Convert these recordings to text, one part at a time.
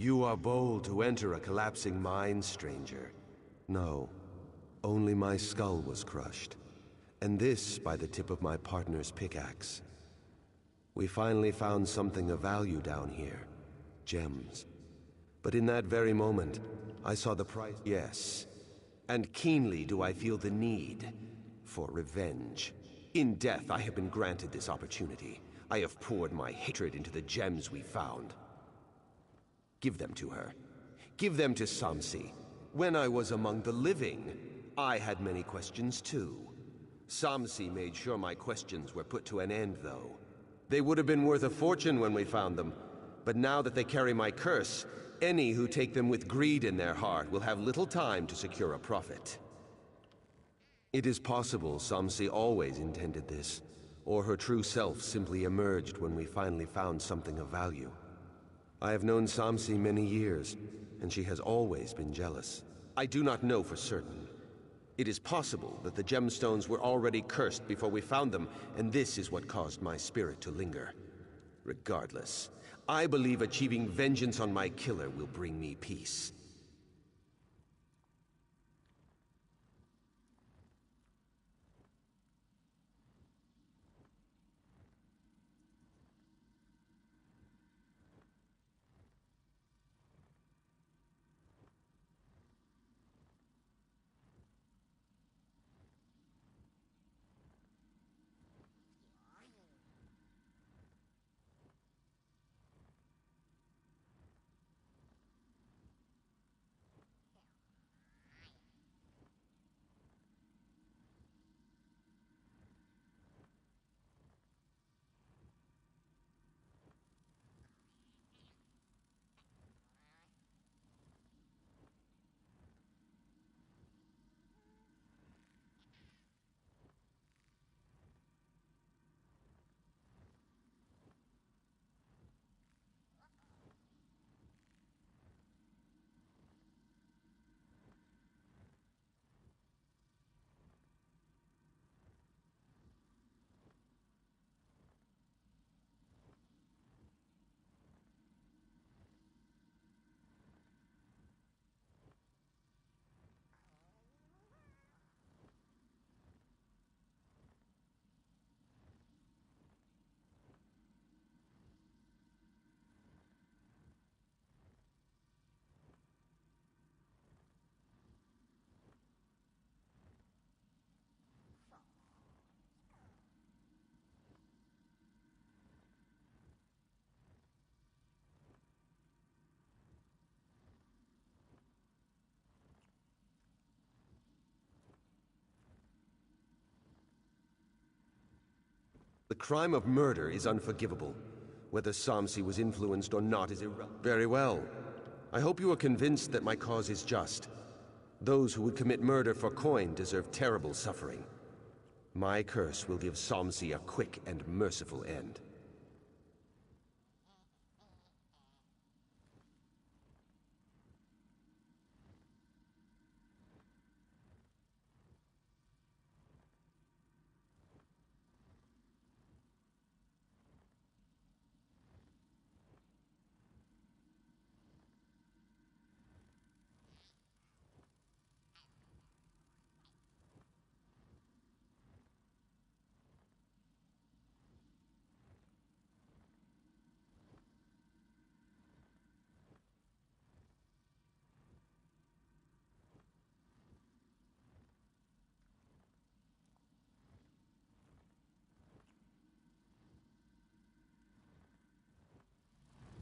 You are bold to enter a collapsing mine, stranger. No, only my skull was crushed. And this by the tip of my partner's pickaxe. We finally found something of value down here. Gems. But in that very moment, I saw the price. Yes. And keenly do I feel the need for revenge. In death, I have been granted this opportunity. I have poured my hatred into the gems we found. Give them to her. Give them to Samsi. When I was among the living, I had many questions too. Samsi made sure my questions were put to an end, though. They would have been worth a fortune when we found them, but now that they carry my curse, any who take them with greed in their heart will have little time to secure a profit. It is possible Samsi always intended this, or her true self simply emerged when we finally found something of value. I have known Samsi many years, and she has always been jealous. I do not know for certain. It is possible that the gemstones were already cursed before we found them, and this is what caused my spirit to linger. Regardless, I believe achieving vengeance on my killer will bring me peace. The crime of murder is unforgivable. Whether Samsi was influenced or not is irrelevant. Very well. I hope you are convinced that my cause is just. Those who would commit murder for coin deserve terrible suffering. My curse will give Samsi a quick and merciful end.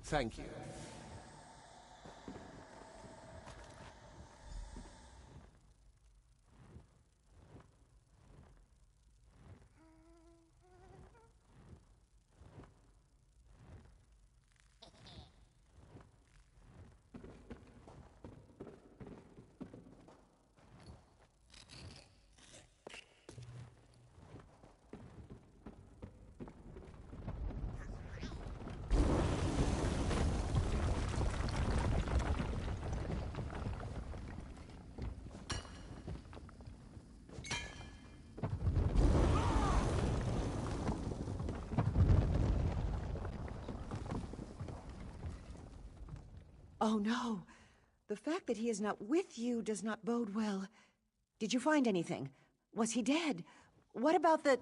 Thank you. Oh, no. The fact that he is not with you does not bode well. Did you find anything? Was he dead? What about the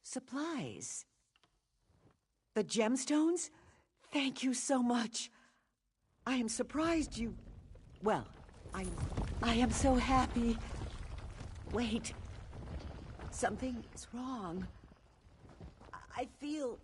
supplies? The gemstones? Thank you so much. I am surprised you... Well, I am so happy. Wait. Something is wrong. I feel...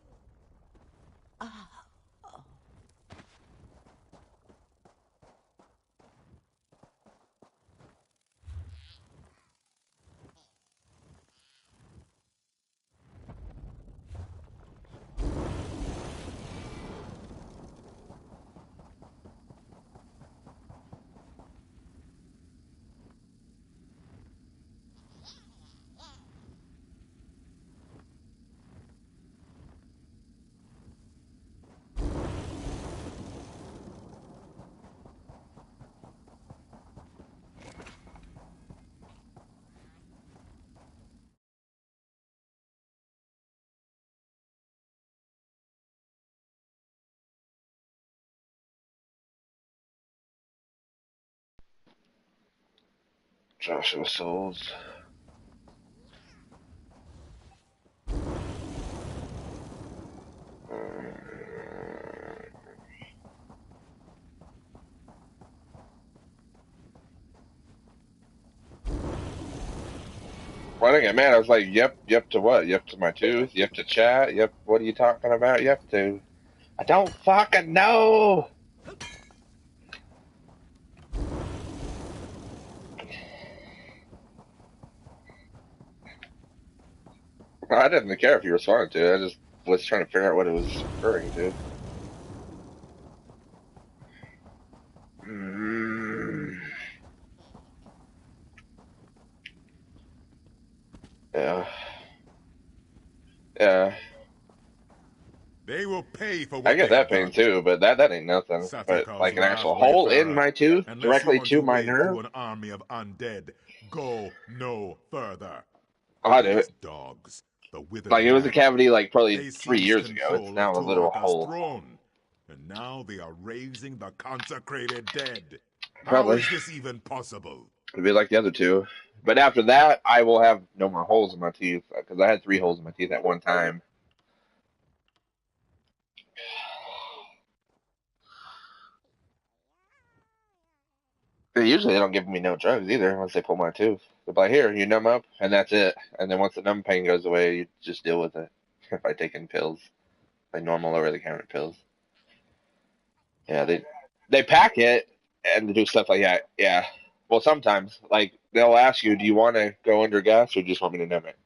Joshua Souls. Why did I get mad? I was like, yep to what? Yep to my tooth? Yep to chat? Yep, what are you talking about? Yep to. I don't fucking know! I didn't care if you responded to it. I just was trying to figure out what it was referring to. Yeah. Yeah. They will pay for I what get they that have pain done. too, but that ain't nothing. But Satyrs like an laugh, actual hole in Wayfarer. my tooth Unless you directly want to to my wade nerve? through an army of undead, go no further. I'll do These it. dogs, the withered Like it was a hand, cavity like probably they 3 years seized ago. It's control of now a little Tuatha's hole. throne, and now they are raising the consecrated dead. How Probably. is this even possible? It'd be like the other two. But after that, I will have no more holes in my teeth because I had 3 holes in my teeth at one time. Usually they don't give me no drugs either once they pull my tooth. They're like, here, you numb up, and that's it. And then once the numb pain goes away, you just deal with it by taking pills, like normal over-the-counter pills. Yeah, they pack it and do stuff like that. Yeah. Well, sometimes like they'll ask you, do you want to go under gas or do you just want me to numb it?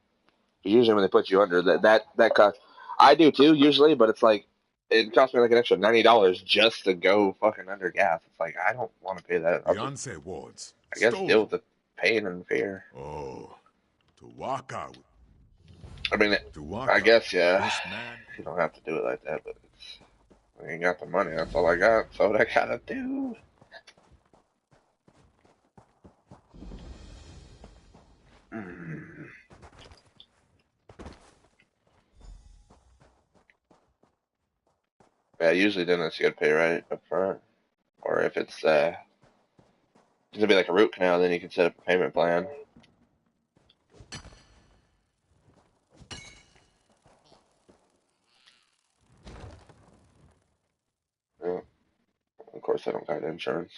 But usually when they put you under, that costs. I do too usually, but it's like it costs me like an extra $90 just to go fucking under gas. It's like I don't want to pay that. I'll just, Fiancé wards, I guess, deal stolen. with the pain and fear. Oh, to walk out. I mean, To walk I out. guess yeah. This man. You don't have to do it like that, but I ain't got the money. That's all I got. That's what I gotta do. Mm. Yeah, usually dentists you gotta pay right up front, or if it's gonna be like a root canal, then you can set up a payment plan. Yeah. Of course, I don't got insurance.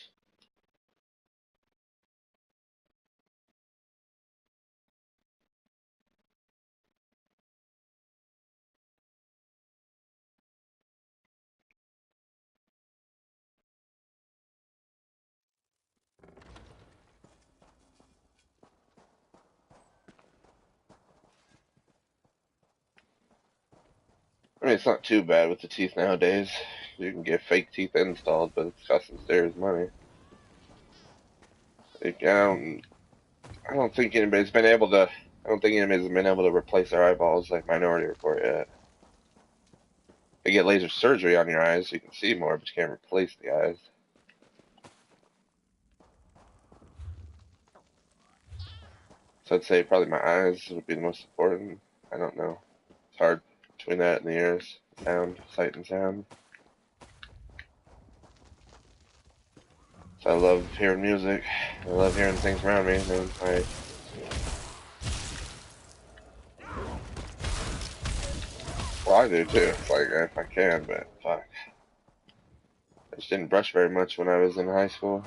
I mean, it's not too bad with the teeth nowadays. You can get fake teeth installed, but it's costing serious money. Like, I don't think anybody's been able to. I don't think anybody's been able to replace their eyeballs like Minority Report yet. They get laser surgery on your eyes so you can see more, but you can't replace the eyes. So I'd say probably my eyes would be the most important. I don't know. It's hard between that and the ears, sound, sight and sound. I love hearing music. I love hearing things around me. And well, I do too. Like if I can, but fuck. I just didn't brush very much when I was in high school.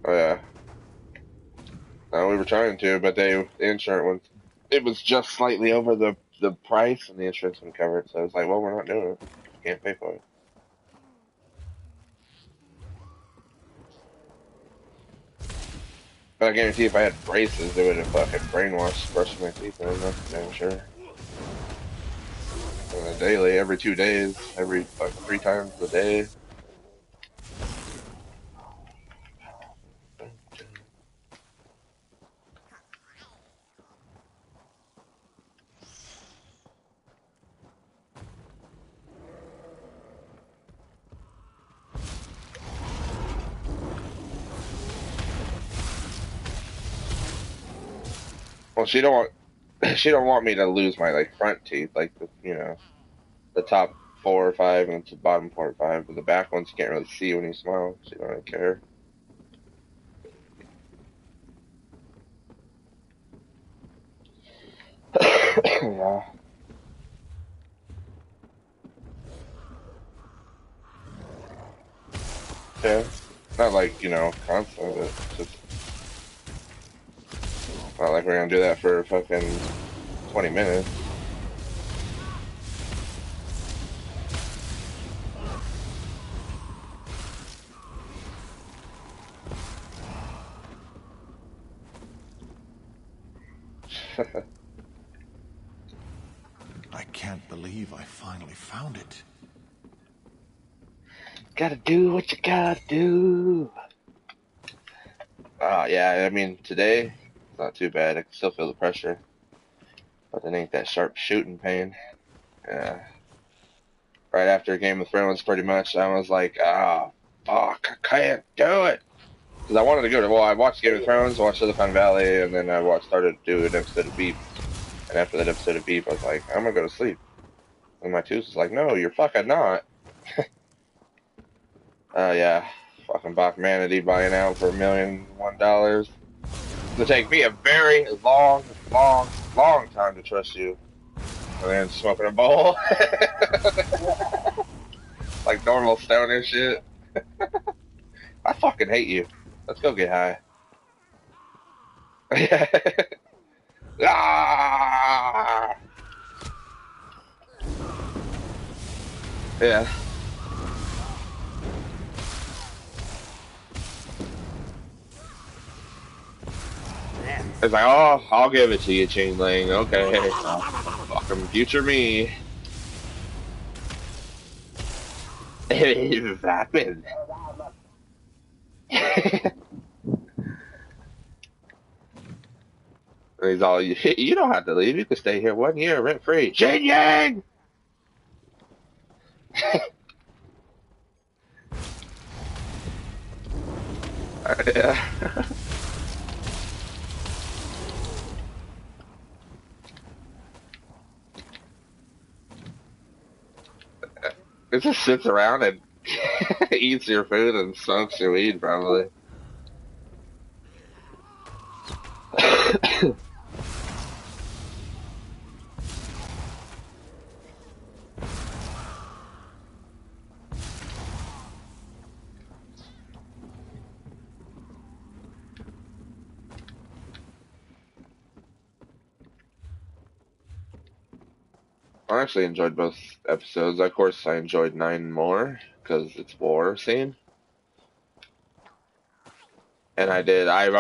Oh yeah. No, we were trying to, but the insurance it was just slightly over the price, and the insurance wouldn't cover it. So I was like, well, we're not doing it. Can't pay for it. But I guarantee if I had braces, they would have fucking brainwashed brushing my teeth. I'm not damn sure. Daily, every 2 days, every like 3 times a day. Well, she don't want me to lose my like front teeth, like the top 4 or 5 and the bottom 4 or 5, but the back ones you can't really see when you smile. She don't really care. Yeah. Yeah. Not like, constant, but just not like we're gonna do that for fucking 20 minutes. I can't believe I finally found it. Gotta do what you gotta do. Yeah, I mean, today, it's not too bad. I can still feel the pressure. But it ain't that sharp shooting pain. Yeah. Right after Game of Thrones, pretty much, I was like, fuck, I can't do it. Because I wanted to go I watched Game of Thrones, watched Silicon Valley, and then started to do an episode of Beep. And after that episode of Beep, I was like, I'm gonna go to sleep. And my tooth was like, no, you're fucking not. Yeah. Fucking Bachmanity buying out for $1,000,001. It'll take me a very long, long, long time to trust you. And then smoking a bowl. Like normal stoner shit. I fucking hate you. Let's go get high. Ah! Yeah. It's like, oh, I'll give it to you, Chainling. Okay. Fucking future me. It's happened. And he's all, you don't have to leave. You can stay here 1 year rent free. Jin Yang! Yeah. It just sits around and eats your food and smokes your weed, probably. I actually enjoyed both episodes. Of course, I enjoyed 9 more because it's war scene. And I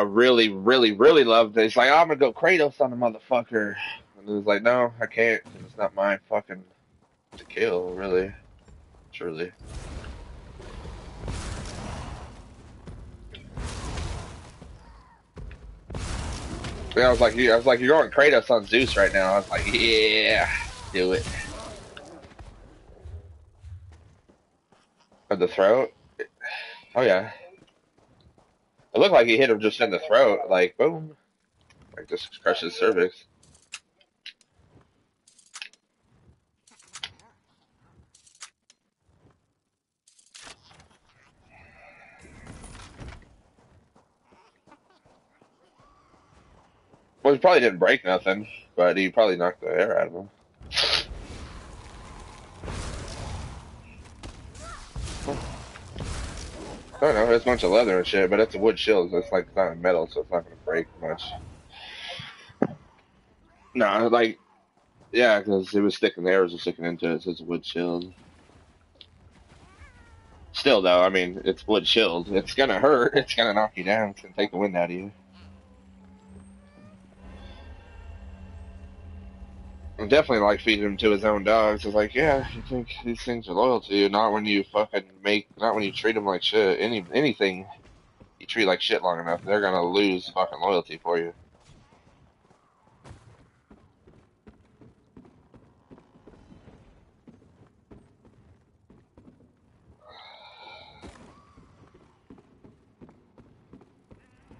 really, really, really loved it. It's like, oh, I'm gonna go Kratos on the motherfucker. And it was like, no, I can't, 'cause it's not my fucking to kill, really. Truly. Yeah, I was like, you're going Kratos on Zeus right now. I was like, yeah, do it. Of the throat? Oh yeah. It looked like he hit him just in the throat, like boom, like just crushed his cervix. Well, he probably didn't break nothing, but he probably knocked the air out of him. I don't know, it's a bunch of leather and shit, but it's a wood shield, so it's like it's not metal, so it's not gonna break much. No, like yeah, because it was sticking, the arrows were sticking into it, so it's a wood shield. Still though, I mean, it's wood shield. It's gonna hurt. It's gonna knock you down. It's gonna take the wind out of you. I'm definitely like feeding him to his own dogs. It's like, yeah, you think these things are loyal to you, not when you not when you treat them like shit. Anything you treat like shit long enough, they're gonna lose fucking loyalty for you.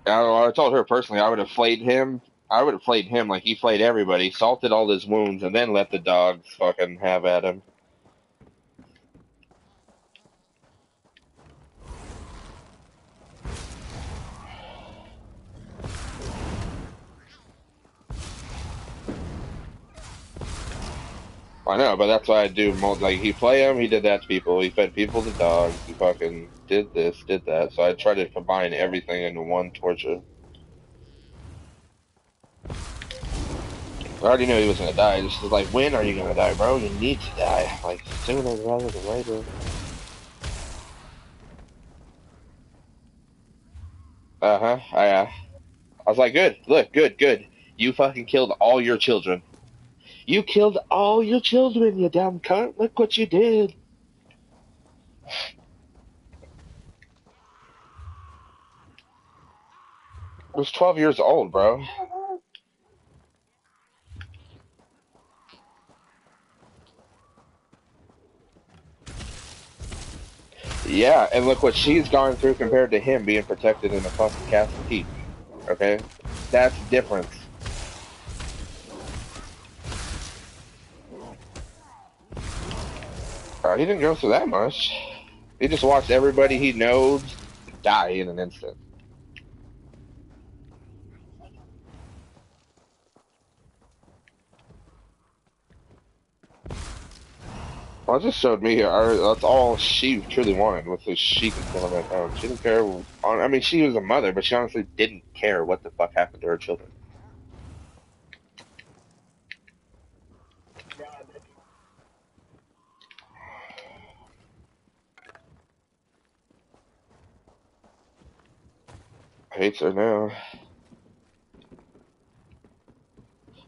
I told her personally, I would have flayed him. I would have flayed him like he flayed everybody, salted all his wounds, and then let the dogs fucking have at him. I know, but that's why I do. Like, he play him, he did that to people. He fed people to dogs. He fucking did this, did that. So I try to combine everything into one torture. I already knew he was gonna die. Just like, when are you gonna die, bro? You need to die. Like, sooner rather than later. I was like, good. Look, good, good. You fucking killed all your children. You killed all your children, you damn cunt. Look what you did. I was 12 years old, bro. Yeah, and look what she's gone through compared to him being protected in a fucking castle keep. Okay? That's the difference. He didn't go through that much. He just watched everybody he knows die in an instant. Well, it just showed me that's all she truly wanted was that she could kill him at home. She didn't care. I mean, she was a mother, but she honestly didn't care what the fuck happened to her children. Hates her now.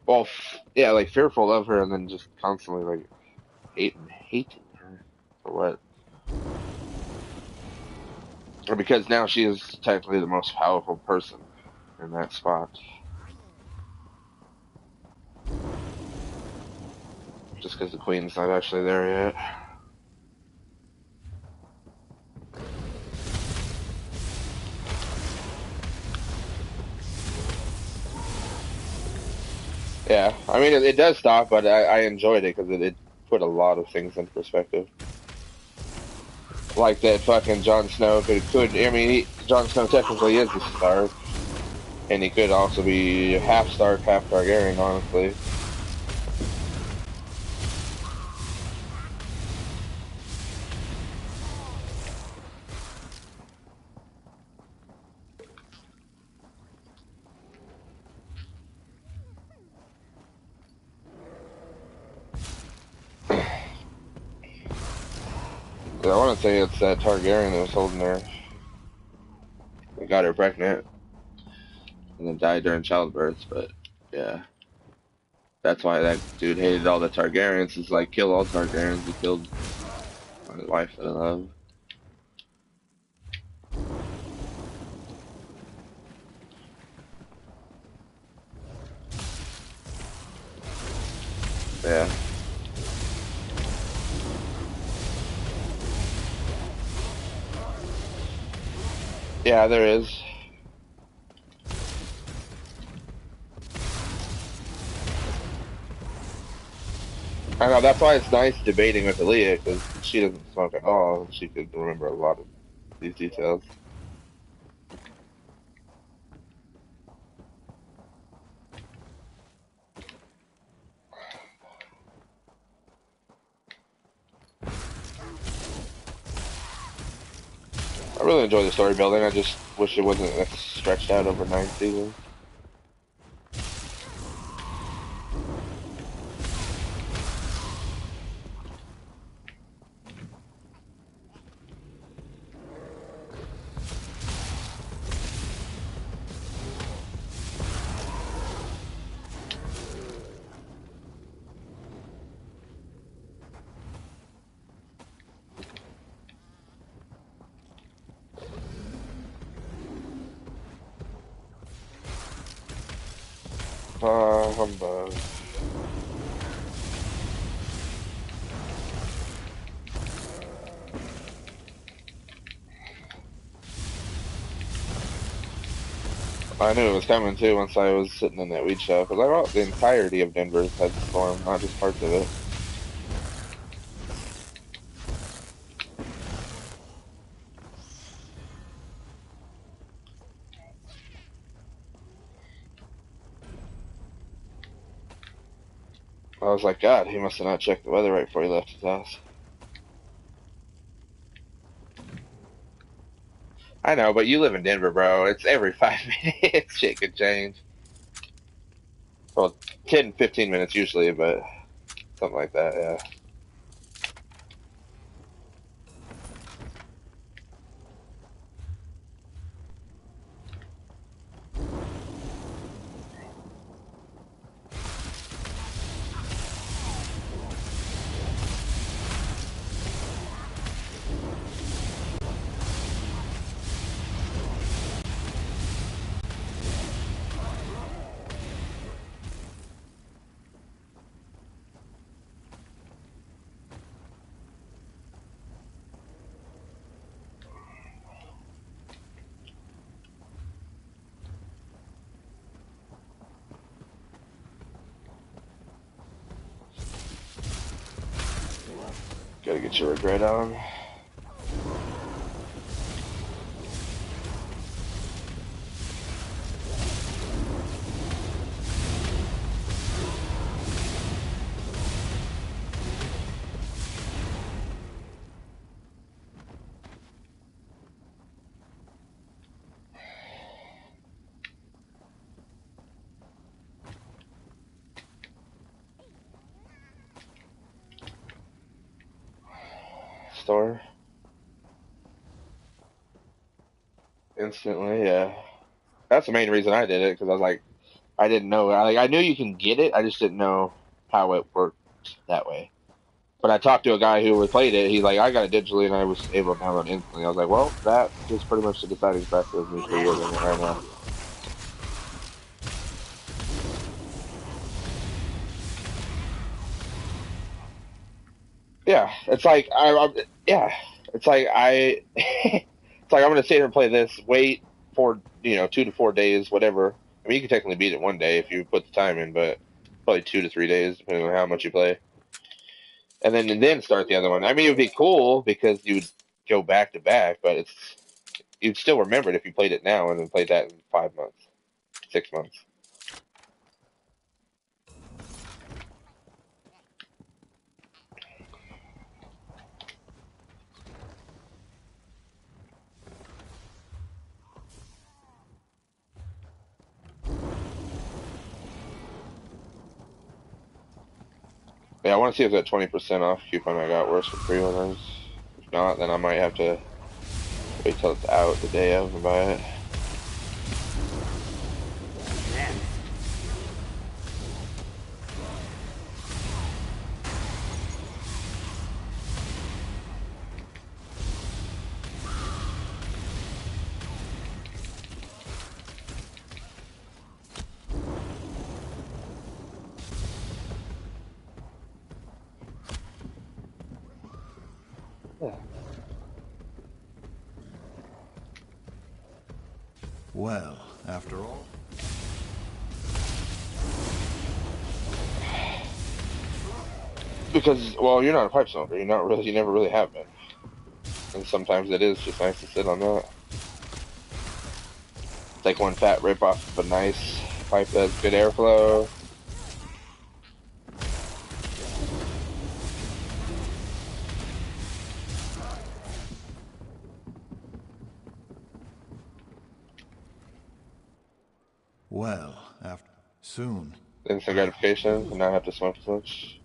Well, yeah, like fearful of her, and then just constantly like hating her for what? Or because now she is technically the most powerful person in that spot. Just because the queen's not actually there yet. Yeah, I mean, it does stop, but I enjoyed it because it put a lot of things into perspective. Like that fucking Jon Snow I mean, Jon Snow technically is a Stark, and he could also be half Stark, half Targaryen, honestly. I want to say it's that Targaryen that was holding her, and got her pregnant, and then died during childbirth, but yeah. That's why that dude hated all the Targaryens. He's like, kill all Targaryens. He killed my wife that I love. Yeah. Yeah, there is. I know, that's why it's nice debating with Aaliyah, because she doesn't smoke at all. She could remember a lot of these details. I really enjoy the story building. I just wish it wasn't stretched out over 9 seasons. Humbug. I knew it was coming too once I was sitting in that weed shop. I was like, oh, the entirety of Denver's had storm, not just parts of it. I was like, God, he must have not checked the weather right before he left his house. I know, but you live in Denver, bro. It's every 5 minutes shit could change. Well, 10, 15 minutes usually, but something like that, yeah. Gotta get your regret on. Store. Instantly, yeah. That's the main reason I did it, because I was like, I didn't know. I knew you can get it, I just didn't know how it worked that way. But I talked to a guy who played it. He's like, I got it digitally, and I was able to download it instantly. I was like, well, that is pretty much the deciding factor of me pre-ordering it right now. Yeah, it's like yeah, it's like it's like I'm gonna sit here and play this. Wait for 2 to 4 days, whatever. I mean, you can technically beat it one day if you put the time in, but probably 2 to 3 days depending on how much you play, and then start the other one. I mean, it would be cool because you would go back to back, but you'd still remember it if you played it now and then played that in 5 months, 6 months. Yeah, I want to see if that 20% off coupon I got works for pre-orders. If not, then I might have to wait till it's out the day of and buy it. Well, after all. Because, well, you're not a pipe smoker. You're not really. You never really have been. And sometimes it is just nice to sit on that. Take one fat rip off of a nice pipe that has good airflow. Well, after soon. Instant gratification and not have to smoke as much.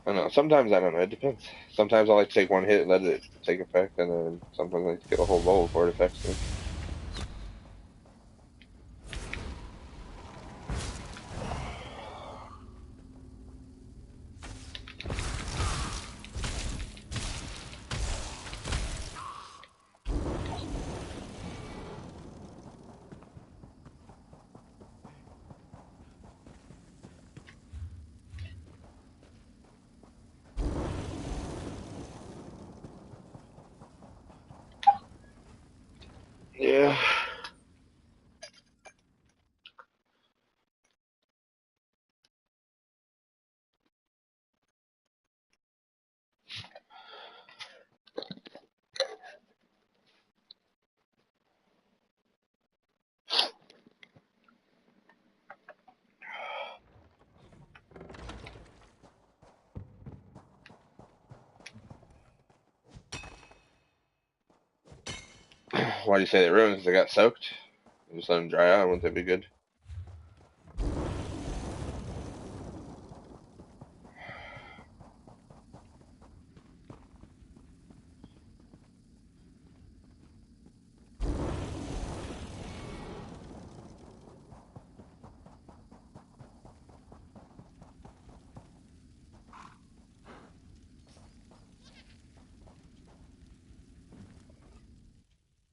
I don't know. Sometimes I don't know. It depends. Sometimes I like to take one hit and let it take effect, and then sometimes I like to get a whole bowl before it affects me. Yeah. Why do you say they ruined? Because they got soaked? Just let them dry out. Wouldn't that be good?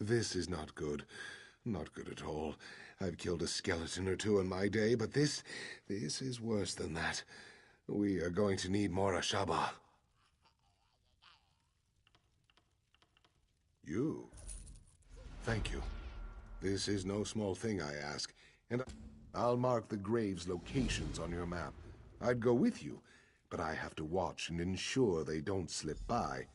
This is not good. Not good at all. I've killed a skeleton or two in my day, but this is worse than that. We are going to need more Ashaba. You? Thank you. This is no small thing, I ask, and I'll mark the graves' locations on your map. I'd go with you, but I have to watch and ensure they don't slip by.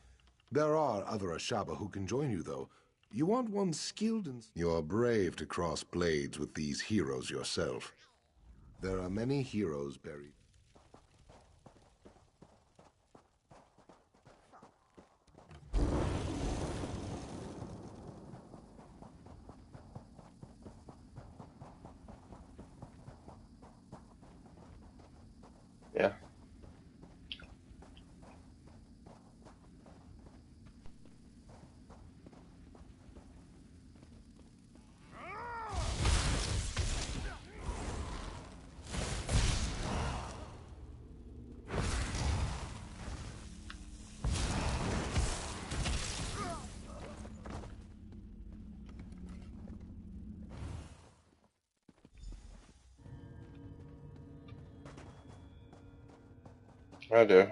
There are other Ashaba who can join you, though. You want one skilled and... You're brave to cross blades with these heroes yourself. There are many heroes buried. Yeah. I do.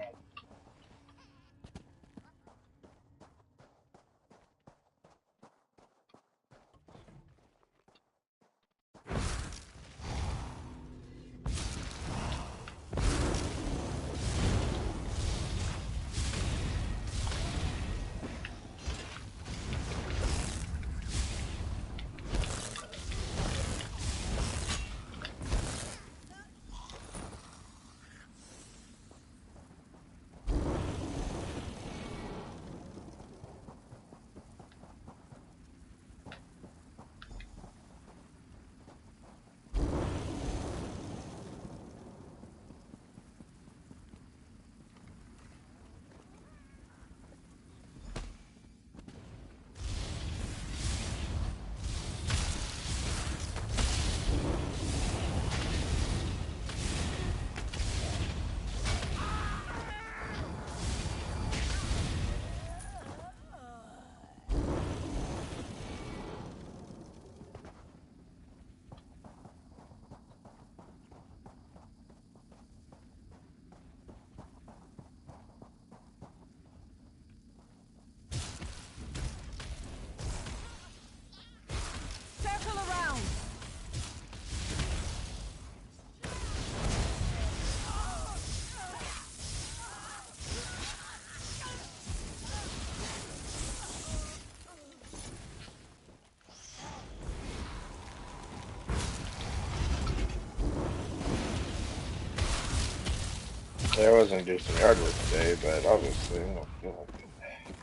Yeah, I was gonna do some yard work today, but obviously I don't feel like it.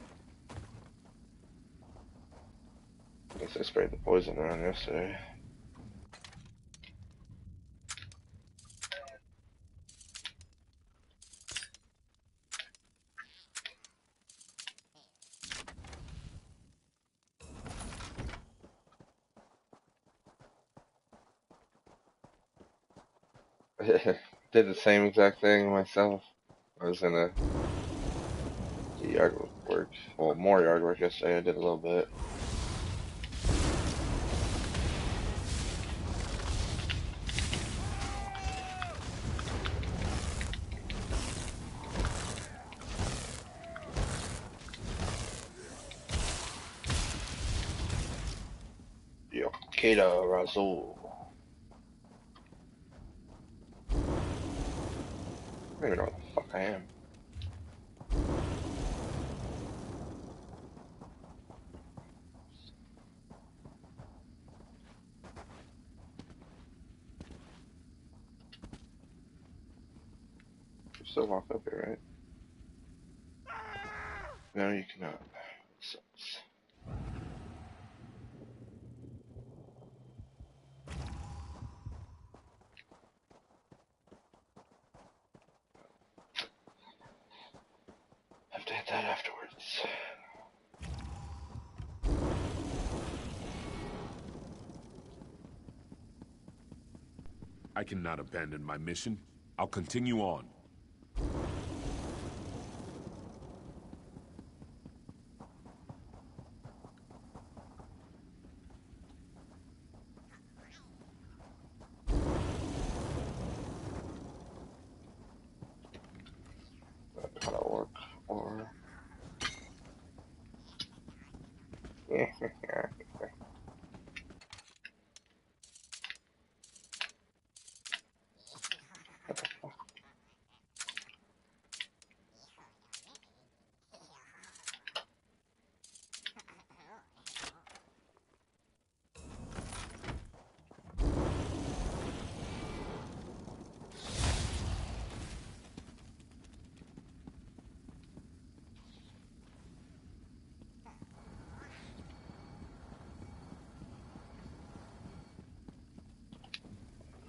I guess I sprayed the poison around yesterday. Did the same exact thing myself. I was gonna do yard work. Well, more yard work yesterday. I did a little bit. Yokeda Razul. I don't even know what the fuck I am. You still walk up here, right? No, you cannot. Sucks. Have to hit that afterwards. I cannot abandon my mission. I'll continue on. How to work or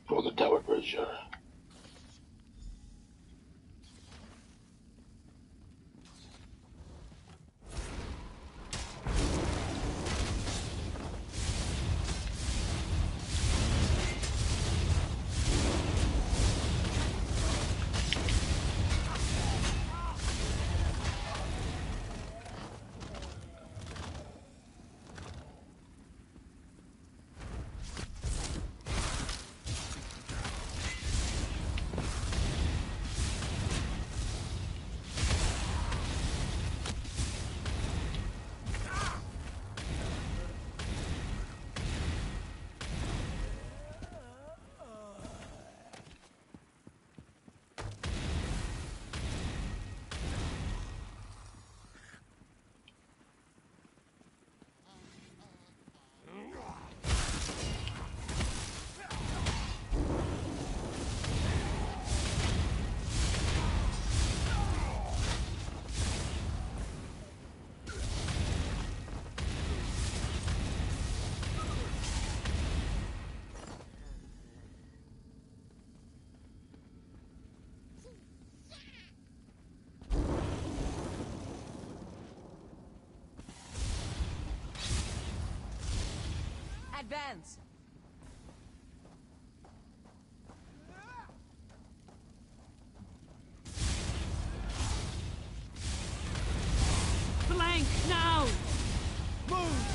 for the tower bridge. Advance! Flank now! Move!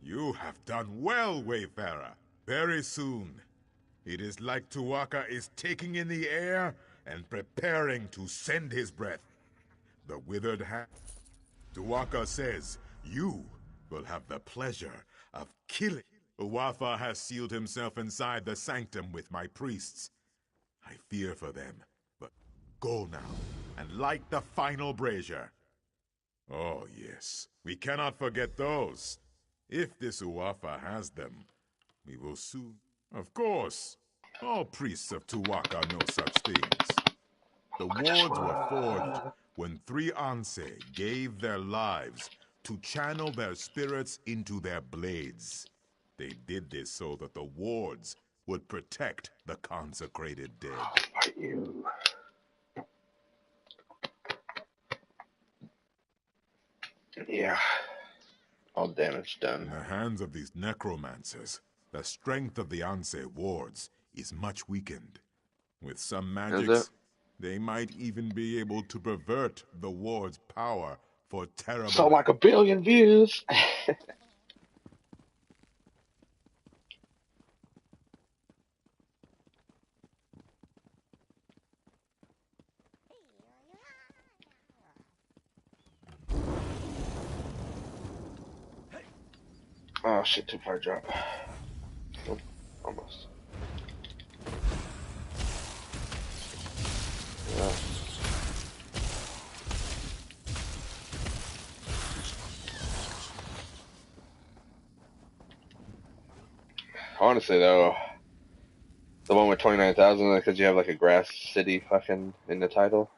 You have done well, Wayfarer. Very soon, it is like Tuwaka is taking in the air and preparing to send his breath. The withered hand. Tuwaka says you will have the pleasure of killing. Uwafa has sealed himself inside the sanctum with my priests. I fear for them, but go now and light the final brazier. Oh yes, we cannot forget those. If this Uwafa has them, we will soon. Of course, all priests of Tuwaka know such things. The wards were forged when 3 Anse gave their lives to channel their spirits into their blades. They did this so that the wards would protect the consecrated dead. Fight you. Yeah. All damage done. In the hands of these necromancers, the strength of the Anse wards is much weakened. With some magics, they might even be able to pervert the ward's power for terrible... So like 1 billion views. Oh shit, too far drop. Nope, almost. Yeah. Honestly though, the one with 29,000 because you have like a grass city fucking in the title.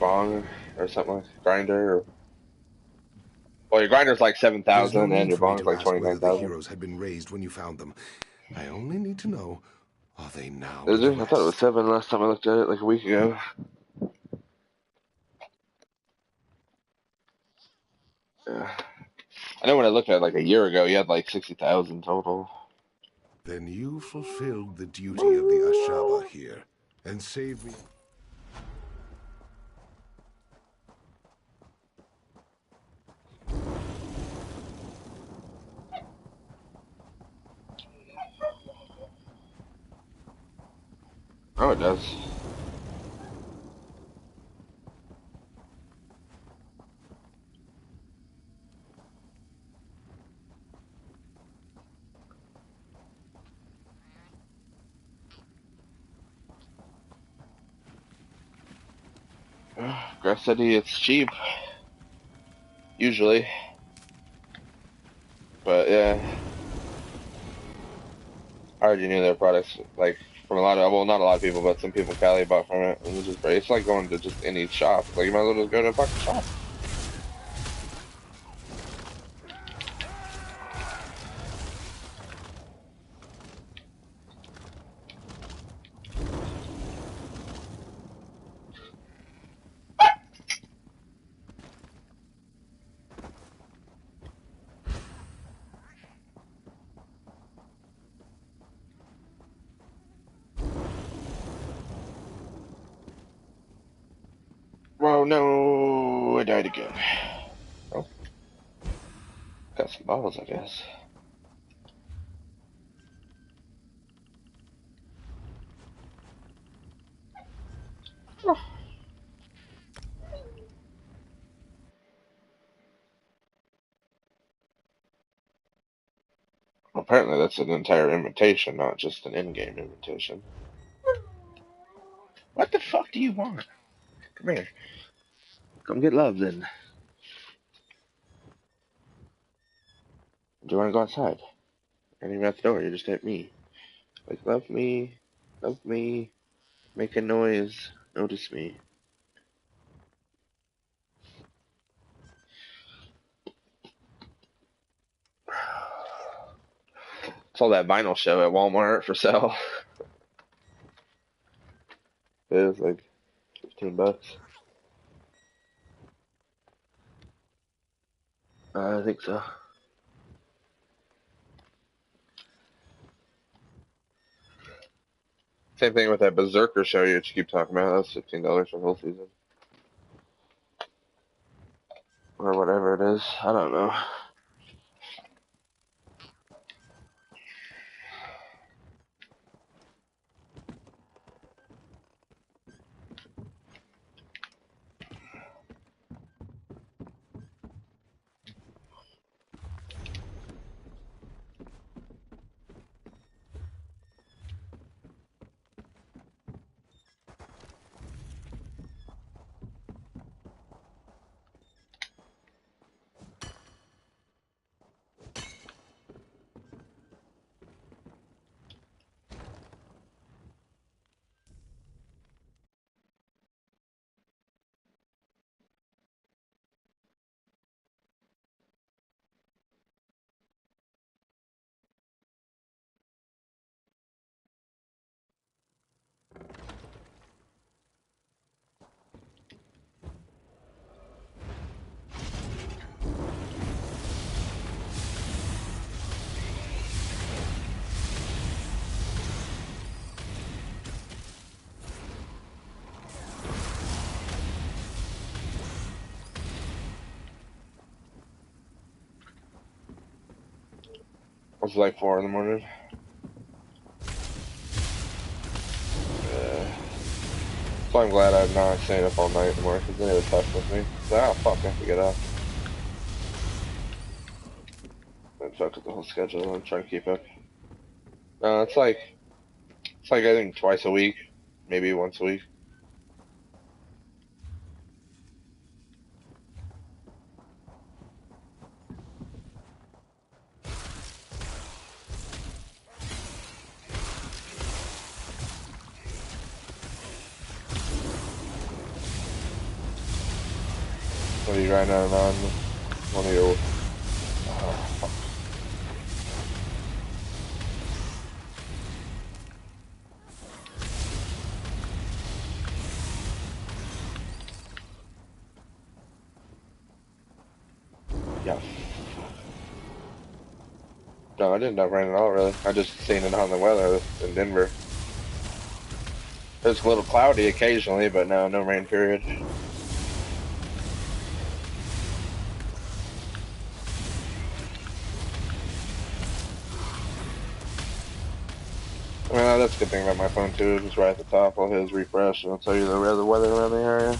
Bong or something like grinder or well, your grinder's like There's no 7,000 and need your for me bong's to like ask whether the 29,000. heroes had been raised when you found them. I only need to know, are they now Is at it? I thought it was rest? 7 last time I looked at it like a week ago. Yeah. I know when I looked at it like a year ago, you had like 60,000 total. Then you fulfilled the duty of the Ashaba here, and saved me. Oh, it does. Grass City, it's cheap. Usually. But yeah. I already knew their products, like, from a lot of, well, not a lot of people, but some people Cali bought from it. And it's like going to just any shop. Like, you might as well just go to a fucking shop. Oh no, I died again. Oh, got some bottles, I guess. Oh. Apparently that's an entire invitation, not just an in-game invitation. What the fuck do you want? Come here. Come get love, then. Do you want to go outside? I ain't even at the door, you just hit me. Like, love me, make a noise, notice me. Saw that vinyl show at Walmart for sale. It was like $15. I think so. Same thing with that Berserker show you keep talking about. That's $15 for the whole season. or whatever it is. I don't know. It's like 4 in the morning. So I'm glad I'm not staying up all night anymore, because then it would fuck with me. So, oh fuck, I have to get up. And fuck with the whole schedule. I'm trying to keep up. No, it's like I think twice a week, maybe once a week. What are you grinding on? One of your... Oh, fuck. Yeah. No, I didn't have rain at all, really. I just seen it on the weather in Denver. It was a little cloudy occasionally, but no rain period. I mean, that's a good thing about my phone too. Just right at the top, I'll hit his refresh and it'll tell you the weather around the area.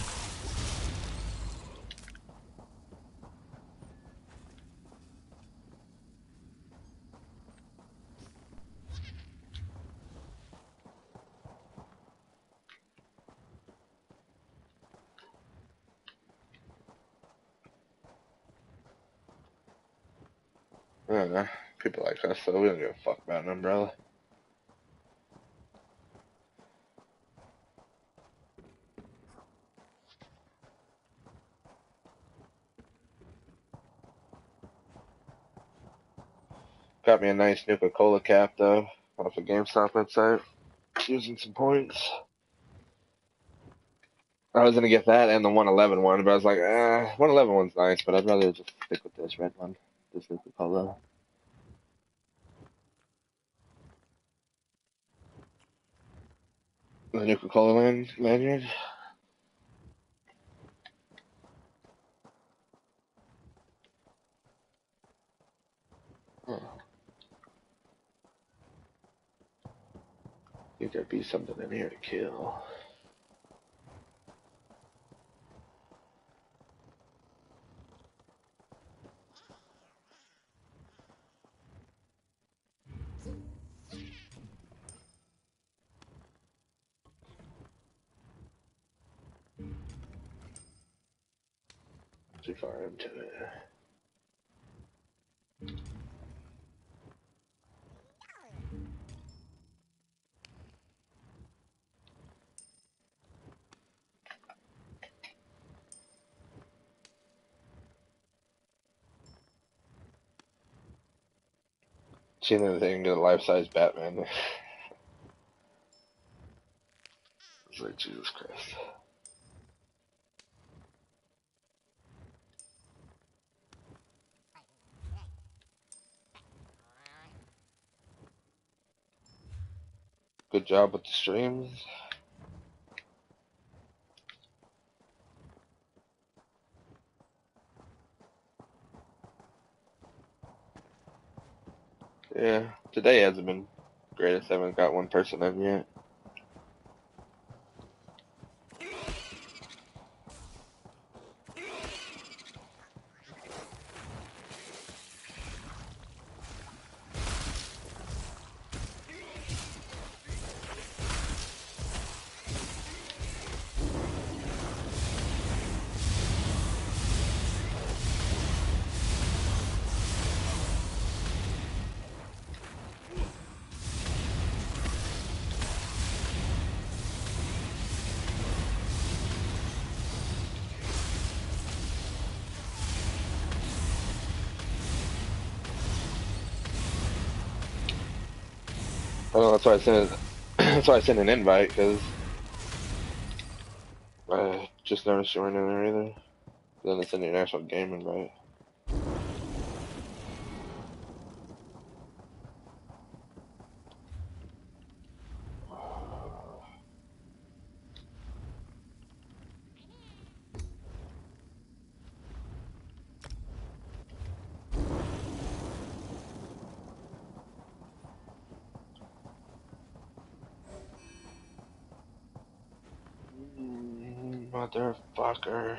I don't know. People like us, though, we don't give a fuck about an umbrella. Got me a nice Nuka-Cola cap, though, off a GameStop website. Using some points. I was gonna get that and the 111 one, but I was like, 111 one's nice, but I'd rather just stick with this red one. This Nuka-Cola. The Nuka-Cola lanyard. Huh. I think there'd be something in here to kill. Too far into it. Seen anything to the life-size Batman. It's like, Jesus Christ. Good job with the streams. Yeah, today hasn't been greatest. I haven't got one person in yet. Oh, that's why I sent it. That's why I sent an invite because I just noticed you weren't in there either. Then it's an international game invite. Motherfucker.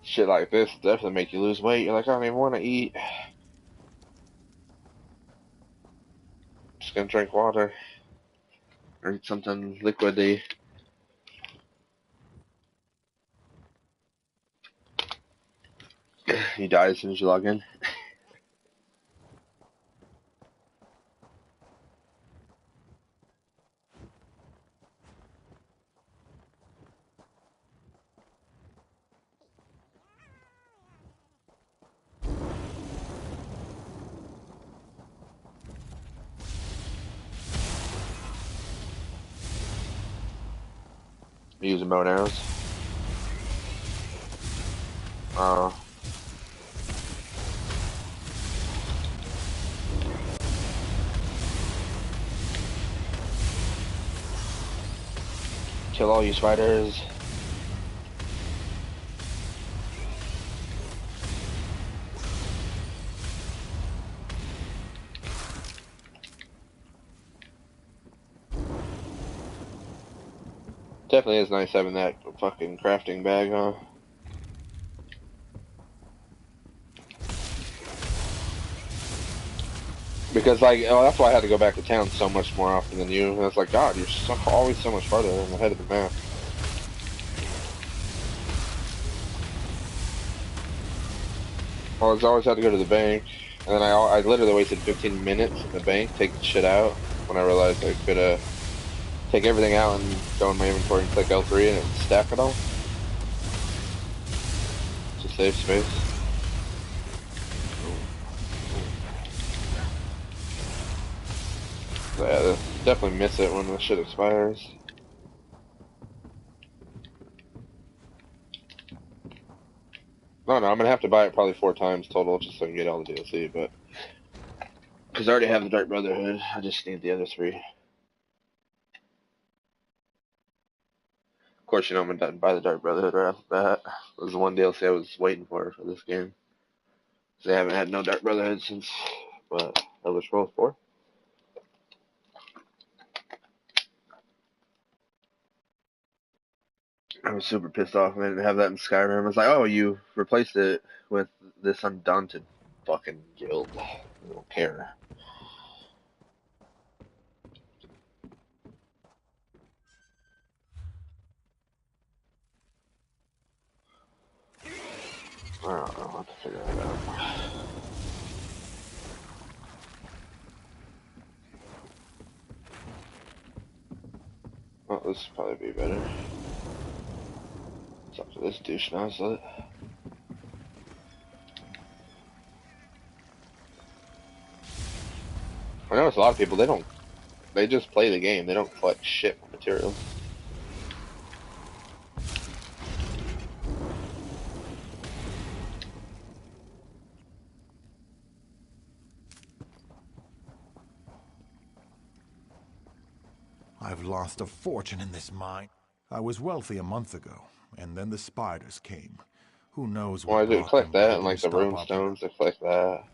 Shit like this definitely make you lose weight. You're like, I don't even want to eat. Just gonna drink water or eat something liquidy. You die as soon as you log in. Using bow and arrows. Kill all you spiders. Definitely is nice having that fucking crafting bag, huh? Because like, oh, that's why I had to go back to town so much more often than you. And it's like, God, you're always so much farther in the head of the map. Well, I always had to go to the bank, and then I literally wasted 15 minutes in the bank taking shit out when I realized I could take everything out and go in my inventory and click L3 and it would stack it all. To save space. So yeah, definitely miss it when the shit expires. No, I'm gonna have to buy it probably 4 times total just so I can get all the DLC, but because I already have the Dark Brotherhood, I just need the other 3. Of course, you know I'm gonna buy the Dark Brotherhood right off the bat. It was the one DLC I was waiting for this game. They haven't had no Dark Brotherhood since Elder Scrolls 4. I was super pissed off when they didn't have that in Skyrim. I was like, oh, you replaced it with this undaunted fucking guild. I don't care. I don't know what to figure that out. Well, this would probably be better. It's up to this douche now, so I notice a lot of people, they just play the game. They don't collect shit for materials. I've lost a fortune in this mine. I was wealthy a month ago, and then the spiders came. Who knows Well, what I do brought collect them, but that it and didn't like the stop rune opera. stones. I collect that.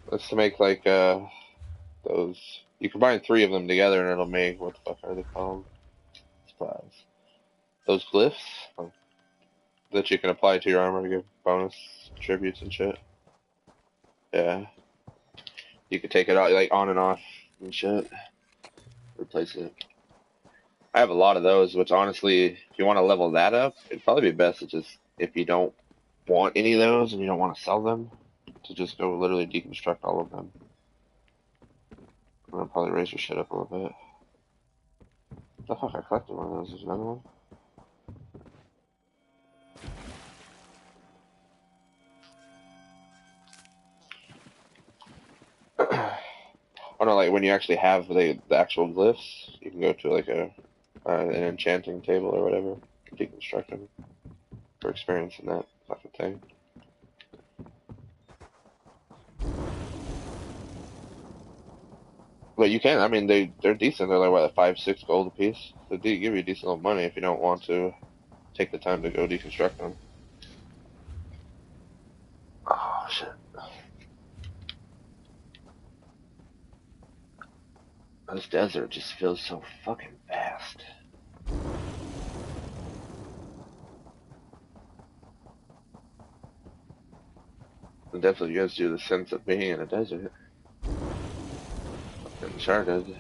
That's to make like those. You combine 3 of them together and it'll make, what the fuck are they called? Supplies. Those glyphs that you can apply to your armor to give bonus attributes and shit. Yeah. You can take it out like on and off and shit. Replace it. I have a lot of those, which honestly, if you want to level that up, it'd probably be best to just, if you don't want any of those and you don't want to sell them, to just go literally deconstruct all of them. And that'll probably raise your shit up a little bit. The fuck, I collected one of those. There's another one? Oh no, like when you actually have the actual glyphs, you can go to like an enchanting table or whatever, deconstruct them for experiencing that fucking thing. But you can, I mean, they're decent. They're like what, 5, 6 gold a piece. So they give you decent little money if you don't want to take the time to go deconstruct them. Oh shit. This desert just feels so fucking vast. It definitely gives you the sense of being in a desert. Uncharted.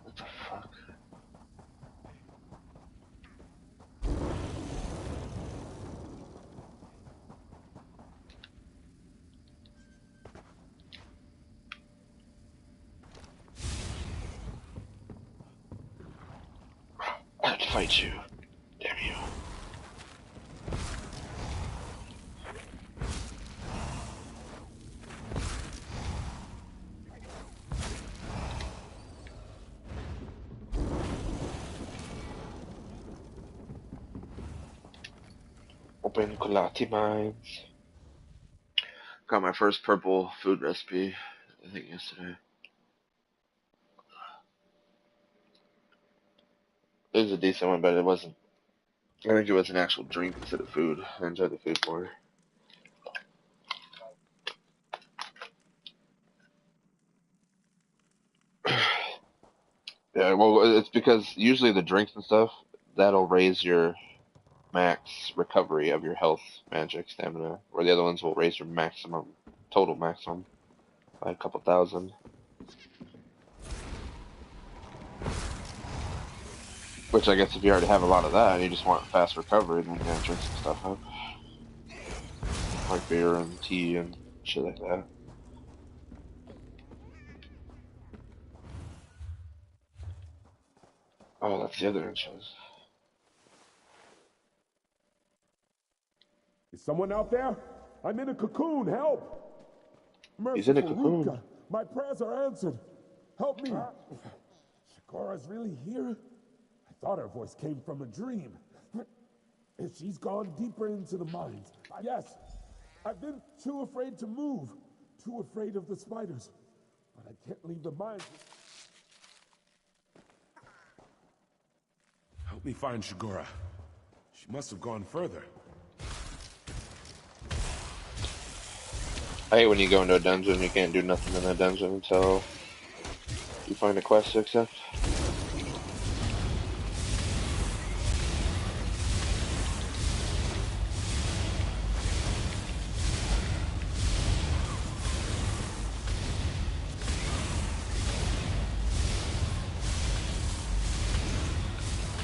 What the fuck? I have to fight you. Damn you. Open Kulati Mines. Got my first purple food recipe, I think yesterday. It was a decent one, but it wasn't. I think it was an actual drink instead of food. I enjoyed the food more. Yeah, well, it's because usually the drinks and stuff, that'll raise your max recovery of your health, magic, stamina, where the other ones will raise your maximum, total maximum, by a couple thousand. Which I guess if you already have a lot of that and you just want fast recovery, then you gotta drink some stuff up. Like beer and tea and shit like that. Oh, that's the other entrance. Is someone out there? I'm in a cocoon, help! He's in a Merciful cocoon. Ruka, my prayers are answered. Help me! Shikora's really here? I thought her voice came from a dream. She's gone deeper into the mines. Yes, I've been too afraid to move, too afraid of the spiders. But I can't leave the mines. Help me find Shigora. She must have gone further. I hate when you go into a dungeon and you can't do nothing in that dungeon until you find a quest to accept.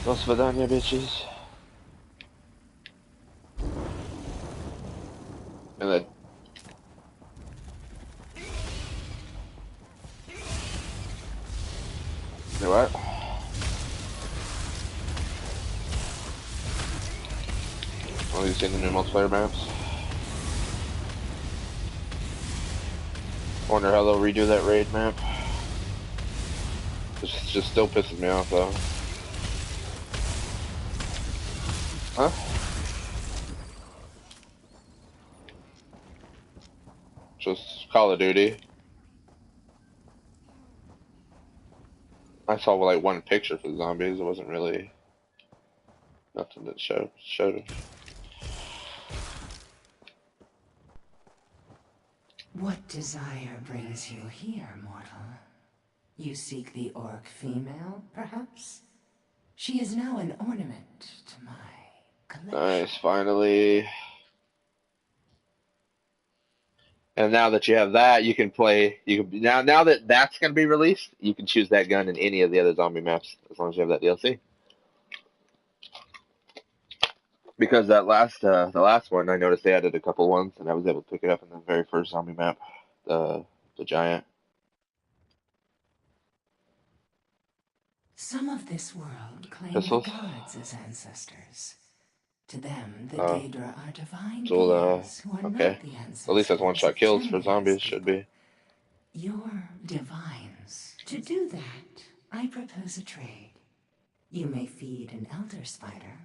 Do svidania, bitches. And then you know what? Oh, you seen the new multiplayer maps? Wonder how they'll redo that raid map. It's just still pisses me off though. Huh? Just Call of Duty. I saw like one picture for the zombies. It wasn't really nothing that showed. What desire brings you here, mortal? You seek the orc female, perhaps? She is now an ornament to my collection. Nice, finally. And now that you have that, you can play. You can now that that's going to be released, you can choose that gun in any of the other zombie maps as long as you have that DLC. Because that the last one, I noticed they added a couple ones, and I was able to pick it up in the very first zombie map, the giant. Some of this world claim Pistols. the gods as ancestors. To them, the Oh. Daedra are divine So, beings who are okay. not the ancestors. At least that's one-shot of kills for generous zombies, people. should be. You're divines. To do that, I propose a trade. You may feed an elder spider,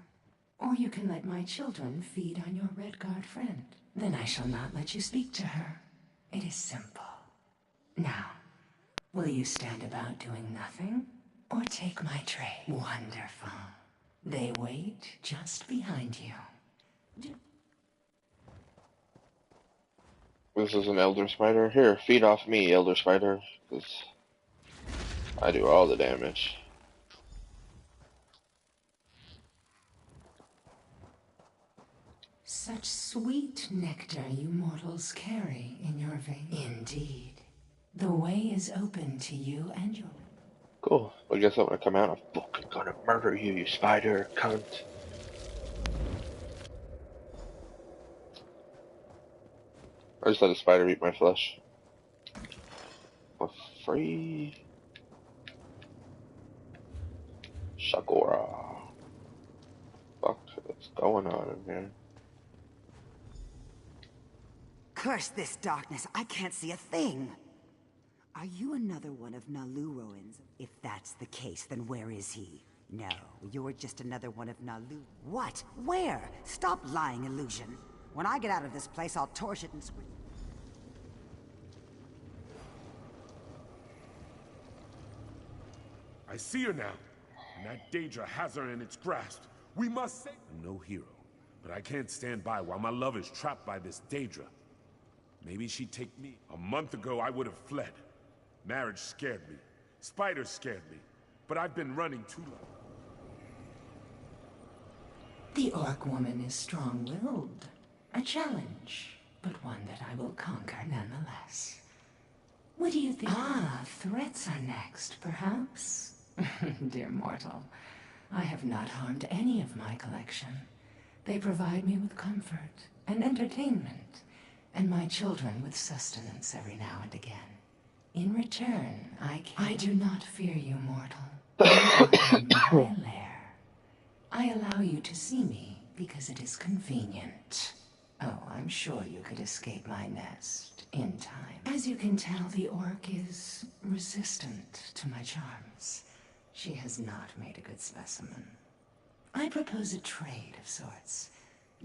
or you can let my children feed on your Red Guard friend. Then I shall not let you speak to her. It is simple. Now, will you stand about doing nothing, or take my trade? Wonderful. They wait just behind you. This is an elder spider. Here, feed off me, elder spider, because I do all the damage. Such sweet nectar you mortals carry in your veins. Indeed. The way is open to you and your... Cool. I guess I'm gonna come out. I'm fucking gonna murder you, you spider cunt. I just let a spider eat my flesh. For free. Shakora. Fuck is going on in here? Curse this darkness. I can't see a thing. Are you another one of Naluroan's? If that's the case, then where is he? No, you're just another one of Nalu. What? Where? Stop lying, illusion. When I get out of this place, I'll torch it and scream. I see her now, and that Daedra has her in its grasp. We must save. I'm no hero, but I can't stand by while my love is trapped by this Daedra. Maybe she'd take me. A month ago, I would have fled. Marriage scared me. Spiders scared me. But I've been running too long. The orc woman is strong-willed. A challenge, but one that I will conquer nonetheless. What do you think? Ah, threats are next, perhaps? Dear mortal, I have not harmed any of my collection. They provide me with comfort and entertainment, and my children with sustenance every now and again. In return, I do not fear you, mortal. You are in my lair. I allow you to see me because it is convenient. Oh, I'm sure you could escape my nest in time. As you can tell, the orc is resistant to my charms. She has not made a good specimen. I propose a trade of sorts.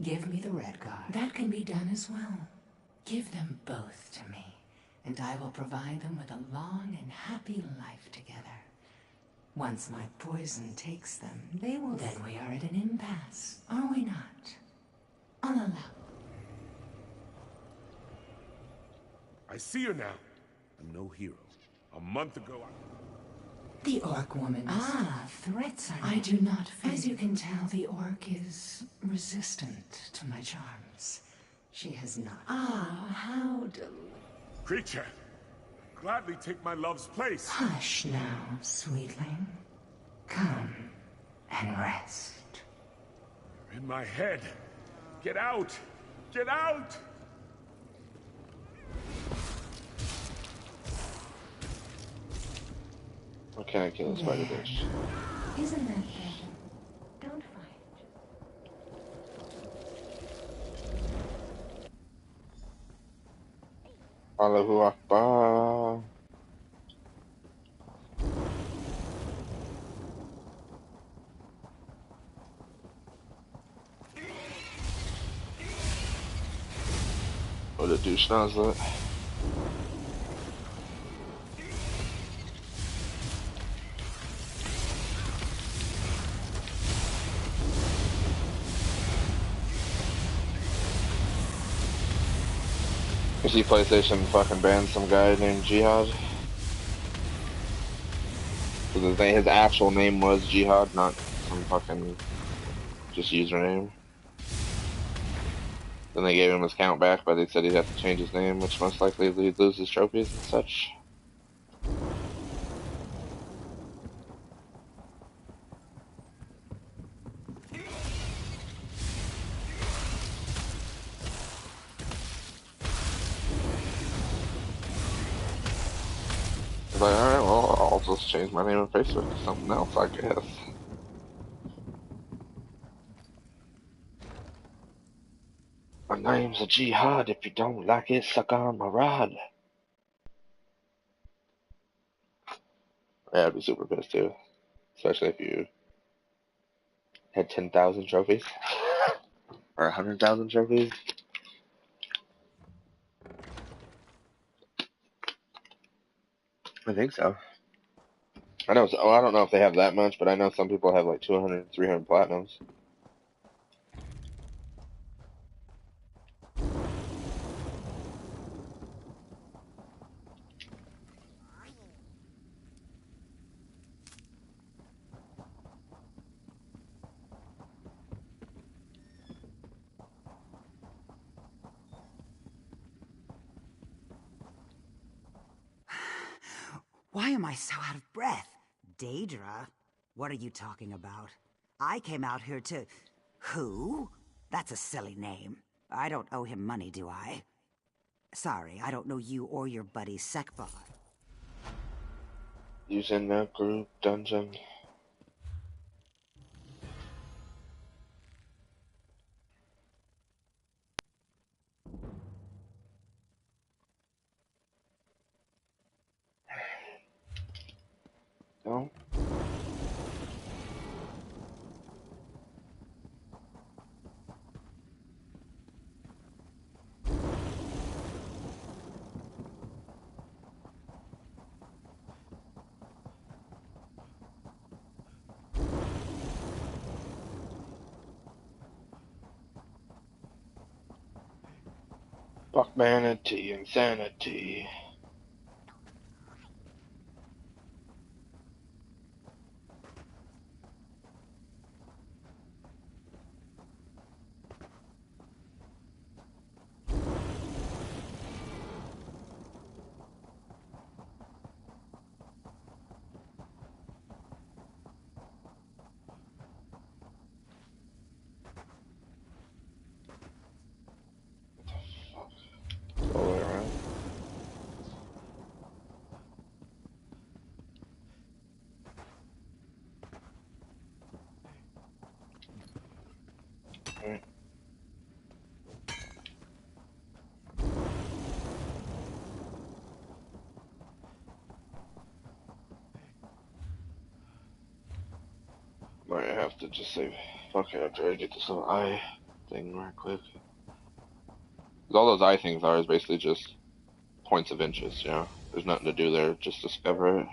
Give me the Red Guard. That can be done as well. Give them both to me, and I will provide them with a long and happy life together. Once my poison takes them, they will... Then we are at an impasse, are we not? I'll allow... I see her now. I'm no hero. A month ago, The orc woman is... Ah, threats are... I do not fear. As you can tell, the orc is resistant to my charms. She has not... Ah, how creature, gladly take my love's place. Hush now, sweetling. Come and rest. You're in my head. Get out! Get out! Why can't I kill a spider bitch? Isn't that better? Don't fight. Allahu Akbar. What a douche nozzle. You see PlayStation fucking banned some guy named Jihad? Because his actual name was Jihad, not some fucking just username. Then they gave him his count back, but they said he'd have to change his name, which most likely he'd lose his trophies and such. Like, alright, well, I'll just change my name on Facebook to something else, I guess. My name's a Jihad. If you don't like it, suck on my rod. Yeah, I'd be super pissed too. Especially if you had 10,000 trophies. Or 100,000 trophies. I think so. I know. Oh, I don't know if they have that much, but I know some people have like 200, 300 platinums. Why am I so out of breath? Daedra? What are you talking about? I came out here to... Who? That's a silly name. I don't owe him money, do I? Sorry, I don't know you or your buddy Sekbar. Using the group dungeon. No. Fuckmanity, insanity. All the way around. Alright. Might have to just say fuck it after I get this little eye thing right quick. All those eye things are is basically just points of interest, you know? There's nothing to do there, just discover it.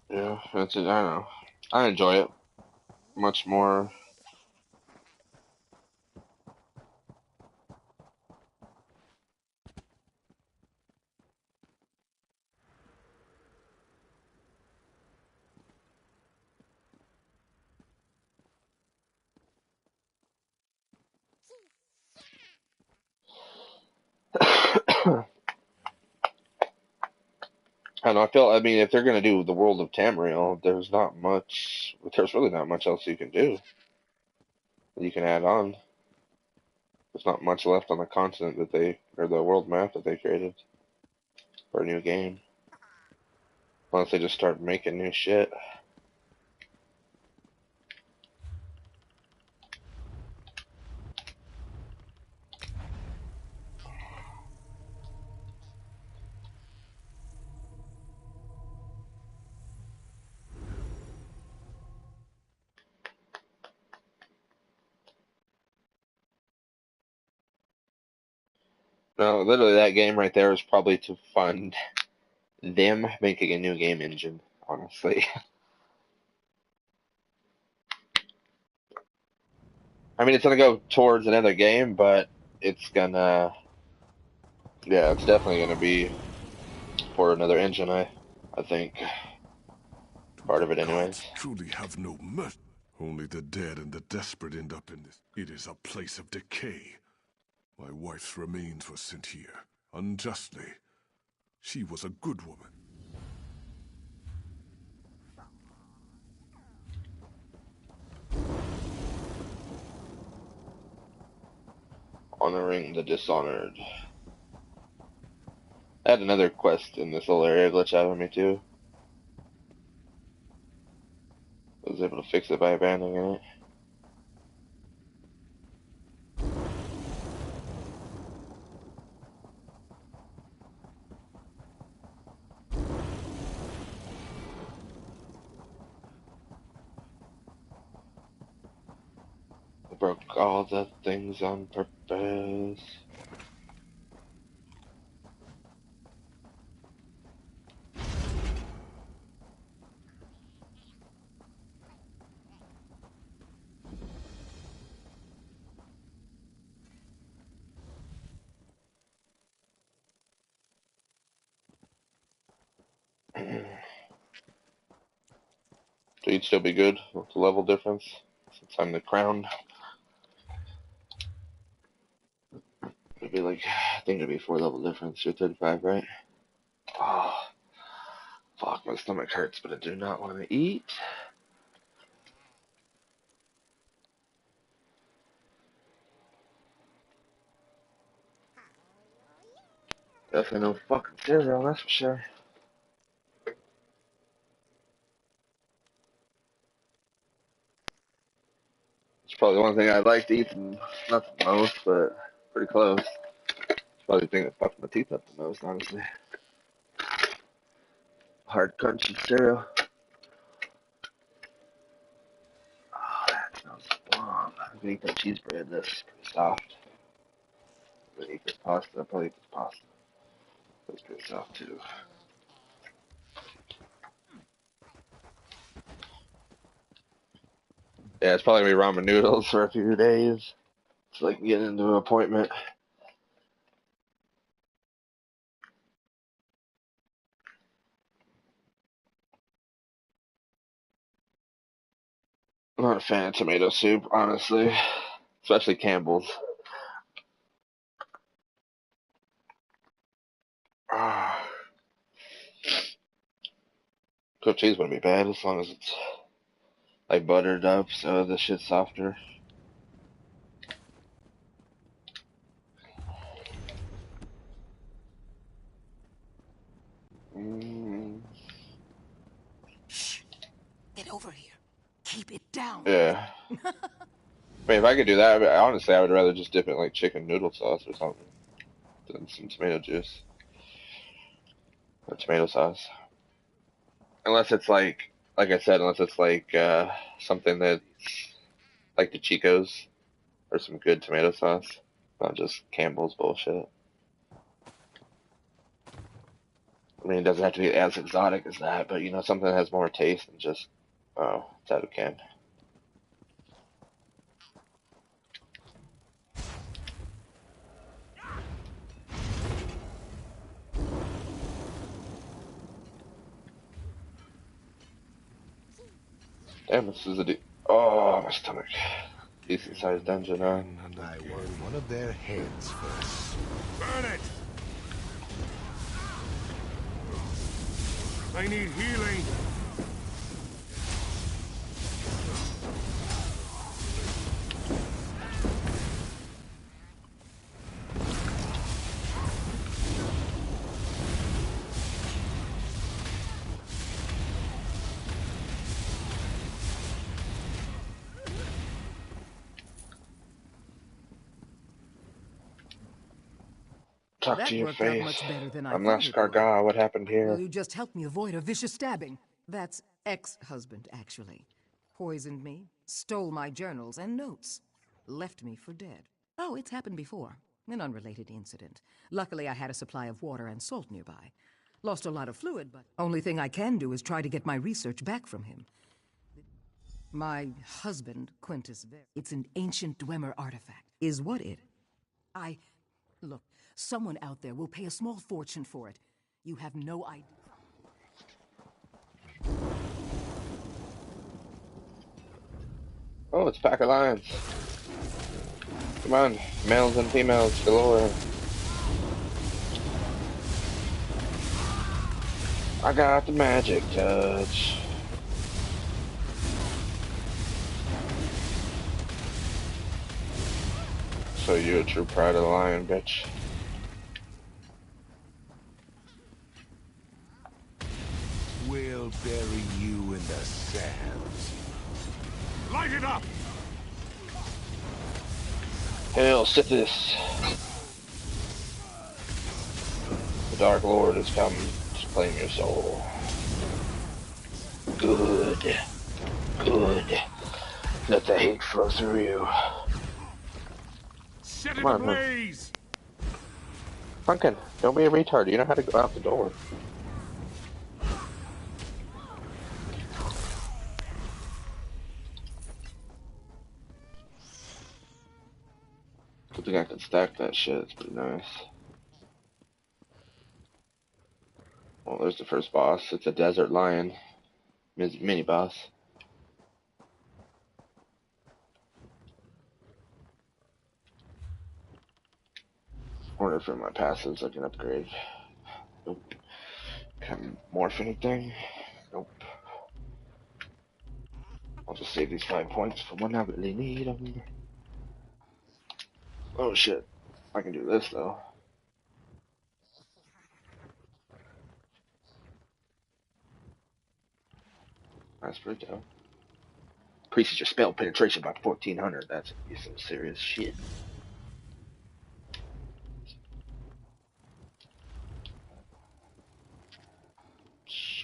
Yeah, that's it, I don't know. I enjoy it much more. I don't know, I mean, if they're gonna do the world of Tamriel, there's really not much else you can do. You can add on. There's not much left on the continent or the world map that they created for a new game. Unless they just start making new shit. No, literally that game right there is probably to fund them making a new game engine, honestly. I mean, it's gonna go towards another game, but it's gonna, yeah, it's definitely gonna be for another engine, I think. Part of it anyways. Gods truly have no mercy. Only the dead and the desperate end up in this. It is a place of decay. My wife's remains were sent here, unjustly. She was a good woman. Honoring the dishonored. I had another quest in this little area glitch out of me too. I was able to fix it by abandoning it. I broke all the things on purpose. So you'd still be good with the level difference since I'm the crown. It'd be like, I think it'd be 4 level difference. You're 35, right? Oh, fuck, my stomach hurts, but I do not want to eat. Definitely no fucking cereal, that's for sure. It's probably the one thing I'd like to eat, not the most, but pretty close. It's probably the thing that fucks my teeth up the most, honestly. Hard crunchy cereal. Oh, that smells bomb. I'm gonna eat that cheese bread. That's pretty soft. I'm gonna eat this pasta. I'll probably eat this pasta. That's pretty soft too. Yeah, it's probably gonna be ramen noodles for a few days so I can get into an appointment. I'm not a fan of tomato soup, honestly, especially Campbell's. Cooked cheese wouldn't be bad as long as it's like buttered up, so the shit's softer. Shh! Get over here. Keep it down. Yeah. I mean, if I could do that, honestly, I would rather just dip it in like chicken noodle sauce or something than some tomato juice or tomato sauce. Unless it's like I said, unless it's like something that's like the Chico's or some good tomato sauce, not just Campbell's bullshit. I mean, it doesn't have to be as exotic as that, but you know, something that has more taste than just, oh, it's out of can. Damn, this is oh, my stomach. Decent sized dungeon, huh? And I want one of their heads first. Burn it! I need healing. Talk That to your worked out face. much better than I I'm thought Nash it would. Garga. What happened here? Well, you just helped me avoid a vicious stabbing. That's ex-husband, actually. Poisoned me, stole my journals and notes, left me for dead. Oh, it's happened before. An unrelated incident. Luckily, I had a supply of water and salt nearby. Lost a lot of fluid, but only thing I can do is try to get my research back from him. My husband, Quintus Ver, it's an ancient Dwemer artifact. Is what it? Look, someone out there will pay a small fortune for it. You have no idea. Oh, it's Pack of Lions. Come on, males and females galore. I got the magic touch. So you a true pride of the lion, bitch. We'll bury you in the sands. Light it up! Hail, Sithis. The Dark Lord has come to claim your soul. Good. Good. Let the hate flow through you. Set it ablaze! Pumpkin, don't be a retard. You know how to go out the door. Good thing I can stack that shit. It's pretty nice. Well, there's the first boss. It's a desert lion. Mini boss. Order for my passives I can upgrade. Nope. Can I morph anything? Nope. I'll just save these 5 points for when I really need them. Oh shit. I can do this though. That's pretty dope. Increases your spell penetration by 1400. That's some serious shit.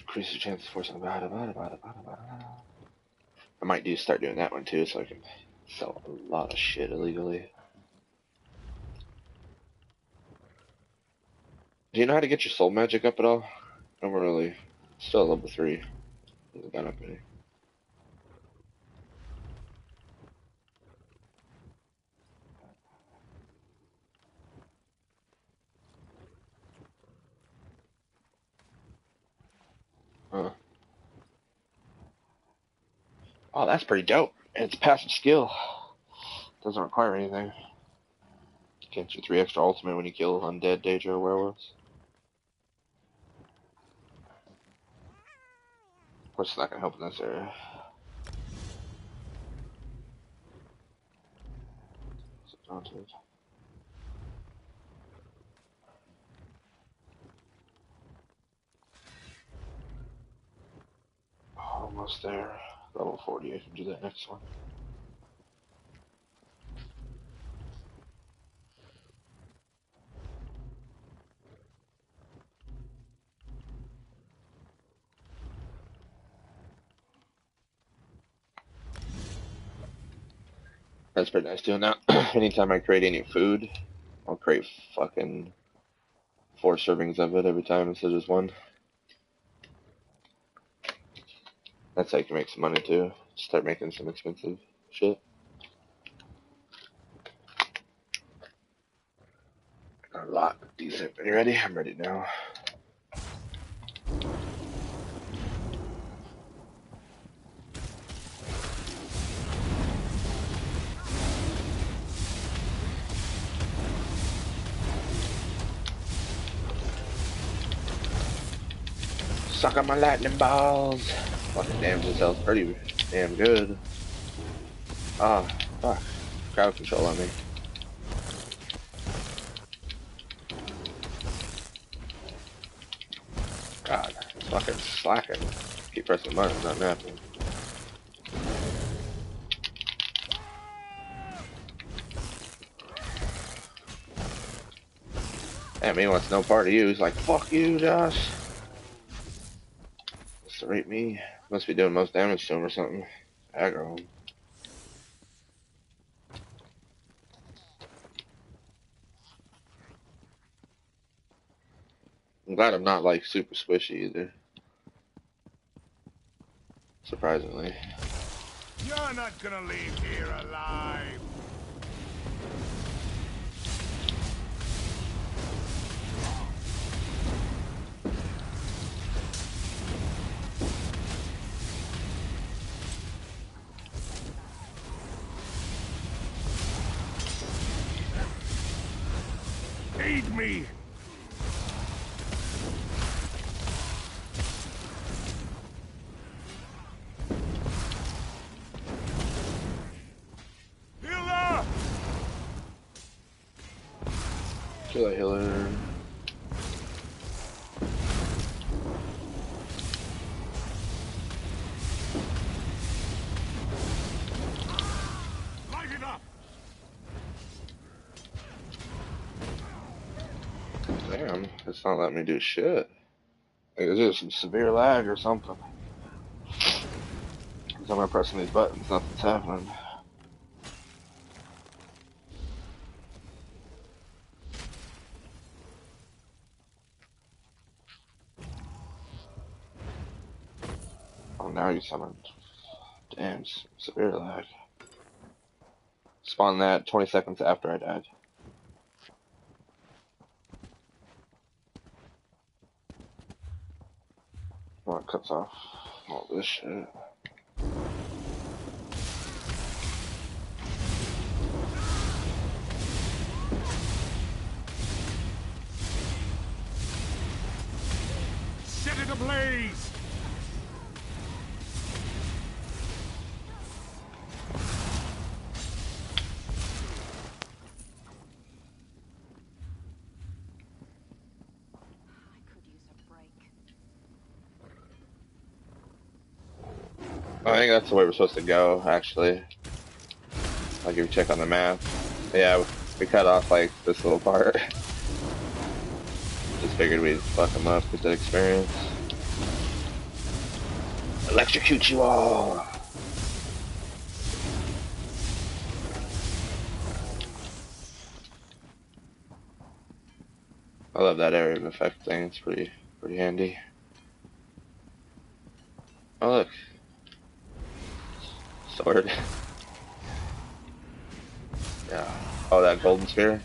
Increases your chance of forcing I might start doing that one too, so I can sell a lot of shit illegally. Do you know how to get your soul magic up at all? Not really. Still level 3. Hasn't gone up any. Huh. Oh, that's pretty dope. And it's a passive skill. Doesn't require anything. Gets you 3 extra ultimate when you kill undead, Daedra, or werewolves. Of course, it's not gonna help in this area. Almost there. Level 40, I can do that next one. That's pretty nice doing that. Anytime I create any food, I'll create fucking 4 servings of it every time instead of just 1. That's how you can make some money too. Start making some expensive shit. A lot decent. Are you ready? I'm ready now. Suck on my lightning balls. Fucking damn, this health's pretty damn good. Ah, fuck. Crowd control on me. God, it's fucking slacking. Keep pressing buttons, not happening. Damn, he wants no part of you. He's like, fuck you, Josh. Rate me. Must be doing most damage to him or something. Aggro him. glad I'm not like super squishy either. Surprisingly. You're not gonna leave here alive. Aid me! Healer! Kill a healer. Light it up! Damn, it's not letting me do shit. Like, there's some severe lag or something. Because I'm pressing these buttons, nothing's happening. Oh, now you summoned. Damn, severe lag. Spawn that 20 seconds after I died. Well, it cuts off all this shit. Set it ablaze! I think that's the way we're supposed to go, actually. Like, if you check on the map. Yeah, we cut off, like, this little part. Just figured we'd fuck them up, get that experience. Electrocute you all! I love that area of effect thing, it's pretty handy. Oh look. Sword. Yeah. Oh, that golden sphere?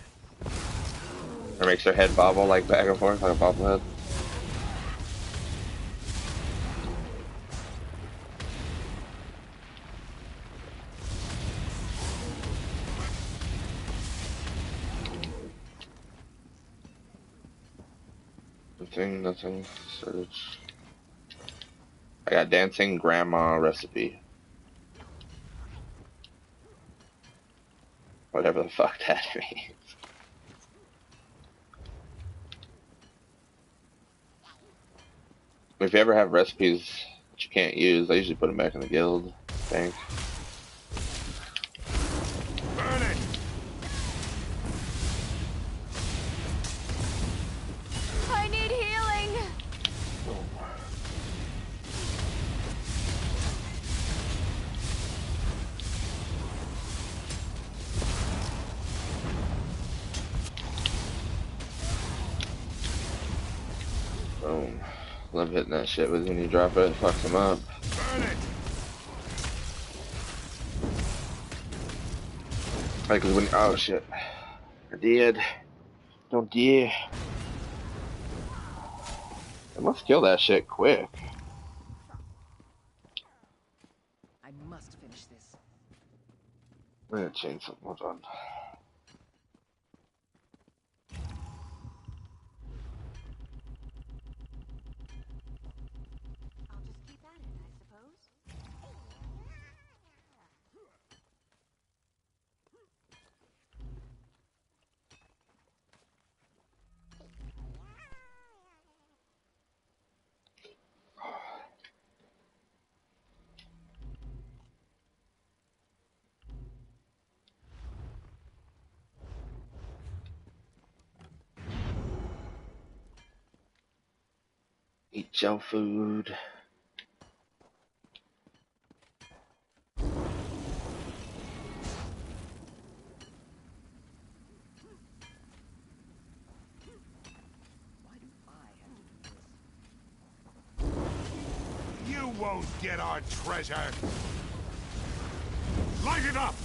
It makes their head bobble like back and forth like a bobblehead. Nothing. Search. I got dancing grandma recipe. Whatever the fuck that means. If you ever have recipes that you can't use, I usually put them back in the guild, I think. Burn it! I need healing! Boom. Love hitting that shit with when you drop it, it fucks them up. Burn it! Like when, oh shit. I did. Don't dare. I must kill that shit quick. I must finish this. I'm gonna change something, hold on. I'll just keep at it, I suppose. Eat your food. Why do I have to won't get our treasure. Light it up!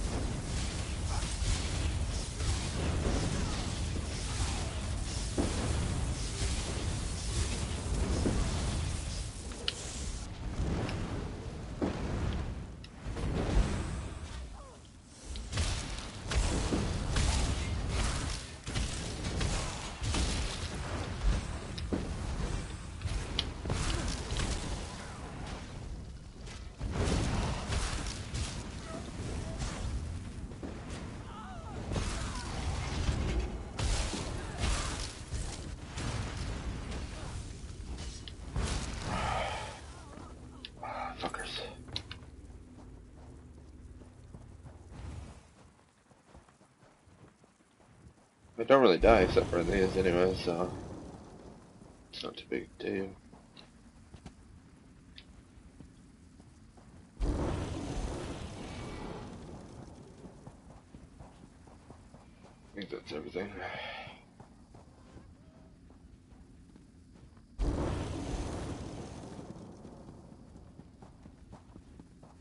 Fuckers. They don't really die except for these anyway, so it's not too big a deal. I think that's everything.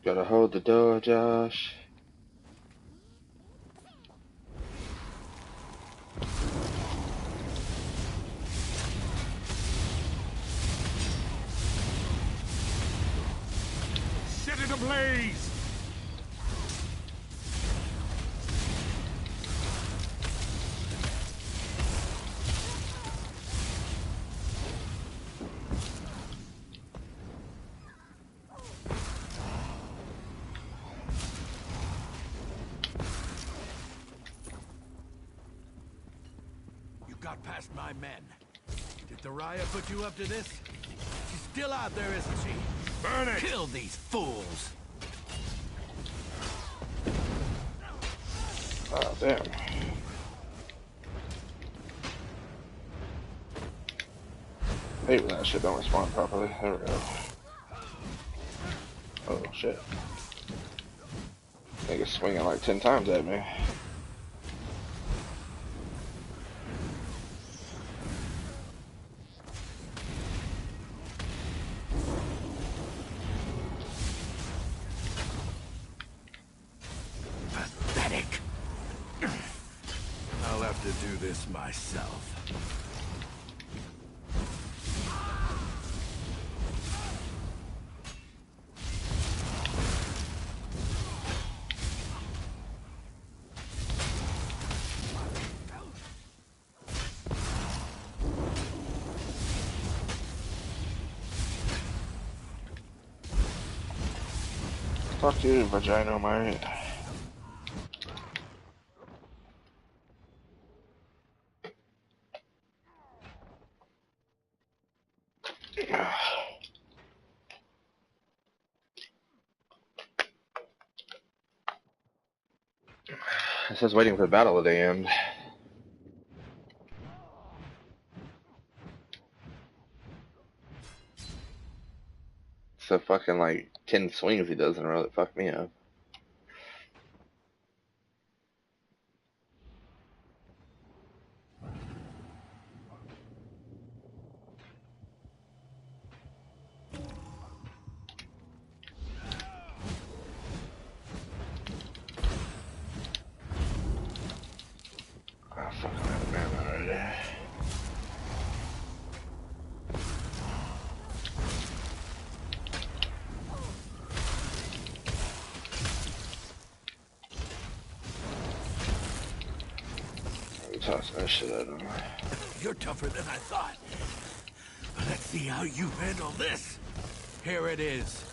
Gotta hold the door, Josh. Set it ablaze! Got past my men. Did the Raya put you up to this? She's still out there, isn't she? Burn it! Kill these fools! Oh, damn. I hate when that shit don't respond properly. There we go. Oh, shit. Nigga's swinging like 10 times at me. I'll have to do this myself. Fuck you, vagina, mate. It says waiting for the battle to end. So fucking like 10 swings he does in a row that fucked me up. Oh, fucking out of mana already. Toss that shit out of him. You're tougher than I thought. Let's see how you handle this. Here it is.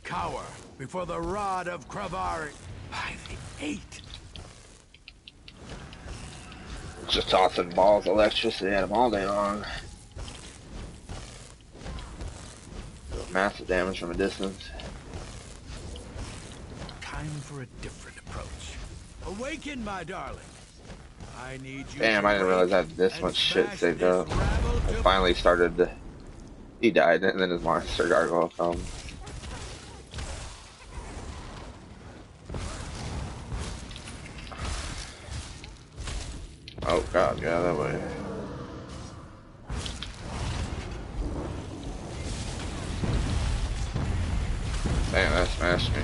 Cower before the rod of Kravari. By the 8. Just tossing balls of electricity at him all day long. Massive damage from a distance. Time for a different approach. Awaken, my darling. I need you. Damn, I didn't realize I had this much shit saved up. I finally started to... He died, and then his monster gargoyle comes. Oh god, yeah, that way. Ask me.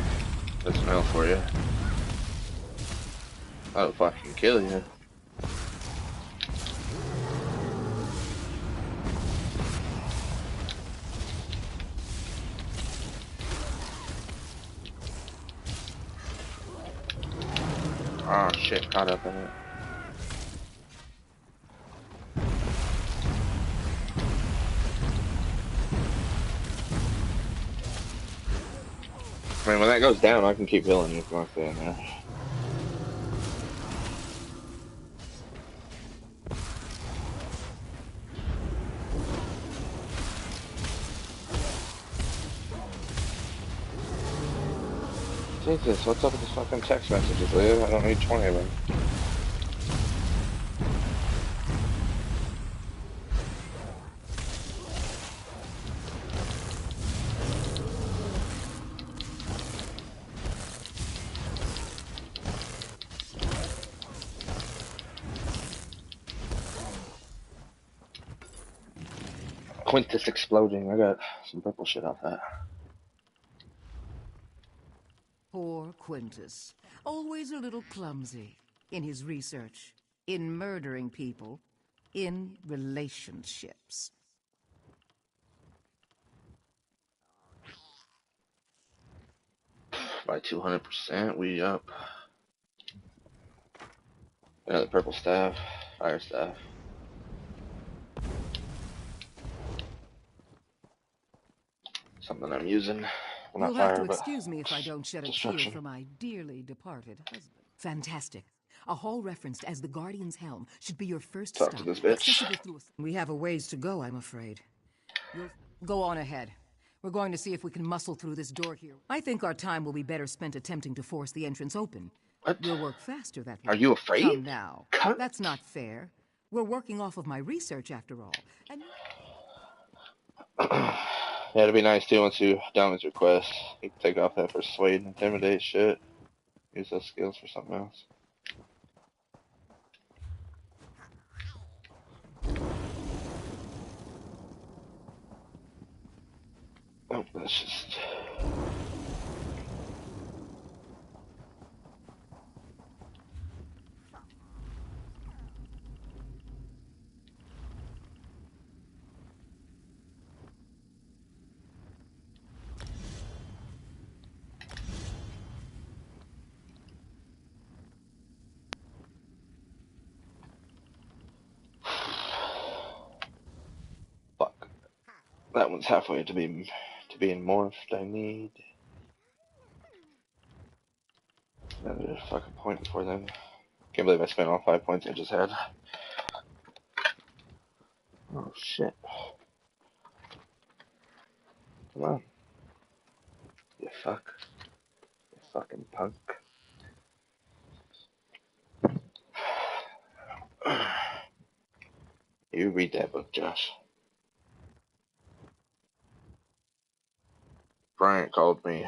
That's an L for you. I'll fucking kill you. Oh shit, caught up in it. I mean, when that goes down, I can keep healing you if you want to stay in there. Jesus, what's up with this fucking text messages, Leah? I don't need 20 of them. Quintus exploding. I got some purple shit off that. Poor Quintus. Always a little clumsy in his research, in murdering people, in relationships. By 200%, we up. Another purple staff, fire staff. Something I'm using. Well, not You'll fire, have to but excuse me if I don't shed a tear destruction. for my dearly departed husband. Fantastic. A hall referenced as the Guardian's Helm should be your first Talk stop. to this bitch. Accessible through we have a ways to go, I'm afraid. You'll go on ahead. We're going to see if we can muscle through this door here. I think our time will be better spent attempting to force the entrance open. What? We'll work faster that way. Are you afraid? Come now. Cut. That's not fair. We're working off of my research after all. And Yeah, it'd be nice too once you down his request. You can take off that persuade and intimidate shit. Use those skills for something else. Oh, that's just. Fuck. That one's halfway to being morphed. I need another fucking point before then. Can't believe I spent all 5 points I just had. Oh shit. Come on. You fuck. You fucking punk. You read that book, Josh. Bryant called me.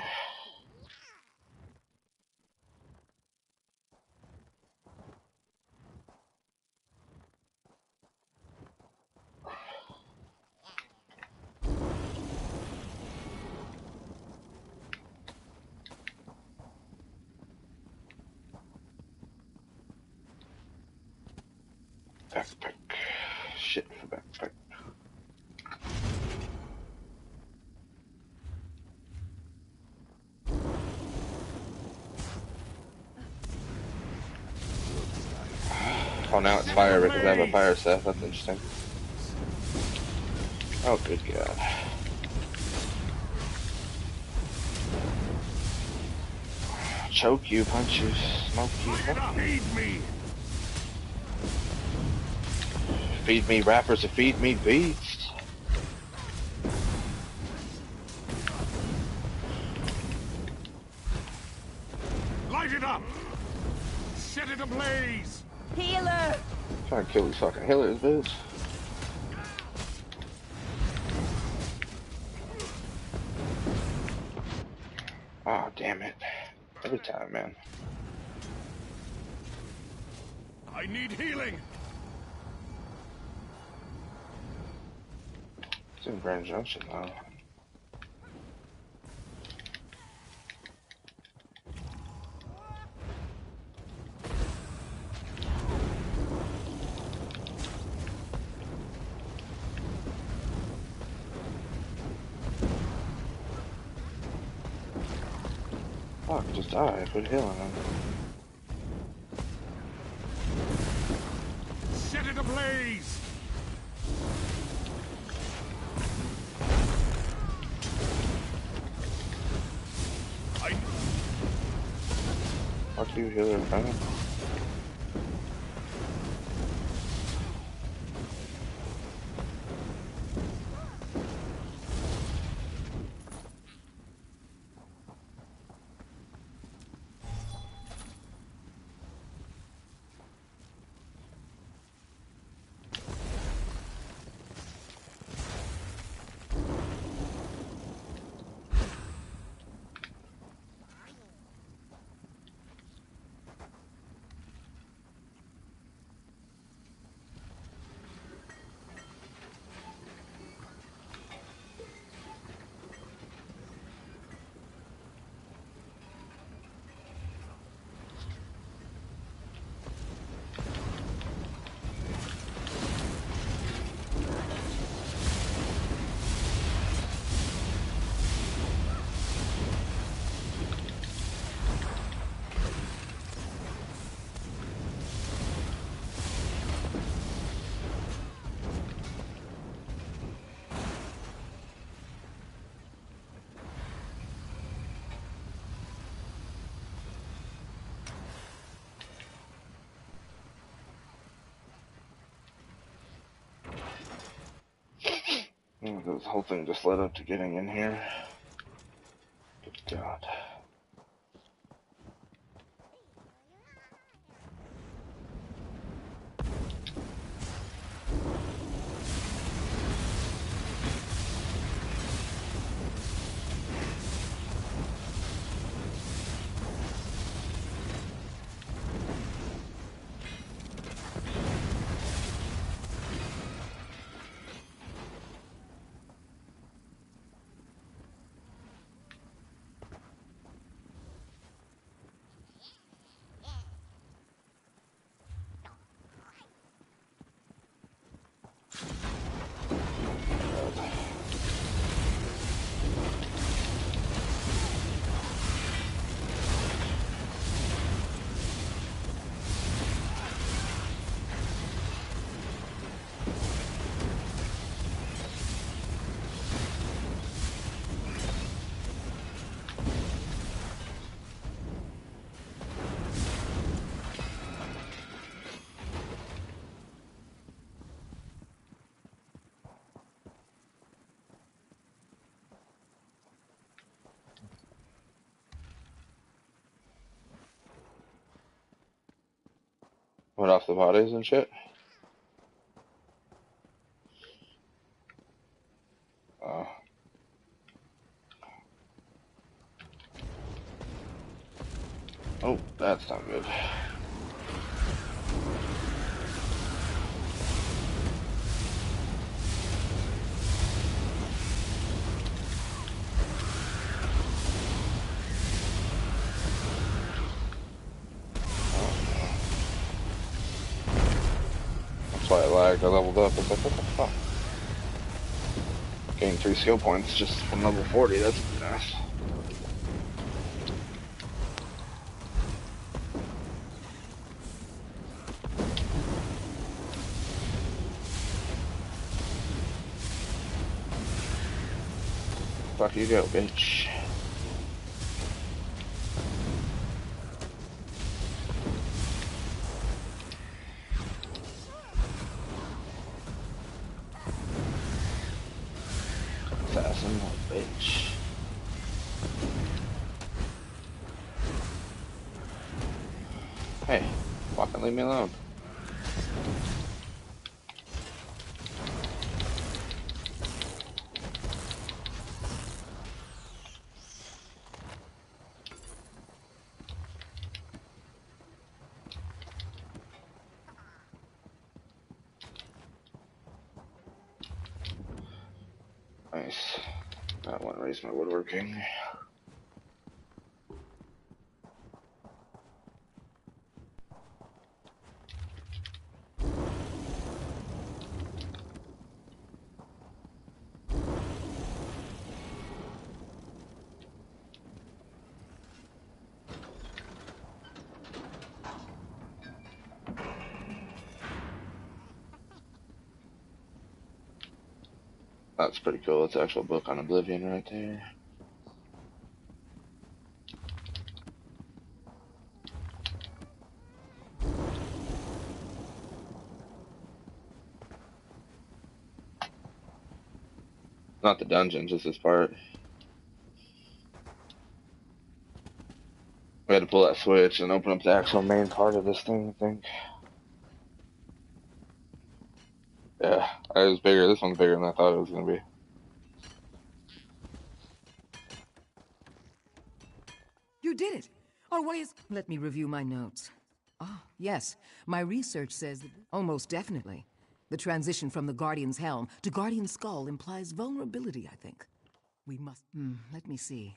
Backpack. Shit for backpack. Oh, now it's fire because I have a fire staff. That's interesting. Oh, good God. Choke you, punch you, smoke you. Feed me! Feed me rappers or feed me beasts. Light it up! Set it ablaze! Healer! Trying to kill these fucking healers, bitch. Oh, damn it. Every time, man. I need healing! It's in Grand Junction, though. Fuck, just die. Quit healing him. Set it ablaze! Fuck you, healer, friend. This whole thing just led up to getting in here. Good God. Went off the bodies and shit. Oh, that's not good. That's why I lagged. I leveled up. I was like, what the fuck? Gained 3 skill points just from level 40. That's nice. Fuck you go, bitch. Assassin, bitch. Hey, fucking leave me alone. Nice. That one raised my woodworking. That's pretty cool. It's an actual book on Oblivion right there. Not the dungeon, just this part. We had to pull that switch and open up the actual main part of this thing, I think. Yeah, it was bigger. This one's bigger than I thought it was going to be. You did it! Our way is... Let me review my notes. Oh, yes. My research says that almost definitely. The transition from the Guardian's helm to Guardian's skull implies vulnerability, I think. We must... let me see.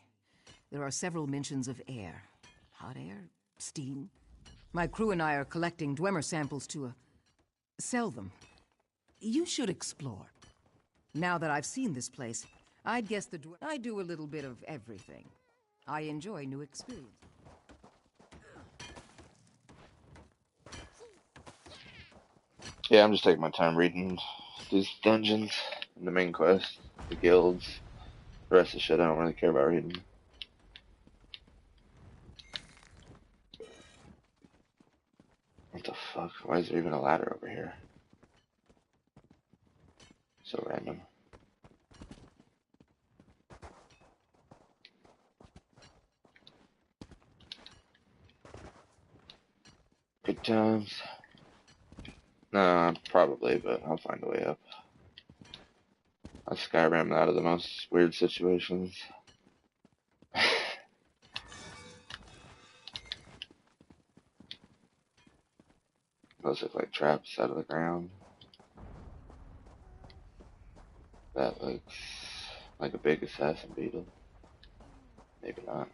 There are several mentions of air. Hot air? Steam? My crew and I are collecting Dwemer samples to, sell them. You should explore. Now that I've seen this place, I'd guess I do a little bit of everything. I enjoy new experiences. Yeah, I'm just taking my time reading these dungeons, the main quest, the guilds. The rest of the shit I don't really care about reading. What the fuck? Why is there even a ladder over here? So random. Good times. Nah, probably, but I'll find a way up. I Skyrim'd out of the most weird situations. Those look like traps out of the ground. That looks like a big assassin beetle. Maybe not.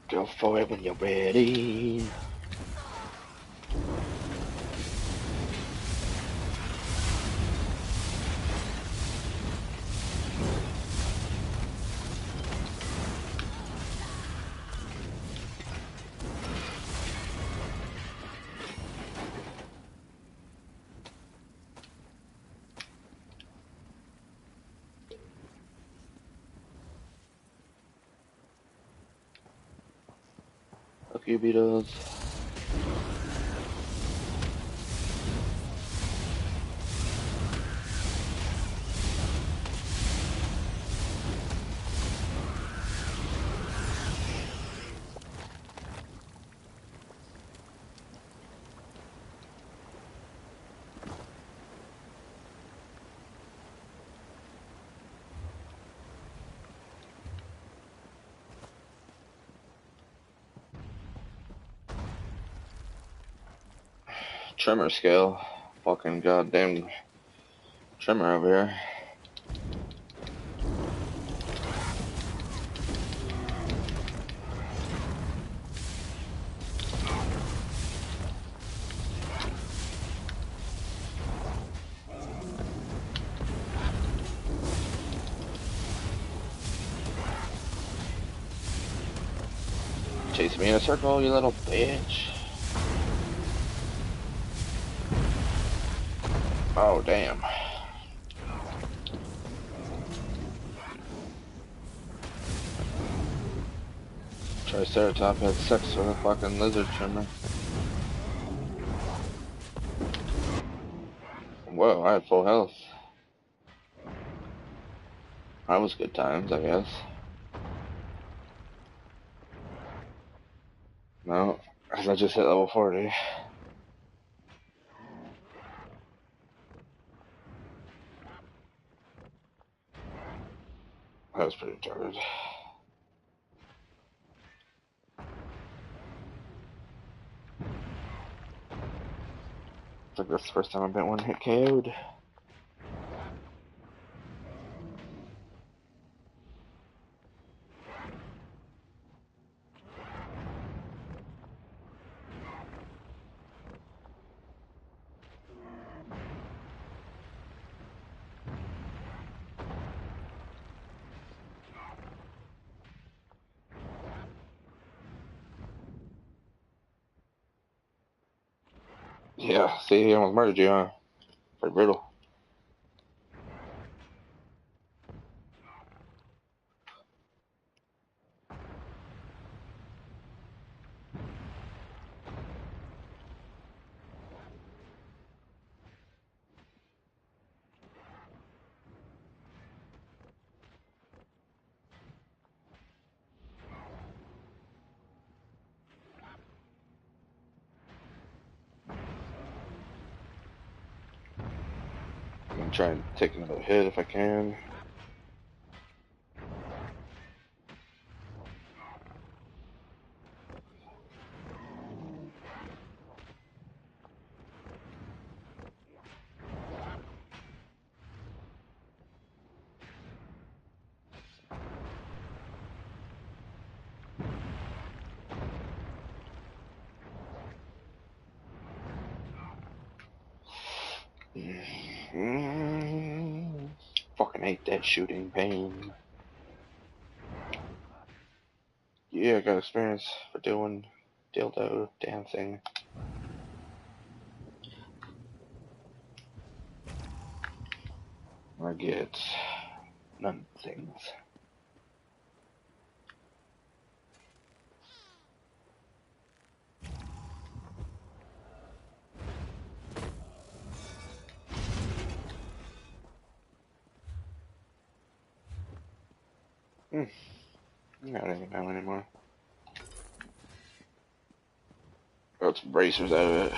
Go for it when you're ready. Fuck you, beetles. Trimmer scale. Fucking goddamn trimmer over here. Chase me in a circle, you little bitch. Oh, damn. Triceratops had sex with a fucking lizard trimmer. Whoa, I had full health. That was good times, I guess. No, because I just hit level 40. That was pretty retarded. It's like that's the first time I've been one hit KO'd. Yeah, see, he almost murdered you, huh? Pretty brutal. I'm gonna try and take another hit if I can. Fucking hate that shooting pain. Yeah, I got experience for doing dildo dancing. I get none things. Not any ammo anymore. Got some bracers out of it.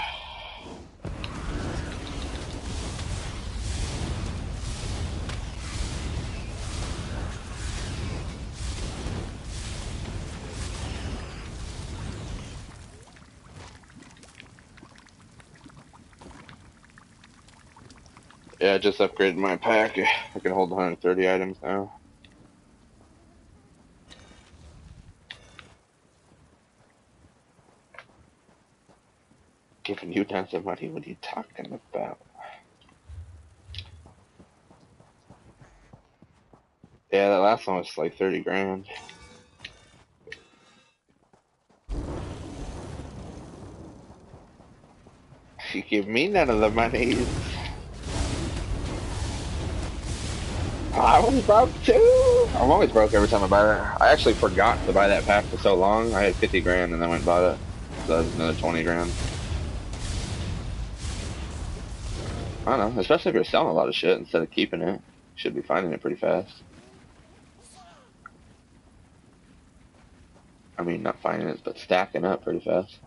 Yeah, I just upgraded my pack. I can hold 130 items now. Giving you tons of money, what are you talking about? Yeah, that last one was like 30 grand. You give me none of the money. I was broke too. I'm always broke every time I buy that. I actually forgot to buy that pack for so long. I had 50 grand and then went and bought it. So that's another 20 grand. I don't know, especially if you're selling a lot of shit instead of keeping it. You should be finding it pretty fast. I mean, not finding it, but stacking up pretty fast.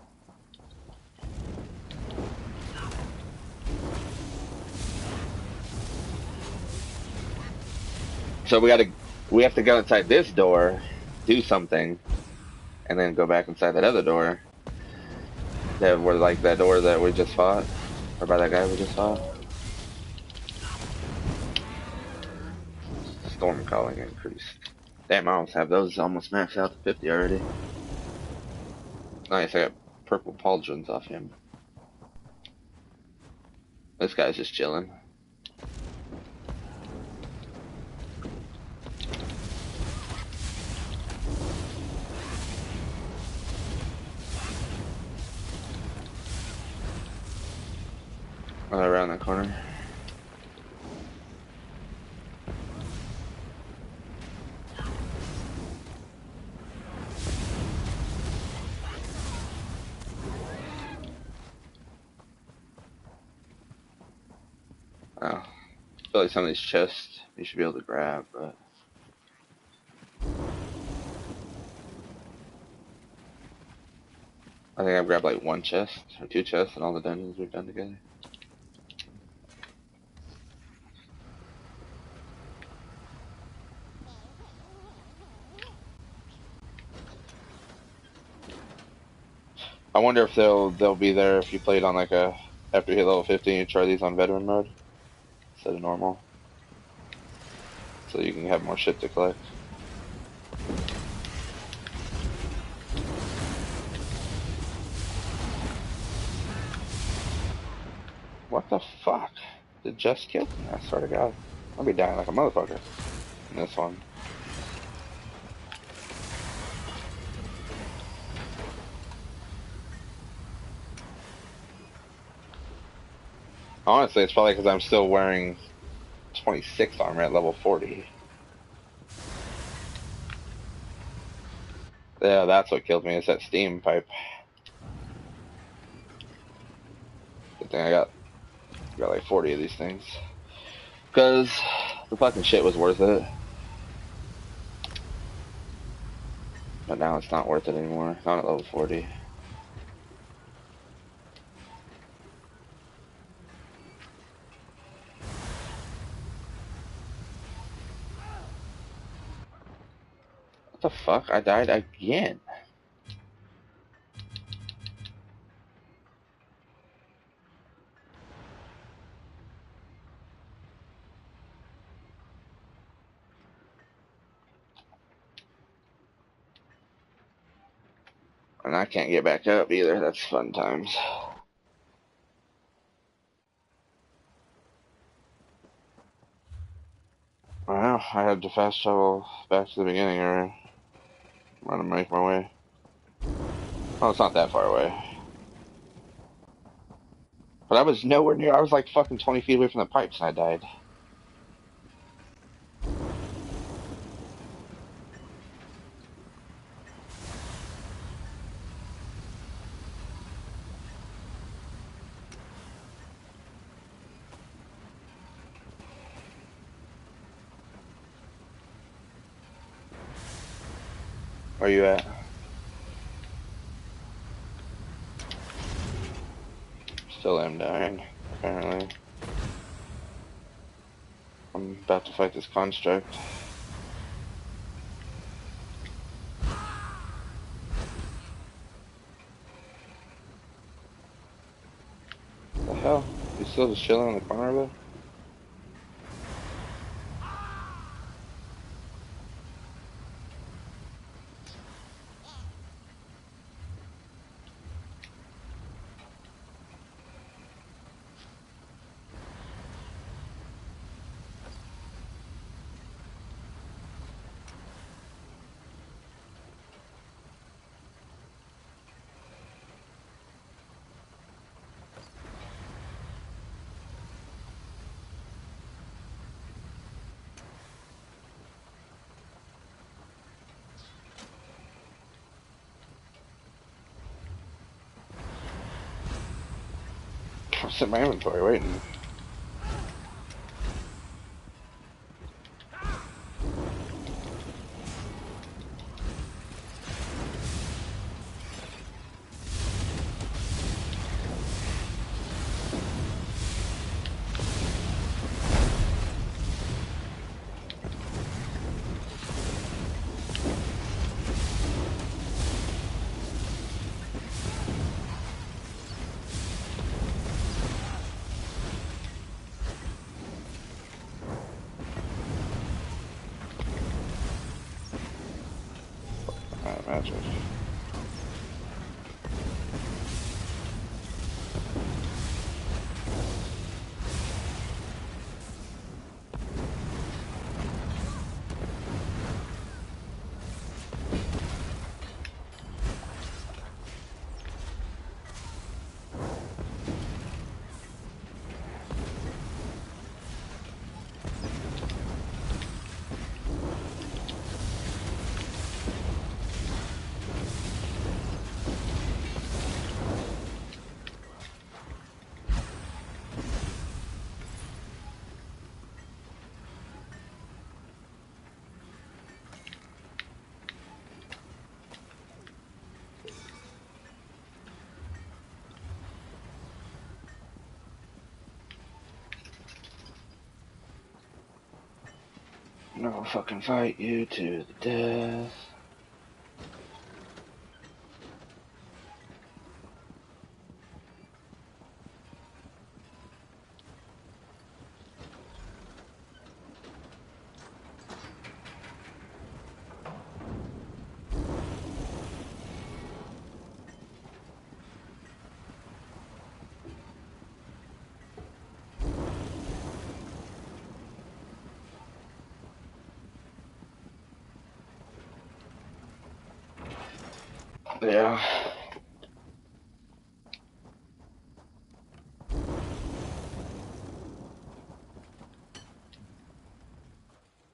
So we have to go inside this door, do something, and then go back inside that other door. That were like that door that we just fought, or by that guy we just fought. Storm calling increased. Damn, I almost have those almost maxed out to 50 already. Nice, I got purple pauldrons off him. This guy's just chilling. Around that corner. Oh, I feel like some of these chests you should be able to grab, but I think I've grabbed like one chest or two chests in all the dungeons we've done together. I wonder if they'll be there if you played on like a After you hit level 15, you try these on veteran mode instead of normal, so you can have more shit to collect. What the fuck? Did Jess kill me? I swear to God, I'll be dying like a motherfucker in this one. Honestly, it's probably because I'm still wearing 26 armor at level 40. Yeah, that's what killed me, is that steam pipe. Good thing I got like 40 of these things. Because the fucking shit was worth it. But now it's not worth it anymore. Not at level 40. What the fuck? I died again. And I can't get back up either. That's fun times. Well, I had to fast travel back to the beginning area. I'm gonna make my way. Oh, it's not that far away. But I was nowhere near. I was like fucking 20 feet away from the pipes and I died. Where you at? Still am dying, apparently. I'm about to fight this construct. The hell? He's still just chilling in the corner there? I'm sitting in my inventory waiting. Alright, matches. No fucking fight you to the death. Yeah.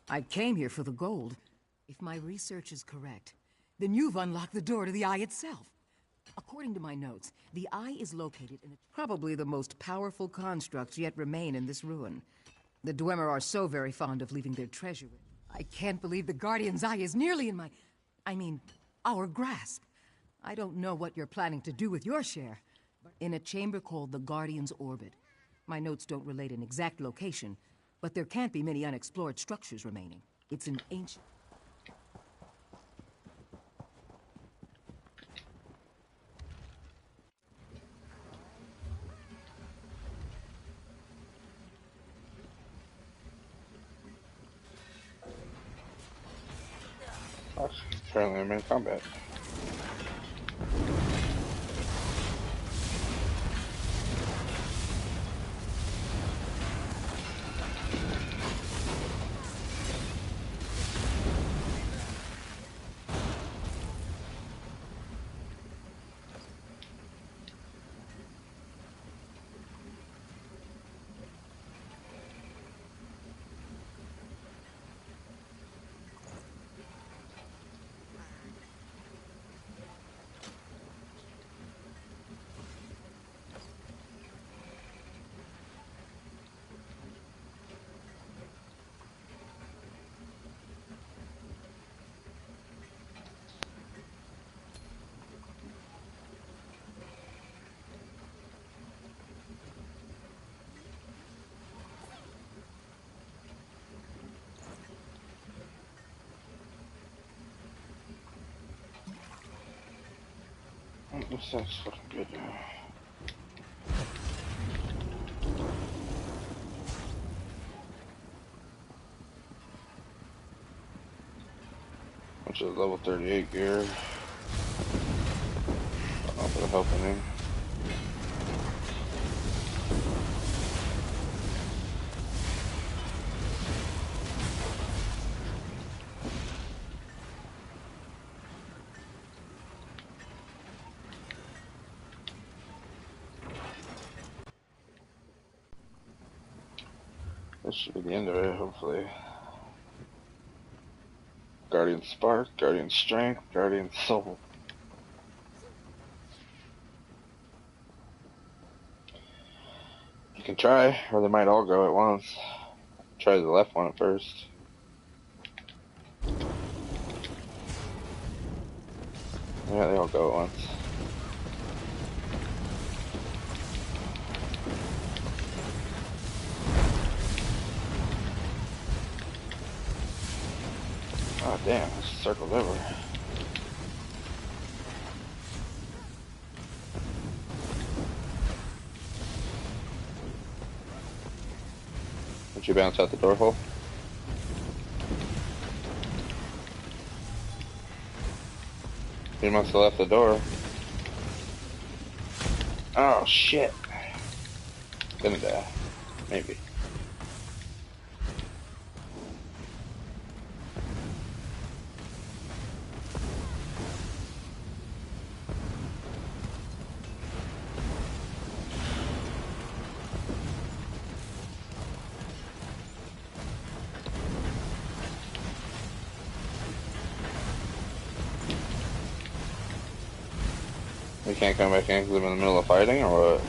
I came here for the gold. If my research is correct, then you've unlocked the door to the eye itself. According to my notes, the eye is located in probably the most powerful constructs yet remain in this ruin. The Dwemer are so very fond of leaving their treasure. I can't believe the Guardian's eye is nearly in our grasp. I don't know what you're planning to do with your share, but in a chamber called the Guardian's Orbit. My notes don't relate an exact location, but there can't be many unexplored structures remaining. It's an ancient... Apparently I'm in combat. This sounds fucking good now. Which is level 38 gear. I'll put helping him. This should be the end of it, hopefully. Guardian Spark, Guardian Strength, Guardian Soul. You can try, or they might all go at once. Try the left one at first. Yeah, they all go at once. Oh damn, this circled over. Did you bounce out the door hole? He must have left the door. Oh shit. Gonna die. Maybe. We can't come back in because I'm in the middle of fighting, or what?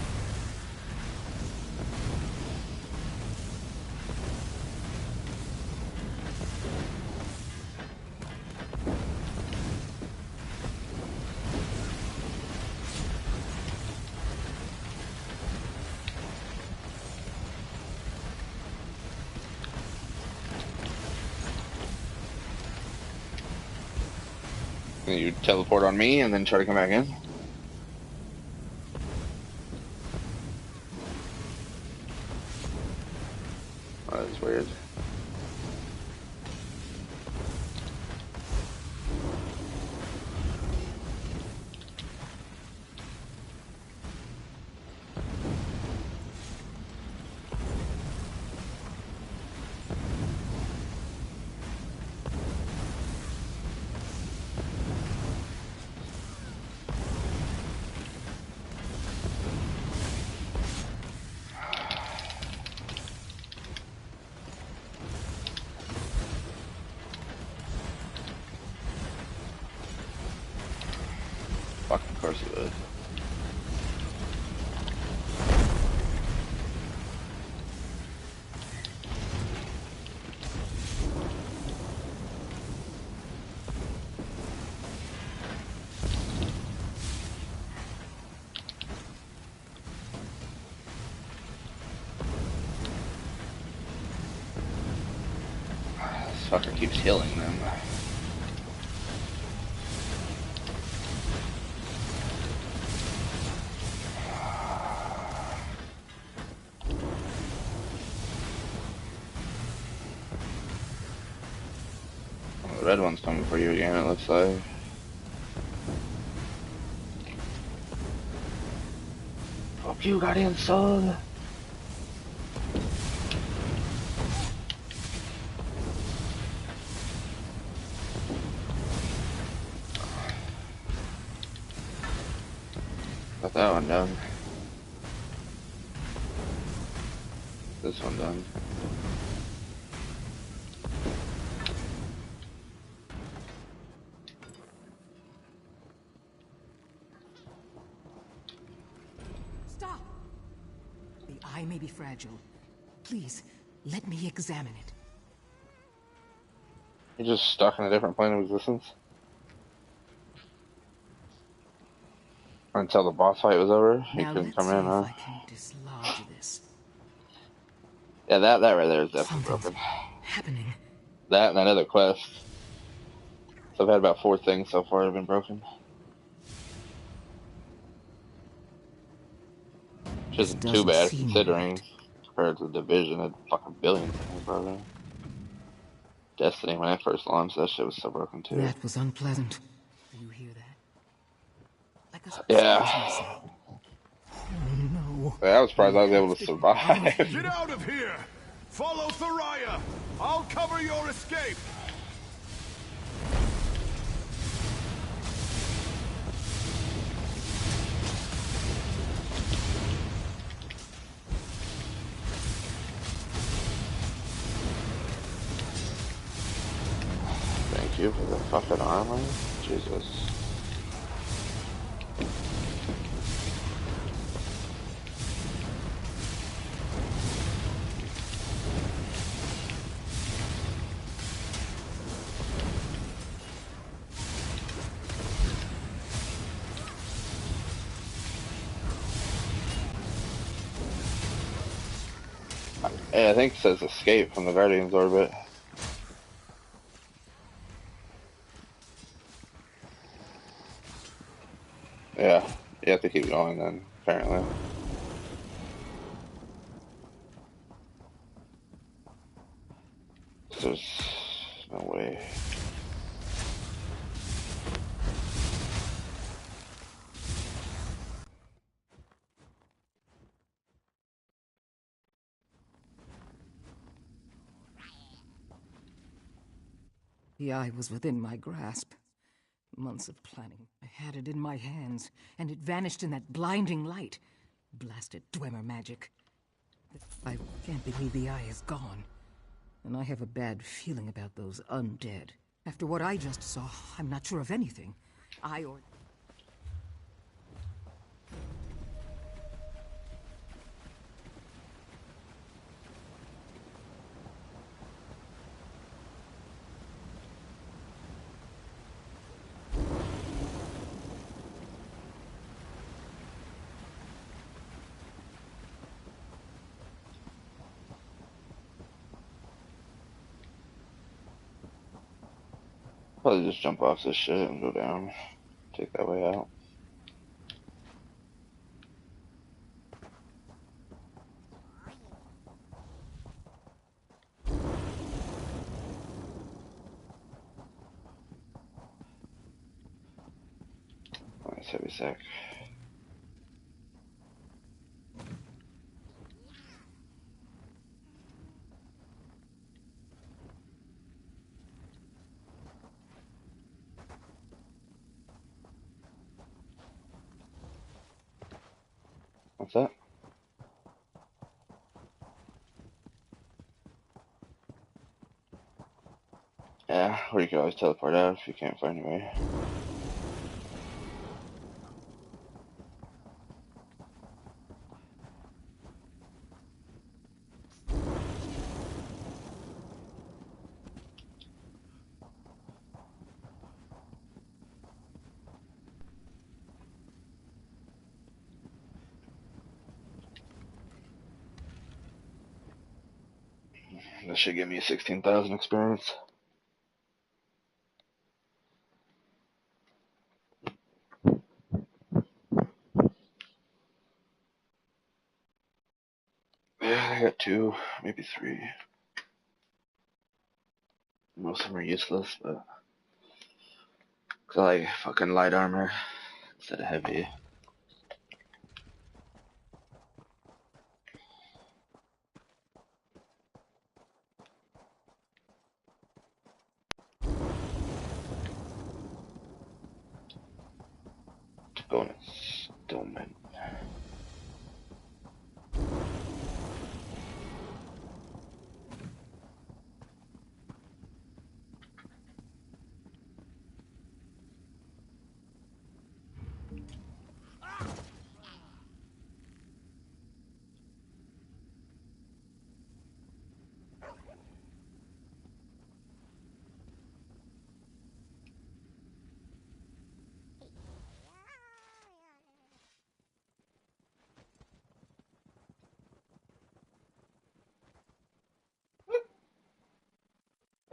Can you teleport on me and then try to come back in? Oh, that's weird. course he would. This fucker keeps healing them. The red one's coming for you again, it looks like. Fuck you, Guardian Soul! Got that one done. This one done. Stop! The eye may be fragile. Please, let me examine it. You're just stuck in a different plane of existence? Until the boss fight was over, he couldn't come in, huh? I can dislodge this. Yeah, that right there is definitely broken. Happening. That and that other quest. So I've had about 4 things so far that have been broken. Which isn't too bad considering compared to the Division, had fucking billions of things broken. Destiny, when I first launched, that shit was so broken too. That was unpleasant. Do you hear that? Like a Yeah. sound. Oh no. I was surprised I was able to survive. Get out of here! Follow Thariah! I'll cover your escape! Thank you for the fucking armor. Jesus. Yeah, I think it says escape from the Guardian's orbit. Yeah, you have to keep going then, apparently. There's no way. The eye was within my grasp. Months of planning. I had it in my hands, and it vanished in that blinding light. Blasted Dwemer magic. I can't believe the eye is gone. And I have a bad feeling about those undead. After what I just saw, I'm not sure of anything. Probably just jump off this shit and go down. Take that way out. Nice heavy sack. What's that? Yeah, or you can always teleport out if you can't find your way. That should give me 16,000 experience. Yeah, I got 2, maybe 3. Most of them are useless, but cause I like fucking light armor instead of heavy. Bonus domain.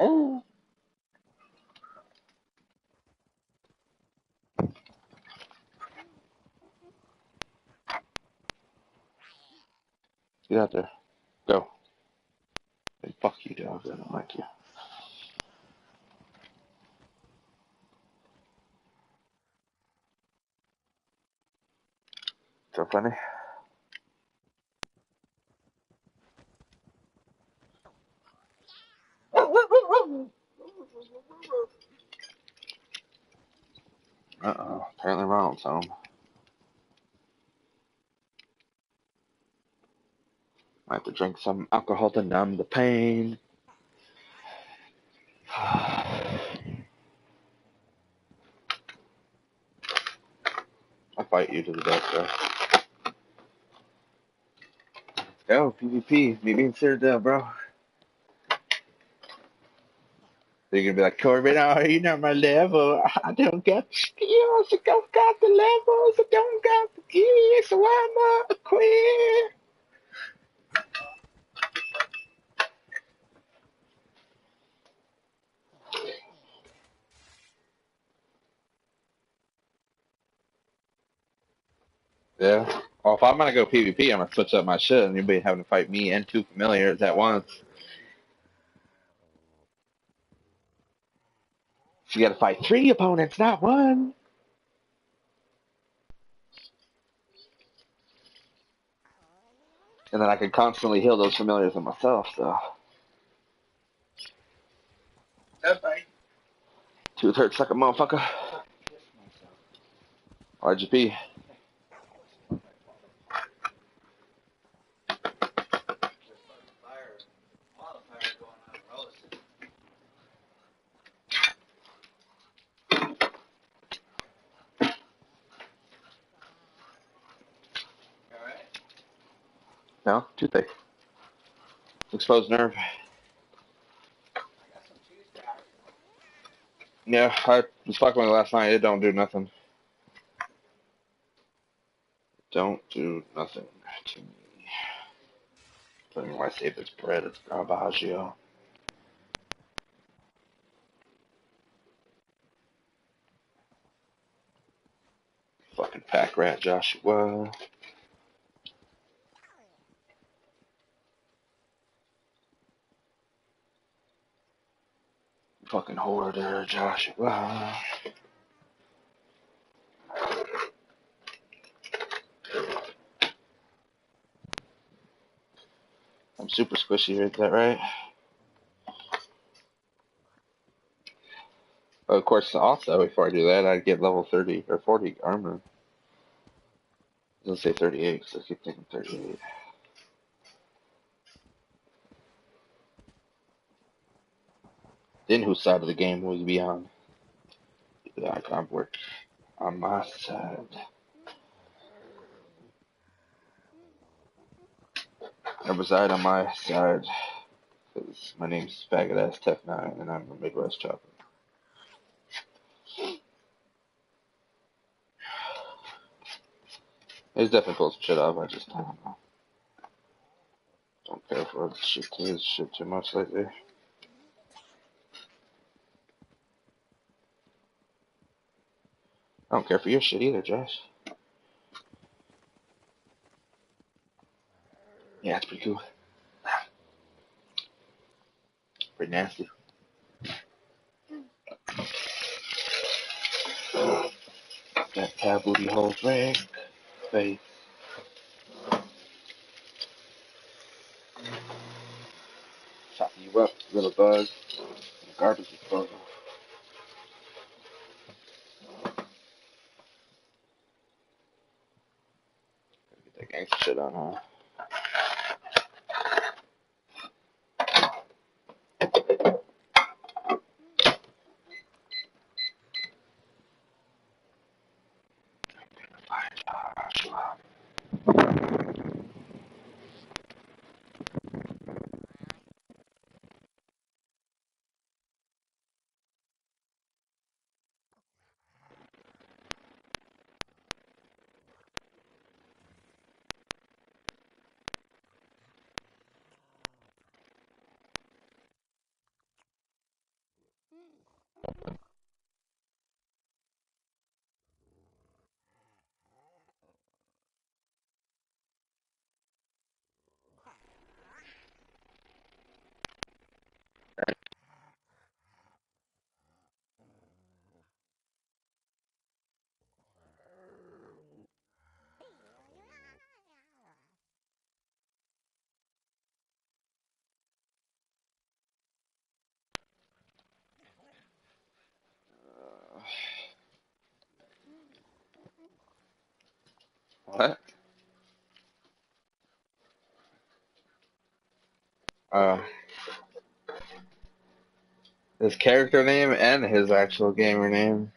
Oh. Get out there. Go. Hey, fuck you, dog. I don't like you. So funny. Uh-oh. Apparently Ronald's home. I have to drink some alcohol to numb the pain. I'll fight you to the death, bro. Go, PvP. Meet me in Citadel, bro. They're gonna be like, Corbin, oh, you're not my level. I don't got the skills. I don't got the levels. I don't got the gears, so I'm a quit. Yeah. Well, if I'm gonna go PvP, I'm gonna switch up my shit, and you'll be having to fight me and 2 familiars at once. So you gotta fight 3 opponents, not 1. And then I can constantly heal those familiars and myself, so. Tooth hurts like a motherfucker. RGP. No? Toothache. Exposed nerve. Yeah, I was fucking with it last night. It don't do nothing. Don't do nothing to me. But anyway, I save this bread. It's garbaggio. Fucking pack rat Joshua. Fucking hoarder Joshua. I'm super squishy, is that right? Oh, of course, also, before I do that, I'd get level 30 or 40 armor. It doesn't say 38, because I keep thinking 38. Then whose side of the game will you be on? Yeah, I work on my side. I reside on my side, because my name's Faggot Ass Tech 9, and I'm a Midwest chopper. It's definitely pull some shit off, I just don't know. Don't Careful, I've shit too much lately. I don't care for your shit either, Josh. Yeah, it's pretty cool. Pretty nasty. That tab booty hole drag face. Chopping you up, little bug. Garbage disposal. Get that gangster shit on, huh? What? His character name and his actual gamer name.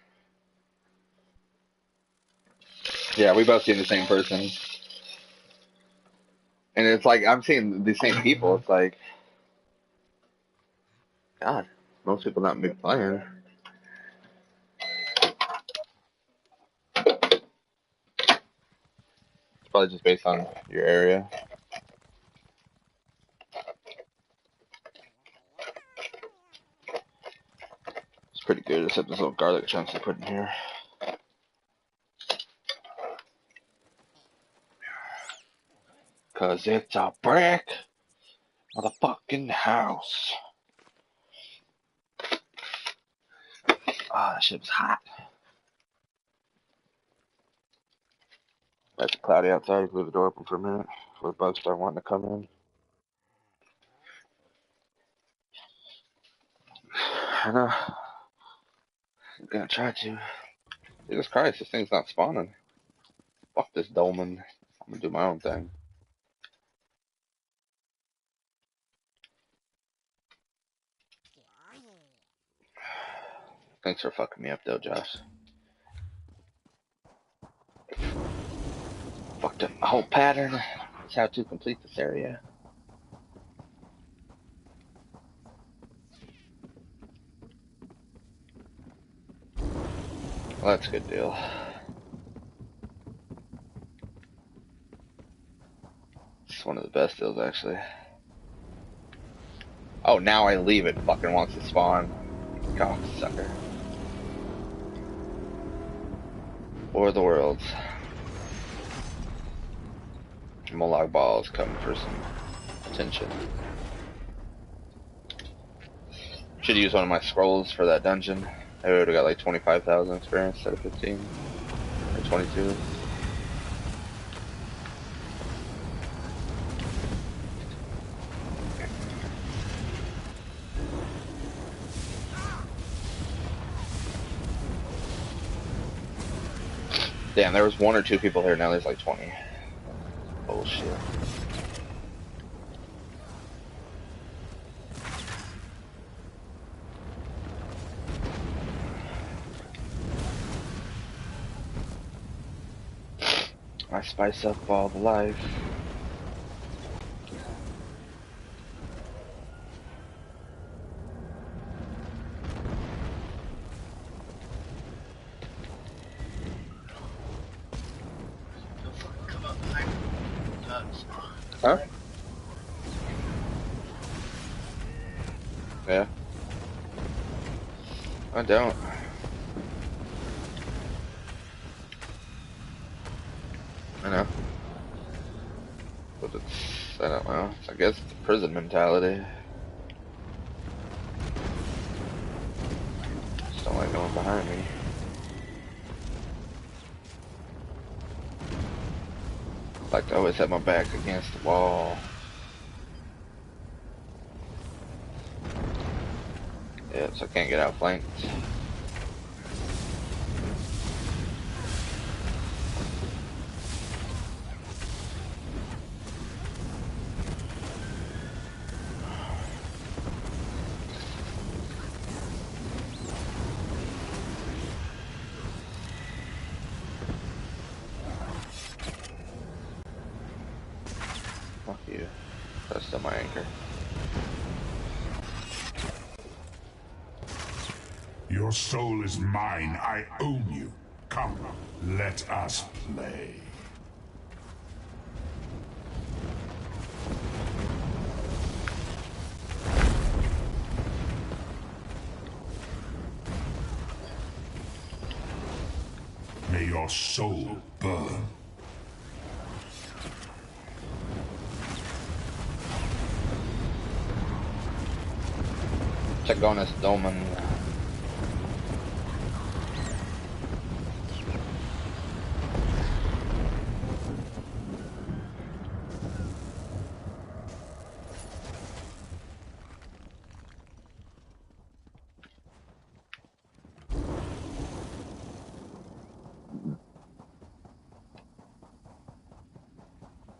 Yeah, we both see the same person. And it's like, I'm seeing the same people. It's like, God, most people not be playing. It's probably just based on your area. It's pretty good, except this little garlic chunks they put in here. Cause it's a brick motherfucking house. Ah, that shit was hot. It's cloudy outside. Leave the door open for a minute before the bugs start wanting to come in. I know. I'm gonna try to. Jesus Christ, this thing's not spawning. Fuck this dolmen. I'm gonna do my own thing. Thanks for fucking me up though, Josh. Fucked up my whole pattern. That's how to complete this area. Well, that's a good deal. It's one of the best deals, actually. Oh, now I leave it. Fucking wants to spawn. Cocksucker. War of the Worlds. Molag Ball is coming for some attention. Should use one of my scrolls for that dungeon. I would have got like 25,000 experience instead of 15 or 22. Damn, there was 1 or 2 people here. Now there's like 20. Bullshit. I spice up all the life. Huh? Yeah. I don't. I know. But it's, I don't know. I guess it's a prison mentality. Just don't like no one behind me. I like to always have my back against the wall. Yeah, so I can't get outflanked. Fuck you. That's still my anchor. Your soul is mine. I own you. Come, let us play. May your soul burn. Check on this Dolman.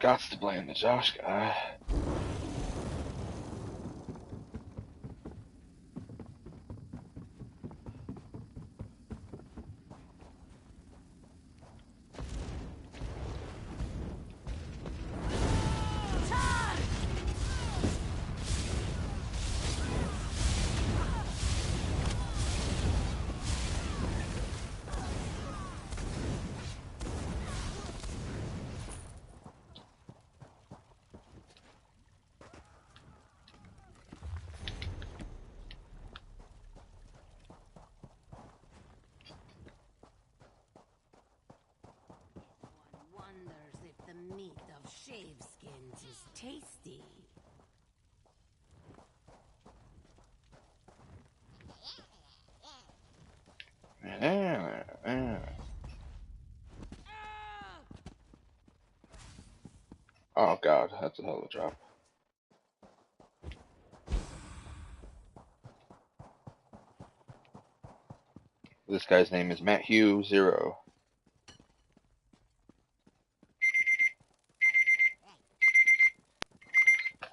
Gots to blame the Josh guy. Wonders if the meat of shaveskins is tasty. Oh god, that's a hell of a drop. This guy's name is Matt Hugh 0.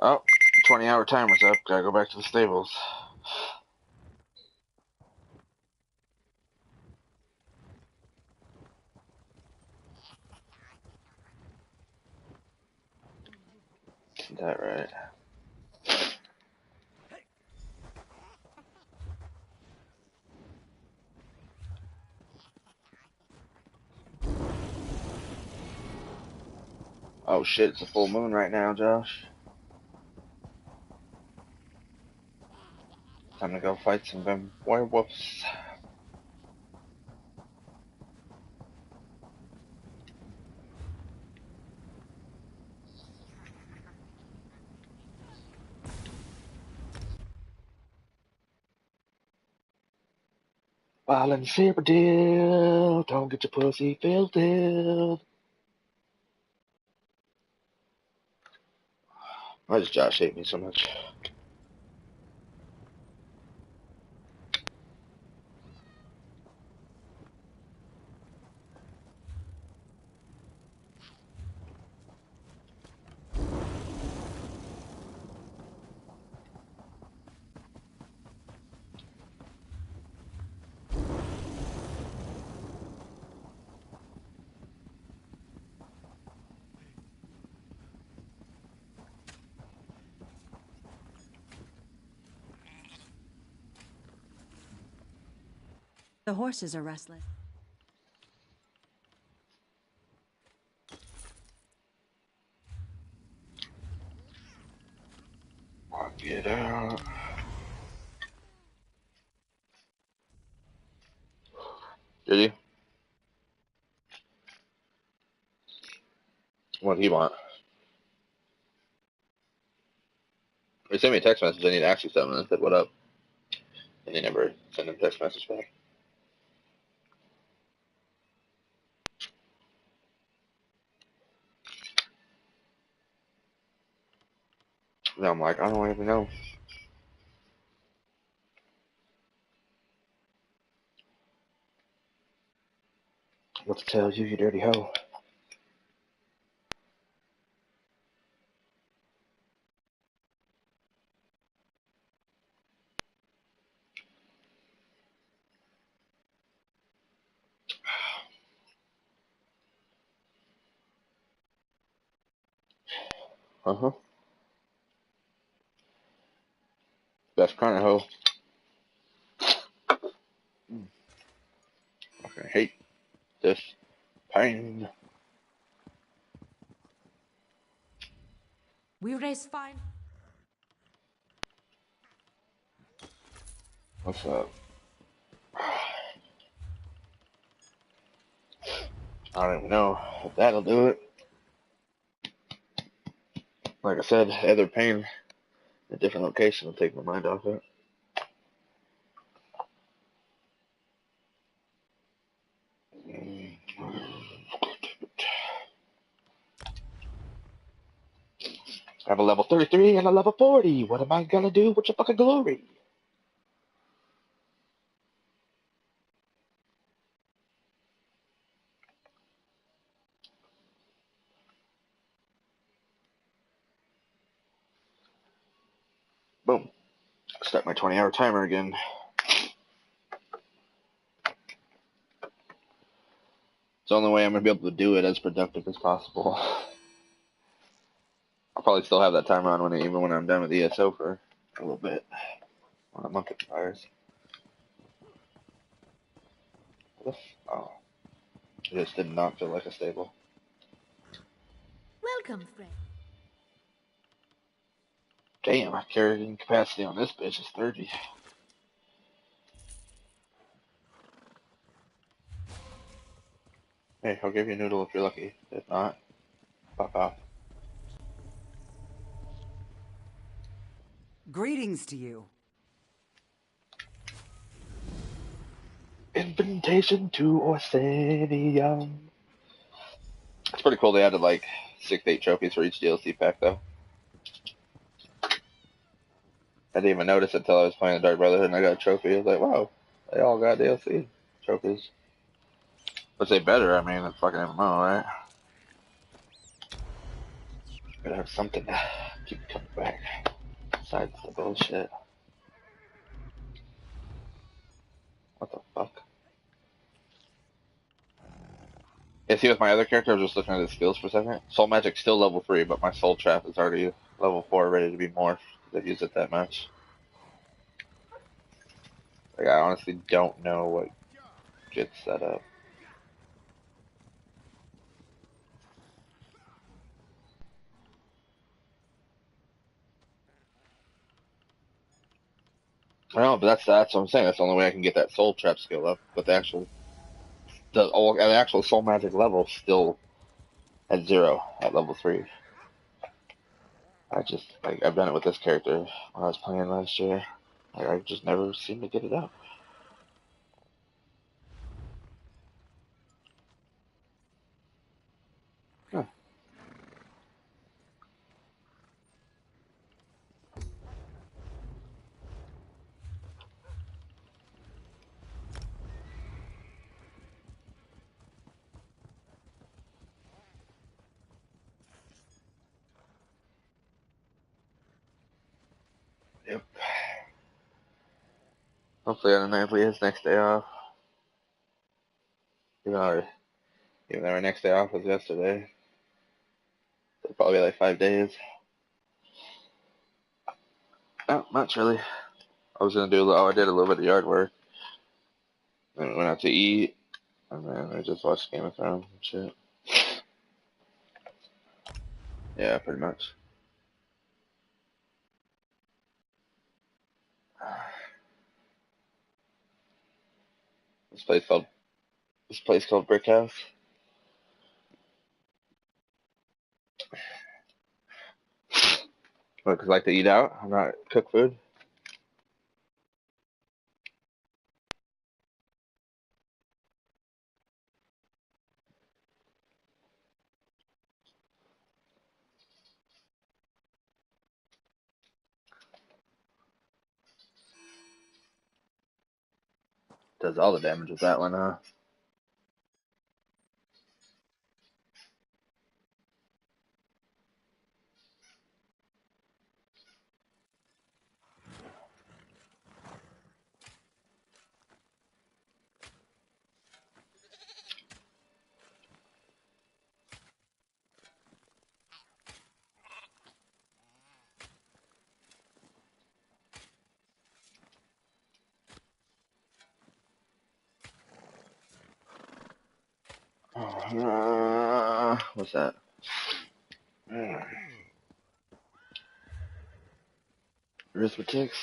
Oh, 20-hour timer's up. Gotta go back to the stables. Isn't that right? Oh shit, it's a full moon right now, Josh. Time to go fight some werewolves. While in Saberdale, don't get your pussy filtered. Why does Josh hate me so much? The horses are restless. Get out. Did you? What do you want? He sent me a text message. I need to ask you something. I said, what up? And he never sent a text message back. Now I'm like, I don't even know what to tell you, you dirty hoe. Uh-huh. Best kind of hoe. I hate this pain. We race fine. What's up? I don't even know if that'll do it. Like I said, other pain, a different location will take my mind off it. I have a level 33 and a level 40. What am I gonna do with your fucking glory? Boom. Start my 20-hour timer again. It's the only way I'm gonna be able to do it as productive as possible. I'll probably still have that timer on even when I'm done with ESO for a little bit. When a month expires. Oh. It just did not feel like a stable. Welcome, friend. Damn, my carrying capacity on this bitch is 30. Hey, I'll give you a noodle if you're lucky. If not, fuck off. Greetings to you. Invitation to Orsinium. It's pretty cool they added like 6 to 8 trophies for each DLC pack though. I didn't even notice it until I was playing the Dark Brotherhood and I got a trophy. I was like, wow, they all got DLC trophies. But they better, I mean, it's fucking MMO, right? Gotta have something to keep coming back. Besides the bullshit. What the fuck? Yeah, see, with my other character, I was just looking at his skills for a second. Soul Magic's still level 3, but my Soul Trap is already level 4, ready to be morphed. I've used it that much. Like, I honestly don't know what gets set up. I don't know, but that's what I'm saying. That's the only way I can get that Soul Trap skill up. But the actual Soul Magic level still at 0 at level 3. I've done it with this character when I was playing last year. I just never seem to get it up. Huh. Yep. Hopefully on the night his next day off. Even though our next day off was yesterday. So probably like 5 days. No, not really. I was gonna I did a little bit of yard work. Then we went out to eat, and then I just watched Game of Thrones and shit. Yeah, pretty much. This place called This place called Brick House. What, 'cause I like to eat out? I'm not cook food. Does all the damage with that one, huh? What's that? Arithmetics.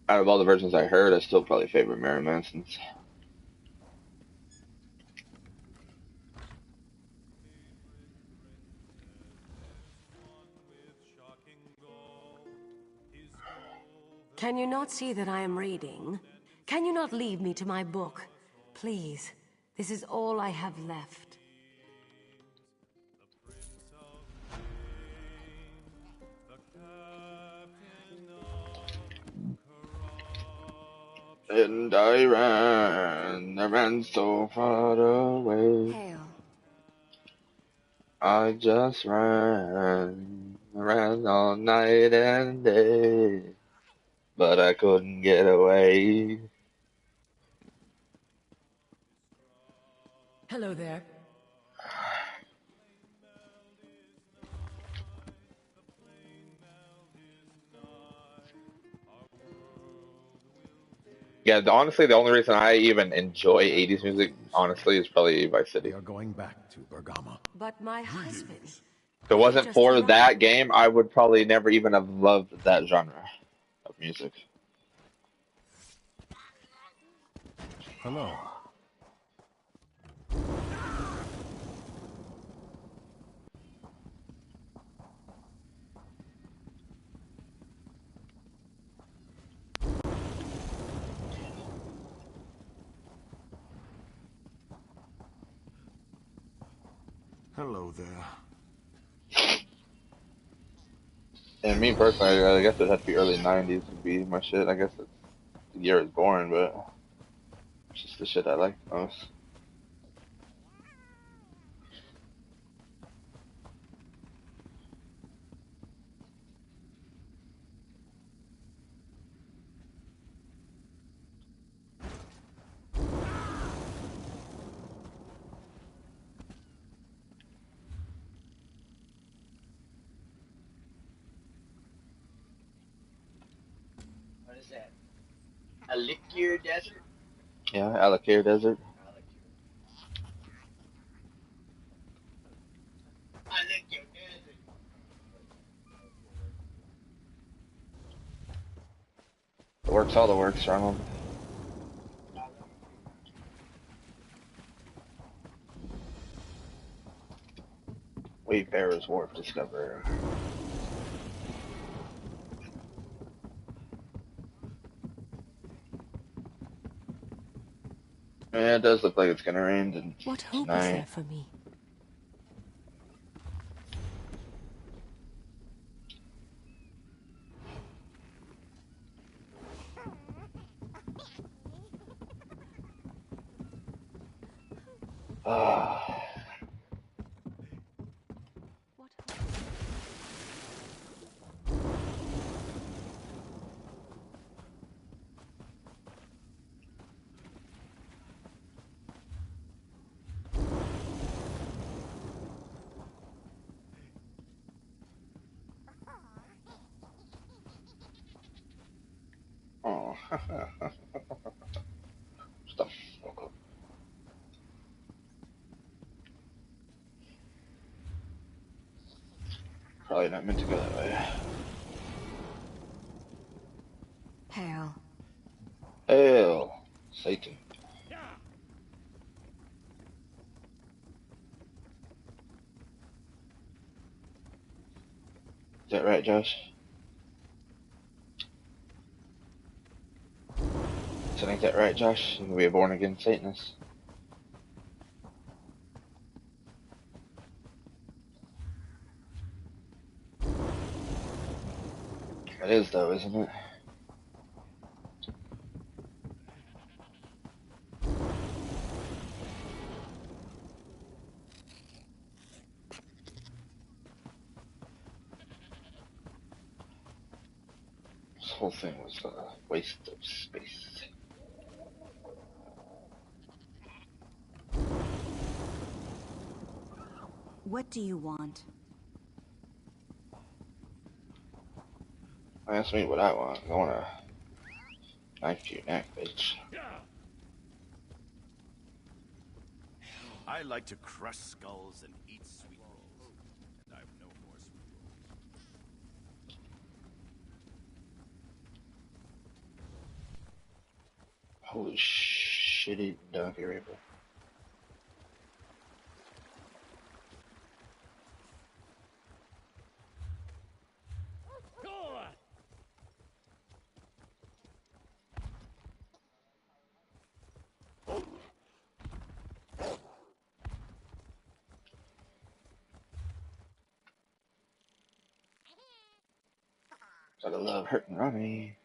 Out of all the versions I heard, I still probably favor Abominationz. Can you not see that I am reading? Can you not leave me to my book? Please, this is all I have left. And I ran so far away. Hail. I just ran all night and day, but I couldn't get away. Hello there. Yeah, honestly, the only reason I even enjoy 80s music, honestly, is probably Vice City. We are going back to Bergama. But my husband... If it wasn't for that game, I would probably never even have loved that genre of music. Hello. Hello there. And me personally, I guess it'd have to be early 90s would be my shit. I guess it's the year I was born, but it's just the shit I like most. What is that? A liquor desert? Yeah, Alakir Desert. I liquor desert. It works all the works, Ronald. Wayfarer's Wharf discovered. Yeah, it does look like it's gonna rain What hope tonight. is there for me? Oh. Stuff. Probably not meant to go that way. Hail. Hail, Satan. Is that right, Josh? So ain't that right, Josh? You can be a born-again Satanist. It is, though, isn't it? This whole thing was a waste of space. What do you want? Ask me what I want. I want a knife to your neck, bitch. I like to crush skulls and eat sweet rolls. And I've no more sweet rolls. Holy shitty donkey raper. Gotta love hurting Ronnie.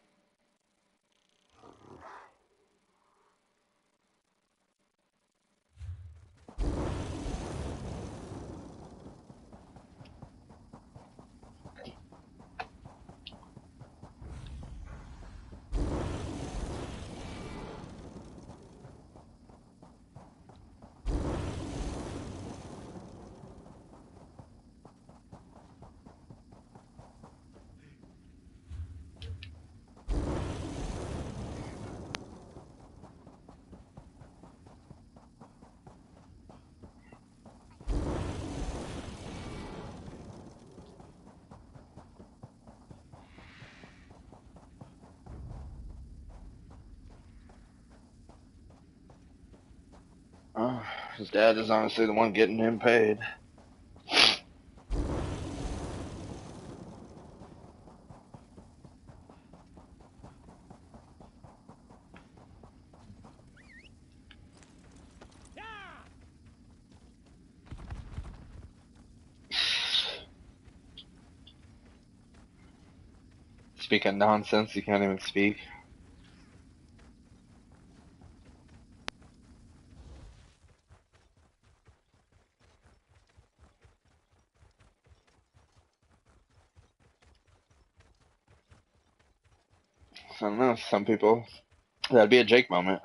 Oh, his dad is honestly the one getting him paid. Speaking nonsense, you can't even speak. I don't know, some people, that'd be a Jake moment.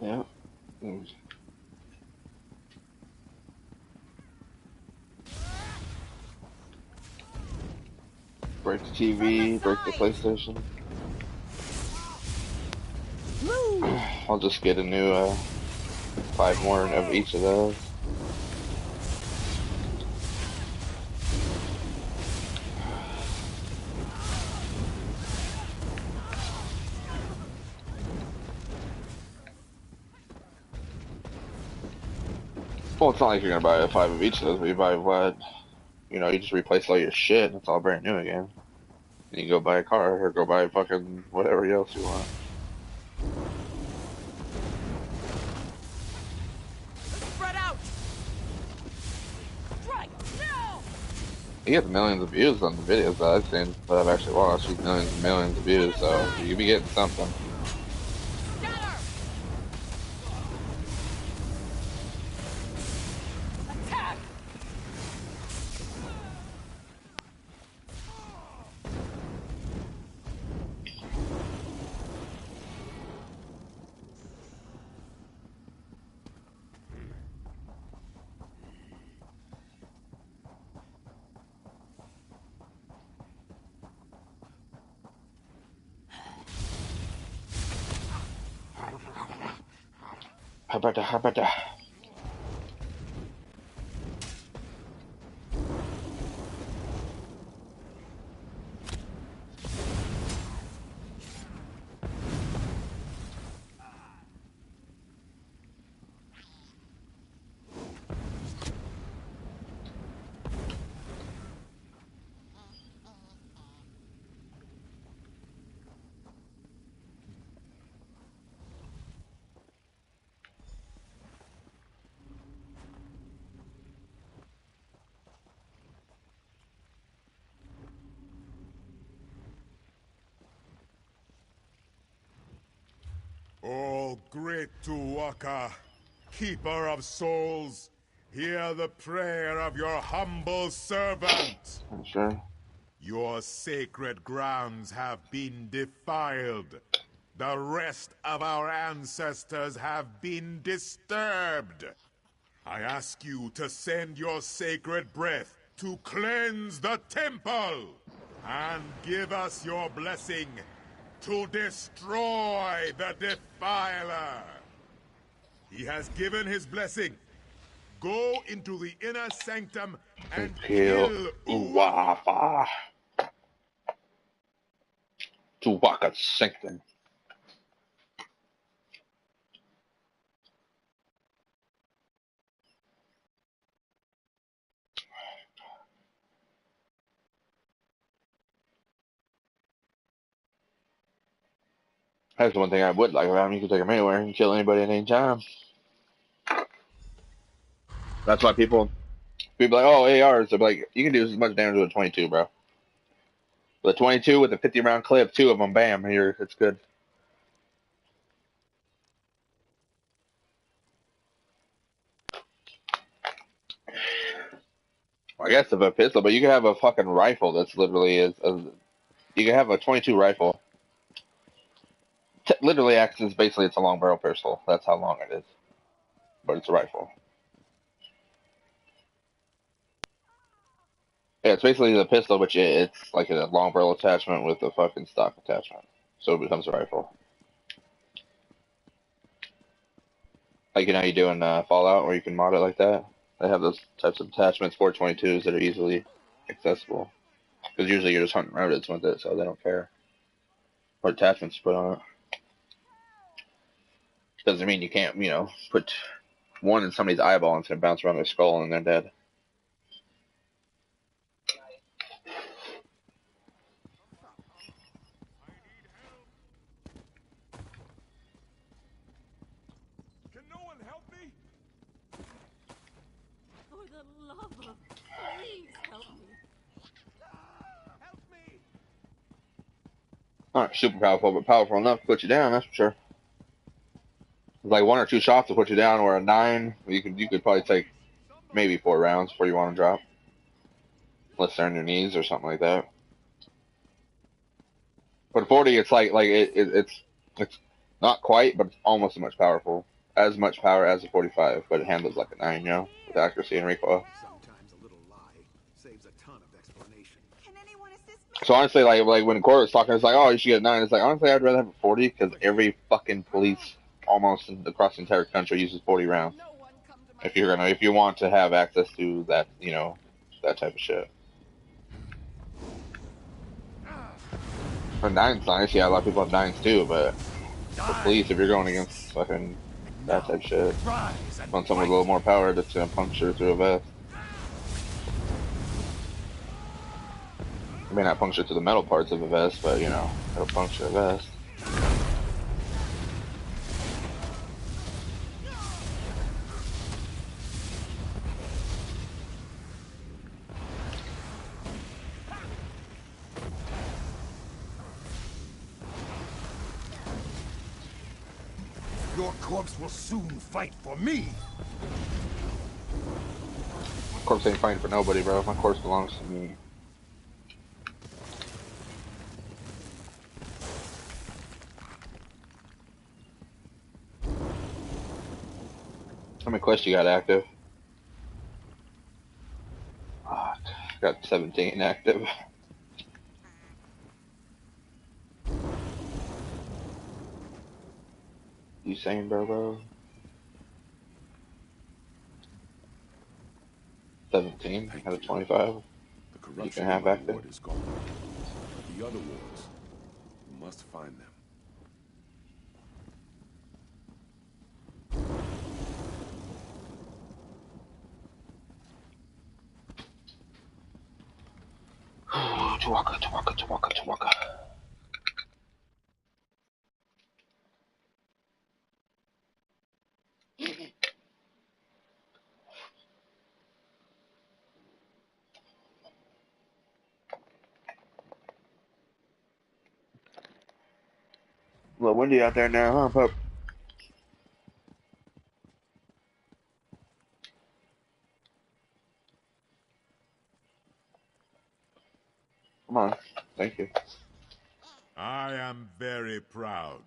Yeah. Break the TV, break the PlayStation. I'll just get a new 5 more of each of those. Well, it's not like you're gonna buy 5 of each of those, but you buy what? You know, you just replace all your shit and it's all brand new again. And you go buy a car or go buy fucking whatever else you want. Spread out. Strike. No. He gets millions of views on the videos that I've seen, that I've actually watched. He's millions and millions of views, so you be getting something. How about that? How about that? Oh, great Tuwaka, keeper of souls, hear the prayer of your humble servant. Sure. Your sacred grounds have been defiled. The rest of our ancestors have been disturbed. I ask you to send your sacred breath to cleanse the temple, and give us your blessing to destroy the defiler. He has given his blessing. Go into the inner sanctum and kill Uwafa. Tuwaka sanctum. That's the one thing I would like about him. You can take him anywhere and kill anybody at any time. That's why people like, oh, ARs. They're like, you can do as much damage with a 22, bro. With a 22 with a 50-round clip, 2 of them, bam, here, it's good. I guess of a pistol, but you can have a fucking rifle that's literally you can have a 22 rifle. Literally acts as basically it's a long barrel pistol. That's how long it is. But it's a rifle. Yeah, it's basically the pistol, but it's like a long barrel attachment with a fucking stock attachment. So it becomes a rifle. Like, you know, you do in Fallout, where you can mod it like that. They have those types of attachments for 22s that are easily accessible. Because usually you're just hunting rodents with it, so they don't care what attachments you put on it. Doesn't mean you can't, you know, put one in somebody's eyeball and it's gonna bounce around their skull and they're dead. Can no one help me? For the love of, please help me. Help me! Not super powerful, but powerful enough to put you down, that's for sure. Like 1 or 2 shots to put you down, or a 9, you could probably take maybe 4 rounds before you want to drop. Unless they're on your knees or something like that. But 40, it's like it's not quite, but it's almost as much powerful. As much power as a 45, but it handles like a 9, you know, with accuracy and recoil. Sometimes a little lie saves a ton of explanation. Can anyone assist me? So honestly, like when Cora was talking, it's like, oh, you should get a 9. It's like, honestly, I'd rather have a 40, because every fucking police almost across the entire country uses 40 rounds. If you want to have access to that, you know, that type of shit. For 9's nice, yeah, a lot of people have 9s too, but for police, if you're going against fucking that type of shit, want someone with a little more power that's gonna puncture through a vest. It may not puncture through the metal parts of a vest, but, you know, it'll puncture a vest. Your corpse will soon fight for me. My corpse ain't fighting for nobody, bro. My corpse belongs to me. How many quests you got active? Ah, got 17 active. You saying, bro? 17 out of 25. The You corruption can in have my active. ward is gone. But the other wards, we must find them. Chewaka. A little windy out there now, huh, pup? Come on. Thank you. I am very proud.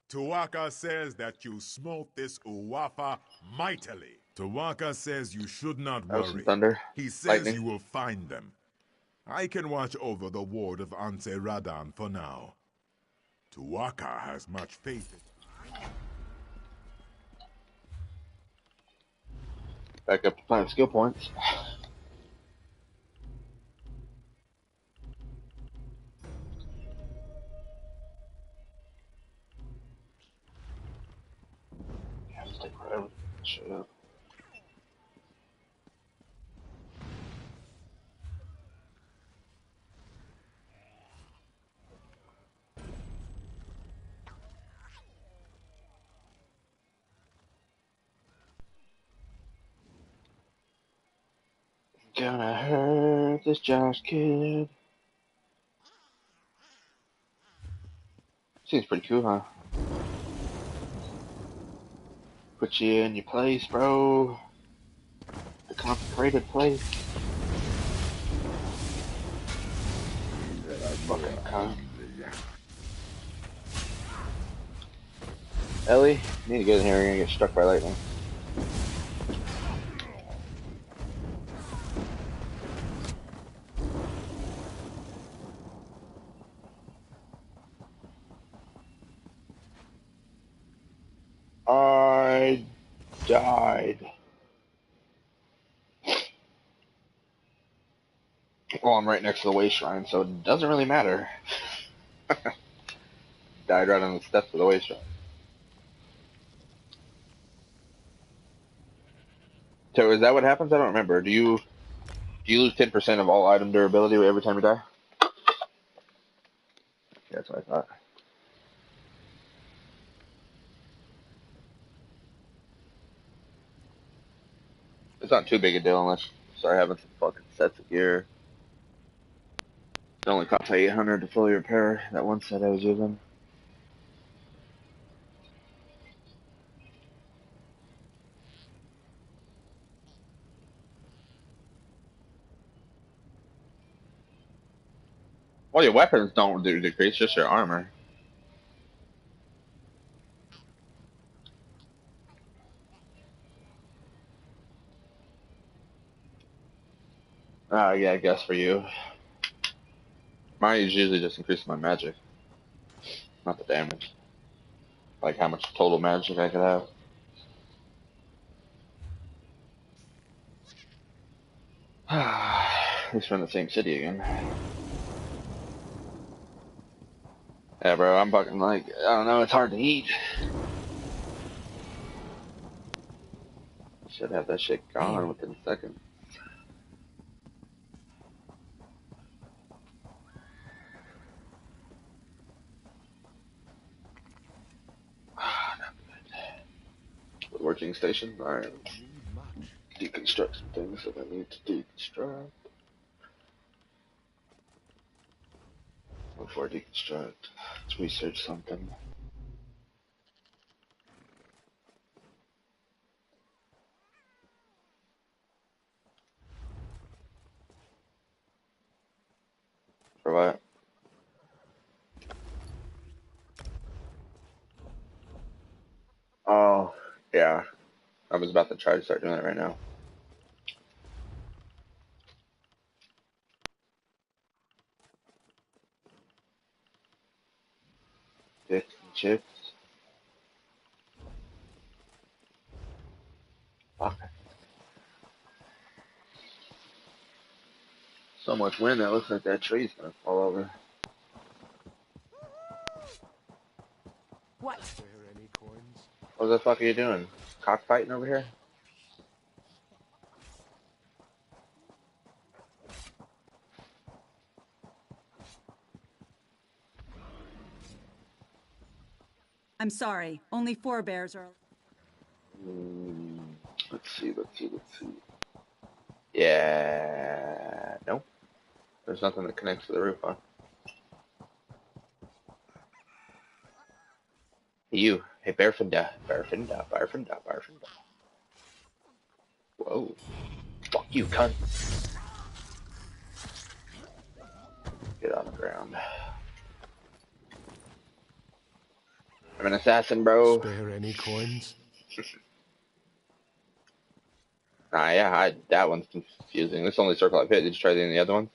Tuwaka says that you smote this Uwafa mightily. Tuwaka says you should not That was some worry. thunder. He says Lightning. you will find them. I can watch over the ward of Anse Radan for now. Tuwaka has much faith in... Back up to 5 skill points. Yeah, this take forever. Shut up. Gonna hurt this Josh kid. Seems pretty cool, huh? Put you in your place, bro. The consecrated place. Fucking cunt. Ellie, you need to get in here. You're gonna get struck by lightning. I died. Well, I'm right next to the way shrine, so it doesn't really matter. Died right on the steps of the way shrine. So is that what happens? I don't remember. Do you lose 10% of all item durability every time you die? Yeah, that's what I thought. It's not too big a deal unless you start having some fucking sets of gear. It only costs like 800 to fully repair that one set I was using. Well, your weapons don't decrease, just your armor. Yeah, I guess for you. Mine is usually just increasing my magic, not the damage. Like how much total magic I could have. At least we're in the same city again. Yeah, bro, I'm fucking like, I don't know, it's hard to eat. Should have that shit gone within seconds. Working station. Alright. Deconstruct some things that I need to deconstruct. Before I deconstruct, let's research something. For what? Oh, yeah. I was about to try to start doing that right now. Dicks and chicks. Fuck. So much wind that looks like that tree's gonna fall over. What? What the fuck are you doing? Cockfighting over here? I'm sorry. Only 4 bears are... Let's see. Yeah, nope. There's nothing that connects to the roof, huh? You. Hey, Bearfinda. Bearfinda. Whoa. Fuck you, cunt. Get on the ground. I'm an assassin, bro. Spare any coins? Yeah, that one's confusing. This only circle I've hit. Did you try any of the other ones?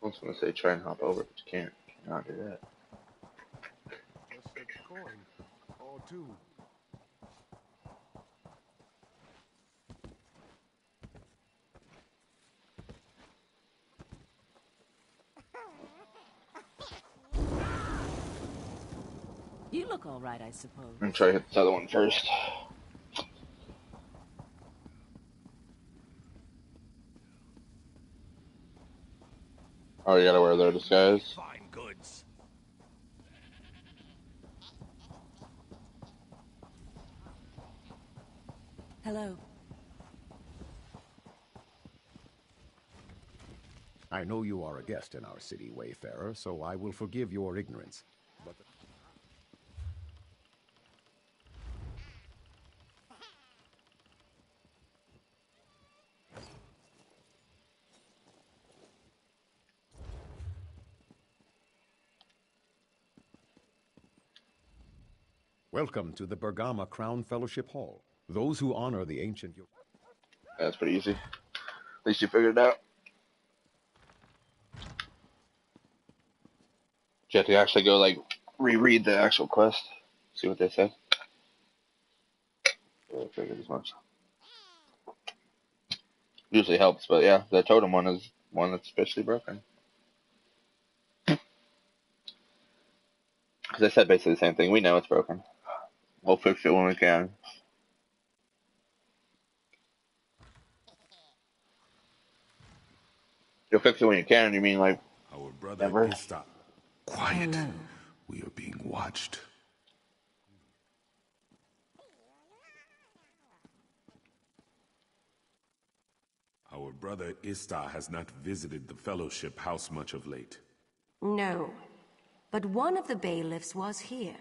I was gonna say try and hop over, but you can't. You cannot do that. Just a coin. Or two. You look all right, I suppose. I'm gonna try to hit this other one first. Oh, you gotta wear their disguise. Fine goods. Hello. I know you are a guest in our city, Wayfarer, so I will forgive your ignorance. But welcome to the Bergama Crown Fellowship Hall. Those who honor the ancient... That's pretty easy. At least you figured it out. You have to actually go, like, reread the actual quest. See what they said. I figured as much. Usually helps, but yeah, the totem one is one that's especially broken. Because I said basically the same thing. We know it's broken. We'll fix it when we can. You'll fix it when you can, you mean like Our brother never? is stop. Quiet. We are being watched. Our brother Istar has not visited the Fellowship House much of late. No. But one of the bailiffs was here.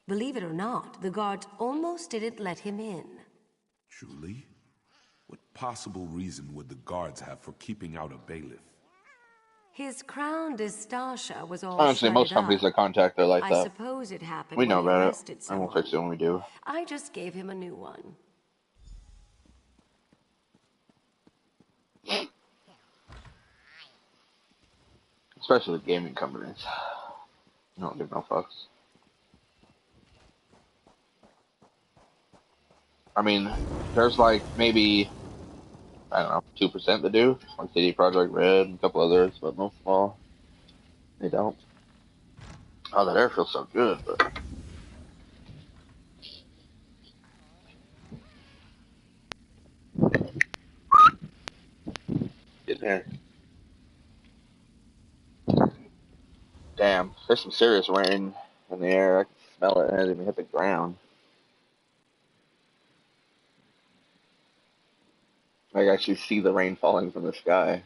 Believe it or not, the guards almost didn't let him in. Truly? What possible reason would the guards have for keeping out a bailiff? His crown Distasha was all Honestly, most shredded companies up. that contact are like I that. suppose it happened We when know he about it, arrested and someone. we'll fix it when we do. I just gave him a new one. Especially the gaming companies. I don't give no fucks. I mean, there's like maybe, I don't know, 2% that do. Like CD Projekt Red and a couple others, but most of all, they don't. Oh, that air feels so good, but... Get there. Damn, there's some serious rain in the air. I can smell it. It hasn't even hit the ground. I can actually see the rain falling from the sky.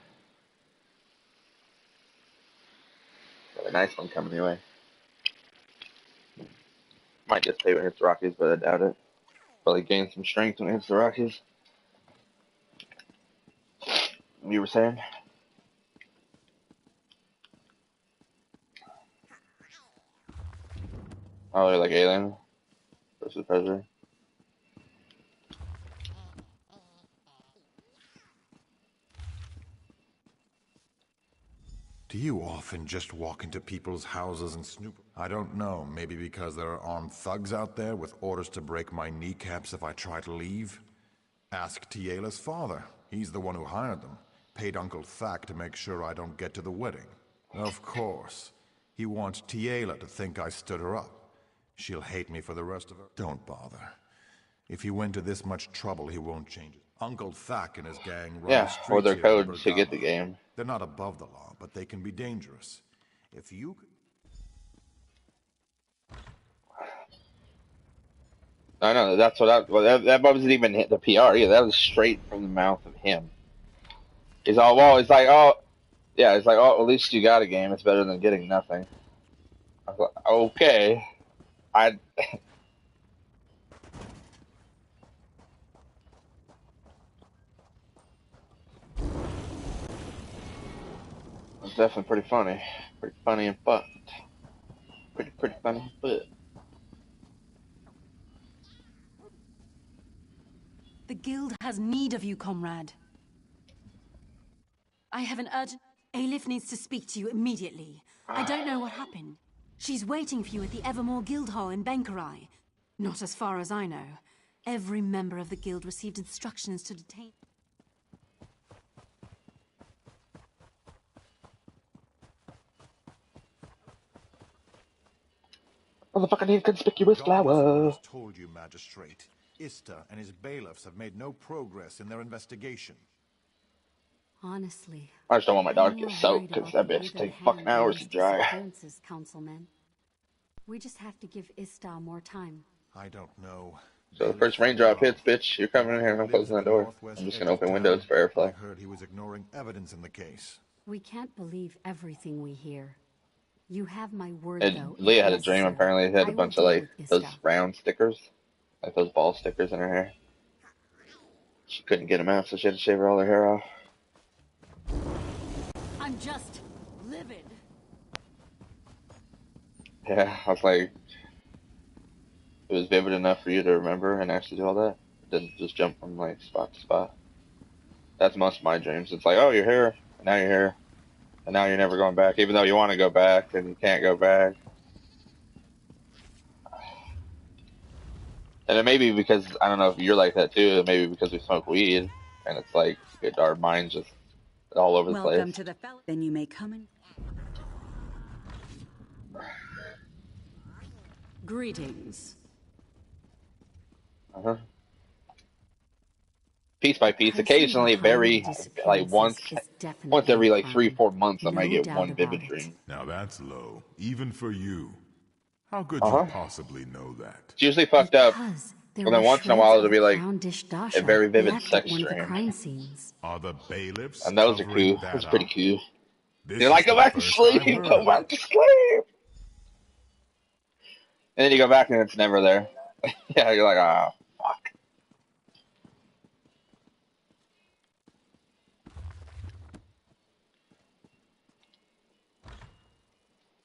Got a nice one coming your way. Might just stay when it's Rockies, but I doubt it. Probably gain some strength when it hits the Rockies. You were saying? Oh, they're like Alien versus Predator. Do you often just walk into people's houses and snoop? I don't know, maybe because there are armed thugs out there with orders to break my kneecaps if I try to leave? Ask Tiela's father. He's the one who hired them. Paid Uncle Thack to make sure I don't get to the wedding. Of course. He wants Tiela to think I stood her up. She'll hate me for the rest of her. Don't bother. If he went to this much trouble, he won't change it. Uncle Thack and his gang run the streets or their here in code to get the Bergamo. game. They're not above the law, but they can be dangerous. If you... I know, that's what that wasn't even hit the PR either. That was straight from the mouth of him. He's all, well, it's like, oh, yeah, it's like, oh, at least you got a game. It's better than getting nothing. I was like, okay. It's definitely pretty funny. Pretty funny and fucked. Pretty funny, but... The guild has need of you, comrade. I have an urgent... Aelif needs to speak to you immediately. I don't know what happened. She's waiting for you at the Evermore Guild Hall in Benkarai. Not as far as I know. Every member of the guild received instructions to detain... Motherfucker need conspicuous flower. Told you, Magistrate. Ista and his bailiffs have made no progress in their investigation. Honestly, I just don't want my dog to I'm get more soaked worried because about that the bitch withered take fucking hand hours and to its dry. disappearances, Councilman. We just have to give Ista more time. I don't know. So the first raindrop hits, bitch. You're coming in here and I'm closing that door. I'm just gonna open windows for I airflow. heard he was ignoring evidence in the case. We can't believe everything we hear. You have my word, And though. Leah if had a dream. necessary. Apparently, it had I a will bunch of deal like with those Ista. round stickers, like those ball stickers in her hair. She couldn't get them out, so she had to shave all her hair off. I'm just livid. Yeah, I was like, it was vivid enough for you to remember and actually do all that. It didn't just jump from like spot to spot. That's most of my dreams. It's like, oh, you're here, and now you're here, and now you're never going back, even though you want to go back and you can't go back. And it may be because, I don't know if you're like that too, it may be because we smoke weed, and it's like, our minds just all over the place. Welcome to the fellow. Then you may come in. Greetings. Uh-huh. Piece by piece, occasionally very, like once every like 3-4 months I might get one vivid dream. Now that's low, even for you. How could Uh-huh. you possibly know that? It's usually fucked up, There and then were once in a shreds while of it'll be like Crown Dish a Dasha very vivid left sex at one of the dream. crime scenes. Are the bailiffs And that was a covering coup. that It's pretty up? cool. This You're like, is go the back to first sleep, I've heard go of back to sleep. And then you go back and it's never there. Yeah, you're like, ah, fuck.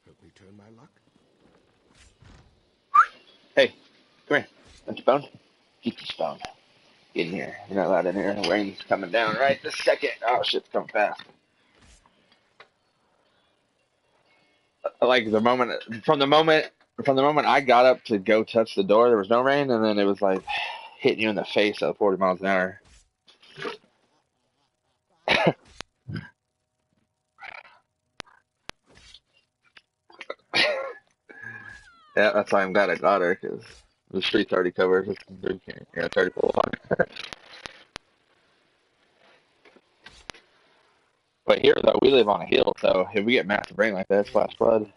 Help me turn my luck. Hey, come here. Don't you bone? Keep this bone. Get in here. You're not allowed in here. The rain's coming down right this second. Oh, shit's coming fast. Like from the moment I got up to go touch the door, there was no rain, and then it was like hitting you in the face at 40 miles an hour. Yeah, that's why I'm glad I got her, because the street's already covered. It's already full of But here, though, we live on a hill, so if we get massive rain like that, it's flash flood.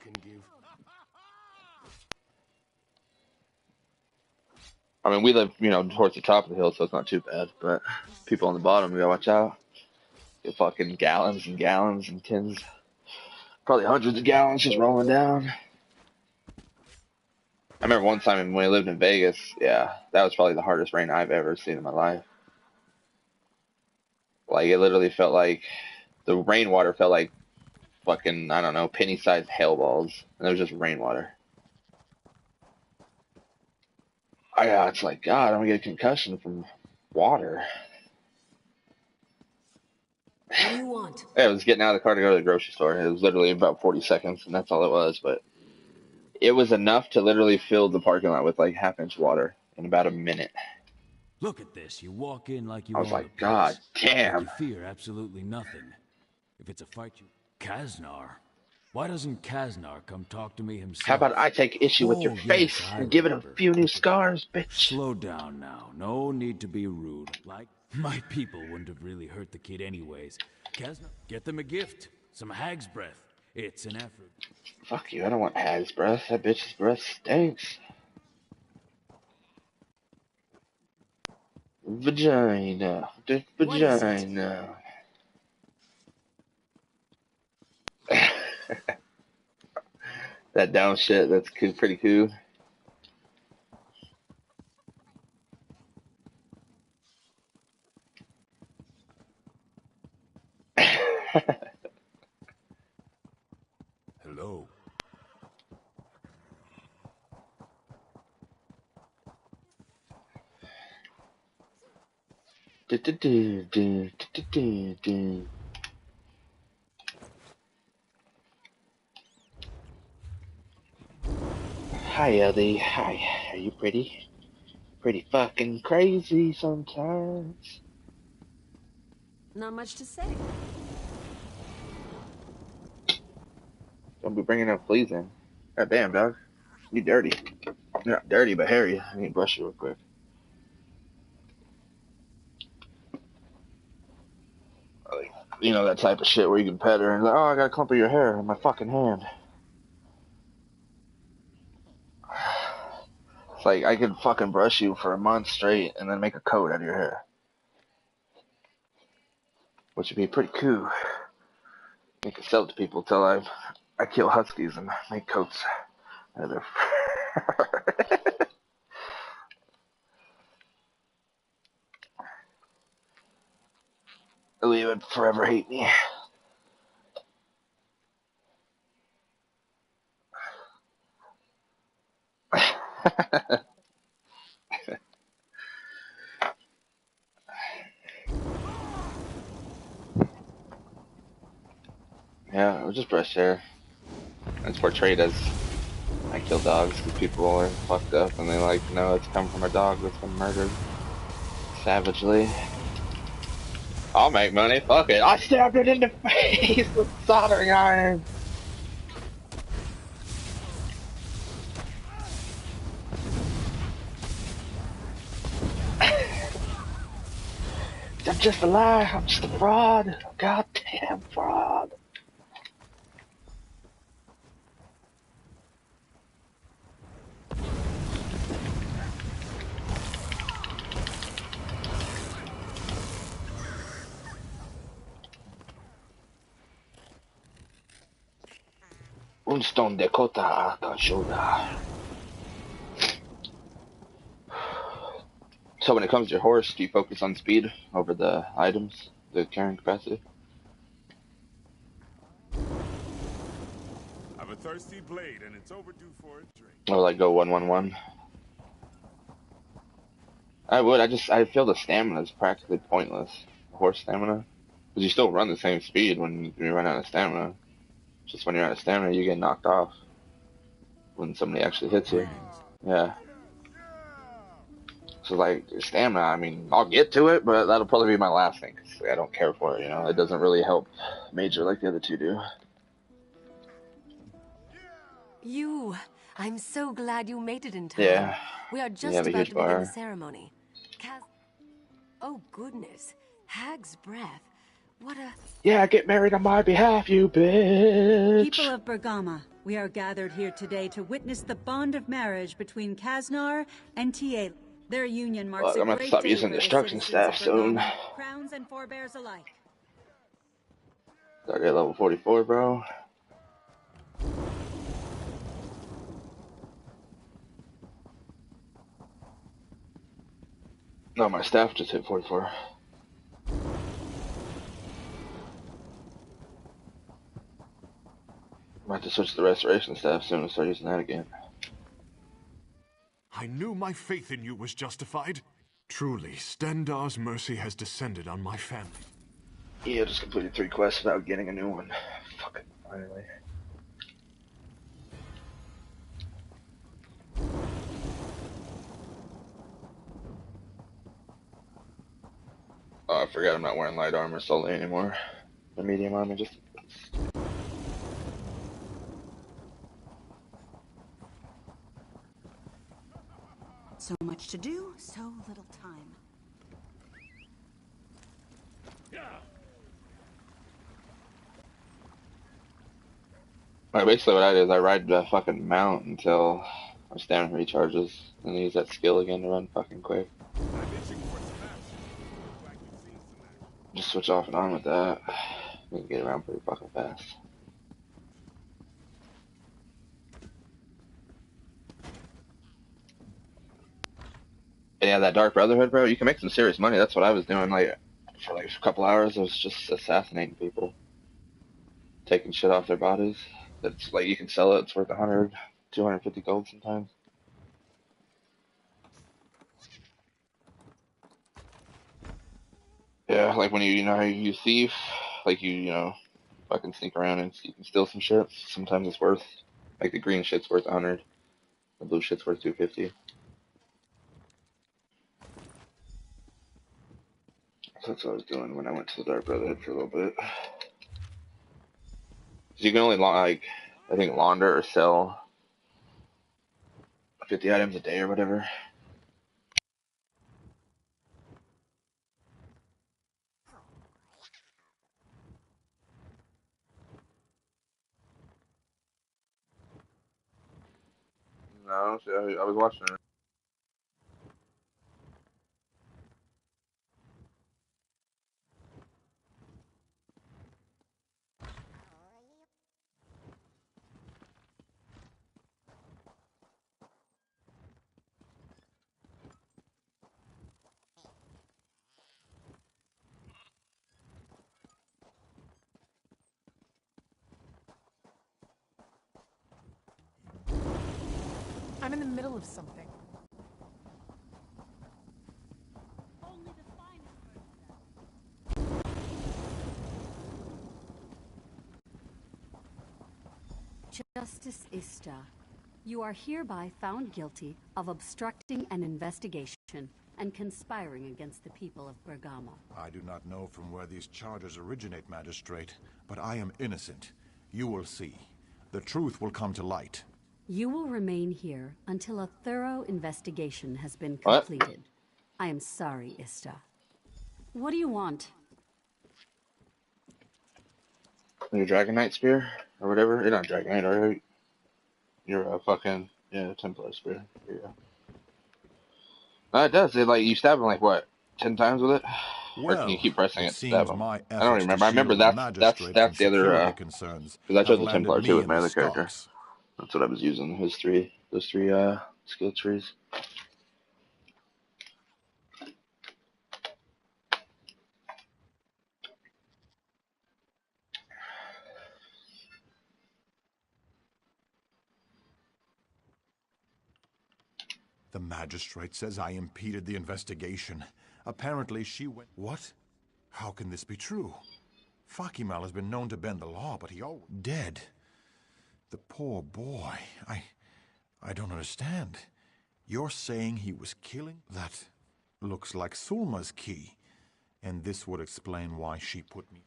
I mean, we live, towards the top of the hill, so it's not too bad. But people on the bottom, we gotta watch out. Get fucking gallons and gallons and tins, probably hundreds of gallons just rolling down. I remember one time when we lived in Vegas, yeah, that was probably the hardest rain I've ever seen in my life. Like, it literally felt like, the rainwater felt like fucking, I don't know, penny-sized hail balls. And it was just rainwater. It's like, God, I'm gonna get a concussion from water. What do you want? Yeah, I was getting out of the car to go to the grocery store. It was literally about 40 seconds, and that's all it was. But it was enough to literally fill the parking lot with like half-inch water in about a minute. Look at this. You walk in like you I was own like, the God place. Like damn. you fear absolutely nothing. If it's a fight, Kaznar. Why doesn't Kaznar come talk to me himself? How about I take issue with your face and give it a few new scars, bitch? Slow down now. No need to be rude. Like, my people wouldn't have really hurt the kid anyways. Kaznar, get them a gift. Some hag's breath. It's an effort. Fuck you, I don't want hag's breath. That bitch's breath stinks. Vagina. The vagina. That down shit, that's pretty cool. Hello. Hi, Ellie. Hi. Are you pretty? Pretty fucking crazy sometimes. Not much to say. Don't be bringing up fleas in. God damn, dog. You dirty. You're not dirty, but hairy. I need to brush you real quick. You know, that type of shit where you can pet her and like, oh, I got a clump of your hair in my fucking hand. It's like, I could fucking brush you for a month straight and then make a coat out of your hair. Which would be pretty cool. I can sell it to people till I kill huskies and make coats out of their Lee would forever hate me. Yeah, it was just brush hair. It's portrayed as I kill dogs because people are fucked up and they like, no, it's come from a dog that's been murdered savagely. I'll make money, fuck it. I stabbed it in the face with soldering iron. I'm just a lie, I'm just a fraud. Goddamn fraud. Unstone Dakota Kashoda. So when it comes to your horse, do you focus on speed over the items, the carrying capacity? I've a thirsty blade and it's overdue for a drink. Or like go 1-1-1? I would, I feel the stamina is practically pointless. Horse stamina. Because you still run the same speed when you run out of stamina. Just when you're out of stamina, you get knocked off. When somebody actually hits you. Yeah. So like, stamina, I mean, I'll get to it, but that'll probably be my last thing. Cause I don't care for it, you know? It doesn't really help Major like the other two do. I'm so glad you made it in time. Yeah. We are just about to begin the ceremony. Oh goodness. Hag's breath. What a... Yeah, get married on my behalf, you bitch! People of Bergama, we are gathered here today to witness the bond of marriage between Kaznar and Tiela. Their union marks a I'm gonna great stop day using for the destruction citizens staff of soon. Bergama, crowns and forebears alike. Start at level 44, bro. No, my staff just hit 44. Might have to switch to the restoration staff soon and start using that again. I knew my faith in you was justified. Truly, Stendar's mercy has descended on my family. Yeah, just completed 3 quests without getting a new one. Fuck it, finally. Oh, I forgot I'm not wearing light armor solely anymore. The medium armor just... So much to do, so little time. Alright, basically what I do is I ride the fucking mount until my stamina recharges, and then use that skill again to run fucking quick. Just switch off and on with that. You can get around pretty fucking fast. And yeah, that Dark Brotherhood, bro, you can make some serious money. That's what I was doing, like, for like a couple hours. I was just assassinating people. Taking shit off their bodies. That's like, you can sell it, it's worth 100, 250 gold sometimes. Yeah, like when you know how you thief, like you know, fucking sneak around and you can steal some shit. Sometimes it's worth, like the green shit's worth 100, the blue shit's worth 250. So that's what I was doing when I went to the Dark Brotherhood for a little bit. Cause you can only like, I think launder or sell 50 items a day or whatever. No, I was watching it. I'm in the middle of something. Justice Ista, you are hereby found guilty of obstructing an investigation and conspiring against the people of Bergamo. I do not know from where these charges originate, Magistrate, but I am innocent. You will see. The truth will come to light. You will remain here until a thorough investigation has been completed. I am sorry, Ista. What do you want? Your Dragon Knight spear or whatever. You're not Dragon Knight, are you? You're a fucking Templar spear. Here you go. It does. It like you stab him like what, 10 times with it, or can you keep pressing it to stab him? I don't remember. I remember that's the other because I chose the Templar too with my other character. That's what I was using. Those three skill trees. The magistrate says I impeded the investigation. Apparently she went... What? How can this be true? Fakimal has been known to bend the law, but he always... Dead. The poor boy. I don't understand. You're saying he was killing? That looks like Sulma's key. And this would explain why she put me...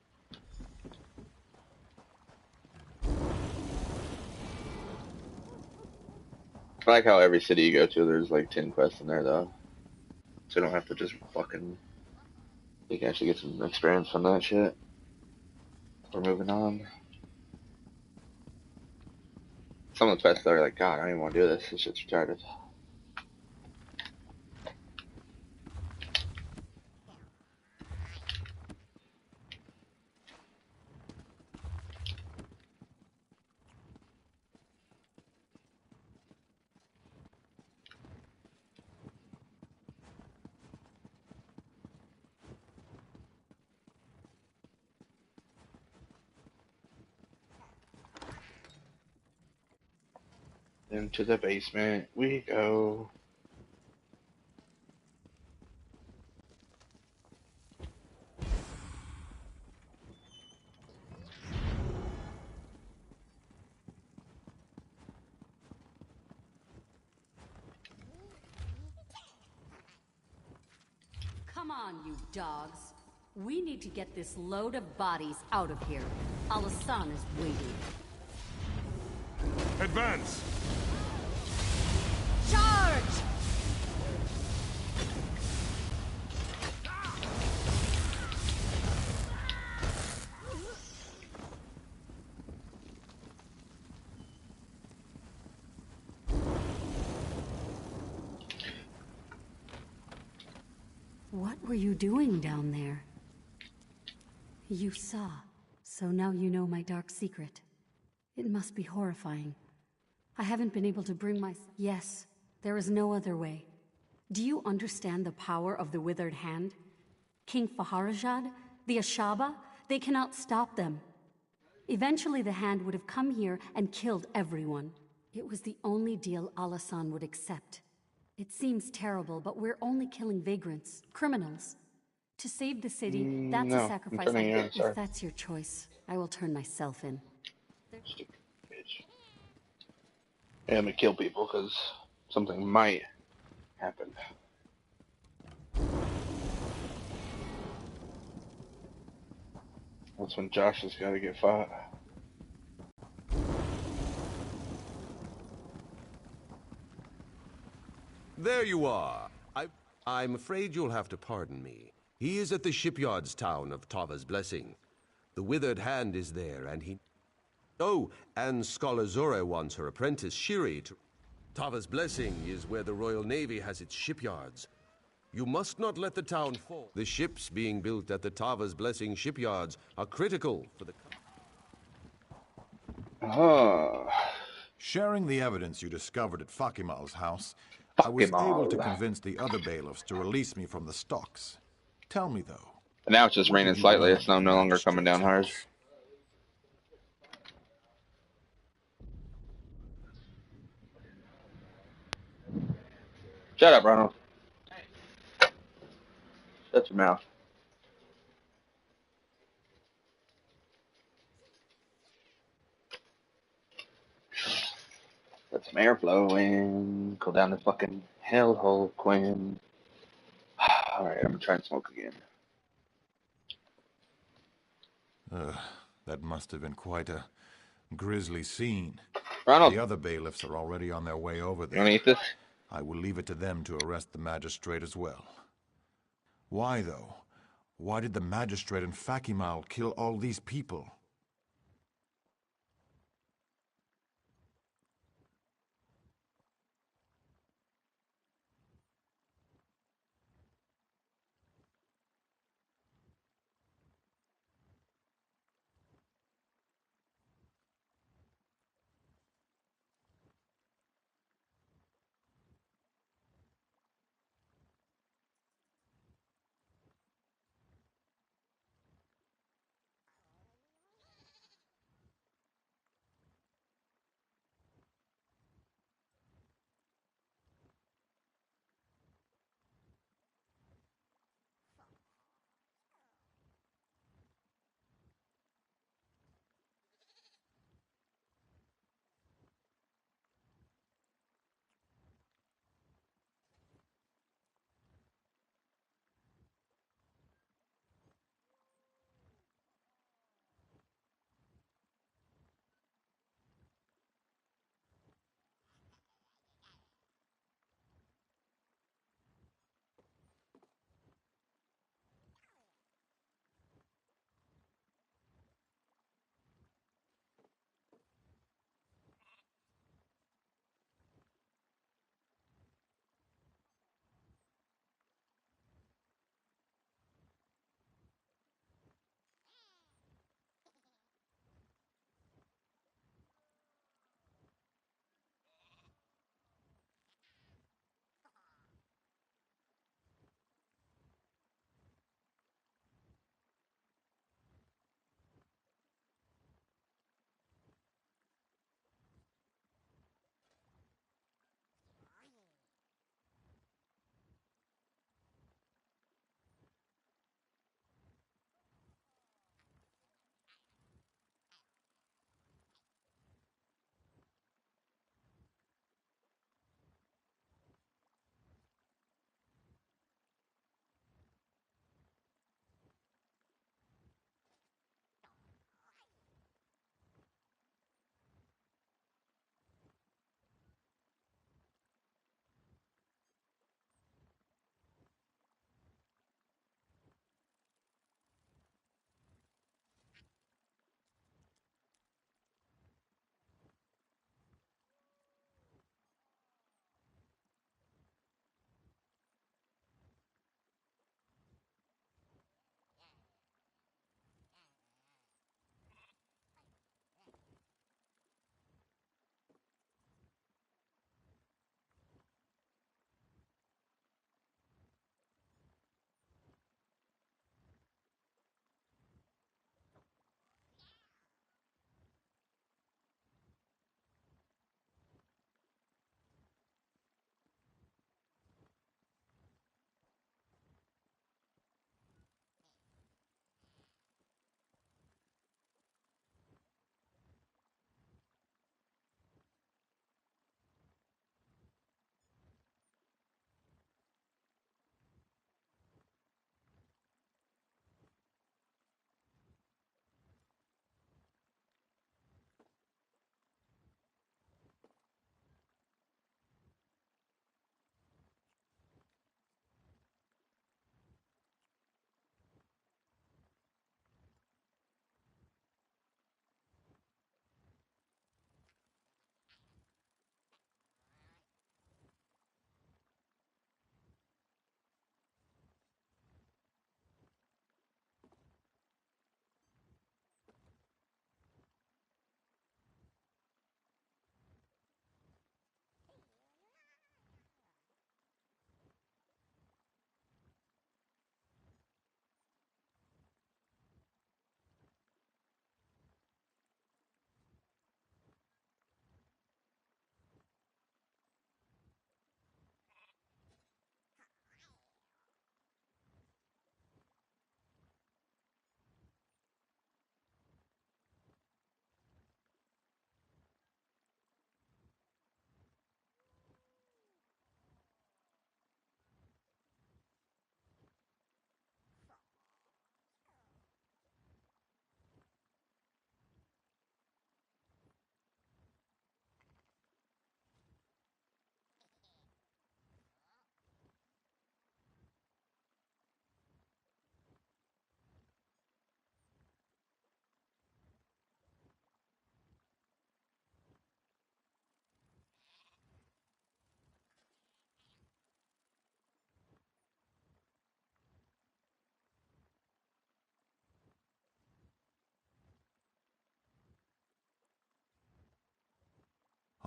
I like how every city you go to, there's like 10 quests in there, though. So you don't have to just fucking... You can actually get some experience from that shit. We're moving on. Some of the quests are like, God, I don't even want to do this. This shit's retarded. Into the basement we go. Come on, you dogs. We need to get this load of bodies out of here. Al-Hassan is waiting. Advance! Charge! What were you doing down there? You saw, so now you know my dark secret. It must be horrifying. I haven't been able to bring my... Yes, there is no other way. Do you understand the power of the Withered Hand? King Faharajad, the Ashaba, they cannot stop them. Eventually the Hand would have come here and killed everyone. It was the only deal Al-Hassan would accept. It seems terrible, but we're only killing vagrants, criminals. To save the city, that's No, a sacrifice. I'm turning you in, sorry. If that's your choice, I will turn myself in. Stupid bitch. Yeah, I'm gonna kill people because something might happen. That's when Josh has got to get fought. There you are. I'm afraid you'll have to pardon me. He is at the shipyards town of Tava's Blessing. The Withered Hand is there, and he... Oh, and Scholar Zora wants her apprentice, Shiri, to... Tava's Blessing is where the Royal Navy has its shipyards. You must not let the town fall. The ships being built at the Tava's Blessing shipyards are critical for the... Sharing the evidence you discovered at Fakimal's house, I was able to convince the other bailiffs to release me from the stocks. Tell me, though. But now it's just raining slightly. It's no longer coming down hard. Shut up, Ronald. Shut your mouth. Let some air flow in. Cool down the fucking hellhole, Quinn. Alright, I'm gonna try and smoke again. That must have been quite a grisly scene. Ronald. The other bailiffs are already on their way over there. You wanna eat this? I will leave it to them to arrest the magistrate as well. Why, though? Why did the magistrate and Fakimal kill all these people?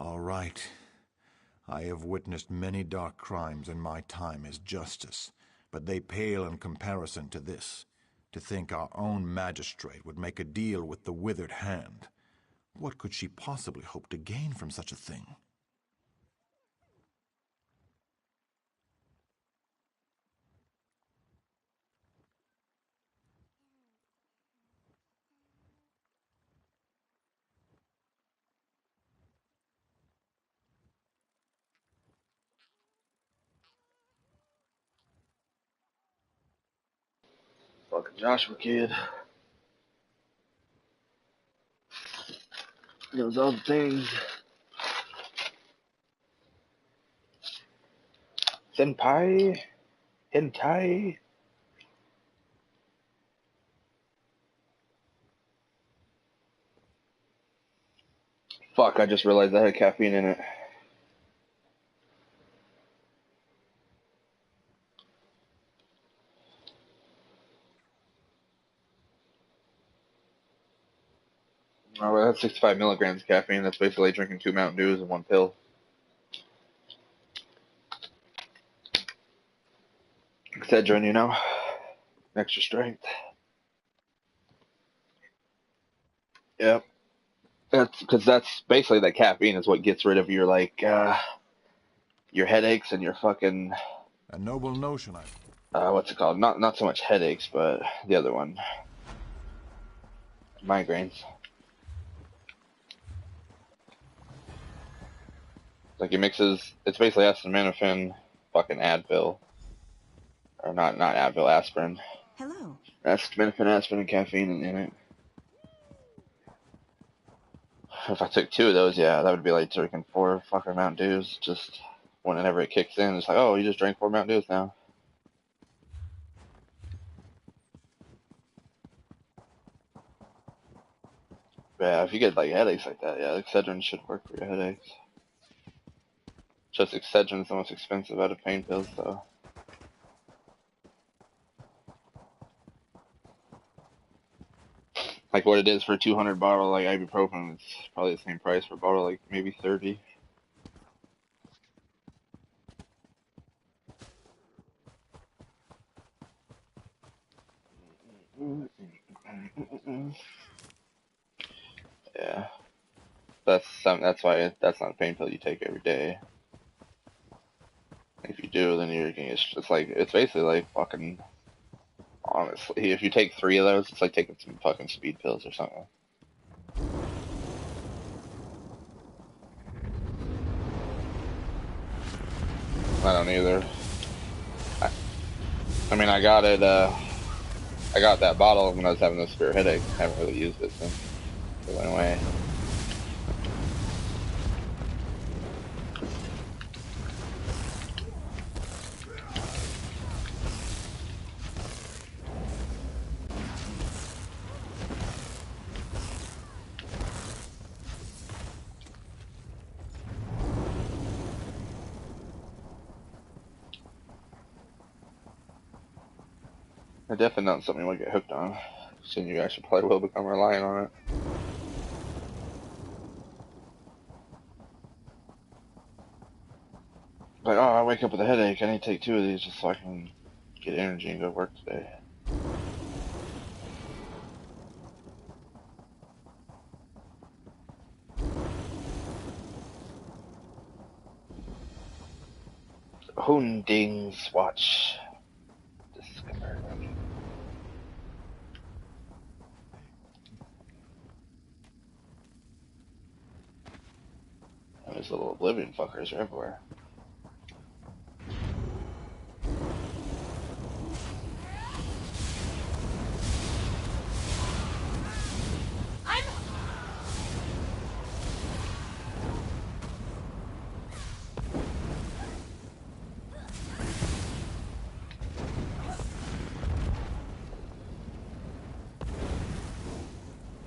All right. I have witnessed many dark crimes in my time as justice, but they pale in comparison to this. To think our own magistrate would make a deal with the withered hand. What could she possibly hope to gain from such a thing? Fucking Joshua kid. Knows all the things. Senpai? Hentai? Fuck, I just realized I had caffeine in it. Oh, well, that's 65 milligrams of caffeine. That's basically drinking 2 Mountain Dews and 1 pill. Excedrin, you know? Extra strength. Yep. That's basically that caffeine is what gets rid of your, like, your headaches and your fucking... A noble notion, what's it called? Not so much headaches, but the other one. Migraines. Like, it mixes... It's basically acetaminophen, fucking Advil. Or not Advil, aspirin. Hello. Acetaminophen, aspirin, and caffeine in it. If I took 2 of those, yeah, that would be like drinking 4 fucking Mountain Dews. Just whenever it kicks in, it's like, oh, you just drank 4 Mountain Dews now. But yeah, if you get like headaches like that, yeah, Excedrin should work for your headaches. Just Excedrin's the most expensive out of pain pills, though. Like what it is for a 200 bottle like ibuprofen, it's probably the same price for a bottle like maybe 30. Yeah, that's why that's not a pain pill you take every day. If you do, then you're gonna it's basically like fucking, honestly, if you take 3 of those, it's like taking some fucking speed pills or something. I don't either. I mean, I got it, I got that bottle when I was having those severe headaches. I haven't really used it since it went away. Definitely not something you want to get hooked on. Soon you actually probably will become reliant on it. Like, oh, I wake up with a headache, I need to take 2 of these just so I can get energy and go to work today. Hunding's Watch. Discovered. And these little oblivion fuckers are everywhere.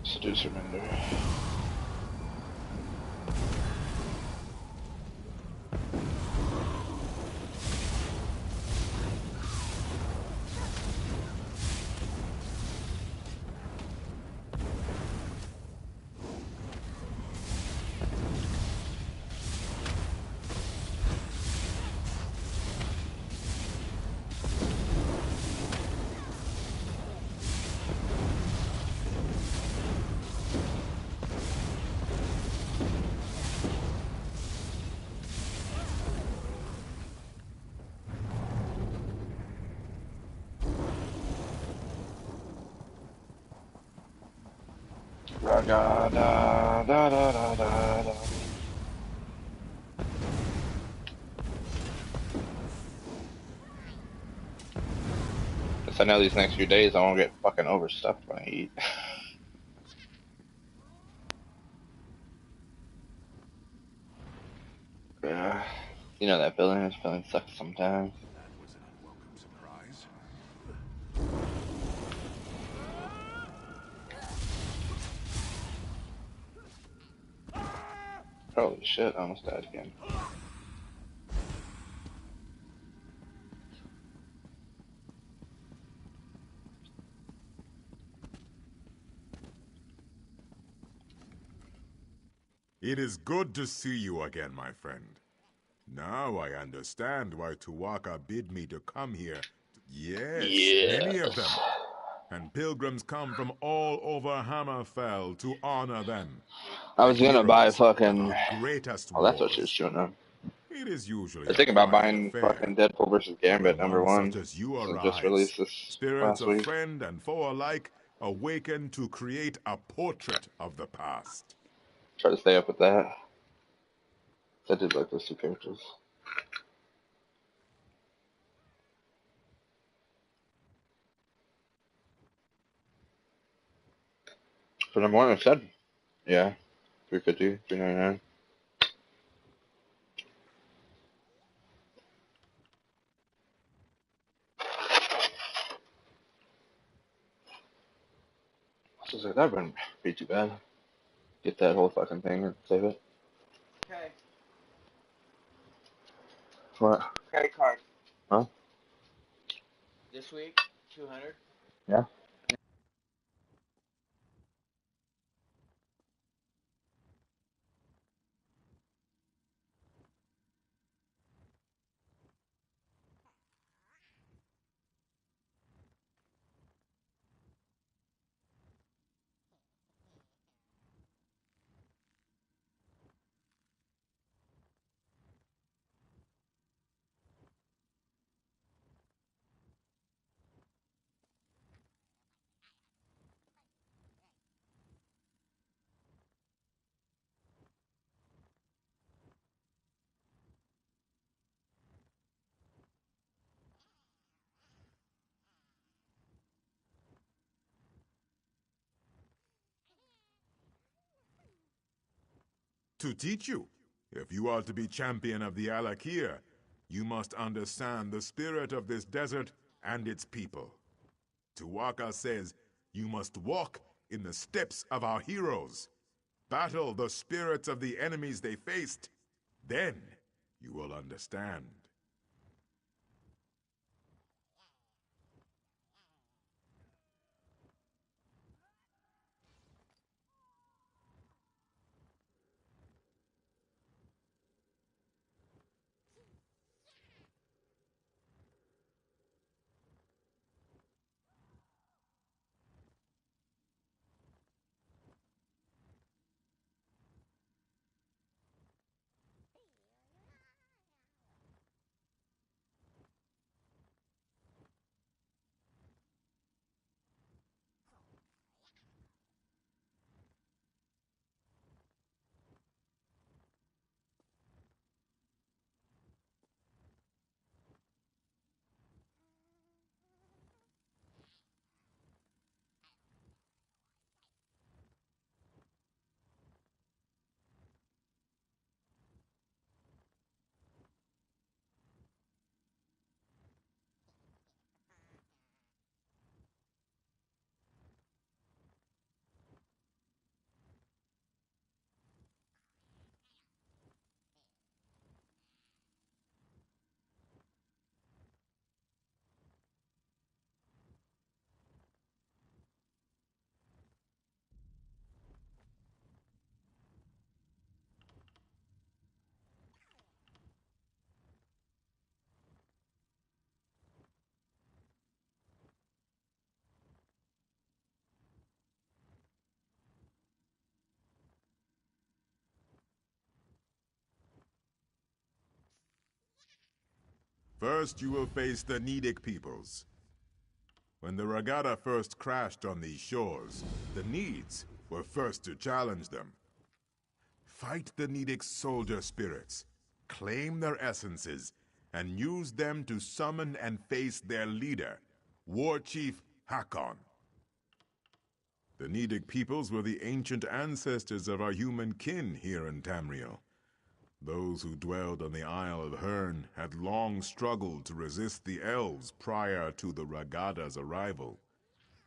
Seducer Mender. Da-da-da-da-da-da-da. Guess I know these next few days I won't get fucking overstuffed when I eat. Yeah. You know that feeling? This feeling sucks sometimes. That was an unwelcome surprise. Holy shit, I almost died again. It is good to see you again, my friend. Now I understand why Tuwaka bid me to come here. Yes, many of them. Yes. And pilgrims come from all over Hammerfell to honor them. I The was gonna buy heroes of fucking. our greatest Oh, that's what she was wars. showing up. It is I usually was a thinking about quiet buying affair. fucking Deadpool versus When Gambit one such #1. as you So just arise, released this spirits last of week. friend and foe alike awaken to create a portrait of the past. Try to stay up with that. I did like those two characters. For #1, I said, yeah, 350, 399. So I was like, that wouldn't be too bad. Get that whole fucking thing and save it. Okay. What? Credit card. Huh? This week, 200. Yeah. To teach you, if you are to be champion of the Alakir, you must understand the spirit of this desert and its people. Tuwaka says you must walk in the steps of our heroes, battle the spirits of the enemies they faced. Then you will understand. First, you will face the Nidic peoples. When the regatta first crashed on these shores, the Needs were first to challenge them. Fight the Nedic soldier spirits, claim their essences, and use them to summon and face their leader, War Chief Hakon. The Nedic peoples were the ancient ancestors of our human kin here in Tamriel. Those who dwelled on the Isle of Hern had long struggled to resist the elves prior to the Ragada's arrival.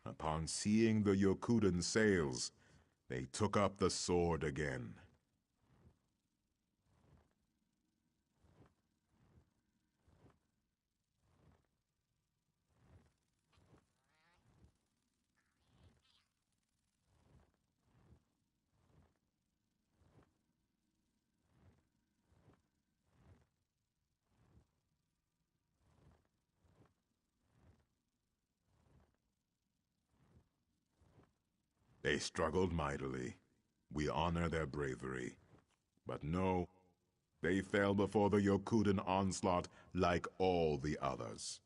Upon seeing the Yokudan sails, they took up the sword again. They struggled mightily. We honor their bravery. But no, they fell before the Yokudan onslaught like all the others.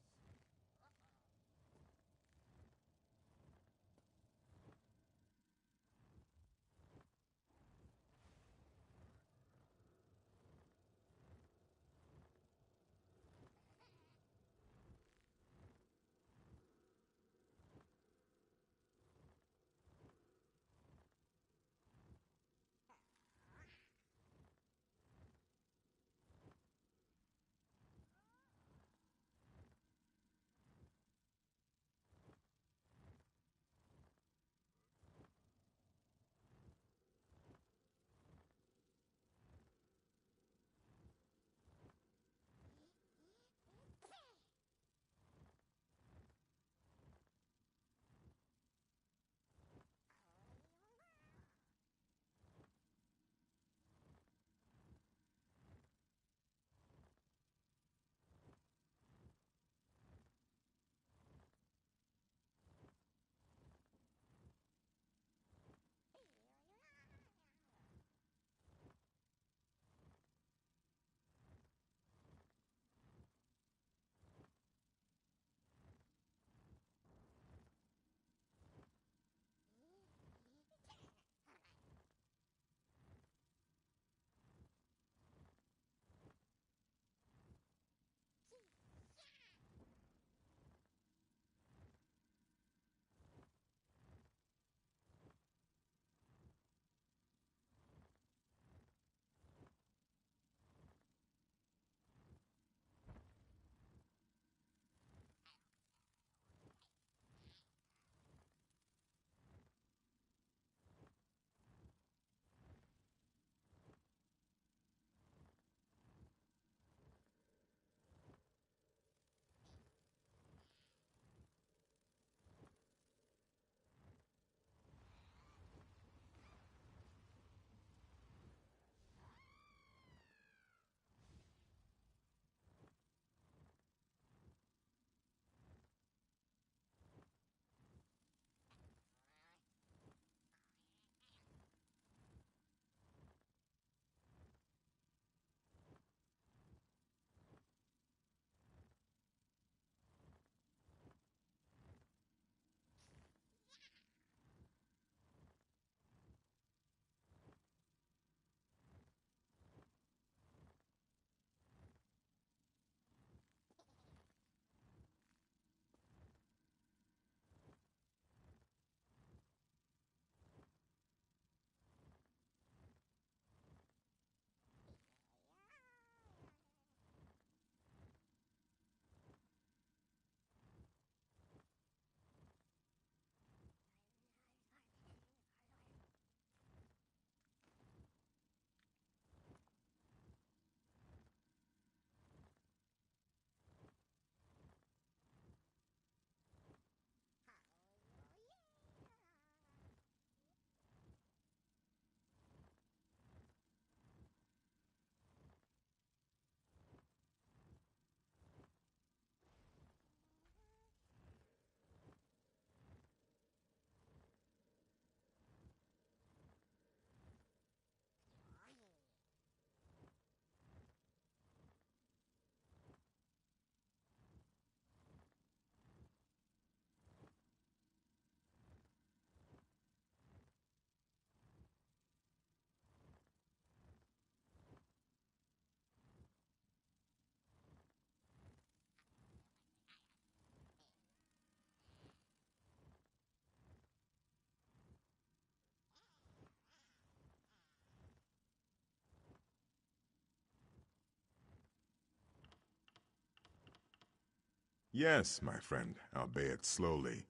Yes, my friend, albeit slowly.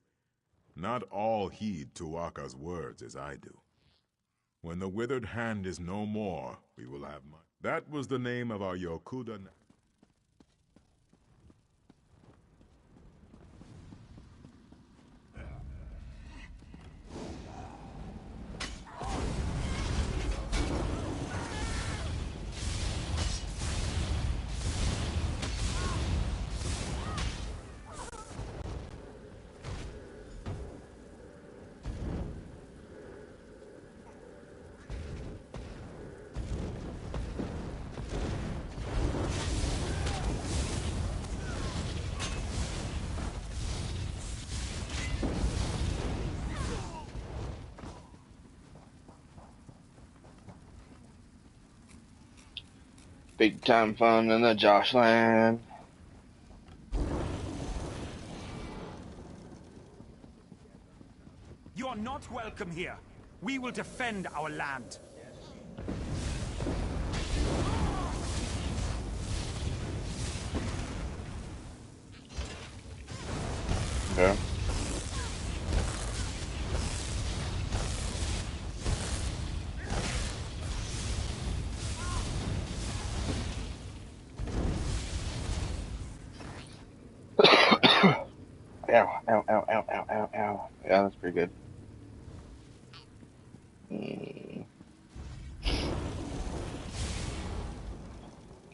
Not all heed Tuaka's words as I do. When the withered hand is no more, we will have much. That was the name of our Yokuda. Big time fun in the Josh land. You are not welcome here. We will defend our land. Okay. Ow, ow, ow, ow, ow, ow, ow. Yeah, that's pretty good.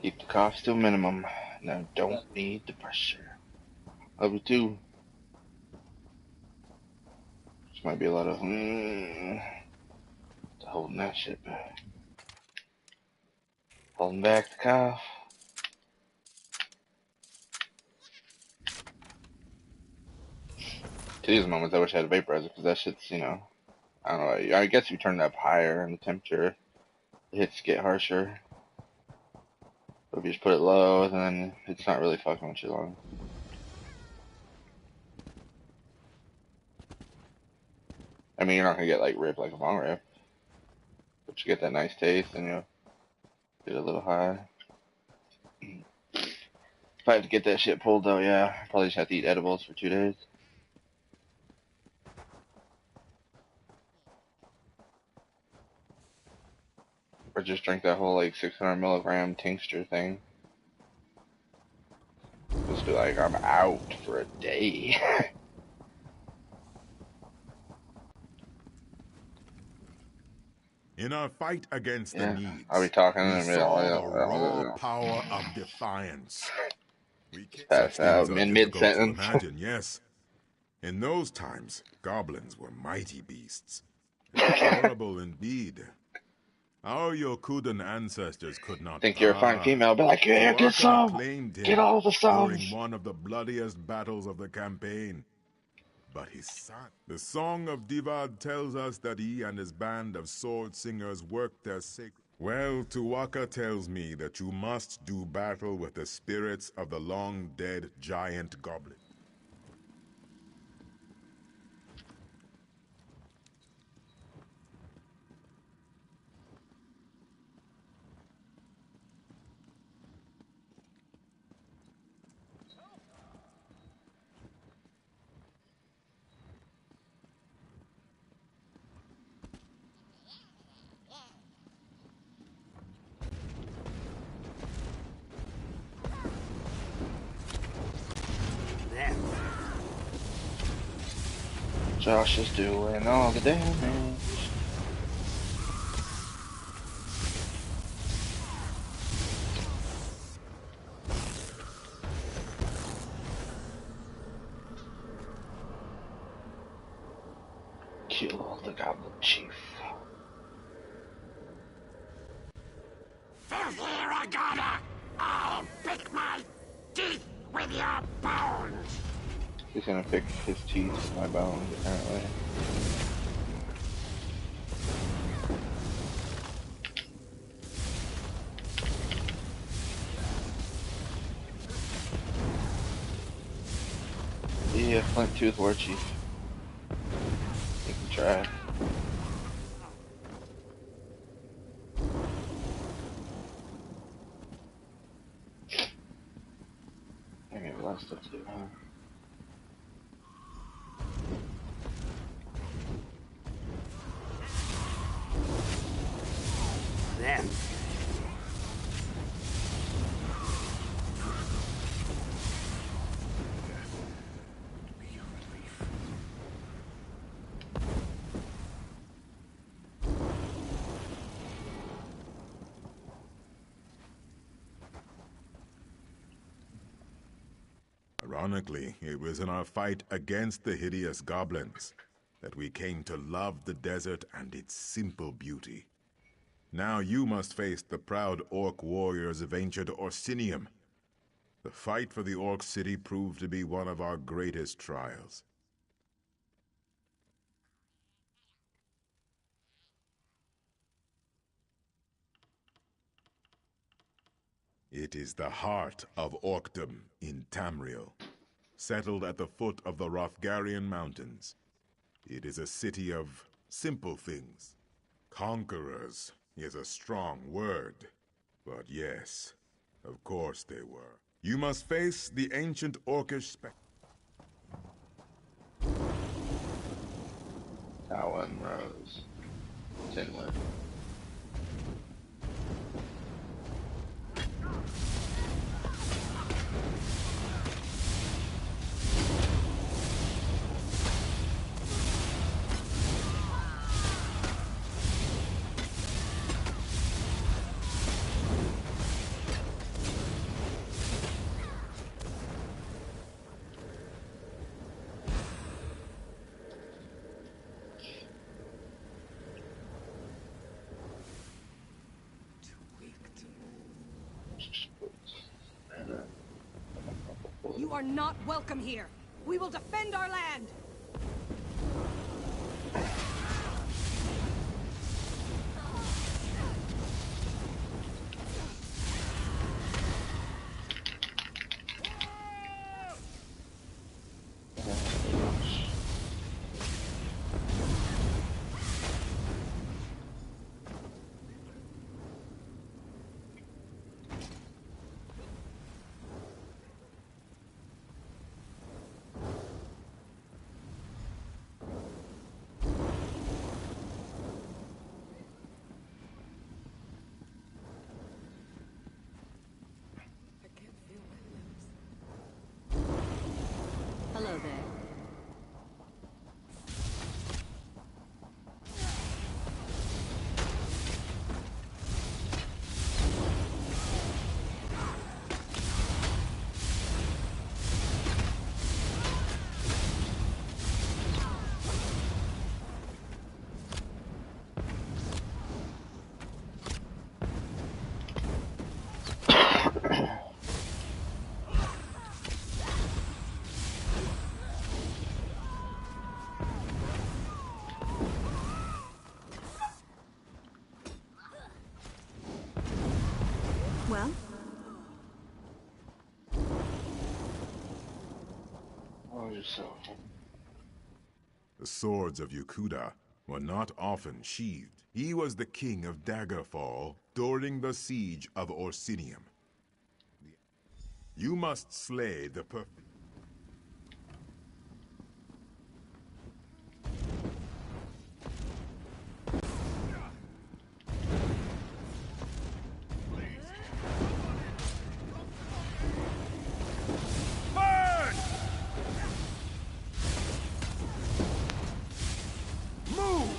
Keep the cost to a minimum. Now, don't need the pressure. Level 2. This might be a lot of holding that shit back. Holding back the cough. To these moments, I wish I had a vaporizer because that shit's, you know, I don't know. I guess if you turn it up higher and the temperature, the hits get harsher. But if you just put it low, then it's not really fucking with you long. I mean, you're not gonna get like ripped like a long rip, but you get that nice taste and you'll get a little high. If I had to get that shit pulled though, yeah, I probably just have to eat edibles for 2 days. Or just drink that whole like 600 milligram tincture thing. Just be like, I'm out for a day. In our fight against the needs, I'll be talking we in a minute. saw the raw power of defiance. We Pass such out things are in difficult to mid-sentence. imagine, yes. In those times, goblins were mighty beasts. Horrible indeed. Our Yokudan ancestors could not Think you're a fine female, be like, yeah, get some! Get all the during sons! one of the bloodiest battles of the campaign. But his son, the Song of Divad tells us that he and his band of sword singers worked their sacred. Well, Tuaka tells me that you must do battle with the spirits of the long-dead giant goblin. Josh is doing all the damage. Kill the goblin chief. Filthy Ragana! I'll pick my teeth with your bones! He's gonna pick his teeth with my bones, apparently. Yeah, Flint Tooth War Chief. You can try. I got a lot of stuff to do, huh? Ironically, it was in our fight against the hideous goblins that we came to love the desert and its simple beauty. Now you must face the proud orc warriors of ancient Orsinium. The fight for the orc city proved to be one of our greatest trials. It is the heart of Orcdom in Tamriel, settled at the foot of the Rothgarian Mountains. It is a city of simple things. Conquerors is a strong word, but yes, of course they were. You must face the ancient orcish spectre. Talon Rose. Tinlin. You are not welcome here. We will defend our land. Hello there. Well? Oh, you're so... The swords of Yukuda were not often sheathed. He was the king of Daggerfall during the siege of Orsinium. You must slay the perfect... Burn! Move!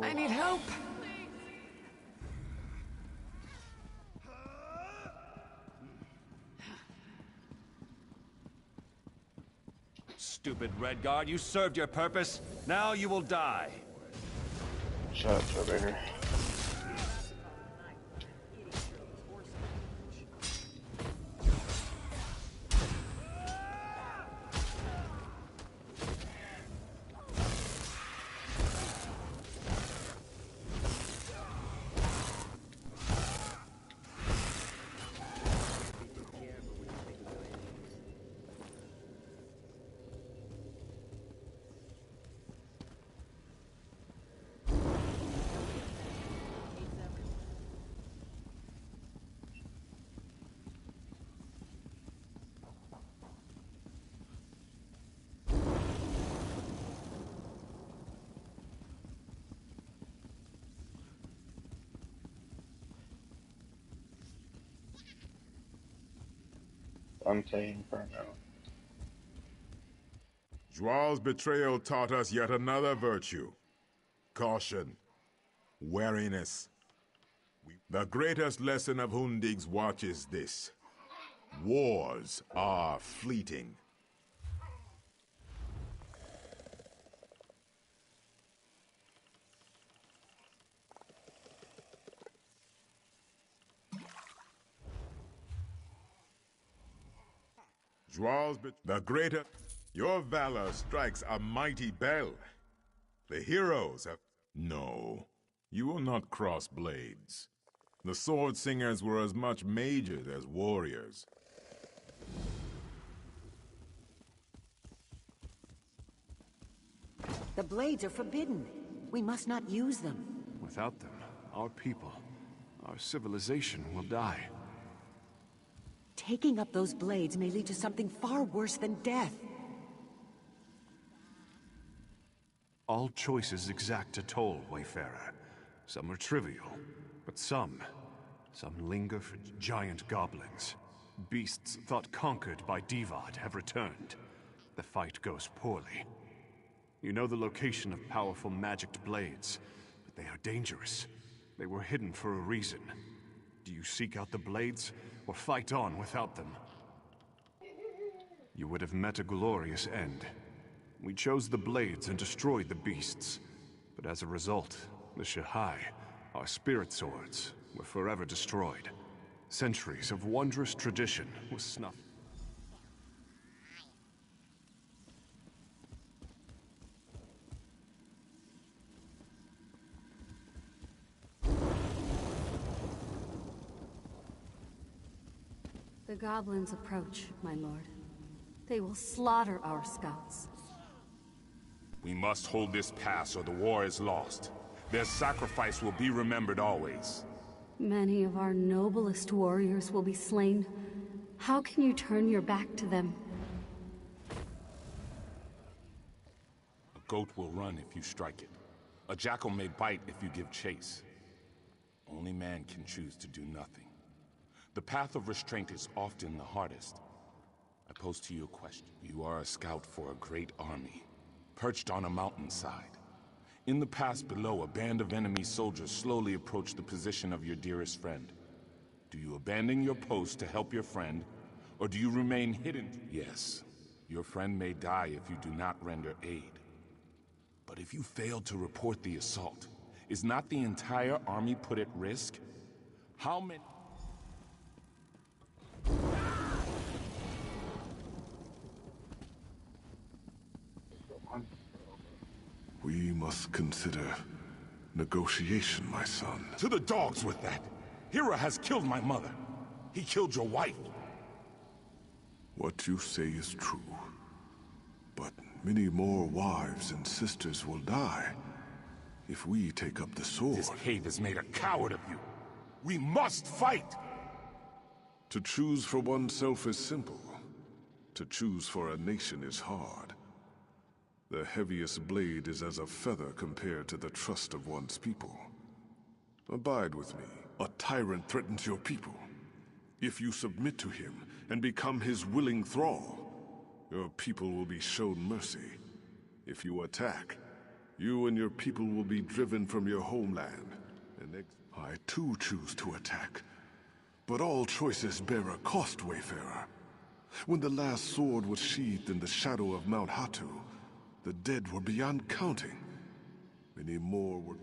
I need help. Stupid Redguard, you served your purpose. Now you will die. Shut up, Trevor. Dante Inferno. Joal's betrayal taught us yet another virtue. Caution. Wariness. The greatest lesson of Hundig's watch is this. Wars are fleeting. The greater... Your valor strikes a mighty bell. The heroes have... No, you will not cross blades. The sword singers were as much mages as warriors. The blades are forbidden. We must not use them. Without them, our people, our civilization will die. Taking up those blades may lead to something far worse than death. All choices exact a toll, Wayfarer. Some are trivial, but some linger for giant goblins. Beasts thought conquered by Divad have returned. The fight goes poorly. You know the location of powerful magicked blades, but they are dangerous. They were hidden for a reason. Do you seek out the blades, or fight on without them? You would have met a glorious end. We chose the blades and destroyed the beasts. But as a result, the Shahai, our spirit swords, were forever destroyed. Centuries of wondrous tradition was snuffed. The goblins approach, my lord. They will slaughter our scouts. We must hold this pass or the war is lost. Their sacrifice will be remembered always. Many of our noblest warriors will be slain. How can you turn your back to them? A goat will run if you strike it. A jackal may bite if you give chase. Only man can choose to do nothing. The path of restraint is often the hardest. I pose to you a question. You are a scout for a great army, perched on a mountainside. In the pass below, a band of enemy soldiers slowly approach the position of your dearest friend. Do you abandon your post to help your friend, or do you remain hidden? Yes, your friend may die if you do not render aid. But if you fail to report the assault, is not the entire army put at risk? How many... We must consider negotiation, my son. To the dogs with that! Hira has killed my mother. He killed your wife. What you say is true. But many more wives and sisters will die if we take up the sword. This cave has made a coward of you. We must fight! To choose for oneself is simple. To choose for a nation is hard. The heaviest blade is as a feather compared to the trust of one's people. Abide with me. A tyrant threatens your people. If you submit to him and become his willing thrall, your people will be shown mercy. If you attack, you and your people will be driven from your homeland. And I too choose to attack. But all choices bear a cost, Wayfarer. When the last sword was sheathed in the shadow of Mount Hatu, the dead were beyond counting. Many more were...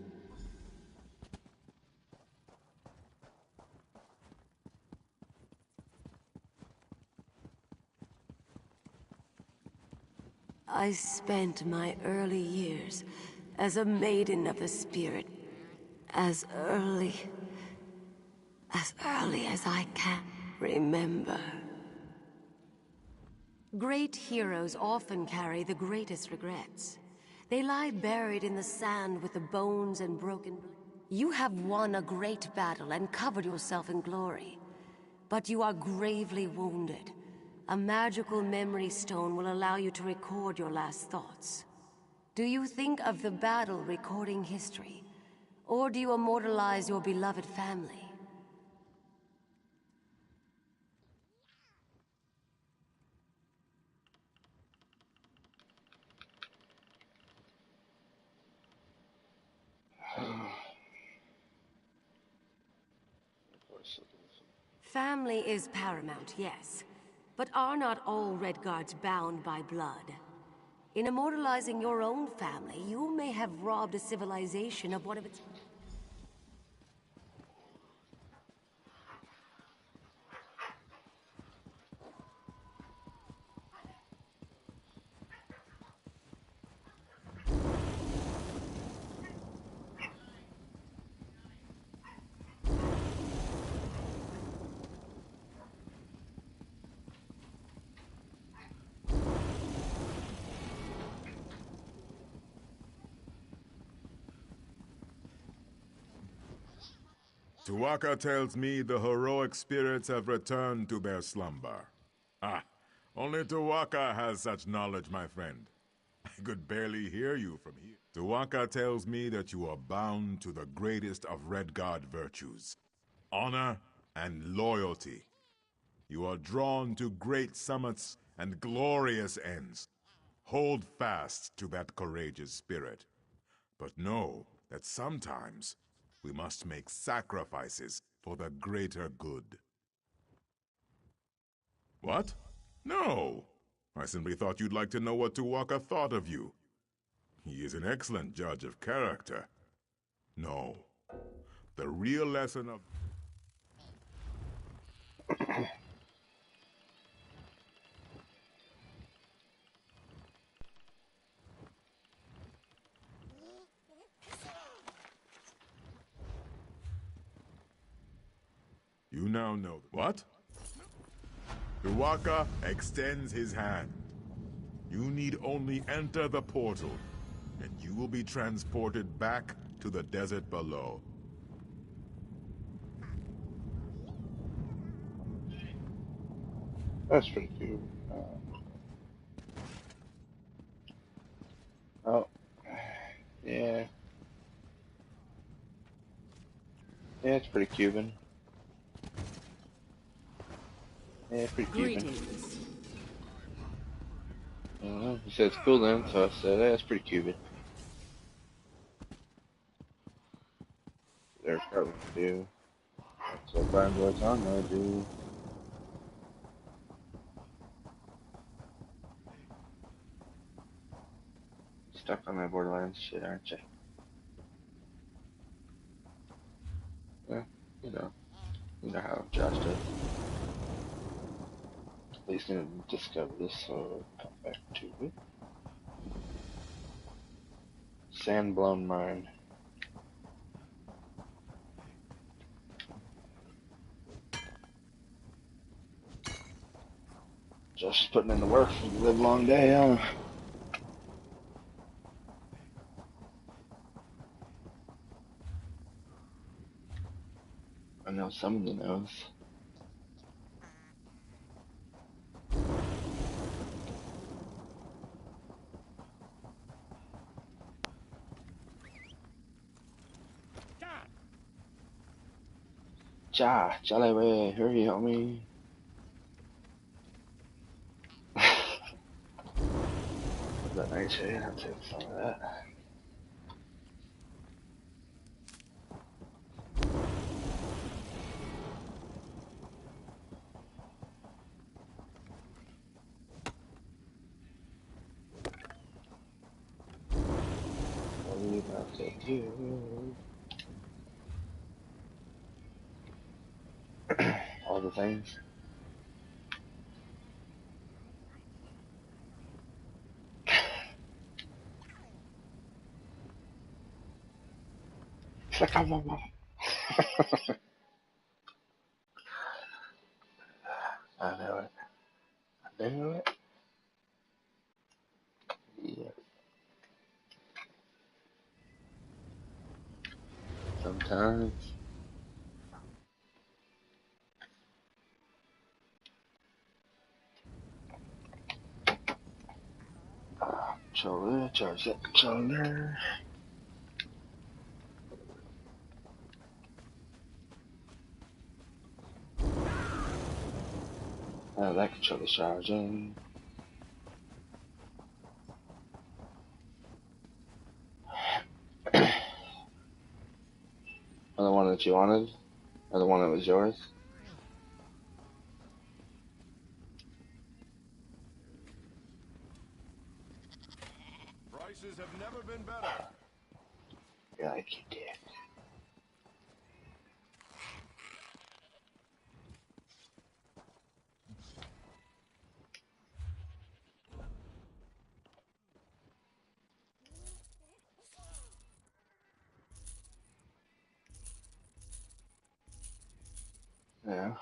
I spent my early years as a maiden of the spirit, as early as I can remember. Great heroes often carry the greatest regrets. They lie buried in the sand with the bones and broken... You have won a great battle and covered yourself in glory. But you are gravely wounded. A magical memory stone will allow you to record your last thoughts. Do you think of the battle recording history? Or do you immortalize your beloved family? Family is paramount, yes. But are not all Red Guards bound by blood? In immortalizing your own family, you may have robbed a civilization of one of its... Tuwaka tells me the heroic spirits have returned to their slumber. Ah, only Tuwaka has such knowledge, my friend. I could barely hear you from here. Tuwaka tells me that you are bound to the greatest of Red Guard virtues, honor and loyalty. You are drawn to great summits and glorious ends. Hold fast to that courageous spirit. But know that sometimes we must make sacrifices for the greater good. What? No! I simply thought you'd like to know what Tuwaka thought of you. He is an excellent judge of character. No. The real lesson of... You now know... What? Tuwaka extends his hand. You need only enter the portal, and you will be transported back to the desert below. That's pretty cool. Oh, yeah. Yeah, it's pretty Cuban. Yeah, it's pretty Cuban. Greetings. He said it's cool then, so I said, yeah, it's pretty Cuban. There's probably to do. That's what Brian Boyd's on gonna do. Stuck on that Borderlands shit, aren't you? Yeah, you know how Josh does. At least gonna discover this, so come back to it. Sandblown Mine. Just putting in the work for the live long day, huh? I know some of you knows. Jolly way, hurry, homie. That nice shade, I'll take some of that. I'll take you. All the things. It's like I'm a I know it. I knew it. Yeah. Sometimes. Controller, charge that controller. That controller's charging. Another one that you wanted? Or the one that was yours? Prices have never been better. Yeah, like you did. Yeah.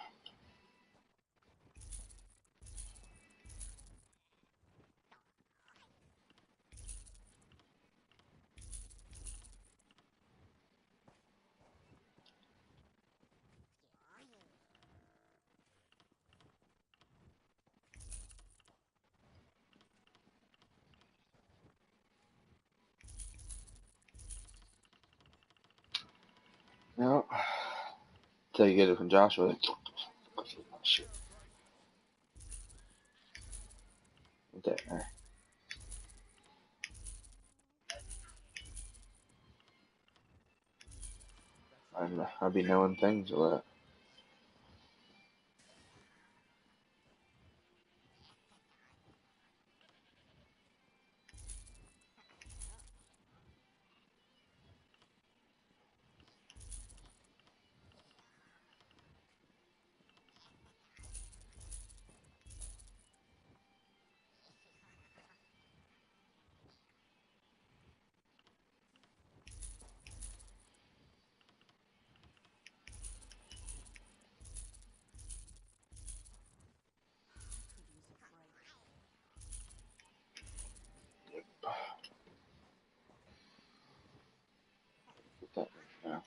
No. Until you get it from Joshua. Shit. There. I'd be knowing things or that. Yeah.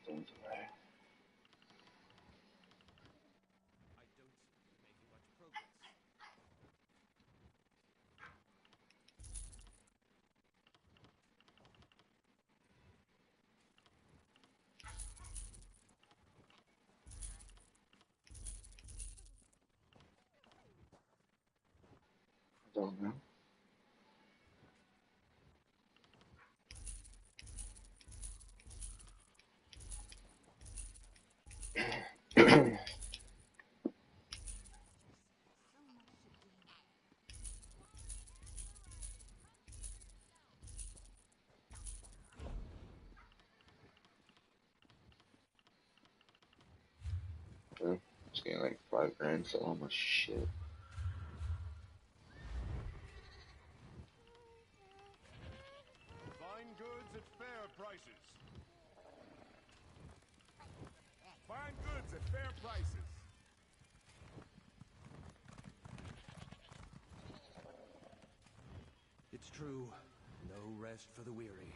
Things away. I don't know. Yeah. Just getting like $5 grand, so almost shit. Fine goods at fair prices. Fine goods at fair prices. It's true. No rest for the weary.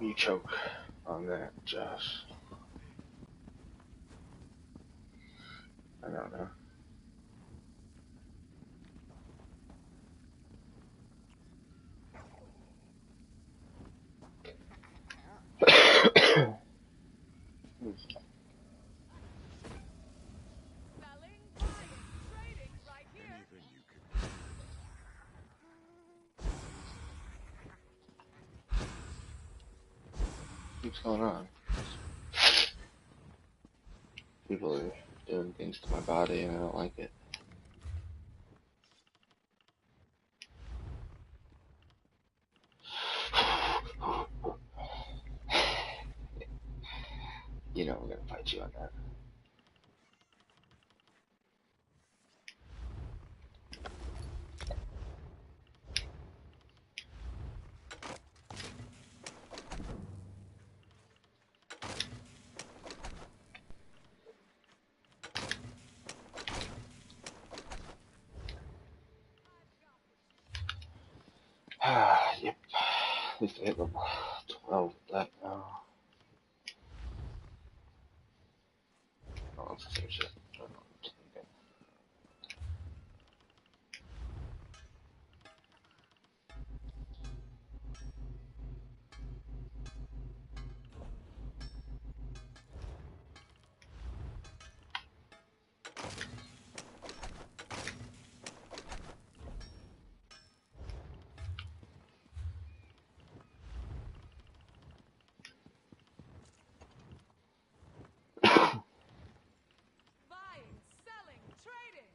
You choke on that, Josh. I don't know. What's going on? People are doing things to my body and I don't like it. You know I'm gonna fight you on that. Yep. At least I hit level 12 with that now. Oh, it's the same shit. Okay. Buying, selling, trading.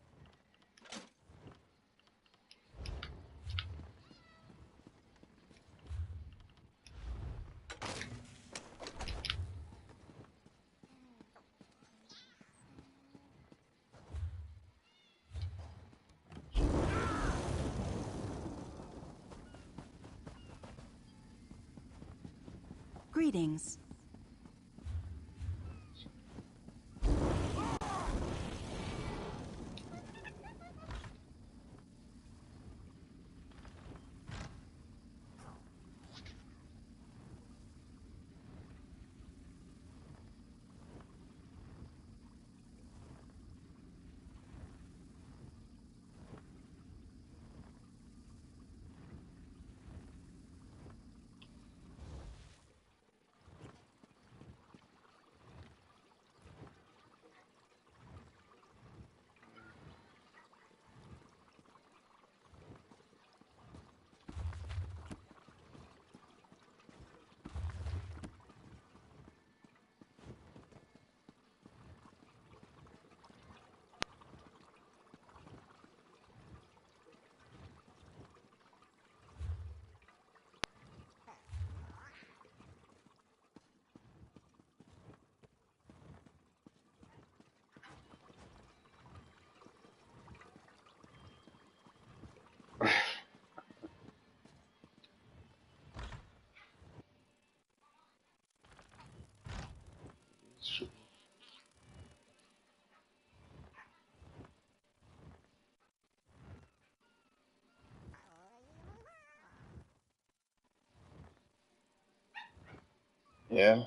Greetings. Yeah.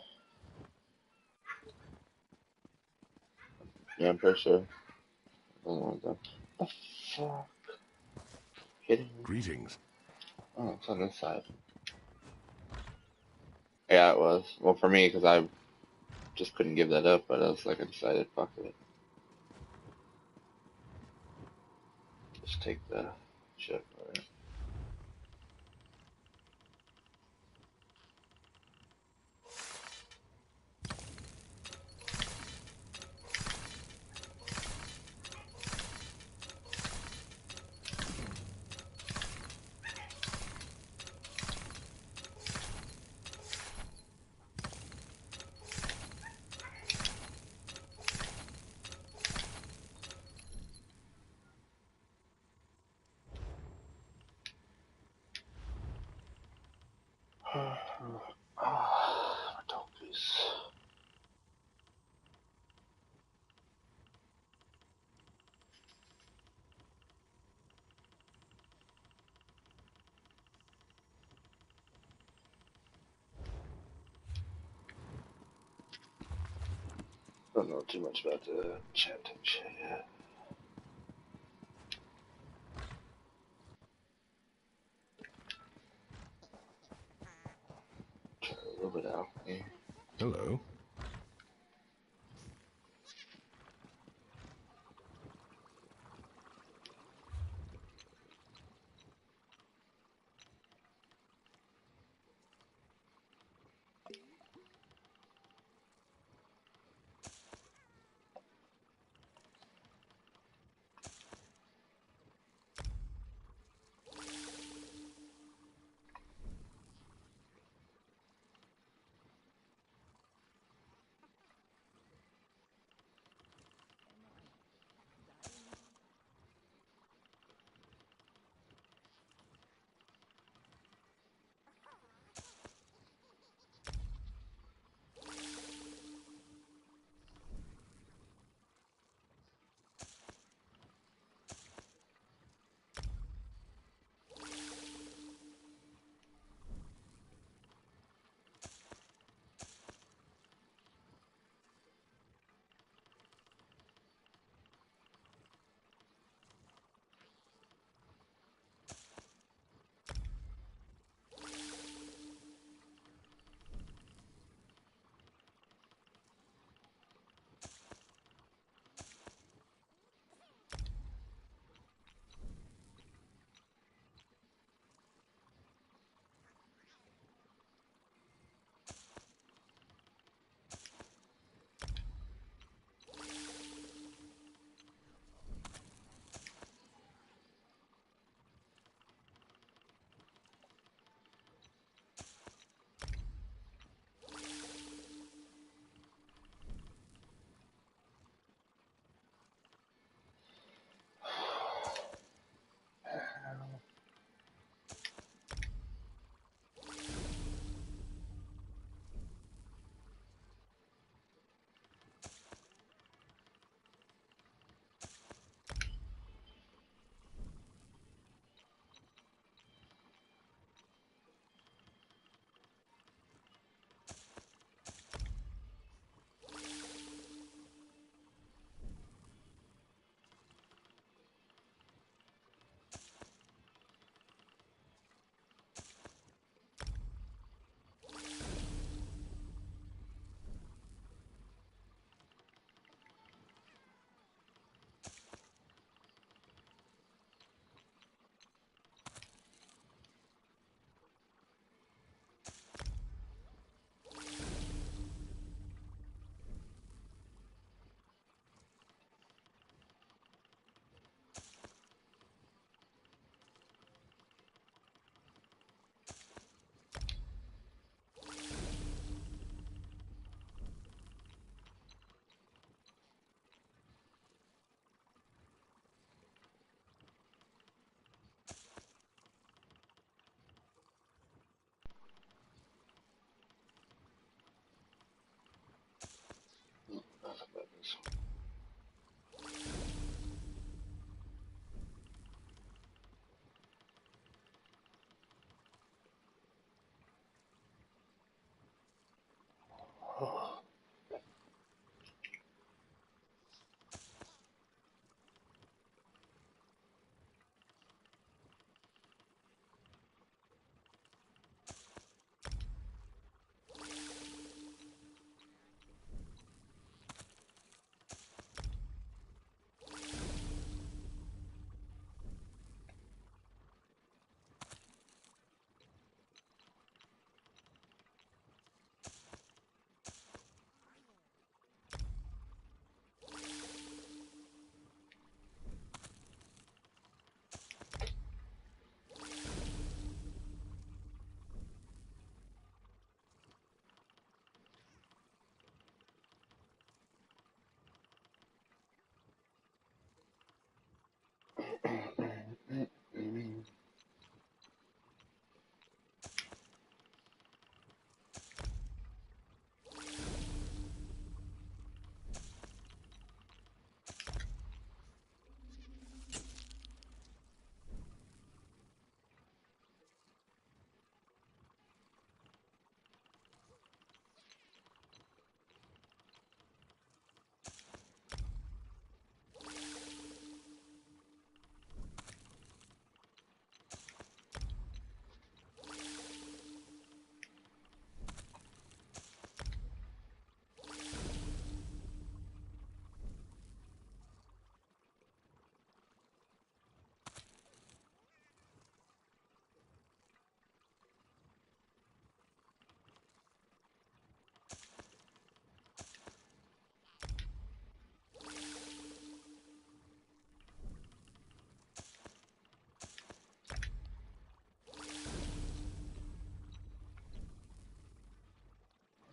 Yeah, I'm pretty sure. What the fuck? Hitting me? Greetings. Oh, it's on this side. Yeah, it was. Well, for me, because I just couldn't give that up, but I was like, I decided, fuck it. Just take the ship. Right? Ah, my dog piece. Don't know too much about the chanting shit yet. Try a little bit out. Yeah. Hello.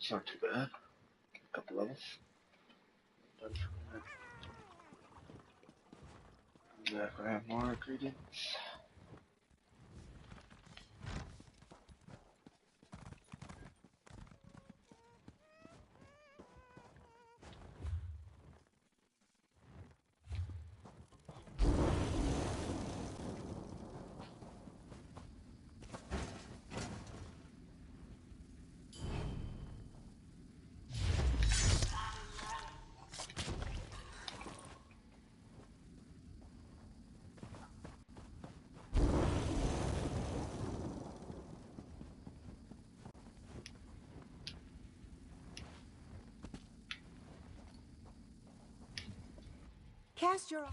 It's not too bad. A couple levels. Done for that. Back I have more ingredients. Cast your...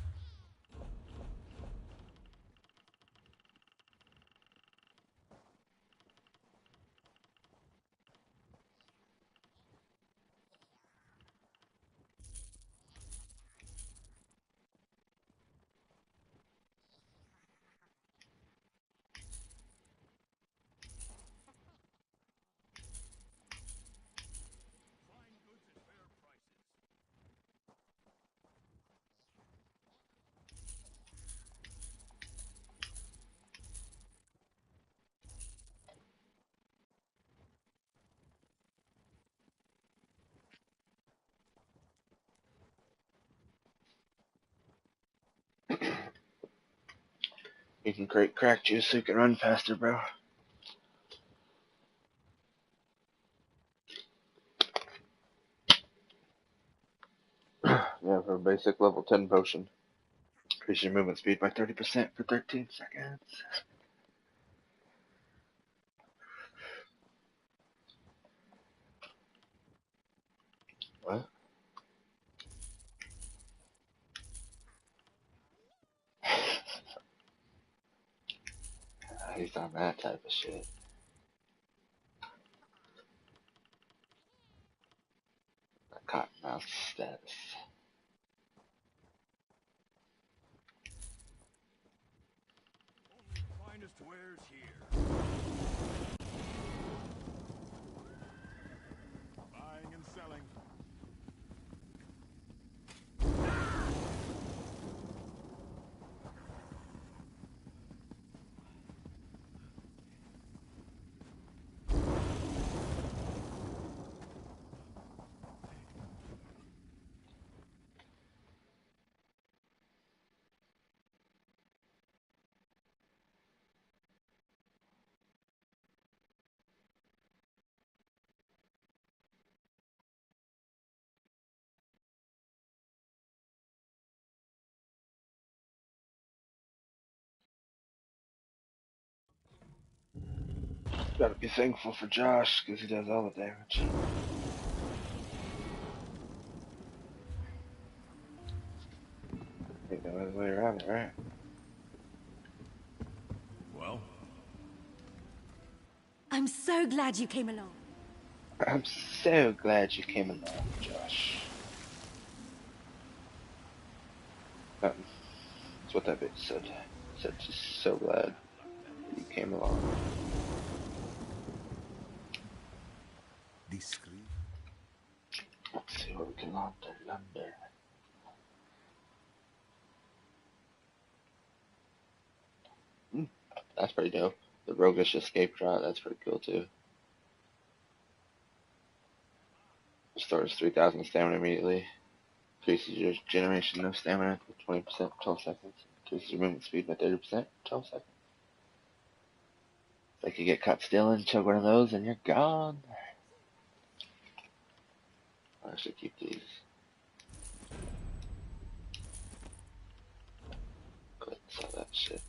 You can create crack juice so you can run faster, bro. Yeah, for a basic level 10 potion. Increase your movement speed by 30% for 13 seconds. What? He's on that type of shit. Cottonmouth status. Finest wares here. Buying and selling. Gotta be thankful for Josh, because he does all the damage. I think that was the way around it, right? Well? I'm so glad you came along. I'm so glad you came along, Josh. That's what that bitch said. Said she's so glad you came along. Discreet. Let's see what we can launder. That's pretty dope. The roguish escape shot, that's pretty cool too. Restores 3,000 stamina immediately. Increases your generation of stamina for 20% for 12 seconds. Increases your movement speed by 30% for 12 seconds. If you get caught stealing, chug one of those and you're gone. I should keep these. Go ahead and sell that shit.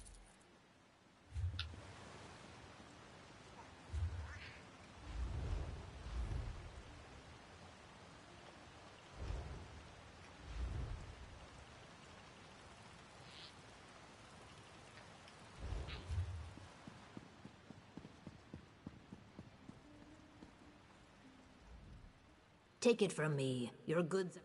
Take it from me. Your goods...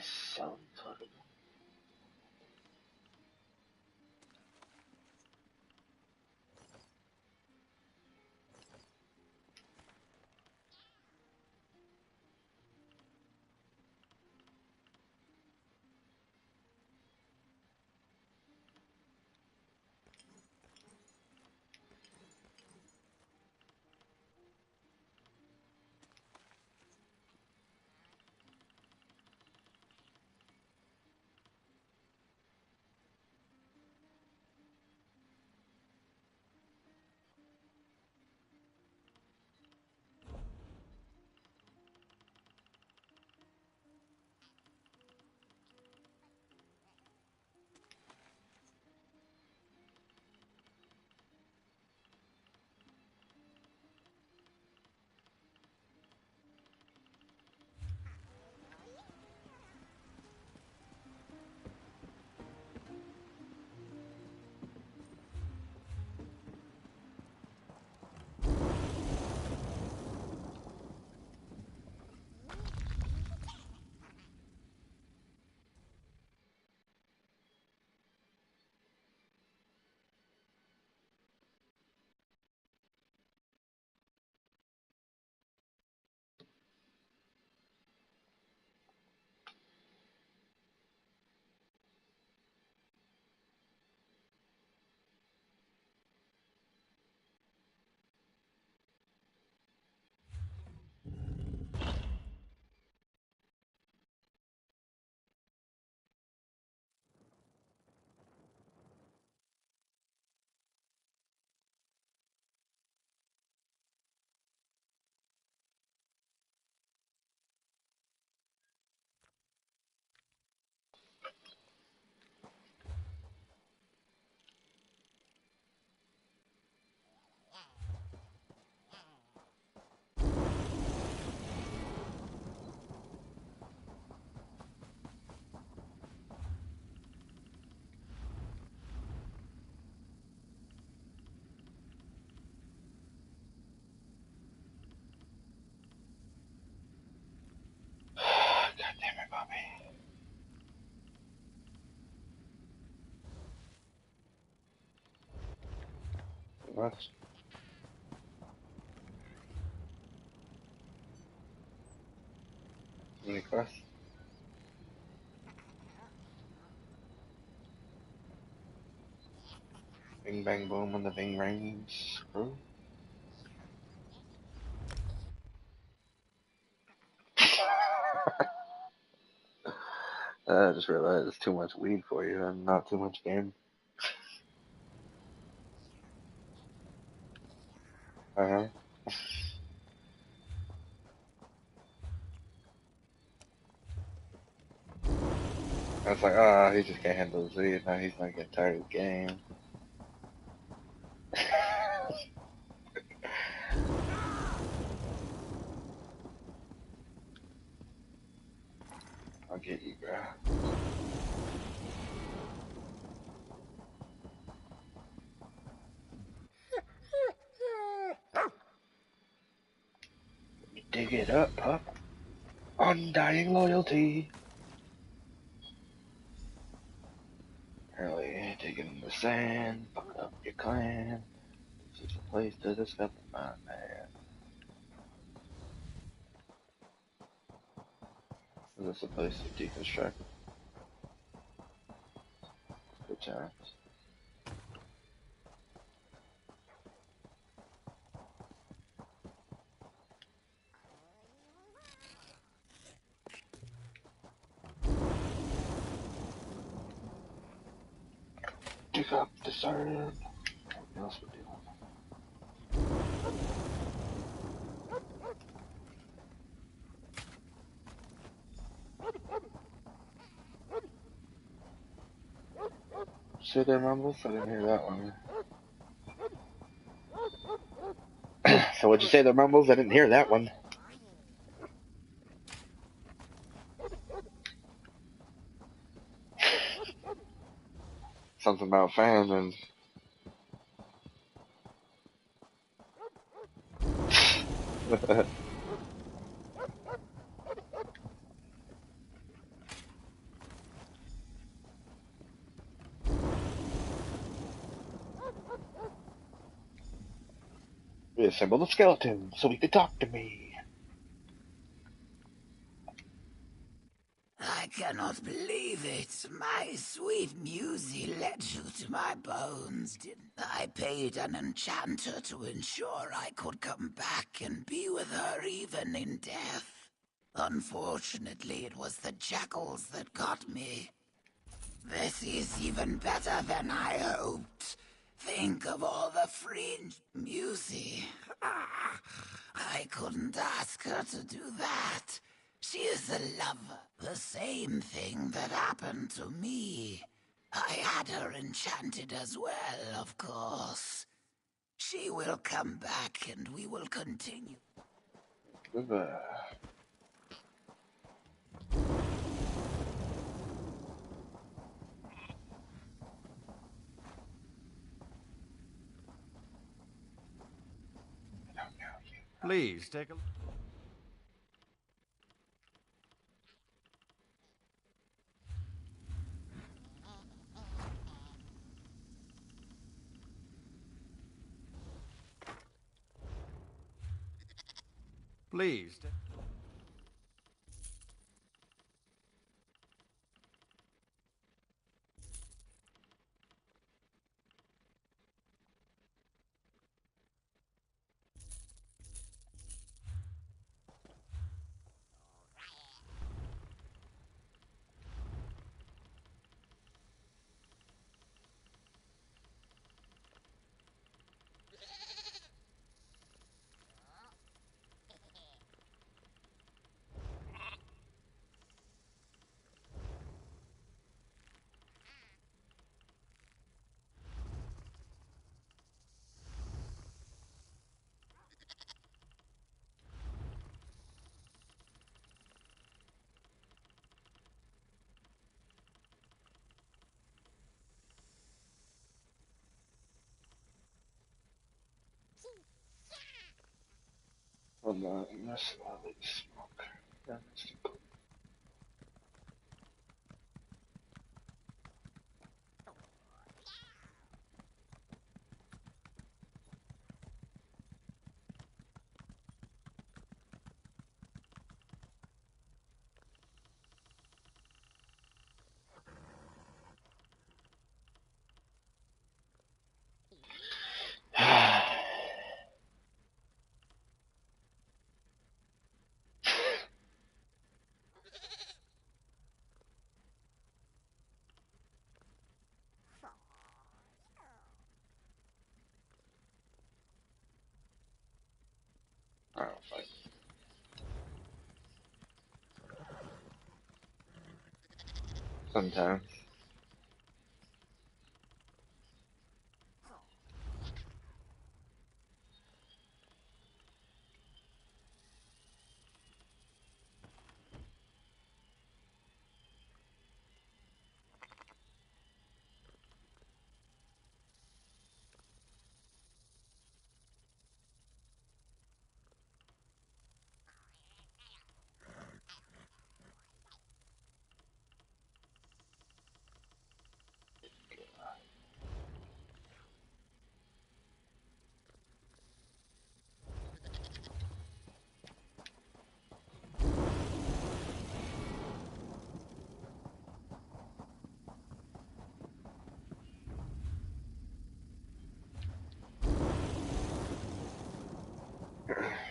So fucking. God damn it, Bobby. What? Any quests? Bing bang boom on the bing rings screw. I just realized it's too much weed for you and not too much game. Uh-huh. I was like, oh, he just can't handle the weed. Now he's gonna get tired of the game. I'll get you, bro. Dig it up, pup. Undying loyalty. Apparently, digging the sand, fucked up your clan. This is the place to discover my man. Is this a place to deconstruct? Good times. Dig up the sand. What else would do? Say their mumbles? I didn't hear that one. So what'd you say, their mumbles? I didn't hear that one. Something about fans and... assemble the skeleton so he could talk to me. I cannot believe it. My sweet Musy led you to my bones, didn't I? Paid an enchanter to ensure I could come back and be with her even in death. Unfortunately, it was the jackals that got me. This is even better than I hoped. Think of all the fringe, Musy. I couldn't ask her to do that. She is a lover. The same thing that happened to me. I had her enchanted as well, of course. She will come back and we will continue. Please, take a... Please. Hold on, let's smoke. Yeah, let's do cool. I don't fight. Sometimes.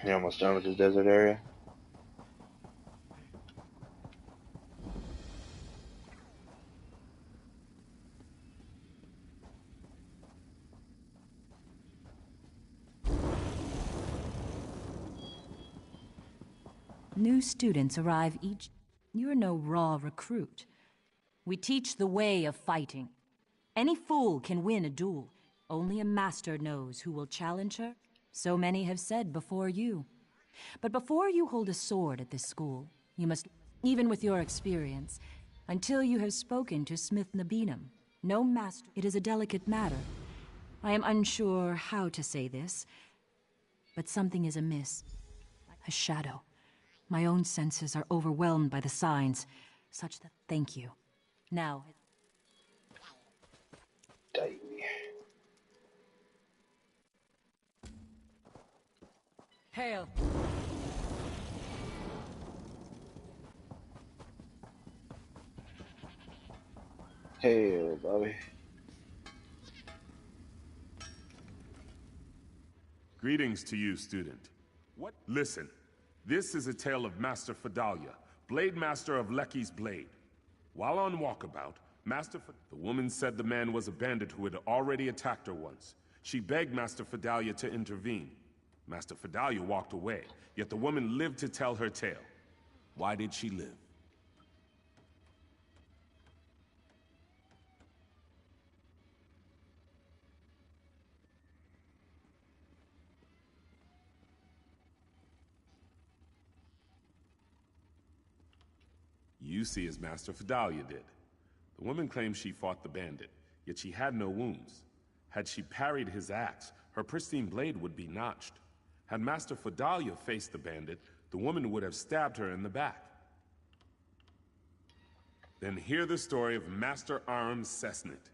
You almost done with this desert area? New students arrive each... You're no raw recruit. We teach the way of fighting. Any fool can win a duel. Only a master knows who will challenge her. So many have said before you. But before you hold a sword at this school, you must, even with your experience, until you have spoken to Smith Nabinum, no master... It is a delicate matter. I am unsure how to say this, but something is amiss. A shadow. My own senses are overwhelmed by the signs, such that... Thank you. Now... Hail! Hey, Bobby. Greetings to you, student. What? Listen, this is a tale of Master Fidalia, Blade Master of Lecky's Blade. While on walkabout, the woman said the man was a bandit who had already attacked her once. She begged Master Fidalia to intervene. Master Fidalia walked away, yet the woman lived to tell her tale. Why did she live? You see as Master Fidalia did. The woman claims she fought the bandit, yet she had no wounds. Had she parried his axe, her pristine blade would be notched. Had Master Fidalia faced the bandit, the woman would have stabbed her in the back. Then hear the story of Master Aram Cessnit.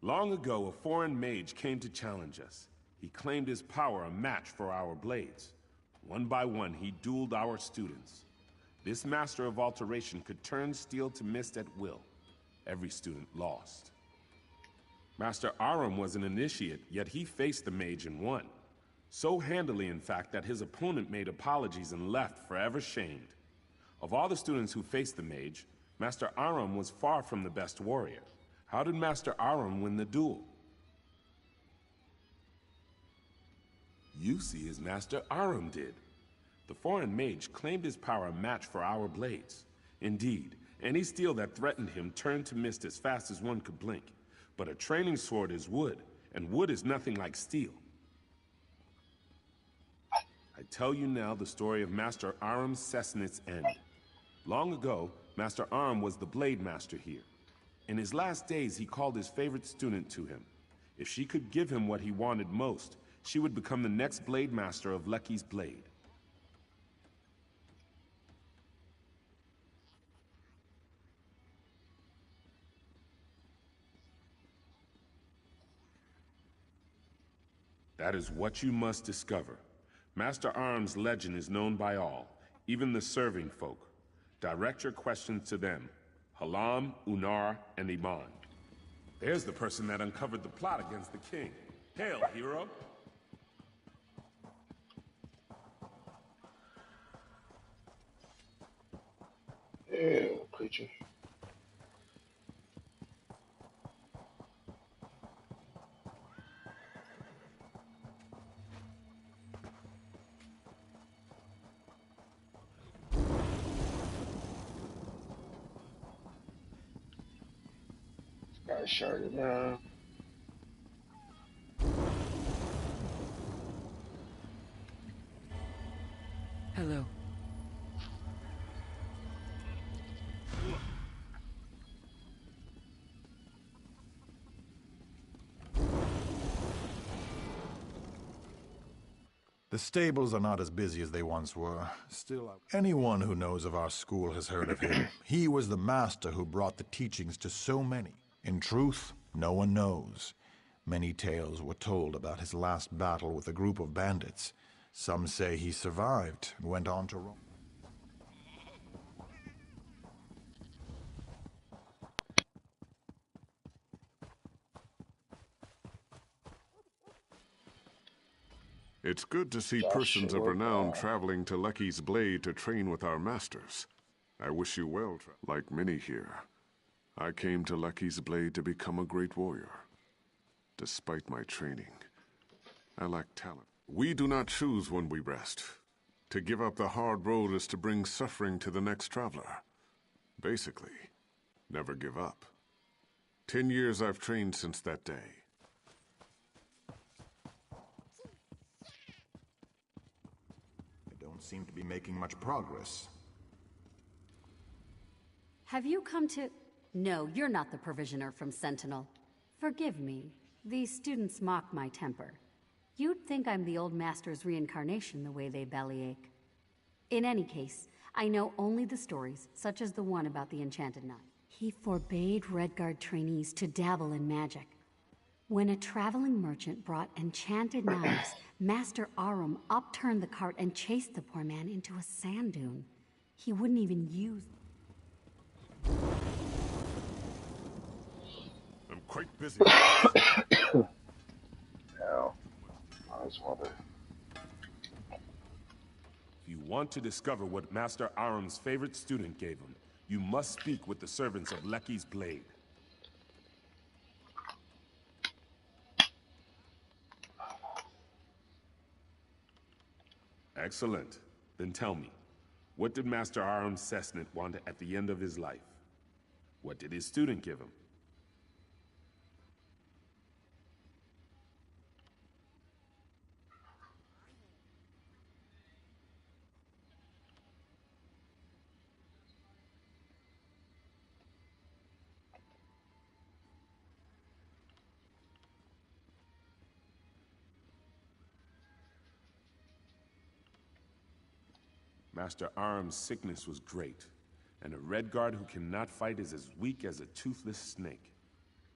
Long ago, a foreign mage came to challenge us. He claimed his power a match for our blades. One by one, he dueled our students. This master of alteration could turn steel to mist at will. Every student lost. Master Aram was an initiate, yet he faced the mage and won. So handily, in fact, that his opponent made apologies and left forever shamed. Of all the students who faced the mage, Master Aram was far from the best warrior. How did Master Aram win the duel? You see as Master Aram did. The foreign mage claimed his power a match for our blades. Indeed, any steel that threatened him turned to mist as fast as one could blink. But a training sword is wood, and wood is nothing like steel. I tell you now the story of Master Aram Cessnit's end. Long ago, Master Aram was the blade master here. In his last days, he called his favorite student to him. If she could give him what he wanted most, she would become the next blade master of Lecky's Blade. That is what you must discover. Master Aram's legend is known by all, even the serving folk. Direct your questions to them, Halam, Unar, and Iman. There's the person that uncovered the plot against the king. Hail, hero! Ew, creature. Got sharded now. Hello. The stables are not as busy as they once were. Still, anyone who knows of our school has heard of him. He was the master who brought the teachings to so many. In truth, no one knows. Many tales were told about his last battle with a group of bandits. Some say he survived and went on to Rome. It's good to see persons of renown traveling to Lecky's Blade to train with our masters. I wish you well, like many here. I came to Lecky's Blade to become a great warrior. Despite my training, I lack talent. We do not choose when we rest. To give up the hard road is to bring suffering to the next traveler. Basically, never give up. 10 years I've trained since that day. Don't seem to be making much progress. Have you come to... No, you're not the provisioner from Sentinel. Forgive me. These students mock my temper. You'd think I'm the old master's reincarnation the way they bellyache. In any case, I know only the stories, such as the one about the Enchanted Knight. He forbade Redguard trainees to dabble in magic. When a traveling merchant brought enchanted knives, Master Arum upturned the cart and chased the poor man into a sand dune. He wouldn't even use... I'm quite busy. Now, his mother. If you want to discover what Master Arum's favorite student gave him, you must speak with the servants of Lecky's Blade. Excellent. Then tell me, what did Master Arum Cessnant want at the end of his life? What did his student give him? Master Arum's sickness was great, and a Redguard who cannot fight is as weak as a toothless snake.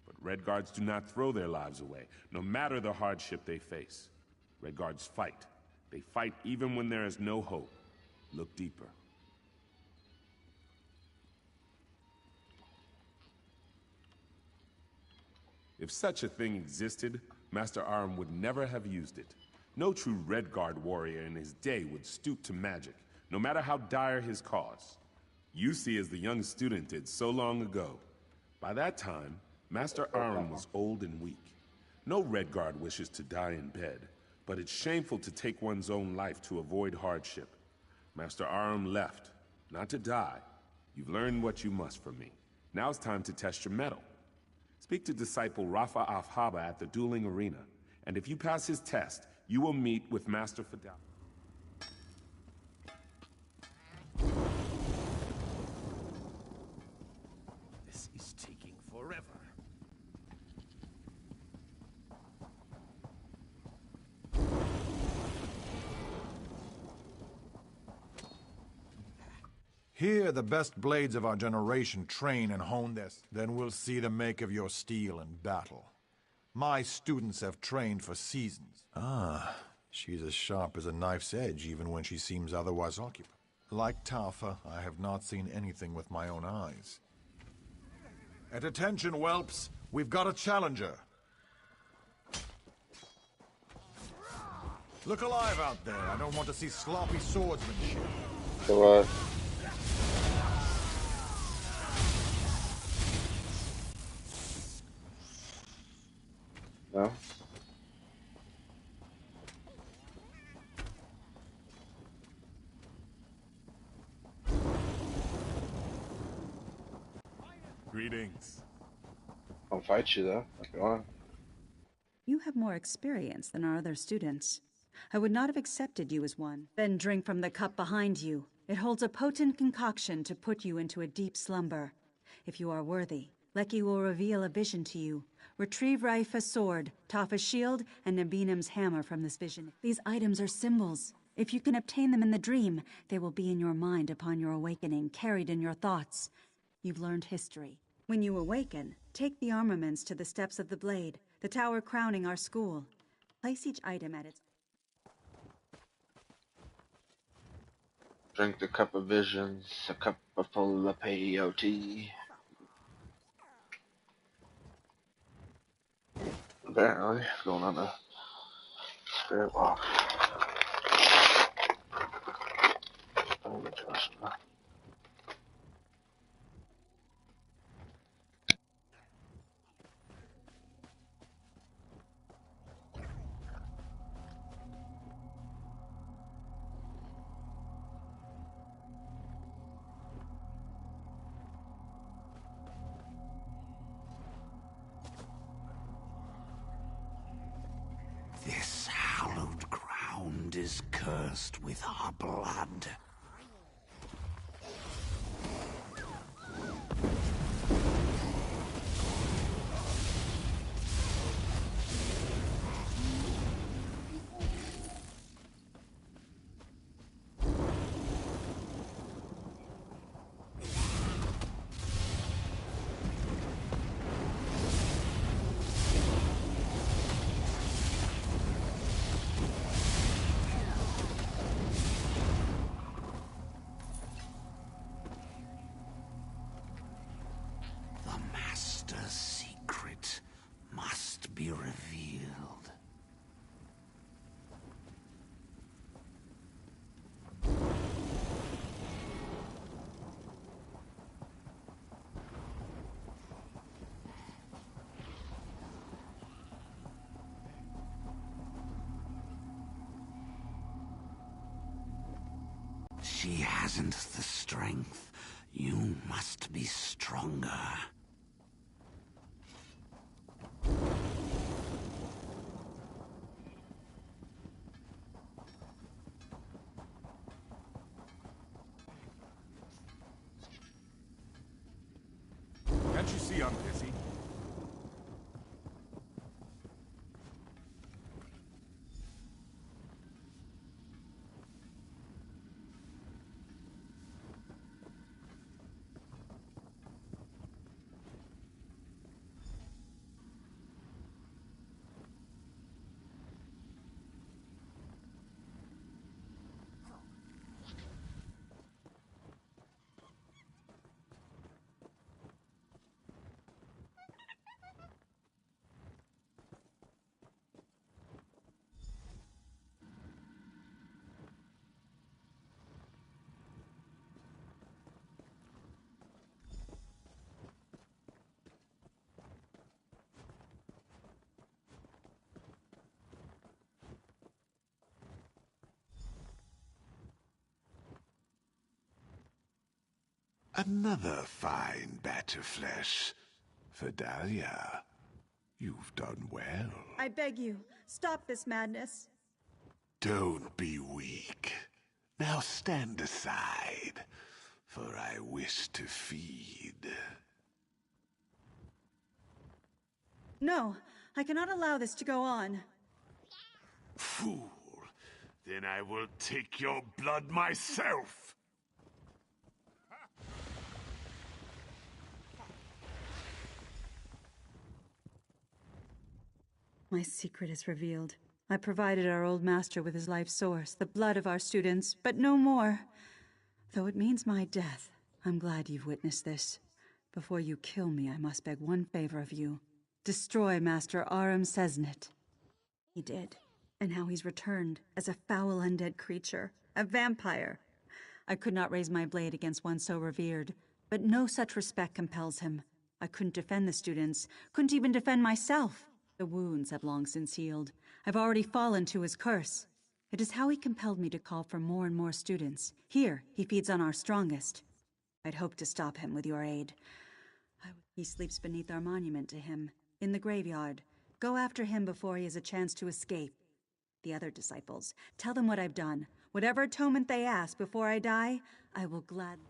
But Redguards do not throw their lives away, no matter the hardship they face. Redguards fight. They fight even when there is no hope. Look deeper. If such a thing existed, Master Arum would never have used it. No true Redguard warrior in his day would stoop to magic, no matter how dire his cause. You see as the young student did so long ago. By that time, Master Arum was old and weak. No Redguard wishes to die in bed, but it's shameful to take one's own life to avoid hardship. Master Arum left, not to die. You've learned what you must from me. Now it's time to test your mettle. Speak to disciple Rafa Afhaba at the dueling arena, and if you pass his test, you will meet with Master Fidel. This is taking forever. Here the best blades of our generation train and hone this. Then we'll see the make of your steel in battle. My students have trained for seasons. Ah, she's as sharp as a knife's edge even when she seems otherwise occupied. Like Tafa, I have not seen anything with my own eyes. At attention, whelps. We've got a challenger. Look alive out there. I don't want to see sloppy swordsmanship. So, no? Greetings. I'll fight you, though, if you want. You have more experience than our other students. I would not have accepted you as one. Then drink from the cup behind you. It holds a potent concoction to put you into a deep slumber. If you are worthy, Lecky will reveal a vision to you. Retrieve Raifa's sword, Tafa's shield, and Nabinim's hammer from this vision. These items are symbols. If you can obtain them in the dream, they will be in your mind upon your awakening, carried in your thoughts. You've learned history. When you awaken, take the armaments to the steps of the blade, the tower crowning our school. Place each item at its... Drink the cup of visions, a cup full of peyote. Apparently, going on a spirit walk. Oh, interesting. This hallowed ground is cursed with our blood. she hasn't the strength, you must be stronger. Can't you see I'm busy? Another fine batch of flesh. Vidalia, you've done well. I beg you, stop this madness. Don't be weak. Now stand aside, for I wish to feed. No, I cannot allow this to go on. Fool. Then I will take your blood myself. My secret is revealed. I provided our old master with his life source, the blood of our students, but no more. Though it means my death, I'm glad you've witnessed this. Before you kill me, I must beg one favor of you. Destroy Master Aram Sesnit. He did, and now he's returned as a foul undead creature, a vampire. I could not raise my blade against one so revered, but no such respect compels him. I couldn't defend the students, couldn't even defend myself. The wounds have long since healed. I've already fallen to his curse. It is how he compelled me to call for more and more students. Here, he feeds on our strongest. I'd hoped to stop him with your aid. He sleeps beneath our monument to him, in the graveyard. Go after him before he has a chance to escape. The other disciples, tell them what I've done. Whatever atonement they ask before I die, I will gladly...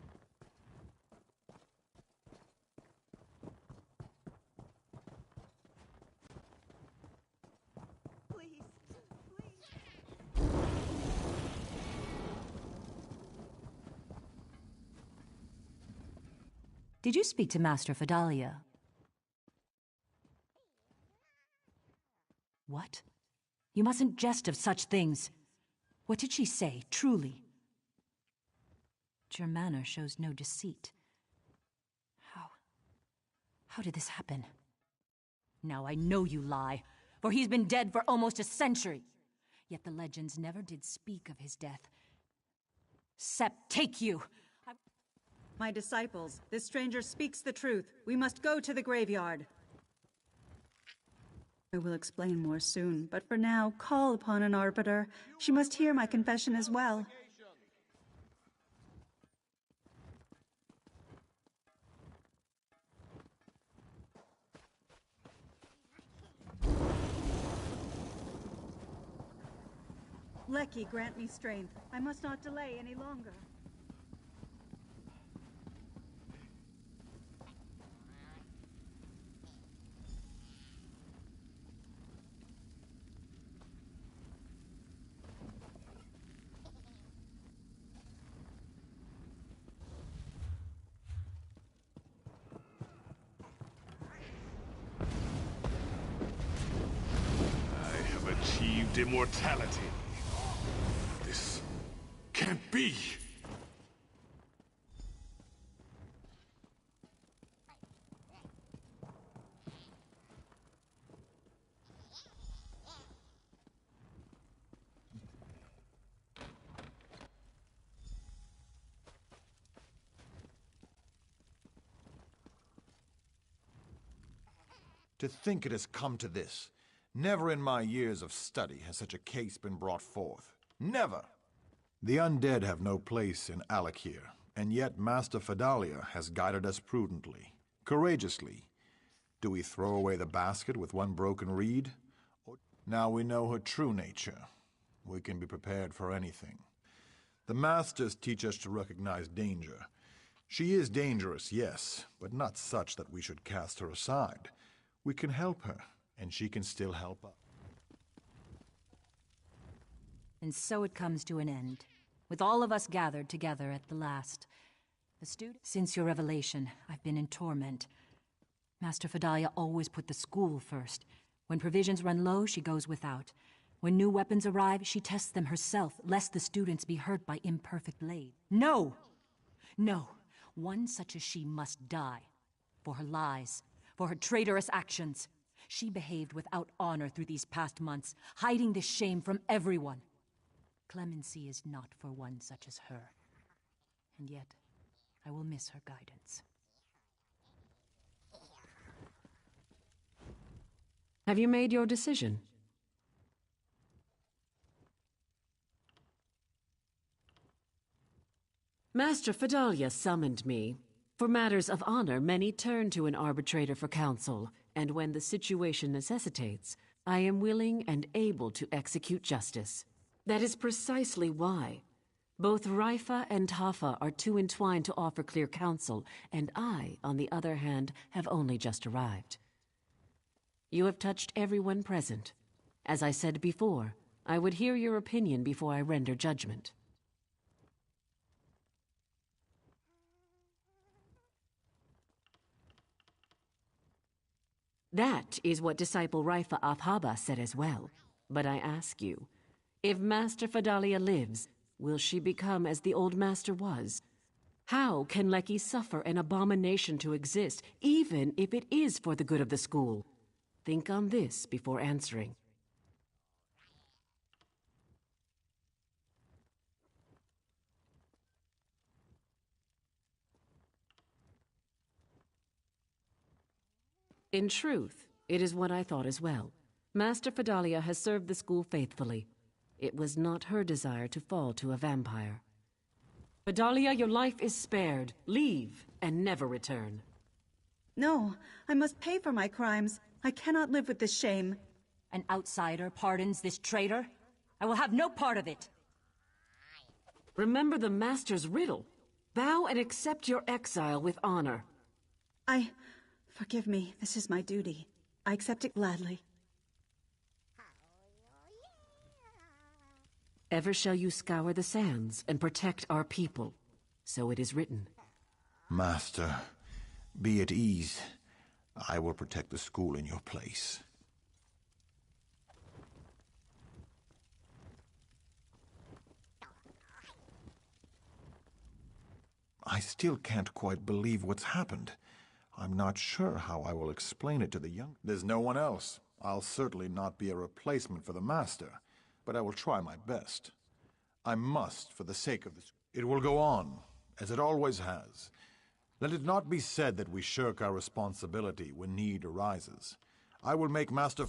Did you speak to Master Vidalia? What? You mustn't jest of such things. What did she say, truly? Your manner shows no deceit. How did this happen? Now I know you lie, for he's been dead for almost a century. Yet the legends never did speak of his death. Sept, take you! My disciples, this stranger speaks the truth. We must go to the graveyard. I will explain more soon, but for now, call upon an arbiter. She must hear my confession as well. Lecky, grant me strength. I must not delay any longer. Achieved immortality. This can't be. To think it has come to this. Never in my years of study has such a case been brought forth. Never! The undead have no place in Alec here, and yet Master Fedalia has guided us prudently, courageously. Do we throw away the basket with one broken reed? Or now we know her true nature. We can be prepared for anything. The Masters teach us to recognize danger. She is dangerous, yes, but not such that we should cast her aside. We can help her, and she can still help us. And so it comes to an end, with all of us gathered together at the last. Since your revelation, I've been in torment. Master Fedalia always put the school first. When provisions run low, she goes without. When new weapons arrive, she tests them herself, lest the students be hurt by imperfect blade. No! No! One such as she must die. For her lies, for her traitorous actions. She behaved without honor through these past months, hiding this shame from everyone. Clemency is not for one such as her. And yet, I will miss her guidance. Have you made your decision? Master Fedalia summoned me. For matters of honor, many turn to an arbitrator for counsel, and when the situation necessitates, I am willing and able to execute justice. That is precisely why. Both Raifa and Tafa are too entwined to offer clear counsel, and I, on the other hand, have only just arrived. You have touched everyone present. As I said before, I would hear your opinion before I render judgment. That is what Disciple Raifa Afhaba said as well. But I ask you, if Master Fedalia lives, will she become as the old master was? How can Lecky suffer an abomination to exist, even if it is for the good of the school? Think on this before answering. In truth, it is what I thought as well. Master Fedalia has served the school faithfully. It was not her desire to fall to a vampire. Fedalia, your life is spared. Leave, and never return. No, I must pay for my crimes. I cannot live with this shame. An outsider pardons this traitor? I will have no part of it. Remember the Master's riddle. Bow and accept your exile with honor. Forgive me, this is my duty. I accept it gladly. Ever shall you scour the sands and protect our people. So it is written. Master, be at ease. I will protect the school in your place. I still can't quite believe what's happened. I'm not sure how I will explain it to the young... There's no one else. I'll certainly not be a replacement for the Master, but I will try my best. I must, for the sake of this. It will go on, as it always has. Let it not be said that we shirk our responsibility when need arises. I will make Master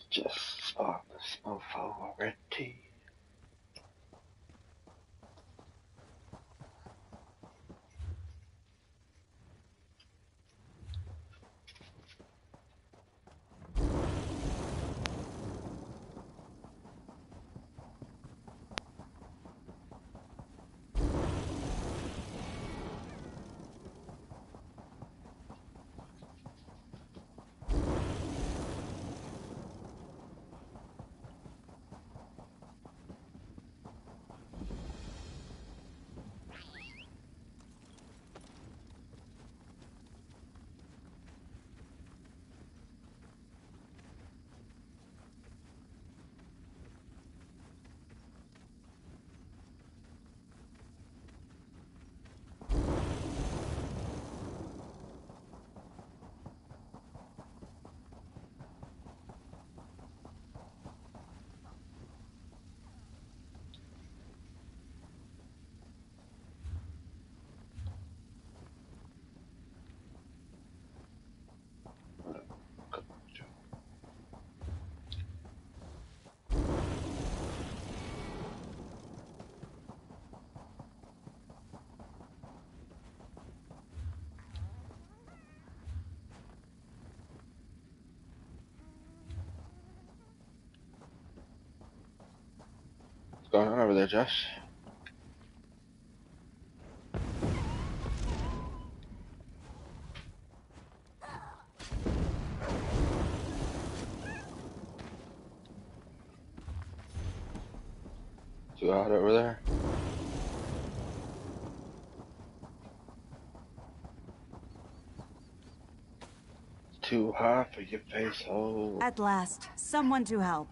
Just spawn this mofo already. What's going on over there, Josh? Too hot over there? Too hot for your face hole. At last, someone to help.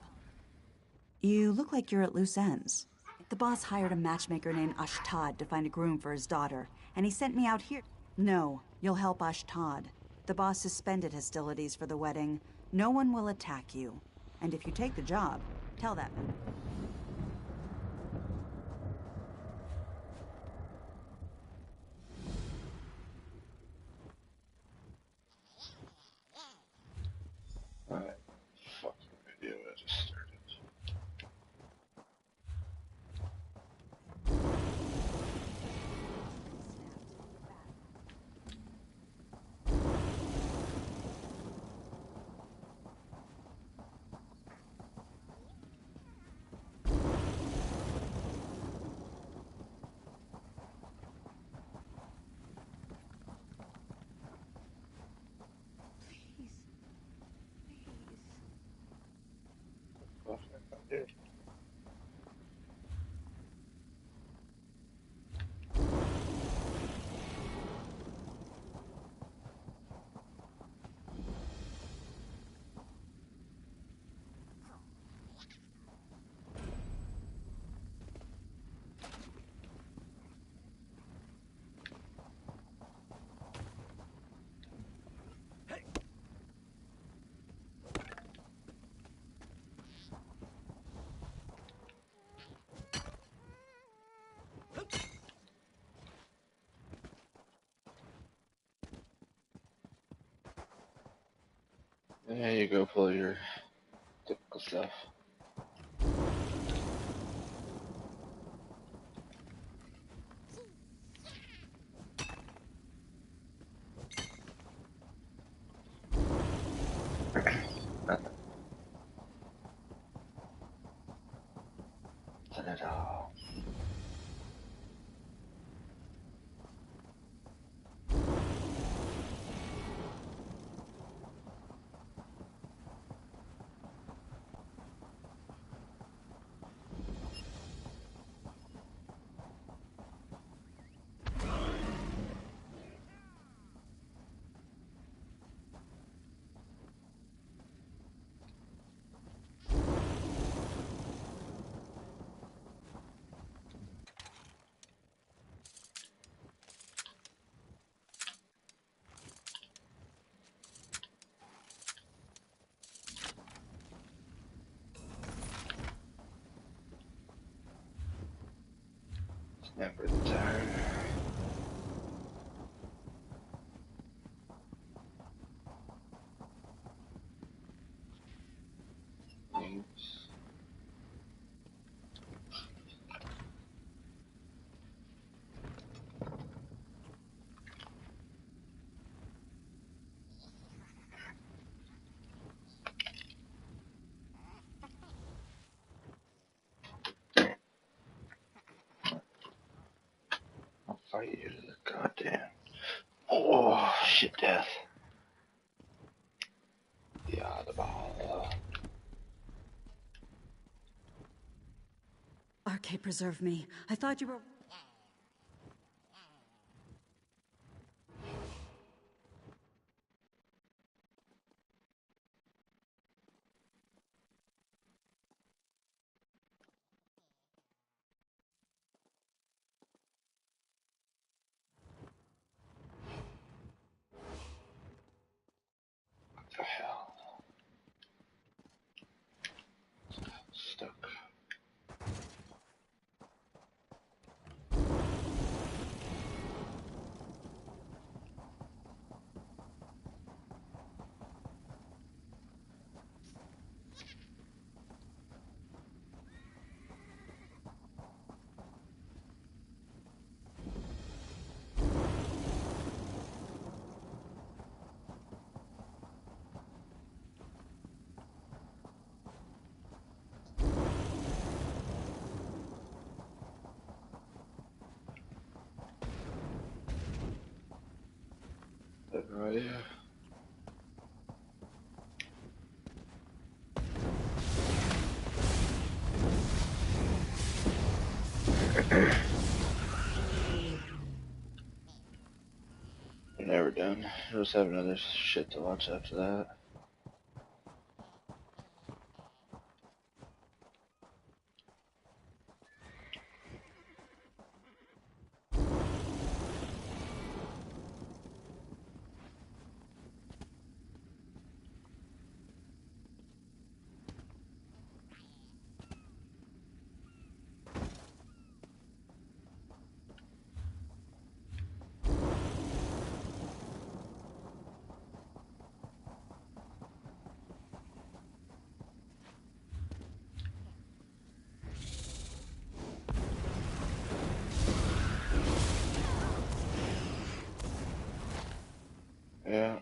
You look like you're at loose ends. The boss hired a matchmaker named Ashtad to find a groom for his daughter, and he sent me out here. No, you'll help Ashtad. The boss suspended hostilities for the wedding. No one will attack you. And if you take the job, tell that man. There you go, pull your typical stuff. Nothing. Nothing at all. Never the time. Names. I'll fight you to the goddamn. Oh, shit, death. Yeah, the ball. Arcade, preserve me. I thought you were... What the hell? Stuck. Right here. We're never done. We'll just have another shit to watch after that. Yeah.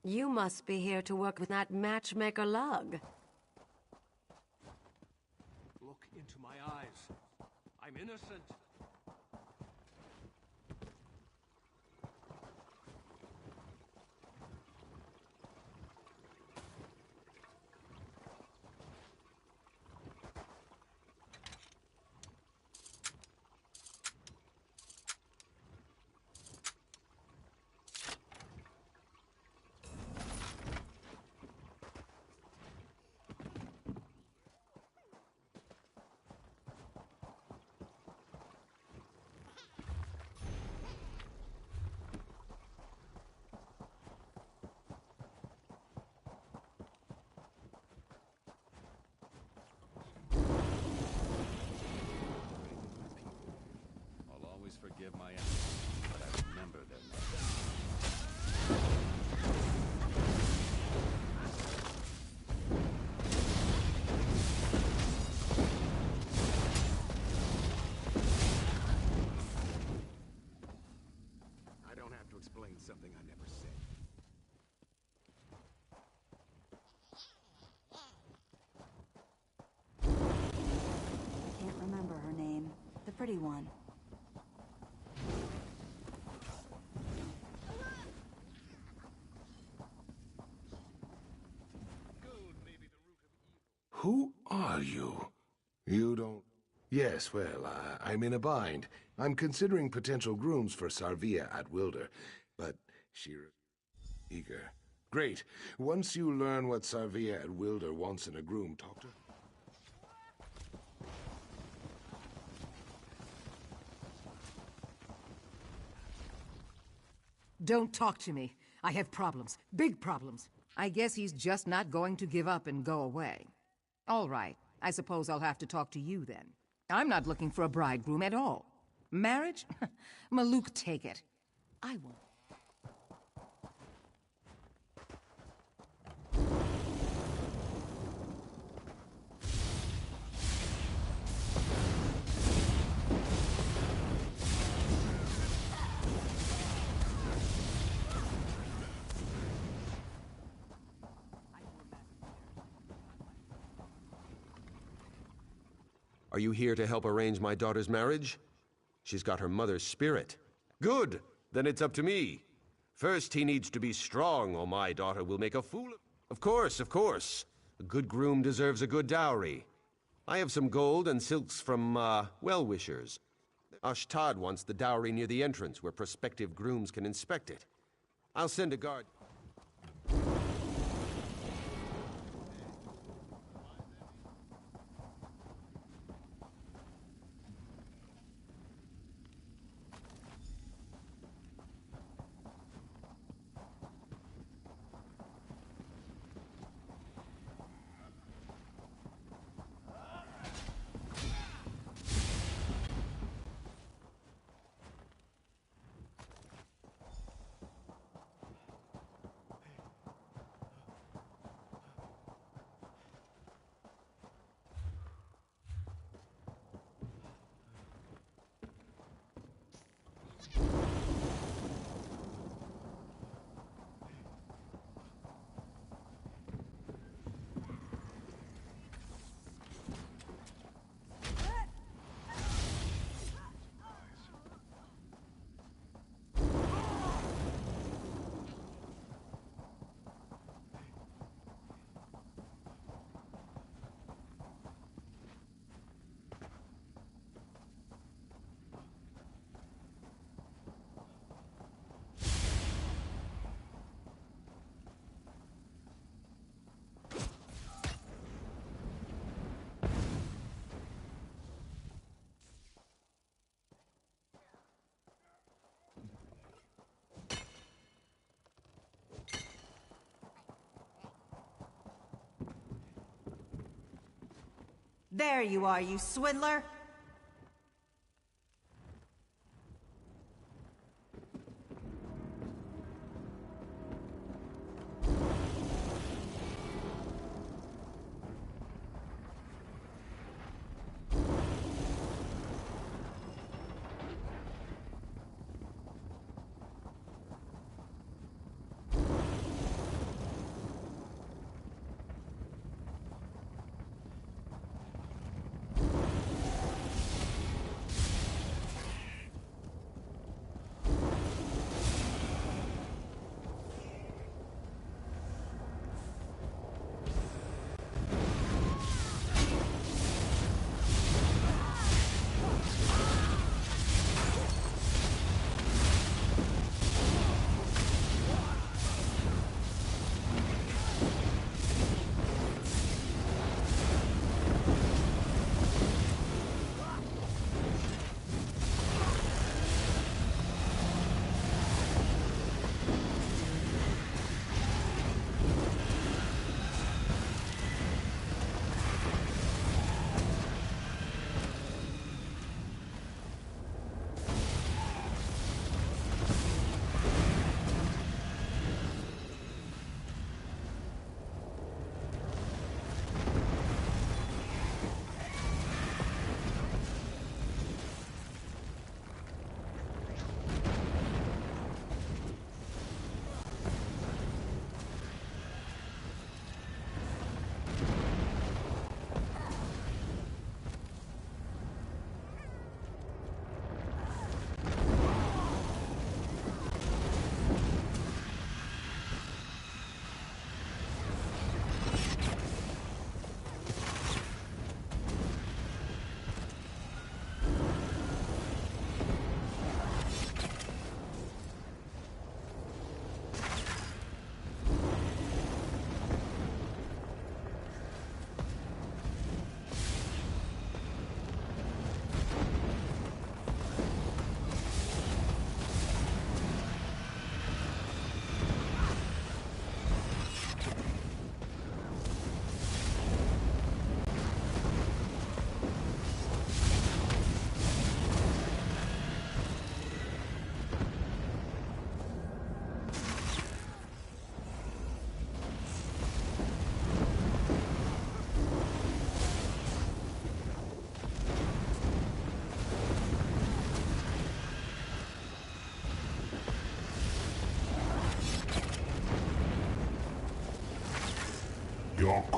You must be here to work with that matchmaker lug. Look into my eyes. I'm innocent. I'll always forgive my enemies, but I remember their names. I don't have to explain something I never said. I can't remember her name. The pretty one. Who are you? You don't... Yes, well, I'm in a bind. I'm considering potential grooms for Sarvia at Wilder, but she's eager. Great. Once you learn what Sarvia at Wilder wants in a groom, talk to her. Don't talk to me. I have problems. Big problems. I guess he's just not going to give up and go away. All right. I suppose I'll have to talk to you then. I'm not looking for a bridegroom at all. Marriage? Maluk, take it. I won't. Are you here to help arrange my daughter's marriage? She's got her mother's spirit. Good! Then it's up to me. First, he needs to be strong, or my daughter will make a fool of... Of course, of course. A good groom deserves a good dowry. I have some gold and silks from, well-wishers. Ashtad wants the dowry near the entrance, where prospective grooms can inspect it. I'll send a guard... There you are, you swindler!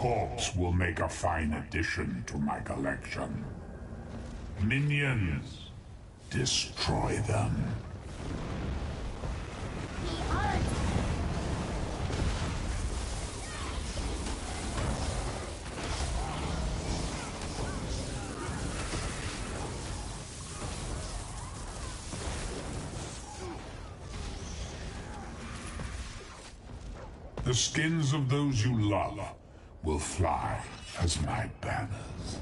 corpse will make a fine addition to my collection. Minions, destroy them. The skins of those you love will fly as my banners.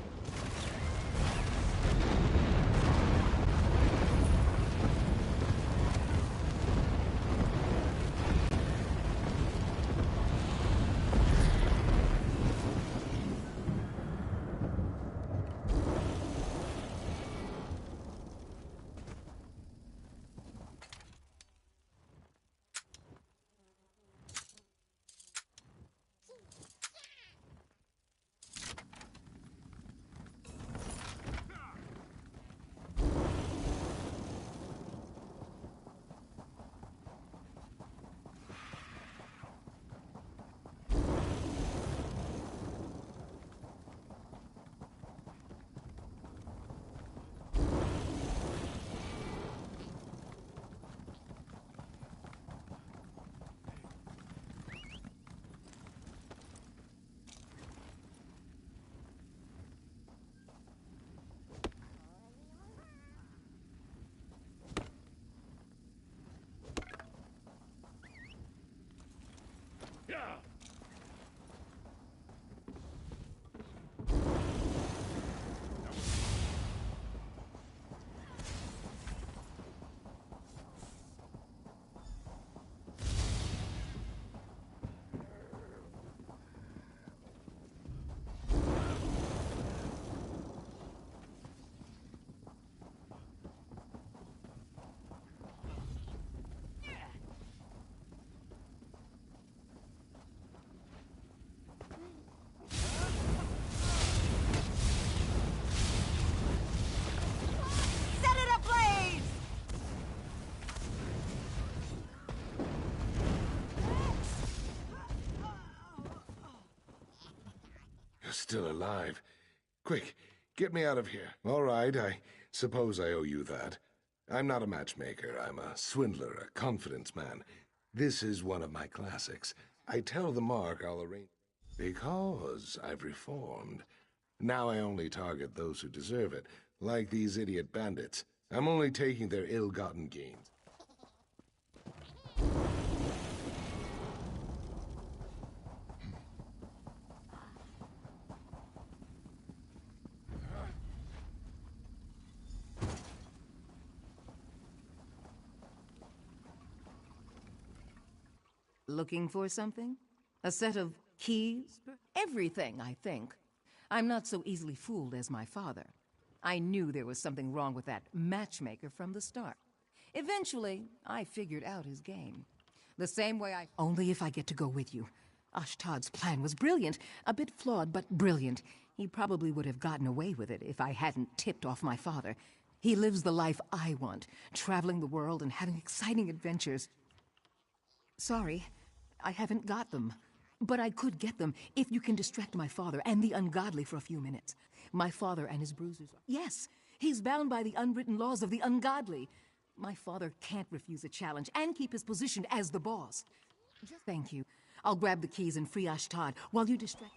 Still alive. Quick, get me out of here. All right, I suppose I owe you that. I'm not a matchmaker. I'm a swindler, a confidence man. This is one of my classics. I tell the Mark I'll arrange... Because I've reformed. Now I only target those who deserve it, like these idiot bandits. I'm only taking their ill-gotten gains. Looking for something? A set of keys? Everything, I think. I'm not so easily fooled as my father. I knew there was something wrong with that matchmaker from the start. Eventually, I figured out his game. The same way I... Only if I get to go with you. Ashtad's plan was brilliant. A bit flawed, but brilliant. He probably would have gotten away with it if I hadn't tipped off my father. He lives the life I want, traveling the world and having exciting adventures. Sorry, I haven't got them. But I could get them if you can distract my father and the ungodly for a few minutes. My father and his bruisers... Yes, he's bound by the unwritten laws of the ungodly. My father can't refuse a challenge and keep his position as the boss. Just thank you. I'll grab the keys and free Ashtad while you distract...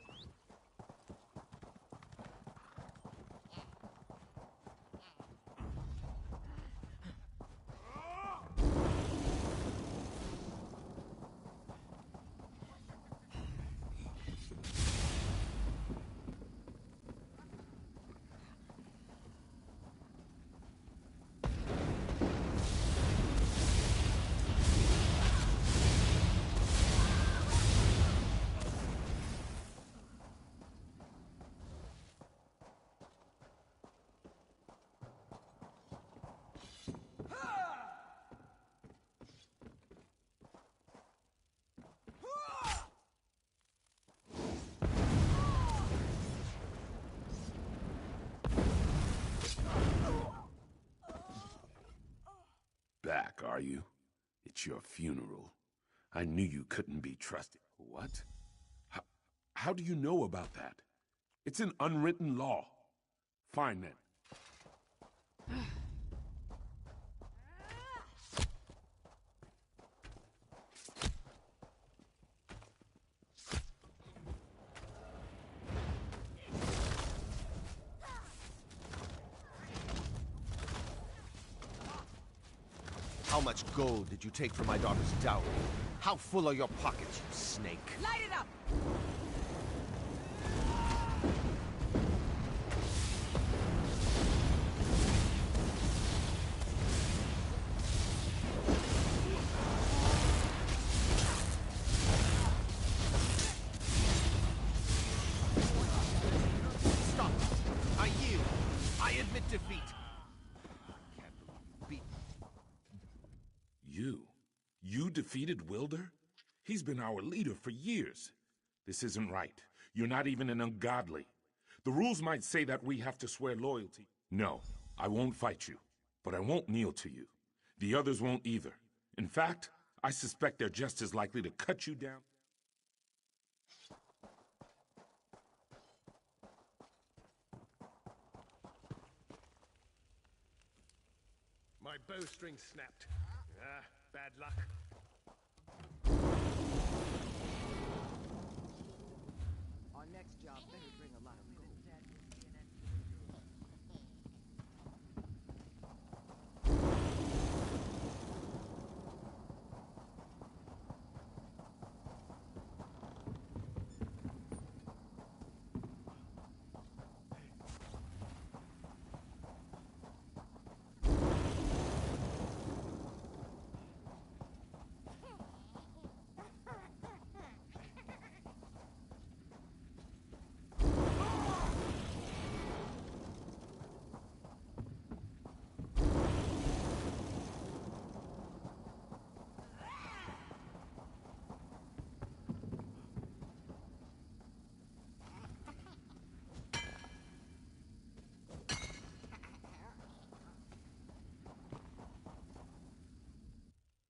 Back, are you? It's your funeral. I knew you couldn't be trusted. What? How do you know about that? It's an unwritten law. Fine then. How much gold did you take from my daughter's dowry? How full are your pockets, you snake? Light it up! Stop! I yield. I admit defeat. You defeated Wilder? He's been our leader for years. This isn't right. You're not even an ungodly. The rules might say that we have to swear loyalty. No, I won't fight you, but I won't kneel to you. The others won't either. In fact, I suspect they're just as likely to cut you down. My bowstring snapped. Ah, bad luck. Our next job better bring a lot of gold.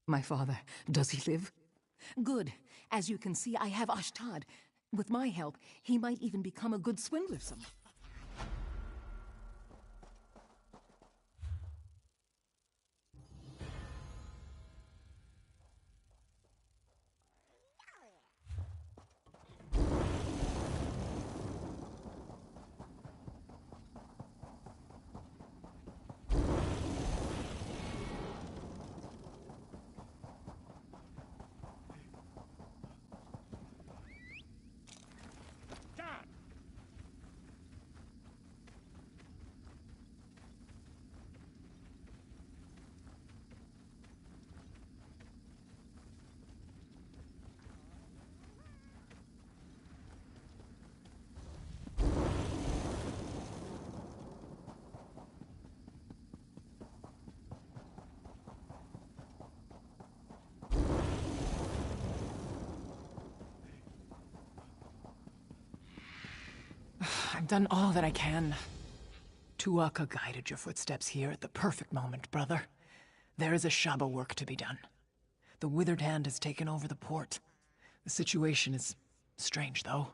My father, does he live? Good. As you can see, I have Ashtad. With my help, he might even become a good swindler someday. I've done all that I can. Tuaka guided your footsteps here at the perfect moment, brother. There is a Shaba work to be done. The Withered Hand has taken over the port. The situation is strange, though.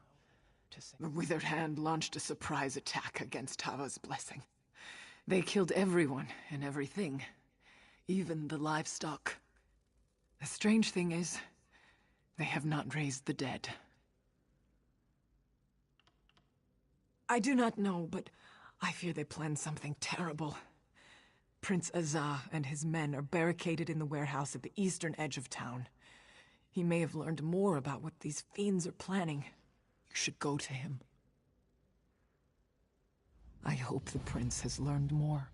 The Withered Hand launched a surprise attack against Tava's blessing. They killed everyone and everything, even the livestock. The strange thing is, they have not raised the dead. I do not know, but I fear they planned something terrible. Prince Azah and his men are barricaded in the warehouse at the eastern edge of town. He may have learned more about what these fiends are planning. You should go to him. I hope the prince has learned more.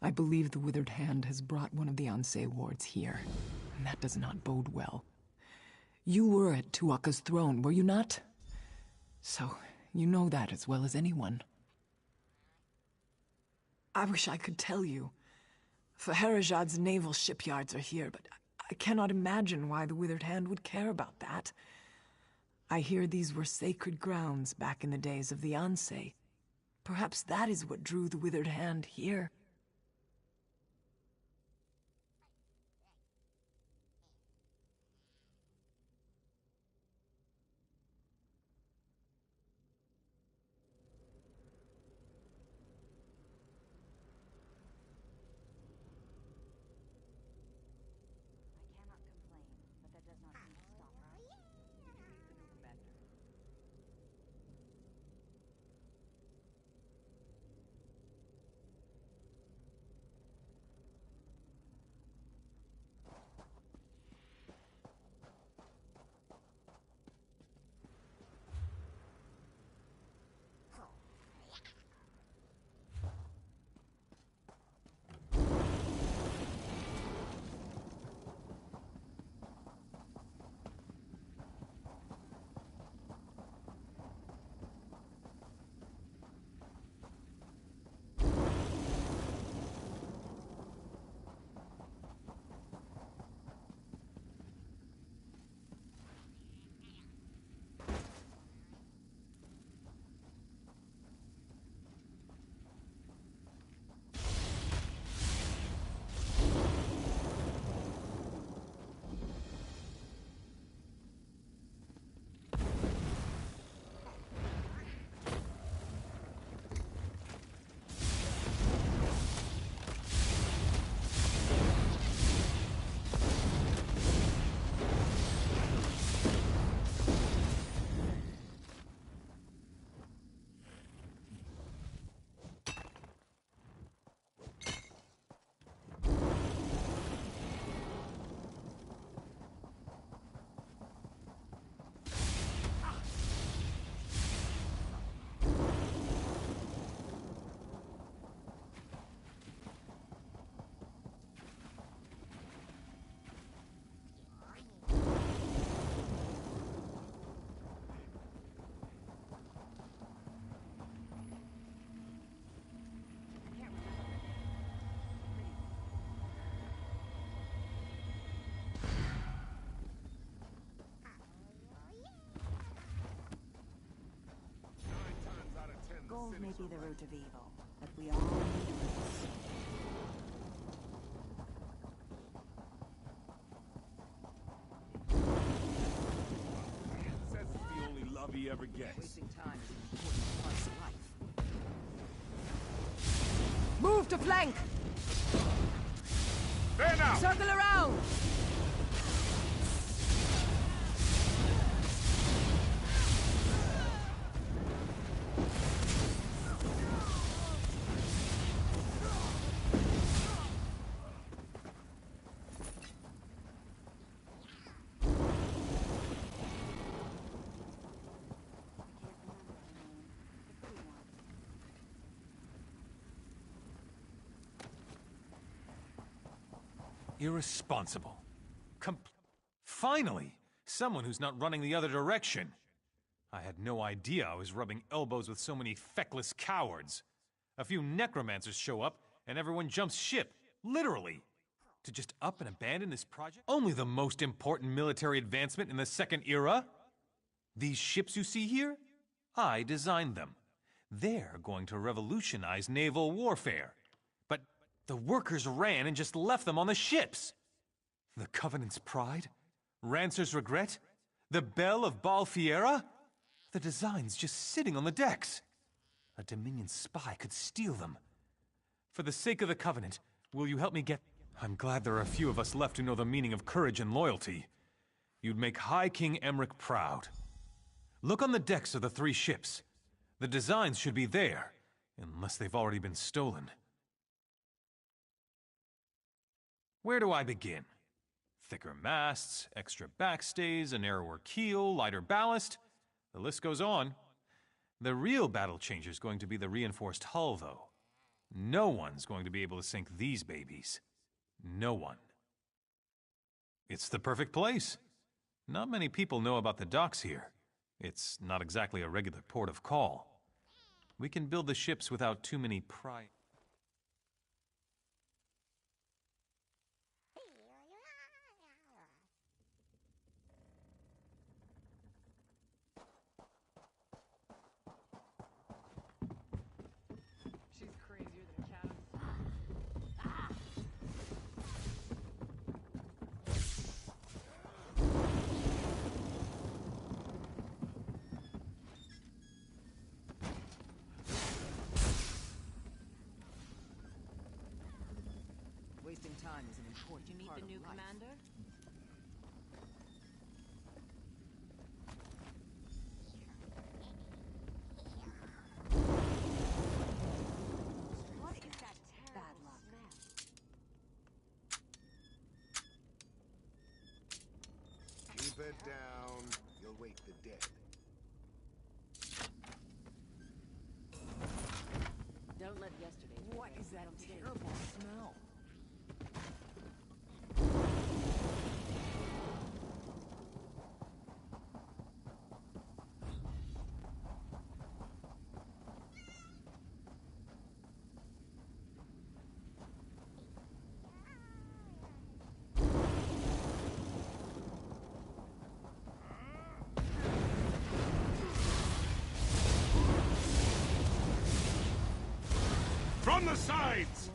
I believe the Withered Hand has brought one of the Ansei wards here, and that does not bode well. You were at Tuaka's throne, were you not? So, you know that as well as anyone. I wish I could tell you. Faharajad's naval shipyards are here, but I cannot imagine why the Withered Hand would care about that. I hear these were sacred grounds back in the days of the Ansei. Perhaps that is what drew the Withered Hand here. Control may be the root of evil, but we all need roots. Says it's the only love he ever gets. Wasting time is an important part of life. Move to flank! There now! Circle around! Irresponsible. Finally! Someone who's not running the other direction. I had no idea I was rubbing elbows with so many feckless cowards. A few necromancers show up, and everyone jumps ship. Literally. To just up and abandon this project? Only the most important military advancement in the Second Era? These ships you see here? I designed them. They're going to revolutionize naval warfare. But the workers ran and just left them on the ships. The Covenant's pride? Rancer's regret? The Bell of Balfiera? The designs just sitting on the decks. A Dominion spy could steal them. For the sake of the Covenant, will you help me get... I'm glad there are a few of us left who know the meaning of courage and loyalty. You'd make High King Emmerich proud. Look on the decks of the 3 ships. The designs should be there, unless they've already been stolen. Where do I begin? Thicker masts, extra backstays, a narrower keel, lighter ballast. The list goes on. The real battle changer is going to be the reinforced hull, though. No one's going to be able to sink these babies. No one. It's the perfect place. Not many people know about the docks here. It's not exactly a regular port of call. We can build the ships without too many She's crazier than a cat. Wasting time is an important Did you meet part the new of life. commander? What is that terrible Bad luck. smell? Keep it down. You'll wake the dead. Don't let yesterday. What is that terrible smell? From the sides!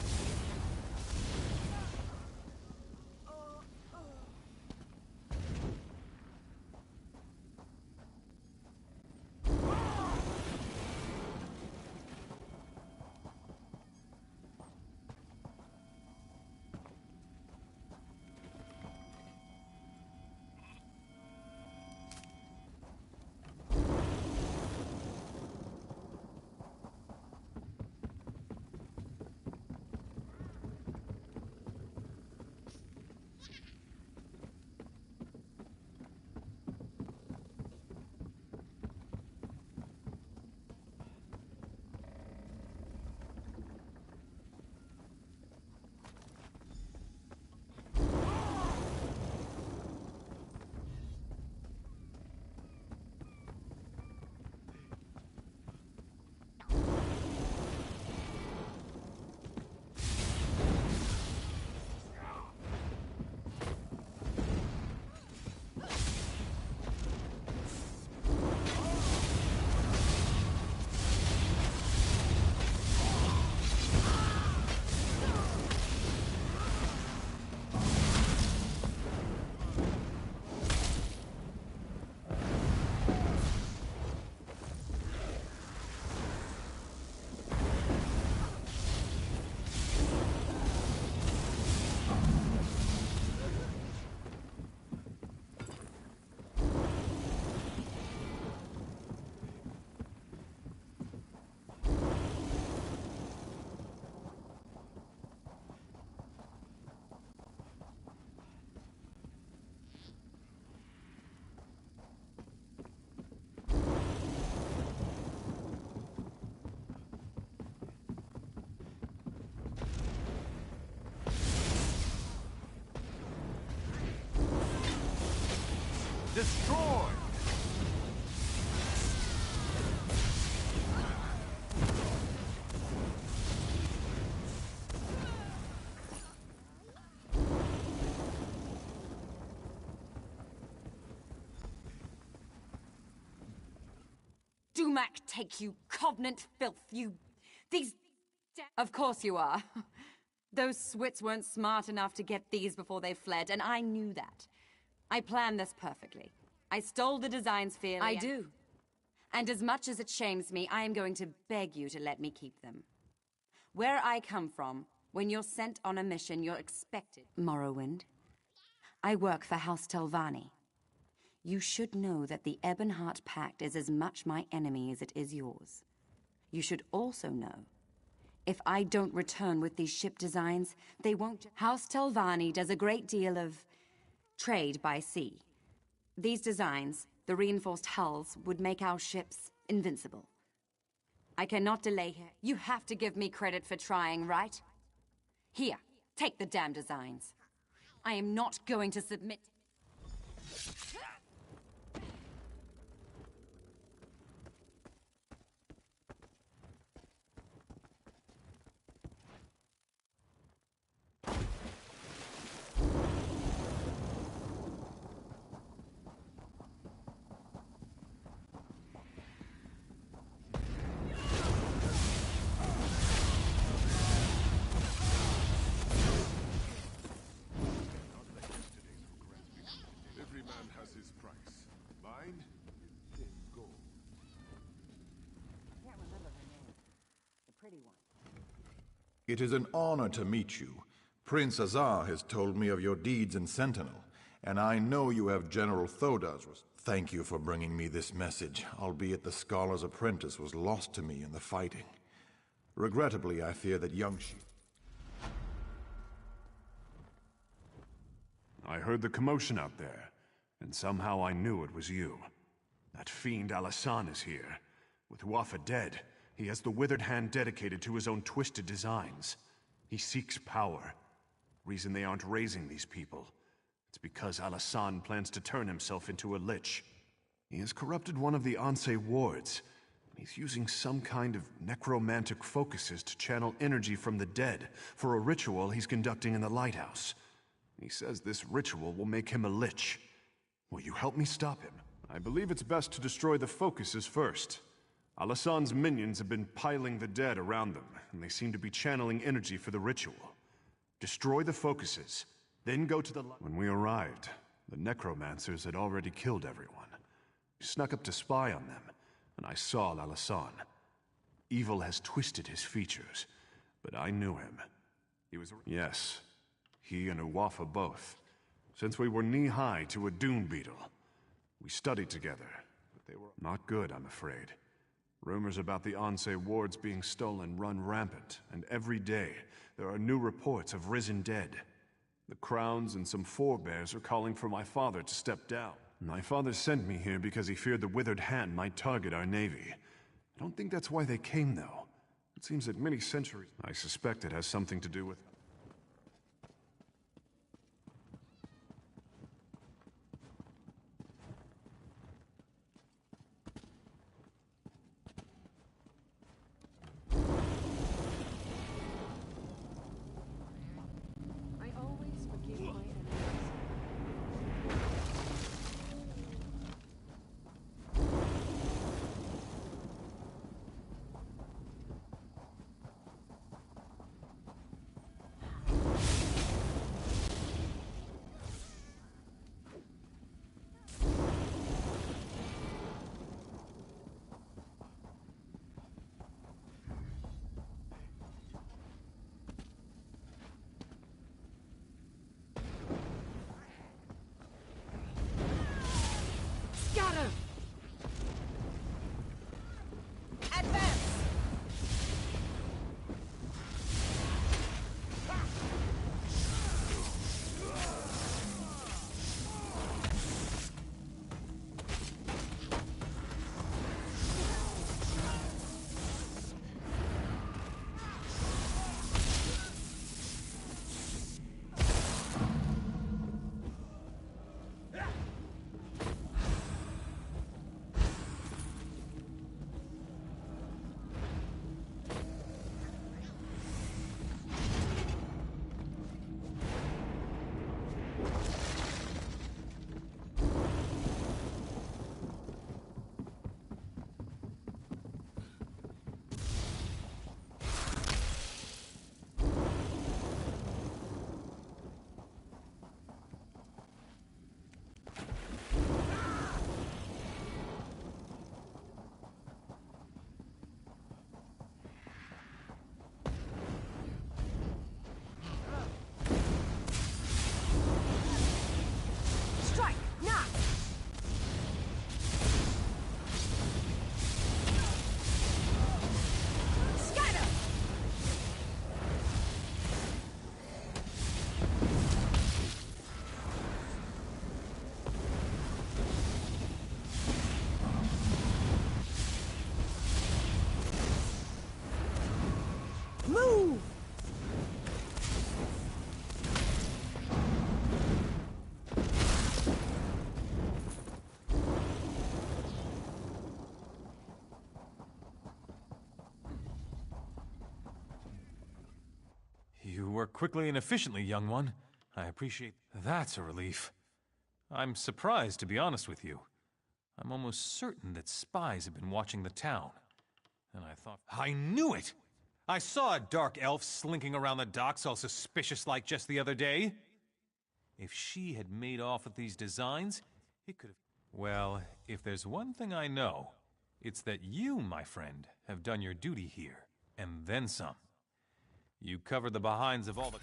sumac take, you covenant filth, you... These... Of course you are. Those Swits weren't smart enough to get these before they fled, and I knew that. I planned this perfectly. I stole the designs fairly. I do. And as much as it shames me, I am going to beg you to let me keep them. Where I come from, when you're sent on a mission, you're expected. Morrowind. I work for House Telvanni. You should know that the Ebonheart Pact is as much my enemy as it is yours. You should also know, if I don't return with these ship designs, they won't... House Telvanni does a great deal of trade by sea. These designs, the reinforced hulls, would make our ships invincible. I cannot delay here. You have to give me credit for trying, right? Here, take the damn designs. I am not going to submit... It is an honor to meet you. Prince Azar has told me of your deeds in Sentinel, and I know you have General Thoda's. Thank you for bringing me this message, albeit the Scholar's apprentice was lost to me in the fighting. Regrettably, I fear that young I heard the commotion out there, and somehow I knew it was you. That fiend Alasan is here. With Wafa dead, he has the withered hand dedicated to his own twisted designs. He seeks power. Reason they aren't raising these people. It's because Alasan plans to turn himself into a lich. He has corrupted one of the Anse wards. He's using some kind of necromantic focuses to channel energy from the dead for a ritual he's conducting in the lighthouse. He says this ritual will make him a lich. Will you help me stop him? I believe it's best to destroy the focuses first. Alasan's minions have been piling the dead around them, and they seem to be channeling energy for the ritual. Destroy the focuses, then go to the... When we arrived, the necromancers had already killed everyone. We snuck up to spy on them, and I saw Alasan. Evil has twisted his features, but I knew him. He was... Yes, he and Uwafa both. Since we were knee-high to a dune beetle. We studied together, but they were not good, I'm afraid. Rumors about the Anse wards being stolen run rampant, and every day there are new reports of risen dead. The crowns and some forebears are calling for my father to step down. My father sent me here because he feared the withered hand might target our navy. I don't think that's why they came, though. It seems that many centuries... I suspect it has something to do with... work quickly and efficiently, young one. I appreciate... That's a relief. I'm surprised, to be honest with you. I'm almost certain that spies have been watching the town. And I thought... I knew it! I saw a dark elf slinking around the docks all suspicious-like just the other day. If she had made off with these designs, it could have... Well, if there's one thing I know, it's that you, my friend, have done your duty here, and then some. You covered the behinds of all the...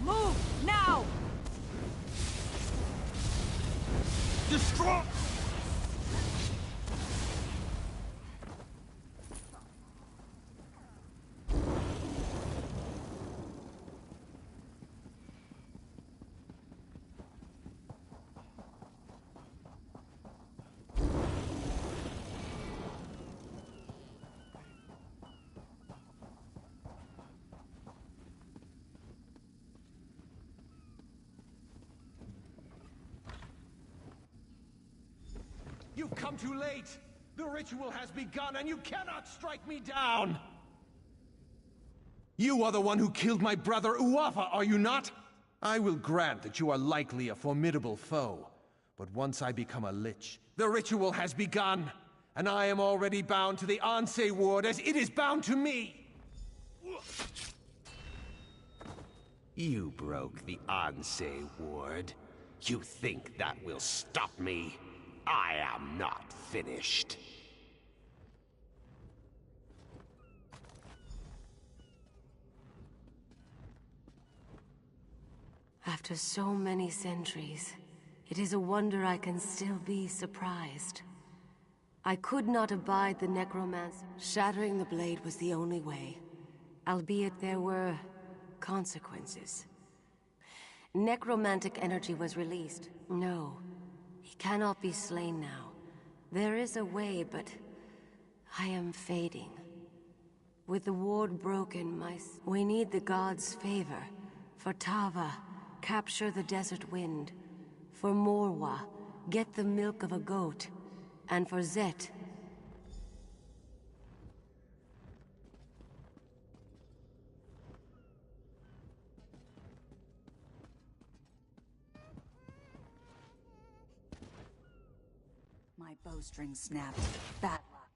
Move! Now! Destroy! You've come too late! The ritual has begun and you cannot strike me down! You are the one who killed my brother Uafa, are you not? I will grant that you are likely a formidable foe, but once I become a lich, the ritual has begun, and I am already bound to the Anse ward as it is bound to me! You broke the Anse ward. You think that will stop me? I am not finished. After so many centuries, it is a wonder I can still be surprised. I could not abide the necromancer. Shattering the blade was the only way, albeit there were consequences. Necromantic energy was released. No, he cannot be slain now. There is a way, but I am fading. With the ward broken, we need the gods' favor. For Tava, capture the desert wind. For Morwa, get the milk of a goat. And for Zet, My bowstring snapped. Bad luck.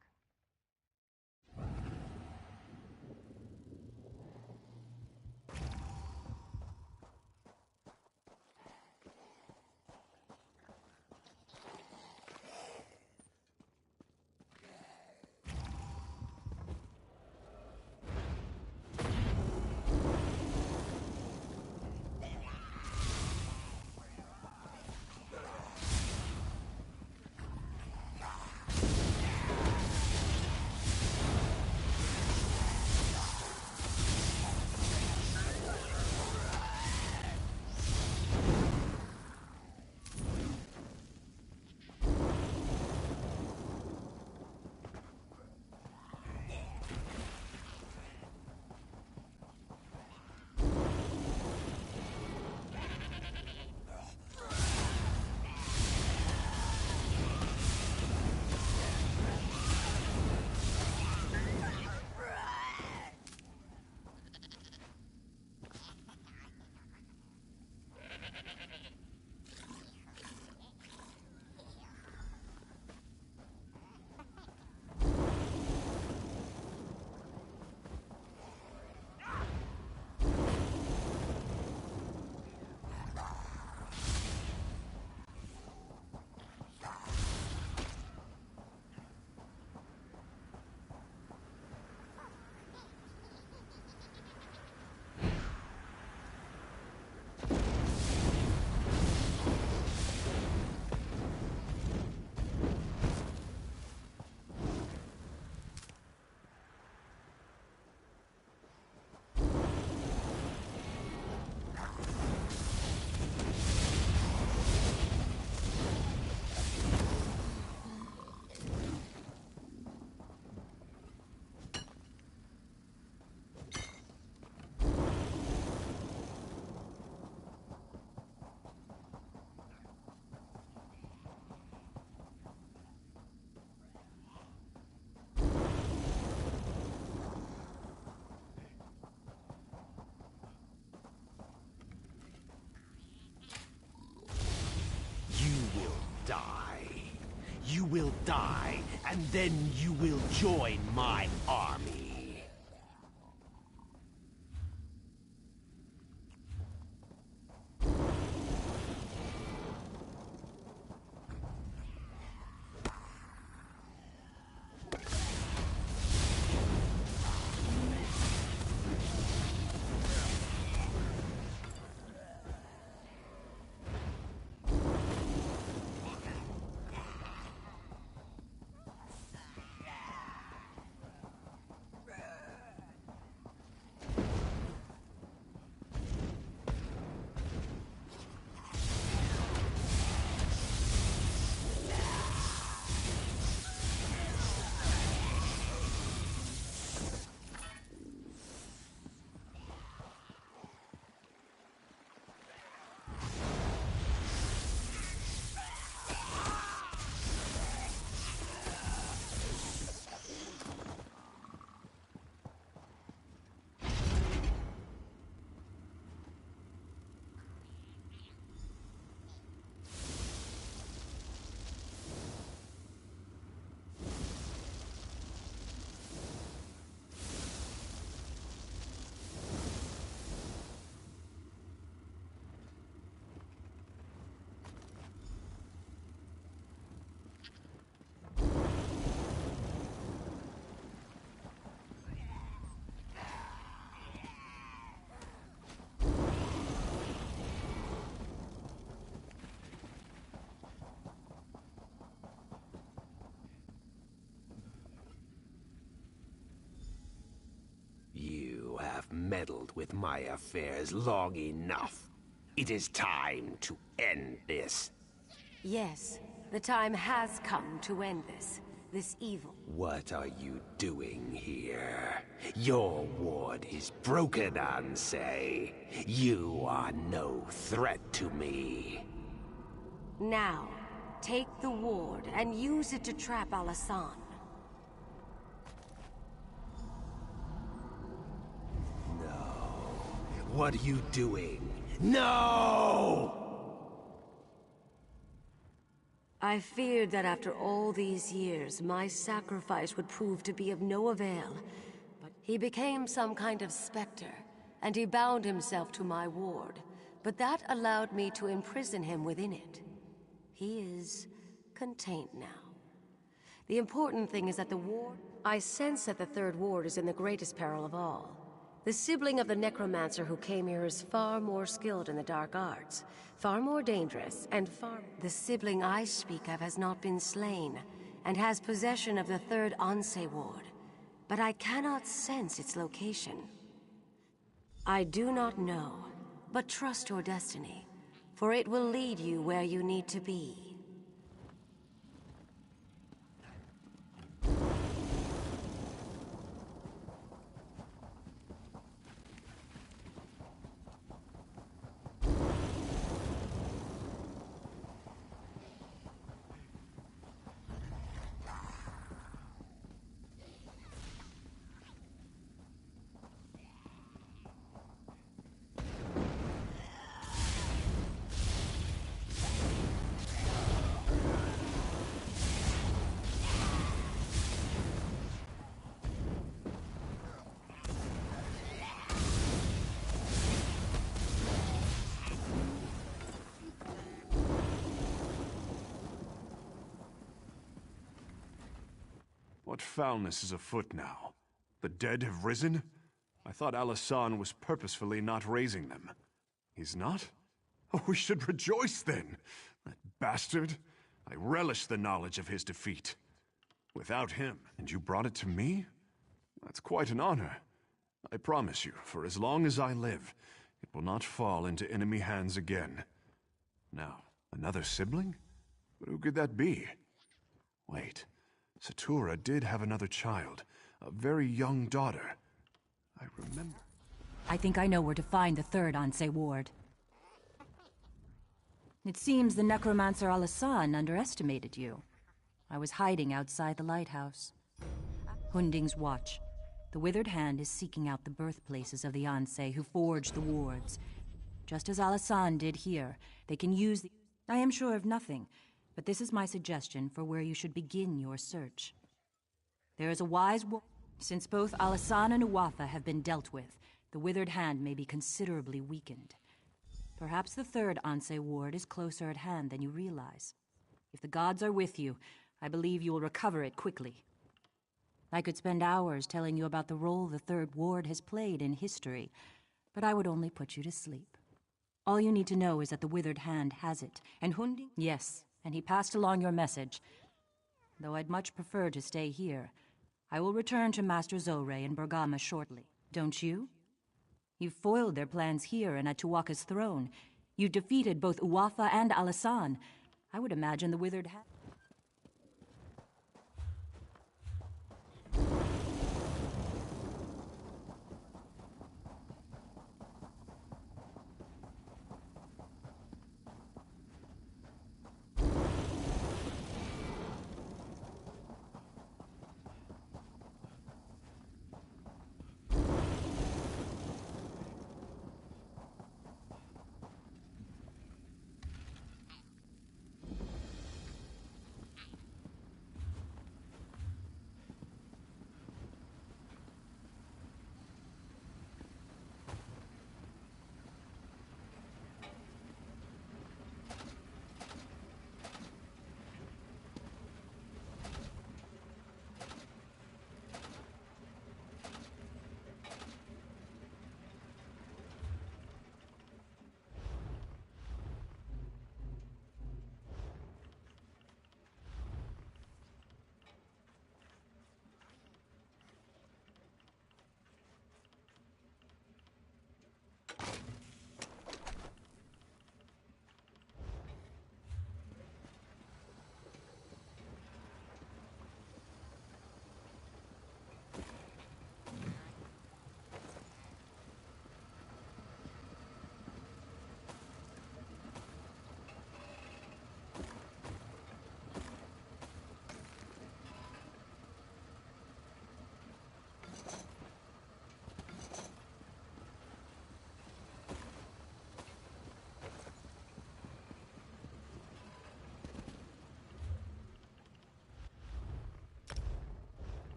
will die, and then you will join my army. You have meddled with my affairs long enough. It is time to end this. Yes, the time has come to end this evil. What are you doing here? Your ward is broken, Ansei. You are no threat to me. Now, take the ward and use it to trap Alasan. What are you doing? No! I feared that after all these years, my sacrifice would prove to be of no avail. But he became some kind of specter, and he bound himself to my ward. But that allowed me to imprison him within it. He is contained now. The important thing is that the ward... I sense that the third ward is in the greatest peril of all. The sibling of the necromancer who came here is far more skilled in the dark arts, far more dangerous, and far... The sibling I speak of has not been slain, and has possession of the third Ansei ward, but I cannot sense its location. I do not know, but trust your destiny, for it will lead you where you need to be. What foulness is afoot now? The dead have risen? I thought Alasan was purposefully not raising them. He's not? Oh, we should rejoice then! That bastard! I relish the knowledge of his defeat. Without him, and you brought it to me? That's quite an honor. I promise you, for as long as I live, it will not fall into enemy hands again. Now, another sibling? But who could that be? Wait. Satura did have another child, a very young daughter. I remember. I think I know where to find the third Ansei ward. It seems the necromancer Alasan underestimated you. I was hiding outside the lighthouse. Hunding's watch. The withered hand is seeking out the birthplaces of the Ansei who forged the wards. Just as Alasan did here, they can use the... I am sure of nothing, But this is my suggestion for where you should begin your search. There is a wise since both Alasan and Uwatha have been dealt with, the withered hand may be considerably weakened. Perhaps the third Anse ward is closer at hand than you realize. If the gods are with you, I believe you will recover it quickly. I could spend hours telling you about the role the third ward has played in history, but I would only put you to sleep. All you need to know is that the withered hand has it, and Hunding... Yes, and he passed along your message. Though I'd much prefer to stay here, I will return to Master Zorre in Bergama shortly. Don't you? You've foiled their plans here and at Tuwaka's throne. You defeated both Uwatha and Alasan. I would imagine the withered hand...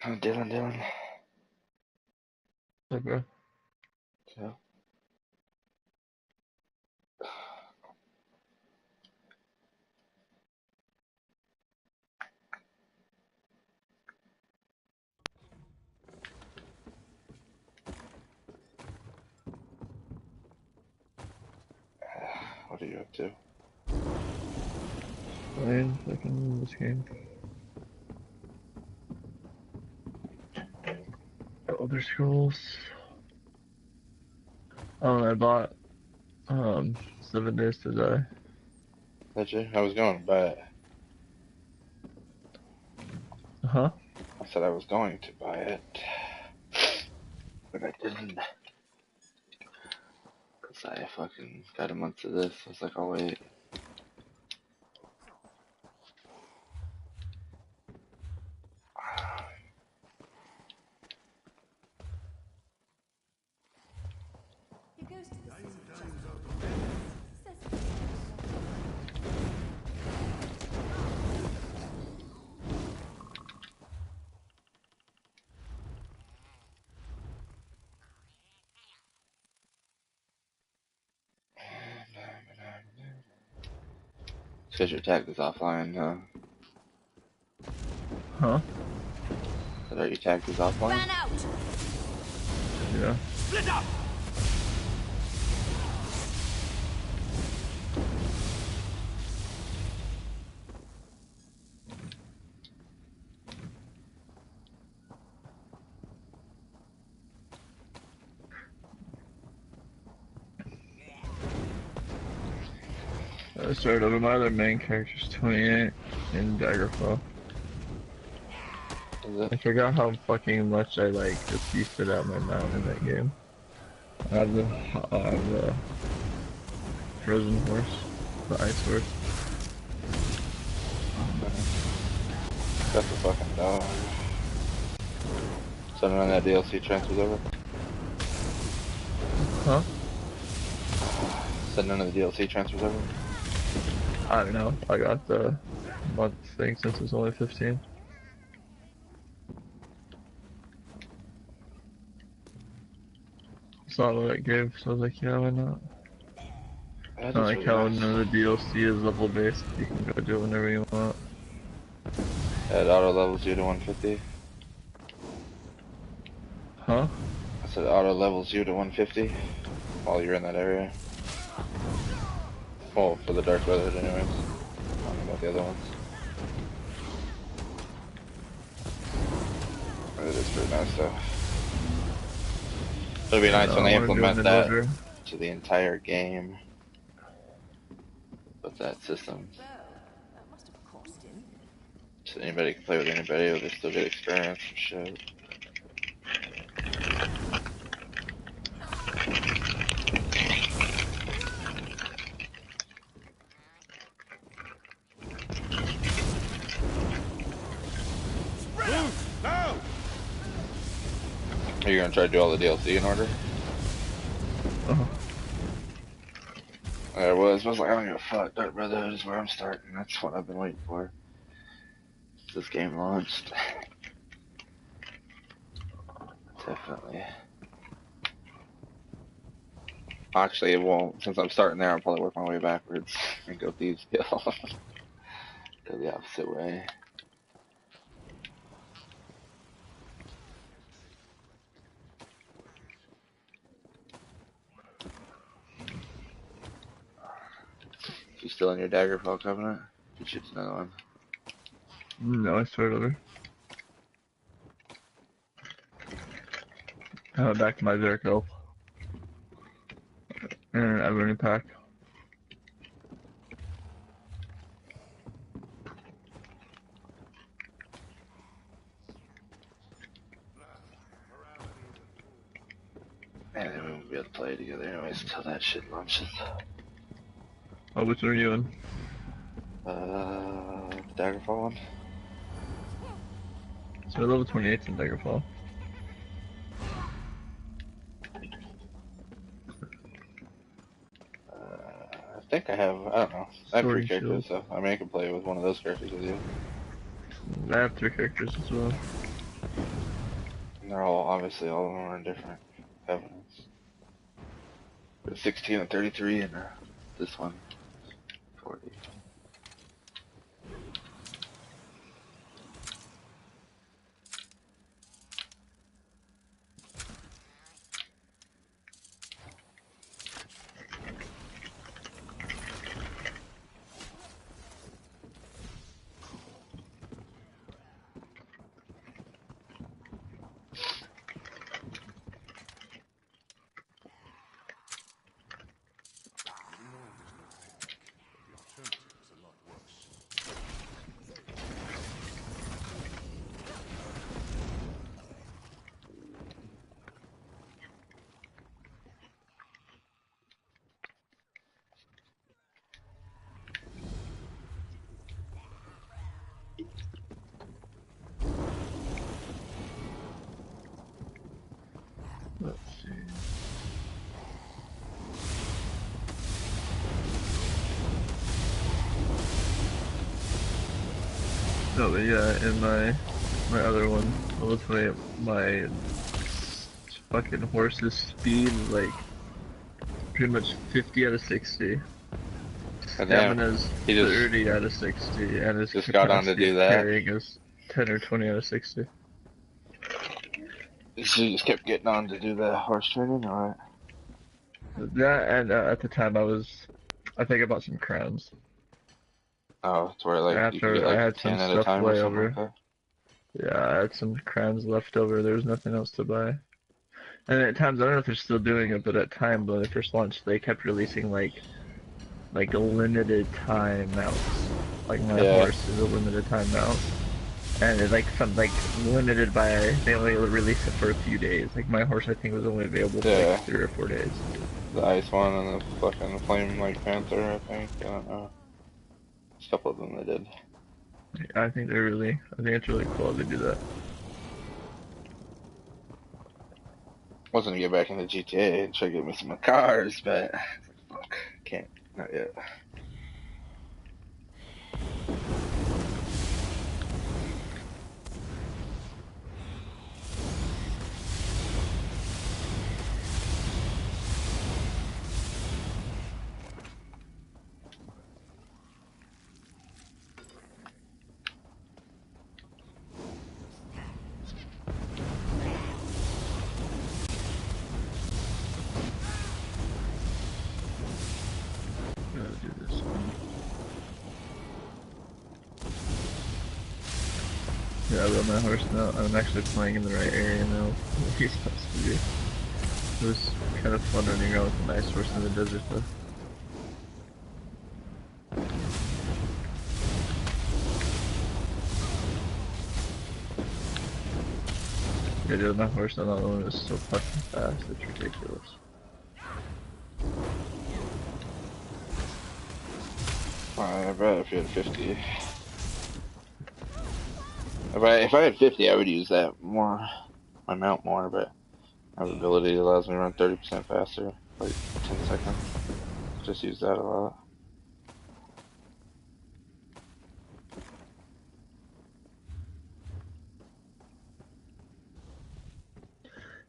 Dylan. Hey, bro. Yeah. What are you up to? Playing fucking this game. Elder Scrolls. Oh, I bought 7 Days to Die. Did you? I was going to buy it. Huh? I said I was going to buy it, but I didn't. Cause I fucking got a month of this. I was like, I'll wait. Because your tag is offline, Huh? So that your tag is offline? Fan out! Yeah. Split up! I started over. My other main character's 28 in Daggerfall. I forgot how fucking much I like just beasted out my mount in that game. I have the frozen horse, the ice horse. That's a fucking dog. So none of that DLC transfers over? Huh? So none of the DLC transfers over? I don't know. I got the month thing since it's only 15. Saw what it gave, so I was like, yeah, why not? It's not like how none of the DLC is level based. You can go do it whenever you want. It auto levels you to 150. Huh? I said auto levels you to 150 while you're in that area. Well, for the Dark Brotherhood anyways. I don't know about the other ones. But it is pretty nice though. It'll be nice when they implement that to the entire game. With that system. So anybody can play with anybody, but they still get experience and shit. No! Are you gonna try to do all the DLC in order? I was like, I don't give a fuck. Dark Brotherhood is where I'm starting. That's what I've been waiting for. This game launched. Definitely. Actually, it won't. Since I'm starting there, I'll probably work my way backwards and go Thieves Guild. Go the opposite way. You still in your Daggerfall Covenant? You should another one. No, I started over. Back to my Zerko. And I have a new pack. And then we won't be able to play together anyways until that shit launches. Oh, which one are you in? Daggerfall one. So level 28 in Daggerfall. I think I have, I don't know. I have 3 characters, so I mean I can play with one of those characters with you. I have 3 characters as well. And they're all, obviously, all of them are in different covenants. There's 16 and 33, and this one, 40. Let's see. No, but yeah, in my other one, ultimately my fucking horse's speed, like, pretty much 50 out of 60. Stamina's 30 out of 60, and his just got on to do that. Carrying is 10 or 20 out of 60. So you just kept getting on to do the horse training, or what? That, and at the time I think I bought some crowns. Oh, it's where like you could get like I had 10 some at a stuff time or something like layover. that. Yeah, I had some crowns left over. There was nothing else to buy. And at times, I don't know if they're still doing it, but at times when they first launched, they kept releasing like a limited time mounts. Like my horse is a limited time mount, and it's like limited by, they only release it for a few days. Like my horse, I think, was only available for like 3 or 4 days. The ice one and the fucking flame like panther, I think. I don't know. There's a couple of them they did. I think it's really cool they do that. I was gonna get back into GTA and try to get me some cars, but fuck, can't, not yet. Yeah, I love my horse now. I'm actually playing in the right area now. What he's supposed to do. It was kind of fun running around with a nice horse in the desert though. Yeah, dude, my horse on that one is so fucking fast, it's ridiculous. I bet if you had 50. If I had 50, I would use that more, my mount more, but my ability allows me to run 30% faster, like 10 seconds. Just use that a lot.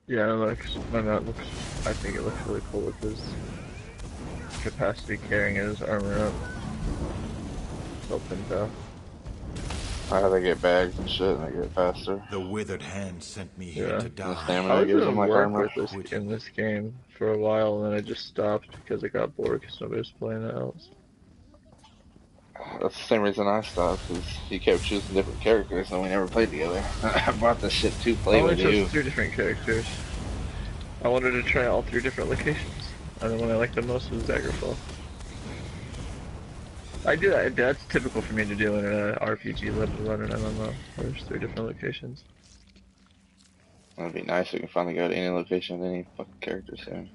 Yeah, my mount looks, I think it looks really cool with his capacity carrying his armor up. Opened up. They get bags and shit, and they get faster. The withered hand sent me here to die. The stamina gives them like armor. In this game for a while, and then I just stopped because I got bored because nobody was playing it else. That's the same reason I stopped, because he kept choosing different characters and we never played together. I bought this shit to play with you. I only chose 3 different characters. I wanted to try all 3 different locations, and the one I liked the most was Daggerfall. I do that. That's typical for me to do in an RPG, let alone an MMO. There's 3 different locations. That'd be nice if we can finally go to any location with any fucking character soon.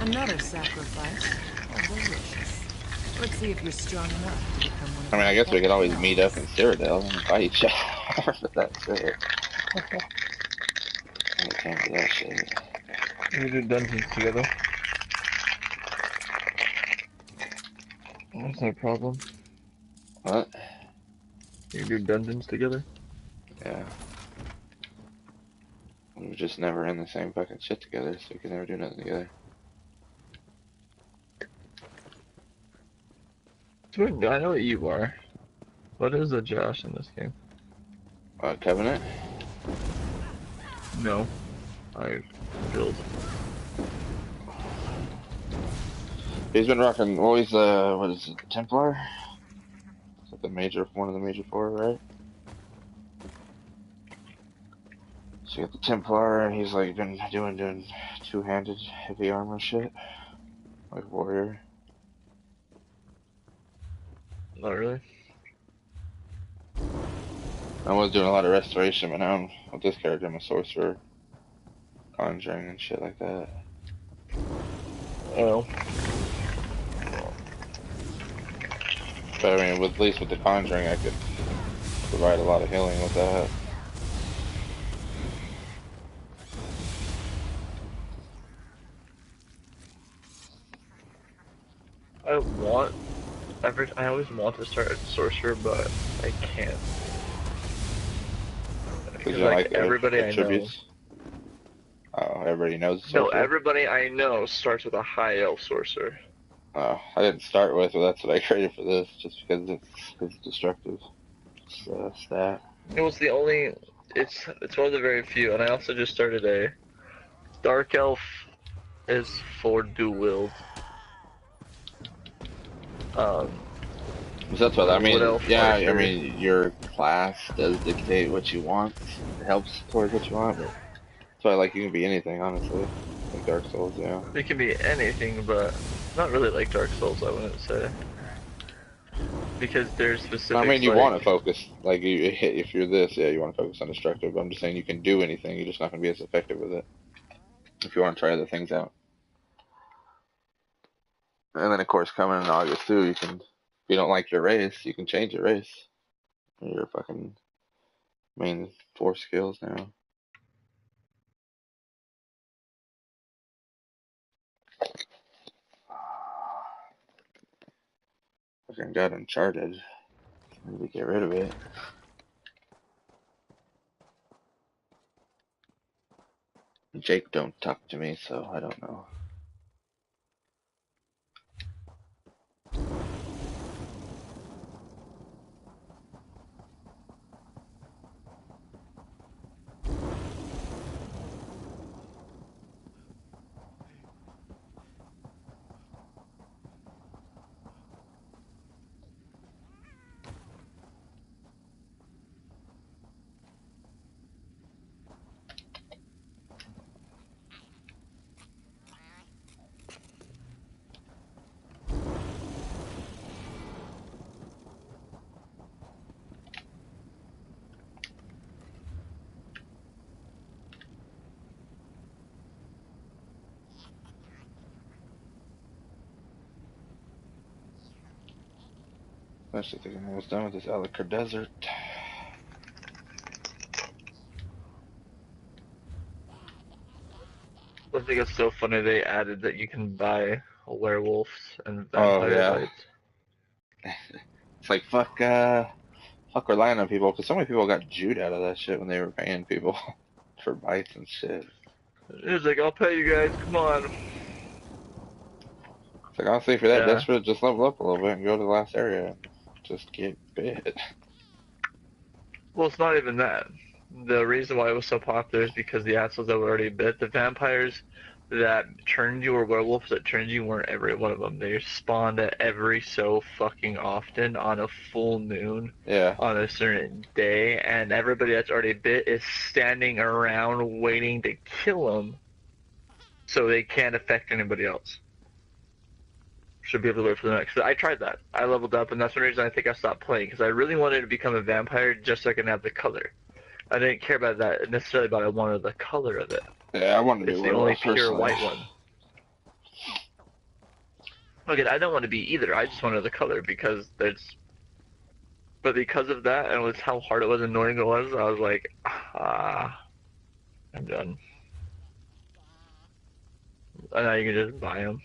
Another sacrifice. Oh, delicious. Let's see if you're strong enough to become one of I mean, I guess we could always meet up in Cyrodiil and fight each other, but that's it. I can't do that shit. We do dungeons together. That's no problem. What? You do dungeons together? Yeah. We were just never in the same fucking shit together, so we could never do nothing together. I know what you are. What is a Josh in this game? Covenant? No. I build. He's been rocking, well, he's, what is it, Templar? Is that the major, one of the major four, right? So you got the Templar, and he's like been doing two-handed heavy armor shit. Like warrior. Not really. I was doing a lot of restoration, but now I'm, with this character, I'm a sorcerer. Conjuring and shit like that. Oh. But I mean, at least with the conjuring, I could provide a lot of healing with that. I always want to start as sorcerer, but I can't. Because like everybody I know. Oh, everybody knows No, everybody I know starts with a high elf sorcerer. Oh, I didn't start with, but that's what I created for this, just because it's destructive stat. It was the only. It's one of the very few, and I also just started a dark elf. Is for dual wield. That's what I mean. Yeah, fighter. I mean your class does dictate what you want. It helps towards what you want. But so like you can be anything, honestly. Like Dark Souls, yeah. It can be anything, but not really like Dark Souls, I wouldn't say. Because there's specific. I mean, you like, want to focus. Like you hit if you're this, yeah, you want to focus on destructive. But I'm just saying you can do anything. You're just not going to be as effective with it. If you want to try other things out. And then of course coming in August too, you can. If you don't like your race, you can change your race. Your fucking main 4 skills now. Fucking got Uncharted. Maybe get rid of it. Jake don't talk to me, so I don't know. Especially thinking I was done with this Alakar Desert. I think it's so funny they added that you can buy werewolves and vampire bites. It's like fuck relying on people, because so many people got Jewed out of that shit when they were paying people for bites and shit. It was like, I'll pay you guys, come on. It's like, honestly, for that desperate, just level up a little bit and go to the last area and just get bit. Well, it's not even that. The reason why it was so popular is because the assholes that were already bit, the vampires that turned you, or werewolves that turned you, weren't every one of them. They spawned every so fucking often on a full moon, on a certain day, and everybody that's already bit is standing around waiting to kill them so they can't affect anybody else. Should be able to wait for the next. I tried that. I leveled up, and that's one reason I think I stopped playing, because I really wanted to become a vampire just so I can have the color. I didn't care about that necessarily, but I wanted the color of it. Yeah, I wanted to be It's the only pure personally. white one. Okay, I don't want to be either. I just wanted the color because there's. But because of that, and it was how hard it was, annoying it was, I was like, I'm done. And now you can just buy them.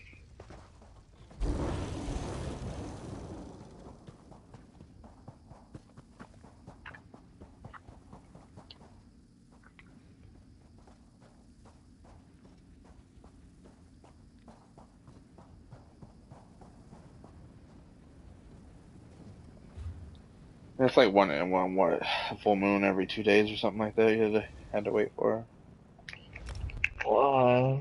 It's like what, a full moon every 2 days or something like that. You had to wait for. Wow.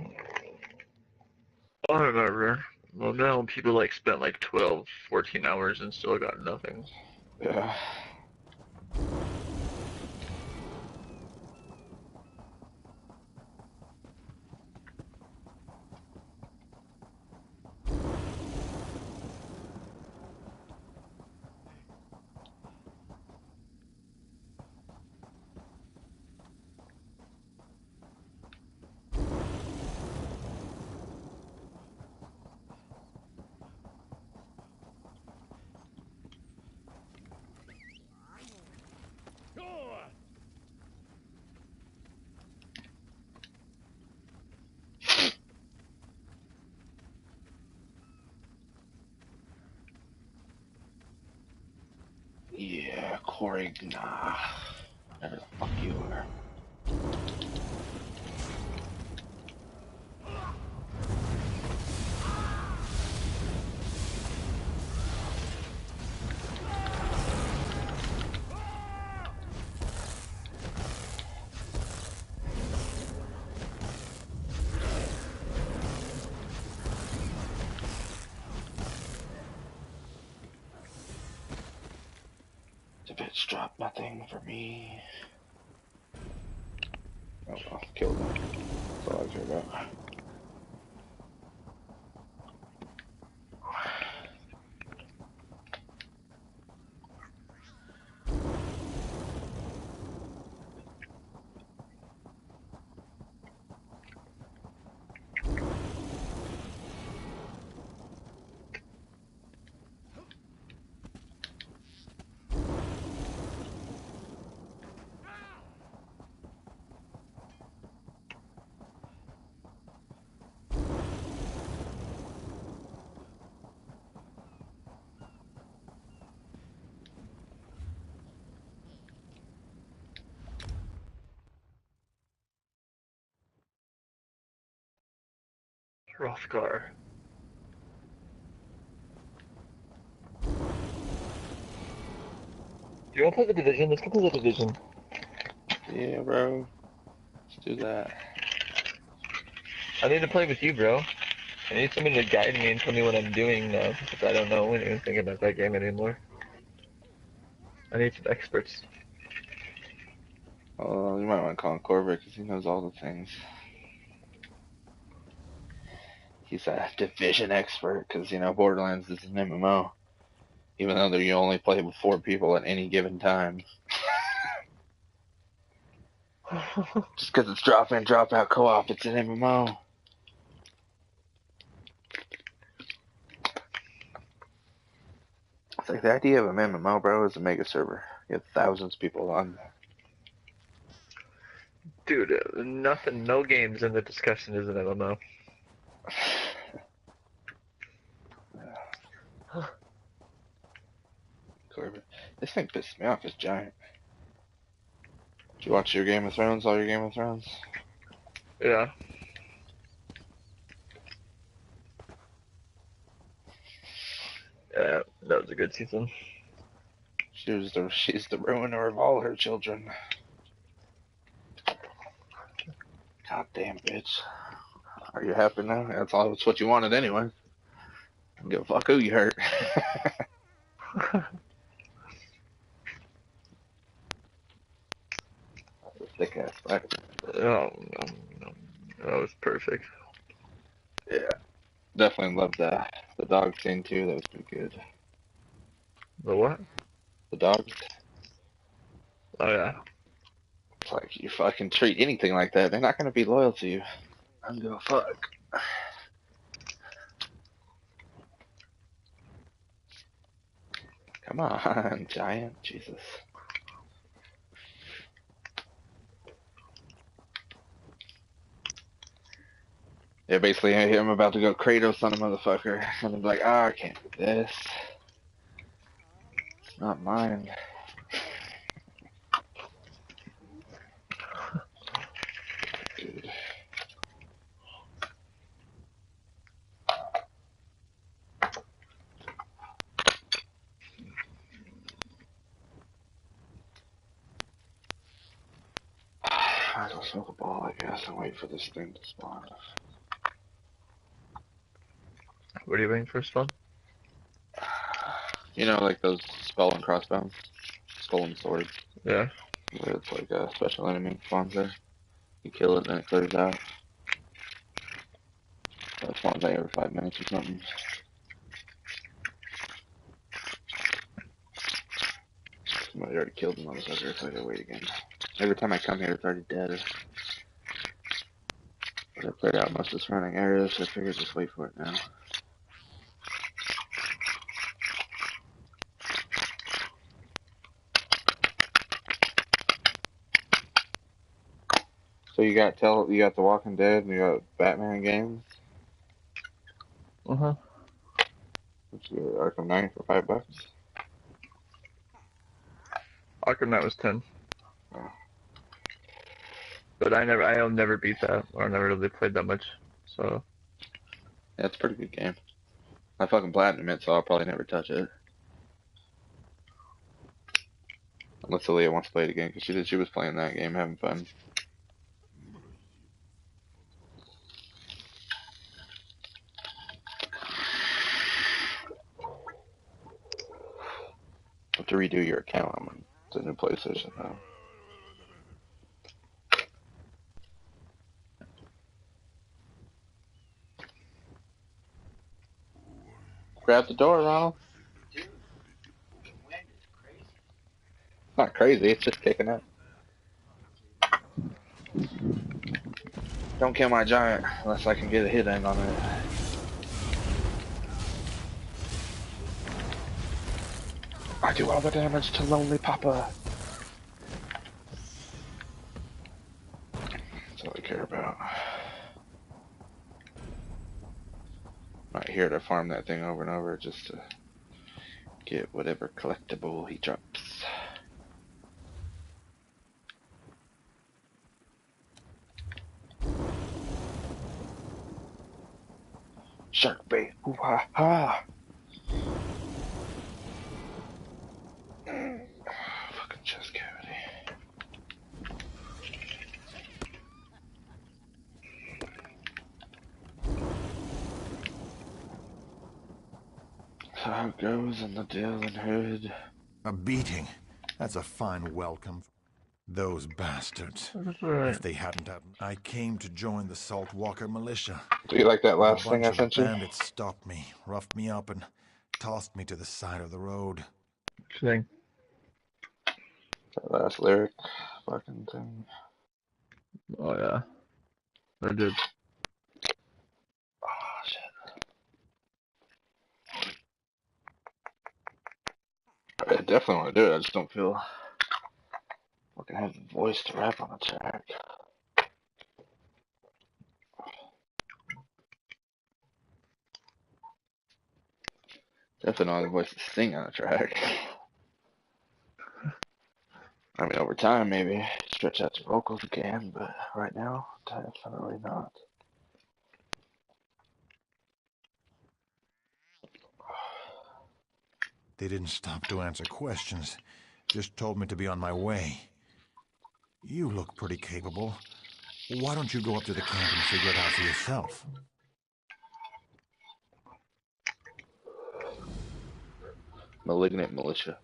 I don't remember. Well, now people like spent like 12, 14 hours and still got nothing. Yeah. Yeah, Corey, nah. Whatever the fuck you are. The bitch dropped nothing for me. Oh well, killed him. That's all I care about. Rothgar. Do you want to play the Division? Let's go play the Division. Yeah, bro. Let's do that. I need to play with you, bro. I need somebody to guide me and tell me what I'm doing now, because I don't know anything about that game anymore. I need some experts. Oh, you might want to call him Corbett because he knows all the things. He's a division expert because, Borderlands is an MMO. Even though you only play with 4 people at any given time. Just because it's drop in, drop out co-op, it's an MMO. It's like the idea of an MMO, bro, is a mega server. You have thousands of people on. Dude, nothing, no games in the discussion is an MMO. Corbett. This thing pisses me off, it's giant. Did you watch your Game of Thrones, all your Game of Thrones? Yeah. Yeah, that was a good season. She's the ruiner of all her children. Goddamn bitch. Are you happy now? That's what you wanted anyway. Don't give a fuck who you hurt. Thick ass spider. Oh, no. That was perfect. Yeah. Definitely loved the dog scene too, that was pretty good. The what? The dogs. Oh yeah. It's like you fucking treat anything like that, they're not gonna be loyal to you. I don't give a fuck. Come on, giant. Jesus. Yeah, basically, I'm about to go Kratos on a motherfucker, and I'm like, I can't do this. It's not mine. Dude. Might as well smoke a ball, I guess, and wait for this thing to spawn. What are you waiting for, spawn? You know, like those skull and crossbones? Skull and sword. Yeah. Where it's like a special enemy spawns there. You kill it, then it clears out. So it spawns like every 5 minutes or something. Somebody already killed the motherfucker, so I gotta wait again. Every time I come here, it's already dead. But I cleared out most of the surrounding areas, so I figured just wait for it now. So you got The Walking Dead and you got Batman games. Uh-huh. Which is Arkham Knight for $5. Arkham Knight was 10. Oh. But I'll never beat that, or I never really played that much, so. Yeah, it's a pretty good game. I fucking platinum it, so I'll probably never touch it. Unless Aaliyah wants to play it again, because she was playing that game, having fun. Have to redo your account on the new PlayStation now. Grab the door, Ronald. Not crazy, it's just kicking out. Don't kill my giant unless I can get a hit in on it. I do all the damage to Lonely Papa. That's all I care about. I'm not here to farm that thing over and over just to get whatever collectible he drops. Shark bait. Ooh ha ha. Fucking chest cavity. So how it goes in the Dillon Hood. A beating. That's a fine welcome. Those bastards. If they hadn't I came to join the Saltwalker militia. Do you like that last thing I A bunch sent of you? bandits stopped me, roughed me up, and tossed me to the side of the road. Thing. That last lyric fucking thing. Oh yeah. I did. Oh shit. I definitely want to do it, I just don't feel fucking have the voice to rap on a track. Definitely don't have the voice to sing on a track. I mean, over time, maybe stretch out your vocals again, but right now, definitely not. They didn't stop to answer questions, just told me to be on my way. You look pretty capable. Why don't you go up to the camp and figure it out for yourself? Malignant militia.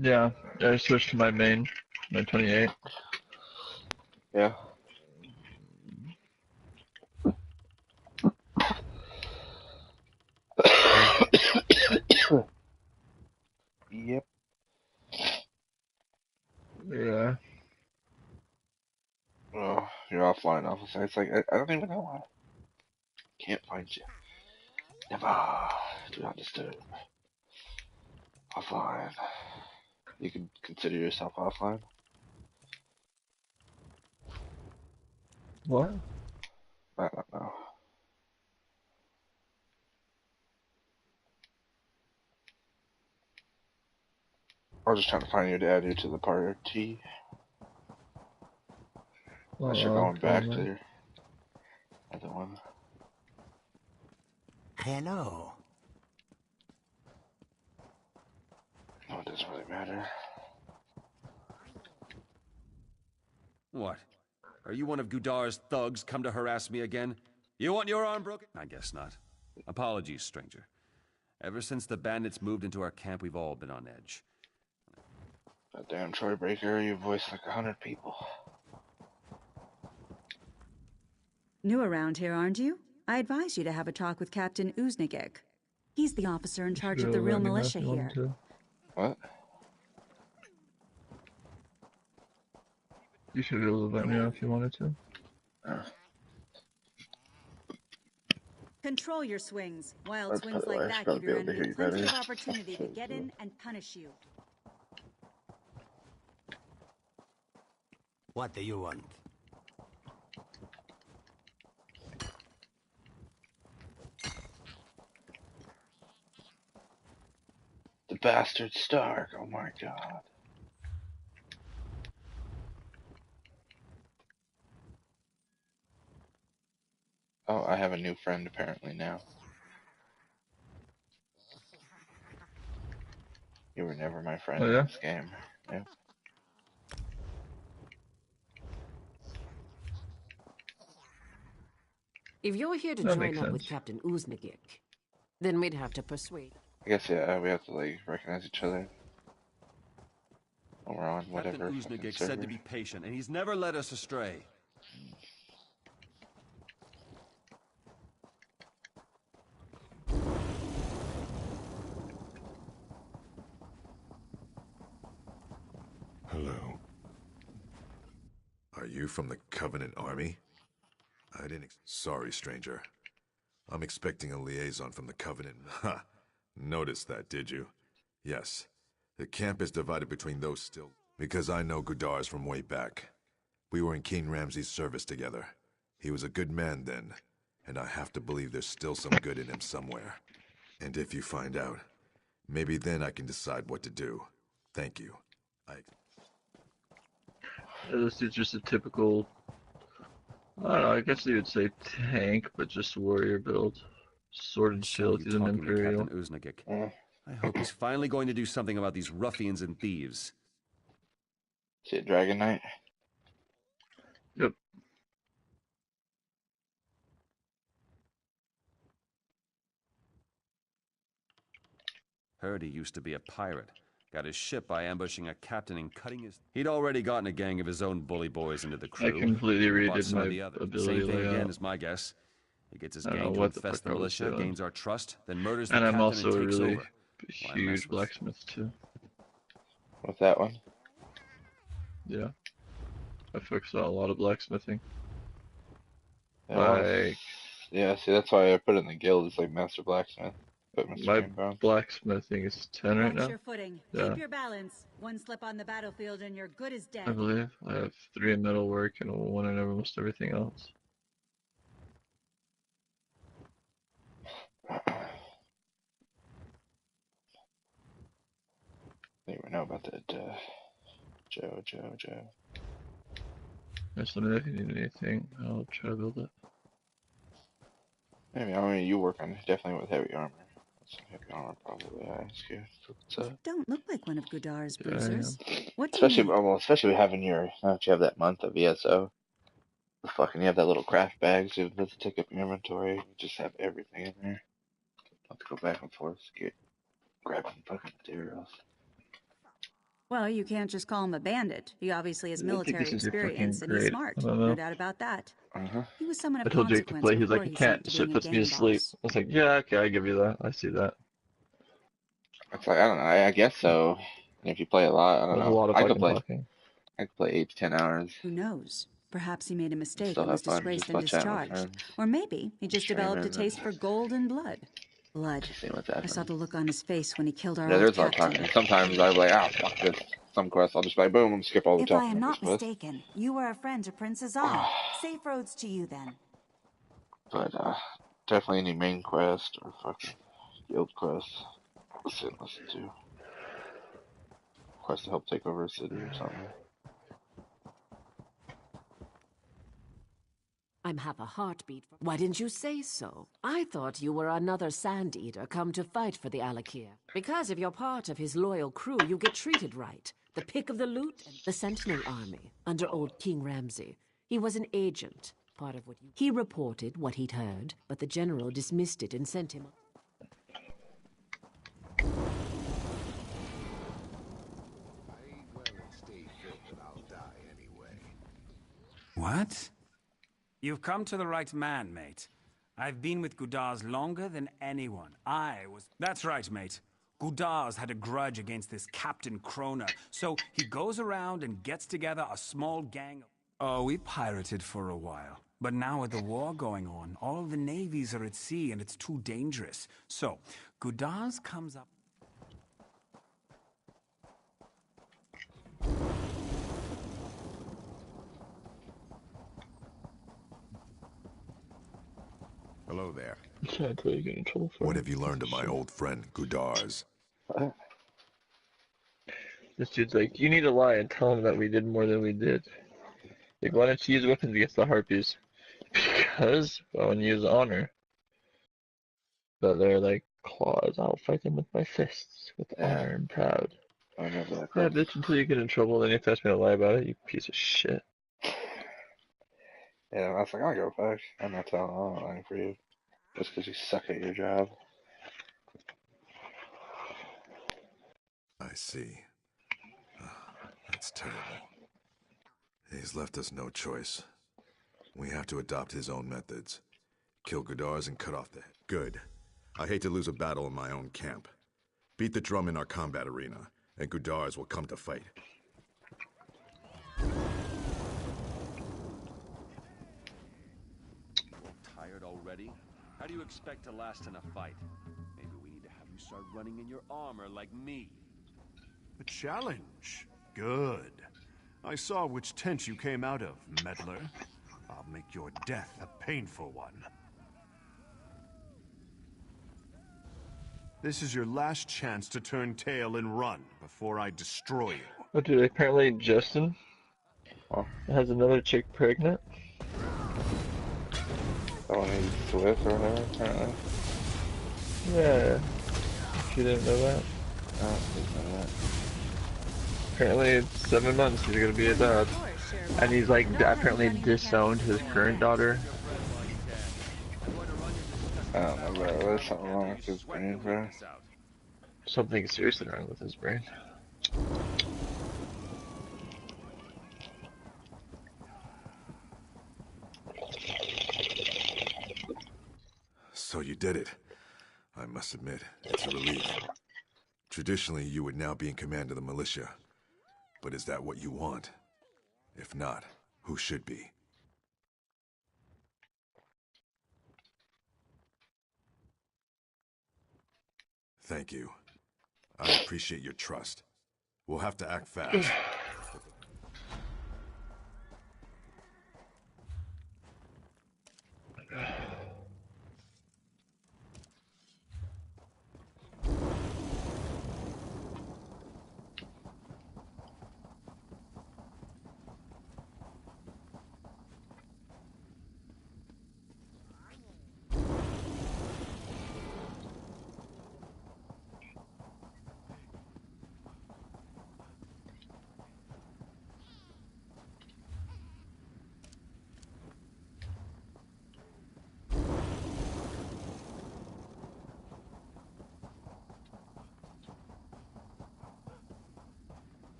Yeah, I switched to my main, my 28. Yeah. Yep. Yeah. Oh, you're offline, officer. It's like, I don't even know why. Can't find you. Never. Do not disturb. Offline. You can consider yourself offline? What? I don't know. I was just trying to find you to add you to the party. Unless you're going back to your other one. Hello. No, it doesn't really matter. What? Are you one of Gudar's thugs come to harass me again? You want your arm broken? I guess not. Apologies, stranger. Ever since the bandits moved into our camp, we've all been on edge. That damn Troy Breaker, you voiced like 100 people. New around here, aren't you? I advise you to have a talk with Captain Uznigek. He's the officer in charge of the real militia here. What? You should be able to let me know if you wanted to. Control your swings. Wild swings like that give your enemy plenty of opportunity to get in and punish you. What do you want? The bastard Stark, oh my god. Oh, I have a new friend apparently now. You were never my friend in this game. Yeah. If you're here to join up with Captain Uznigek, then we'd have to persuade. I guess, yeah, we have to, like, recognize each other. When we're on whatever. Captain Uznigek said to be patient, and he's never led us astray. Hello. Are you from the Covenant Army? I didn't. Sorry, stranger. I'm expecting a liaison from the Covenant. Ha! Noticed that, did you? Yes. The camp is divided between those still. Because I know Gudars from way back. We were in King Ramses' service together. He was a good man then, and I have to believe there's still some good in him somewhere. And if you find out, maybe then I can decide what to do. Thank you. This dude's just a typical, I don't know, I guess you would say tank, but just warrior build. Sword and shield, he's an Imperial. Captain Uznigek. I hope he's finally going to do something about these ruffians and thieves. See it, Dragon Knight? Yep. Heard he used to be a pirate. Got his ship by ambushing a captain and cutting his... He'd already gotten a gang of his own bully boys into the crew. I completely redid my ability Same thing layout. again is my guess. He gets his gang to what the infest fuck the I was militia, doing. gains our trust, then murders the And I'm captain also a and takes really over. huge blacksmith too. What's that one? Yeah. I fixed out a lot of blacksmithing. Yeah, yeah, see, that's why I put it in the guild. It's like Master Blacksmith. My blacksmithing is 10 right now. Watch your footing. Yeah. Keep your balance. One slip on the battlefield and you're good as dead. I believe I have 3 in metalwork and 1 in almost everything else. I don't even know about that, Joe. Just let me know if you need anything. I'll try to build it. Maybe, I mean, you work on definitely with heavy armor. Some heavy armor, probably. I ask you. Don't look like one of Gudar's Yeah, bruisers. What do Especially, you need? well, especially having your, now that you have that month of ESO. Fucking, you have that little craft bag, so it doesn't take up your inventory. You just have everything in there. Have to go back and forth to grab some fucking materials. Well, you can't just call him a bandit. He obviously has I think military this is experience and fucking he's great. smart. I don't know. No doubt about that. He was someone of I told Jake to play. He's like, consequence you before can't. he Shit slipped puts to me to being a sleep. boss. I was like, yeah, okay, I give you that. I see that. It's like, I don't know, I guess so. If you play a lot, I don't There's know. a lot of I could fucking play. talking. I could play 8 to 10 hours. Who knows? Perhaps he made a mistake Still and was have fun disgraced just and by chatting with discharged. friends. Or maybe he just developed a Streamers taste for gold and blood. Blood. See what's I happening. saw the look on his face when he killed our Yeah, old there's a lot of captain. time. And sometimes I'm like, ah, fuck this. Some quests, I'll just be like, boom, I'm skip all the If top I am not quests. mistaken, you were a friend to Princess Anna. Safe roads to you then. But definitely any main quest or fucking guild quest, listen to. quest to help take over a city or something. I'm half a heartbeat. Why didn't you say so? I thought you were another Sand Eater come to fight for the Alakir. Because if you're part of his loyal crew, you get treated right. The pick of the loot and the Sentinel Army, under old King Ramsay. He was an agent, part of what he reported what he'd heard, but the general dismissed it and sent him. What? You've come to the right man, mate. I've been with Gudars longer than anyone. That's right, mate. Gudars had a grudge against this Captain Kroner, so he goes around and gets together a small gang. Oh, we pirated for a while. But now with the war going on, all of the navies are at sea and it's too dangerous. So, Gudars comes up... Hello there. Can't tell you get in trouble for What it. have you learned of my old friend, Gudars? This dude's like, you need to lie and tell him that we did more than we did. Like, why don't you use weapons against the Harpies? Because, well, when you use honor. But they're like claws, I'll fight them with my fists, with honor and proud. I remember that. Yeah, bitch, until you get in trouble, then you have to ask me to lie about it, you piece of shit. Yeah, I was like, I'll go back. I'm not lying for you. Just because you suck at your job. I see. That's terrible. He's left us no choice. We have to adopt his own methods. Kill Gudars and cut off the head. Good. I hate to lose a battle in my own camp. Beat the drum in our combat arena, and Gudars will come to fight. Tired already? How do you expect to last in a fight? Maybe we need to have you start running in your armor like me. A challenge? Good. I saw which tent you came out of, meddler. I'll make your death a painful one. This is your last chance to turn tail and run before I destroy you. Oh, dude, apparently Justin has another chick pregnant. Oh, and he's Swiss or whatever, apparently. Yeah. You didn't know that? I didn't know that. Apparently it's 7 months he's gonna be a dad. And he's like apparently disowned his current daughter. I don't know, bro. There's something wrong with his brain, bro. Something seriously wrong with his brain. So you did it. I must admit, it's a relief. Traditionally, you would now be in command of the militia. But is that what you want? If not, who should be? Thank you. I appreciate your trust. We'll have to act fast.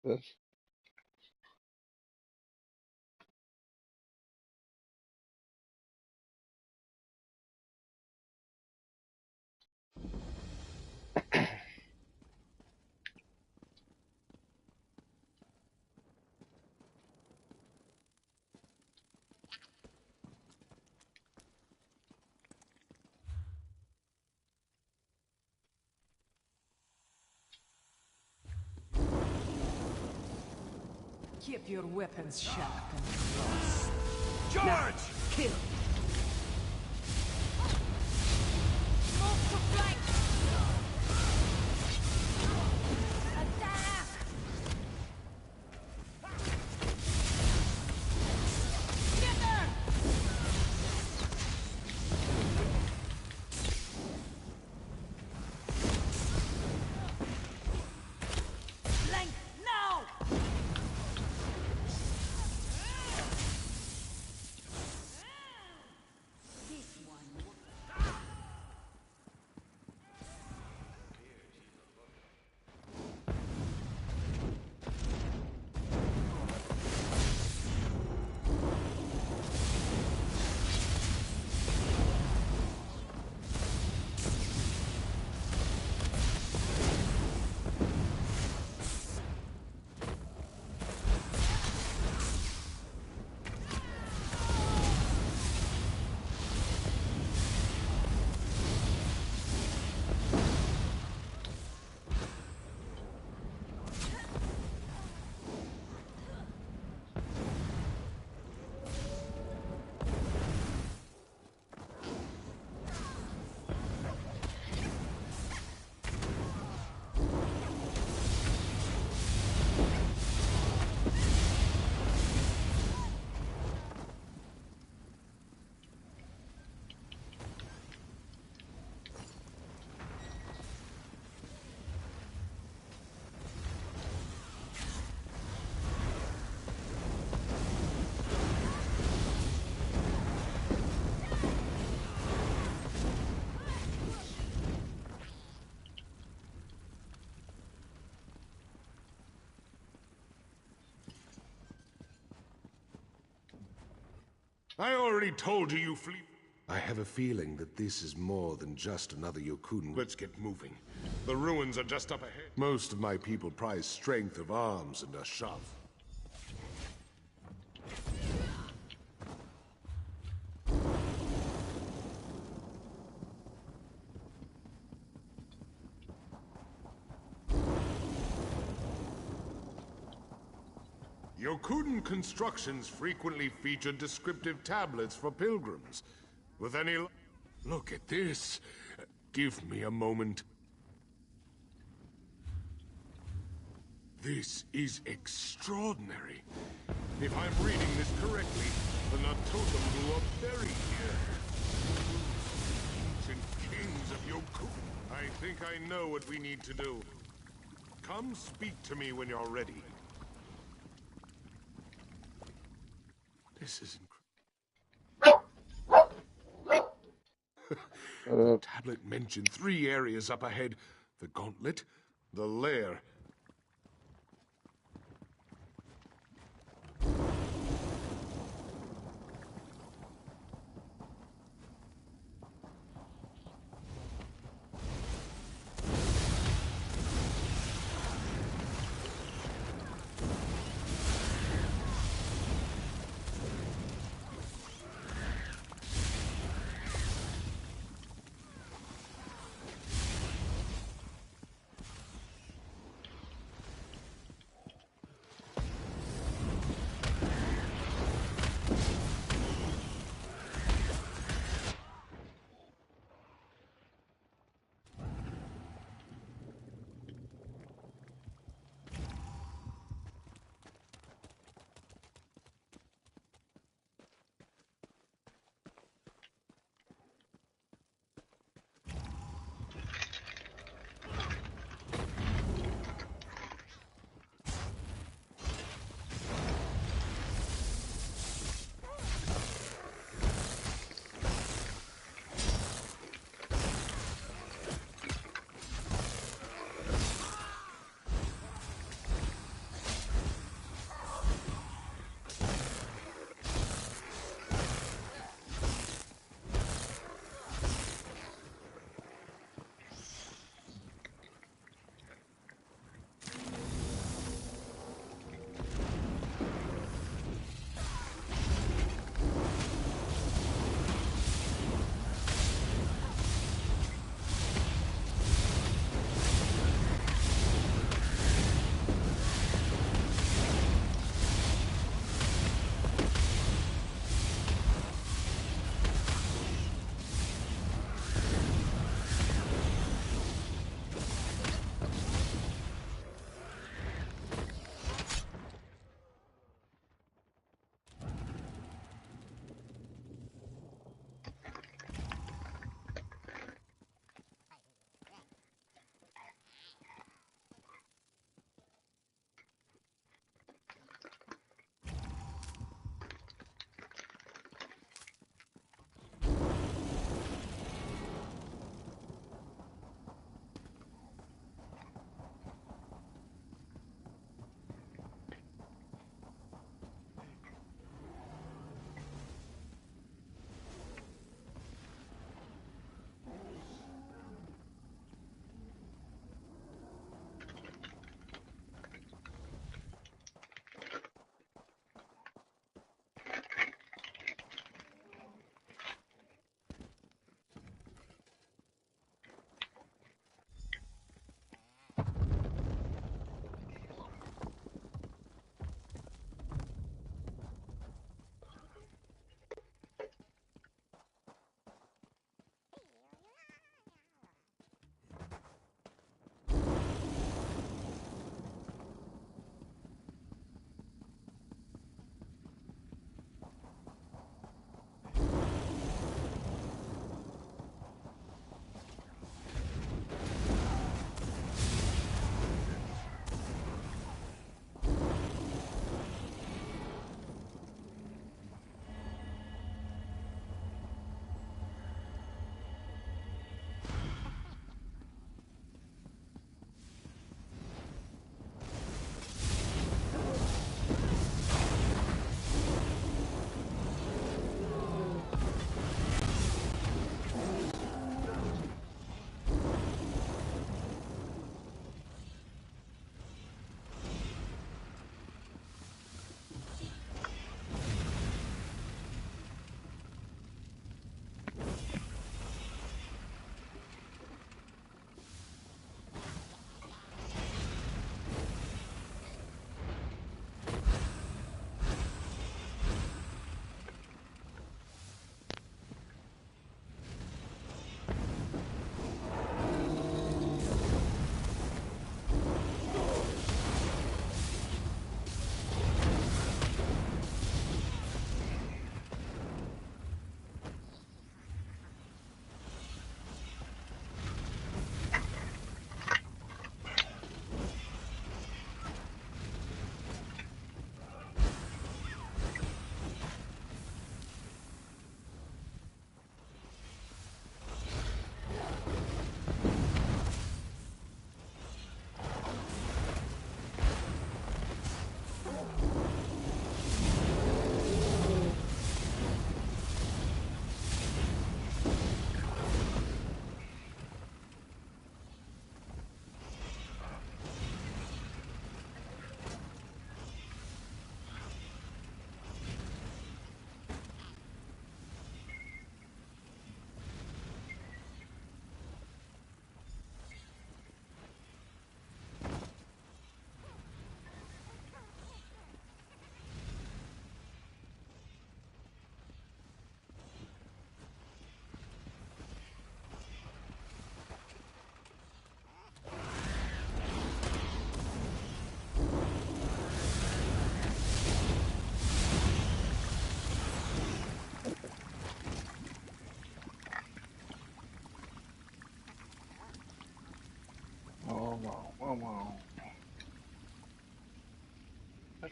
This. Keep your weapons sharp and close. Charge! Now, kill. Move to flank! Attack! Get there! Flank now! I already told you, you flee. I have a feeling that this is more than just another Yokun. Let's get moving. The ruins are just up ahead. Most of my people prize strength of arms and a shove. Yokuden constructions frequently feature descriptive tablets for pilgrims. With any look at this. Give me a moment. This is extraordinary. If I'm reading this correctly, the Natotem blew up very here. Ancient kings of Yokuden. I think I know what we need to do. Come speak to me when you're ready. This is incredible. The tablet mentioned 3 areas up ahead. The gauntlet, the lair.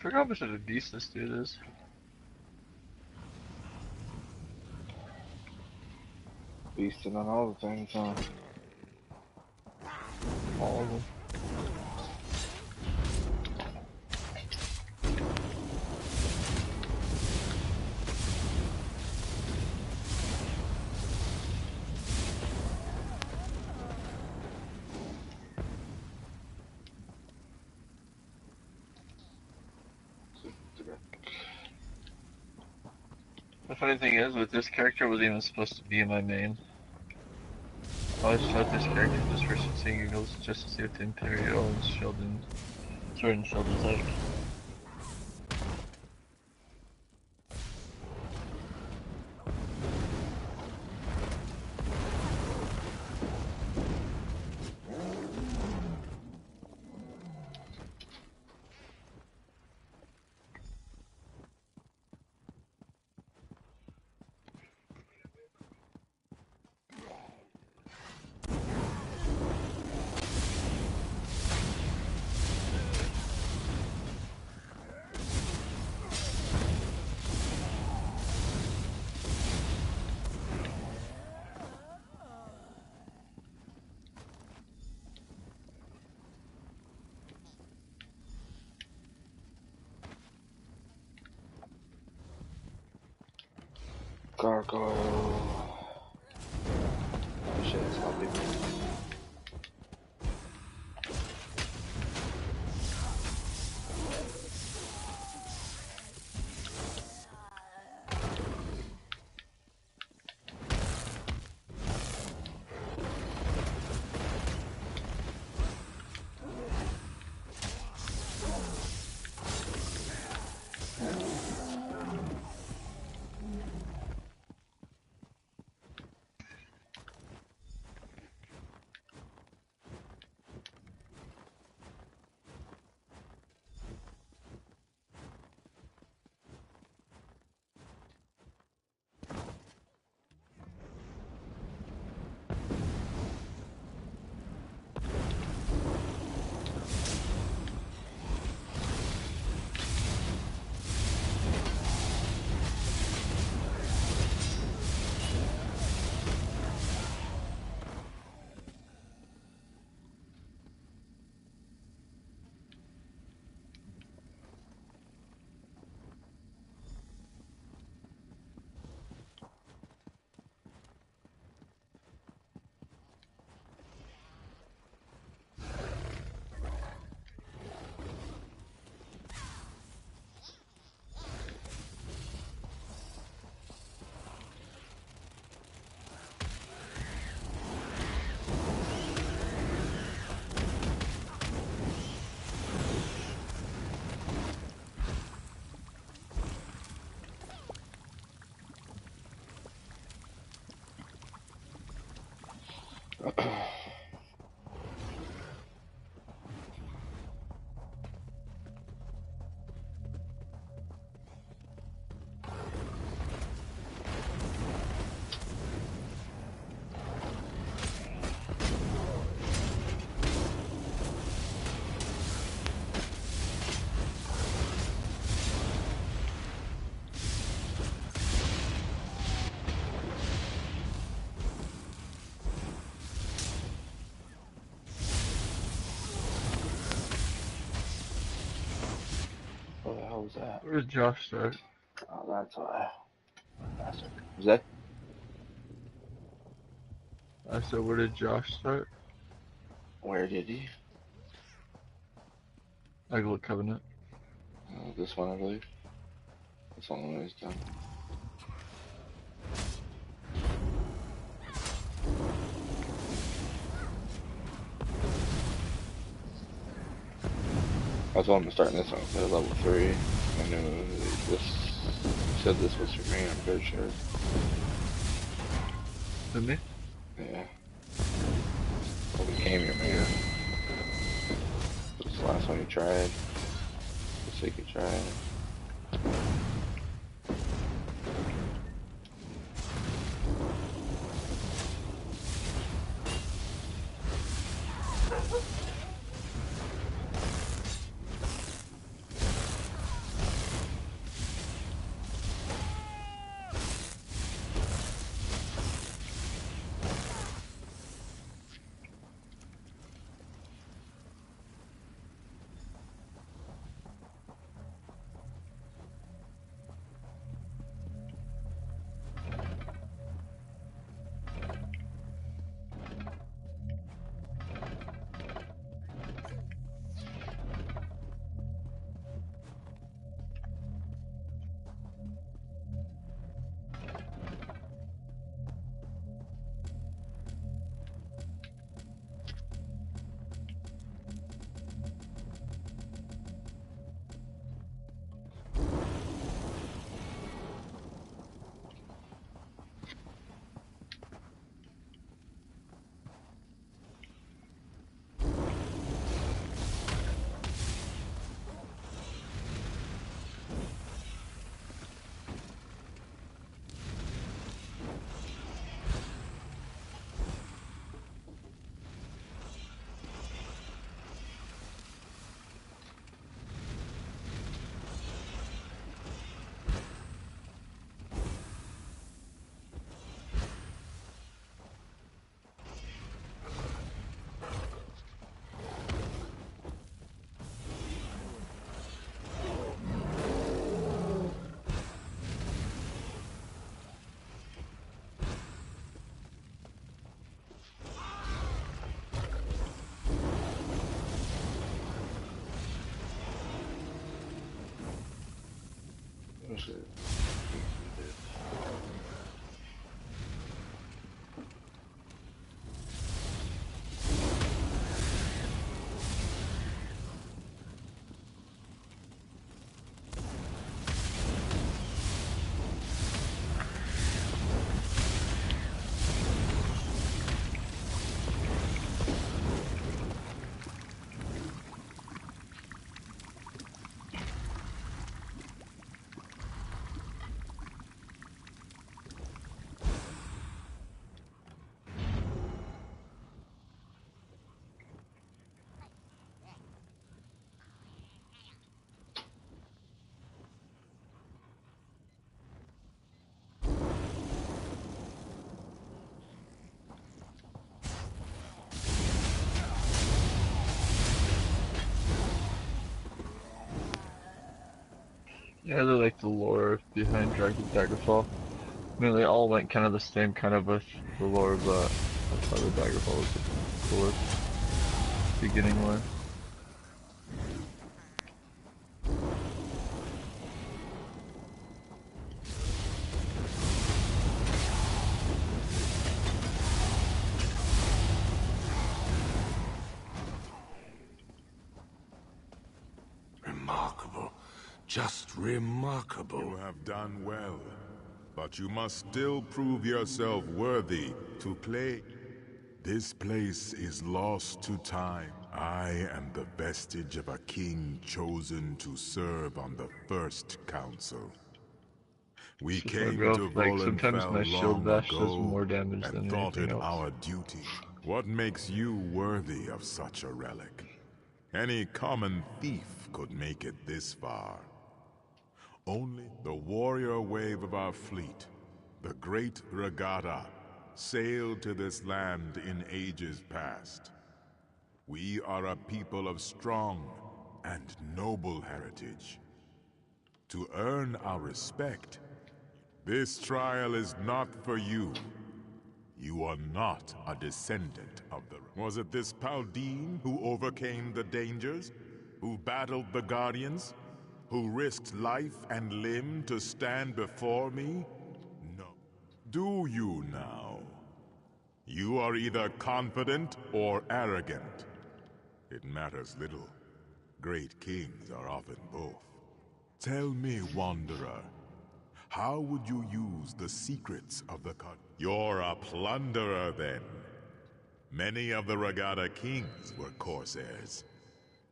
forgot how much of a beast this dude is. Beasting on all the things, huh? All of them. The funny thing is, with this character, wasn't even supposed to be in my main. I always chose this character just for seeing giggles, just to see what the Imperial and Sheldon, Sword and Sheldon's like. Gargoyle. Oh shit, it's not big. What the hell was that? Where did Josh start? Oh, that's why. Bastard. Is that? I said, where did Josh start? Where did he? Aglet Covenant. This one, I believe. This one when he's done. I told him to start this one at level 3. I knew this. He said this was for me, I'm pretty sure. Didn't he? Yeah. Well, became your man. This last one you tried. This week you tried. shit. Yeah, I really like the lore behind Dragon Daggerfall. I mean, they all went kind of the same kind of with the lore, but I thought the Daggerfall was the coolest beginning one. Remarkable. Just remarkable. You have done well. But you must still prove yourself worthy to play. This place is lost to time. I am the vestige of a king chosen to serve on the First Council. We came to Like, sometimes my Volenfell shield long bash does ago more damage and than thought anything it else. our duty. What makes you worthy of such a relic? Any common thief could make it this far. Only the warrior wave of our fleet, the Great Regatta, sailed to this land in ages past. We are a people of strong and noble heritage. To earn our respect, this trial is not for you. You are not a descendant of the... Was it this Paldine who overcame the dangers? Who battled the Guardians? Who risked life and limb to stand before me? No. Do you now? You are either confident or arrogant. It matters little. Great kings are often both. Tell me, Wanderer, how would you use the secrets of the cut? You're a plunderer, then. Many of the Regatta kings were corsairs.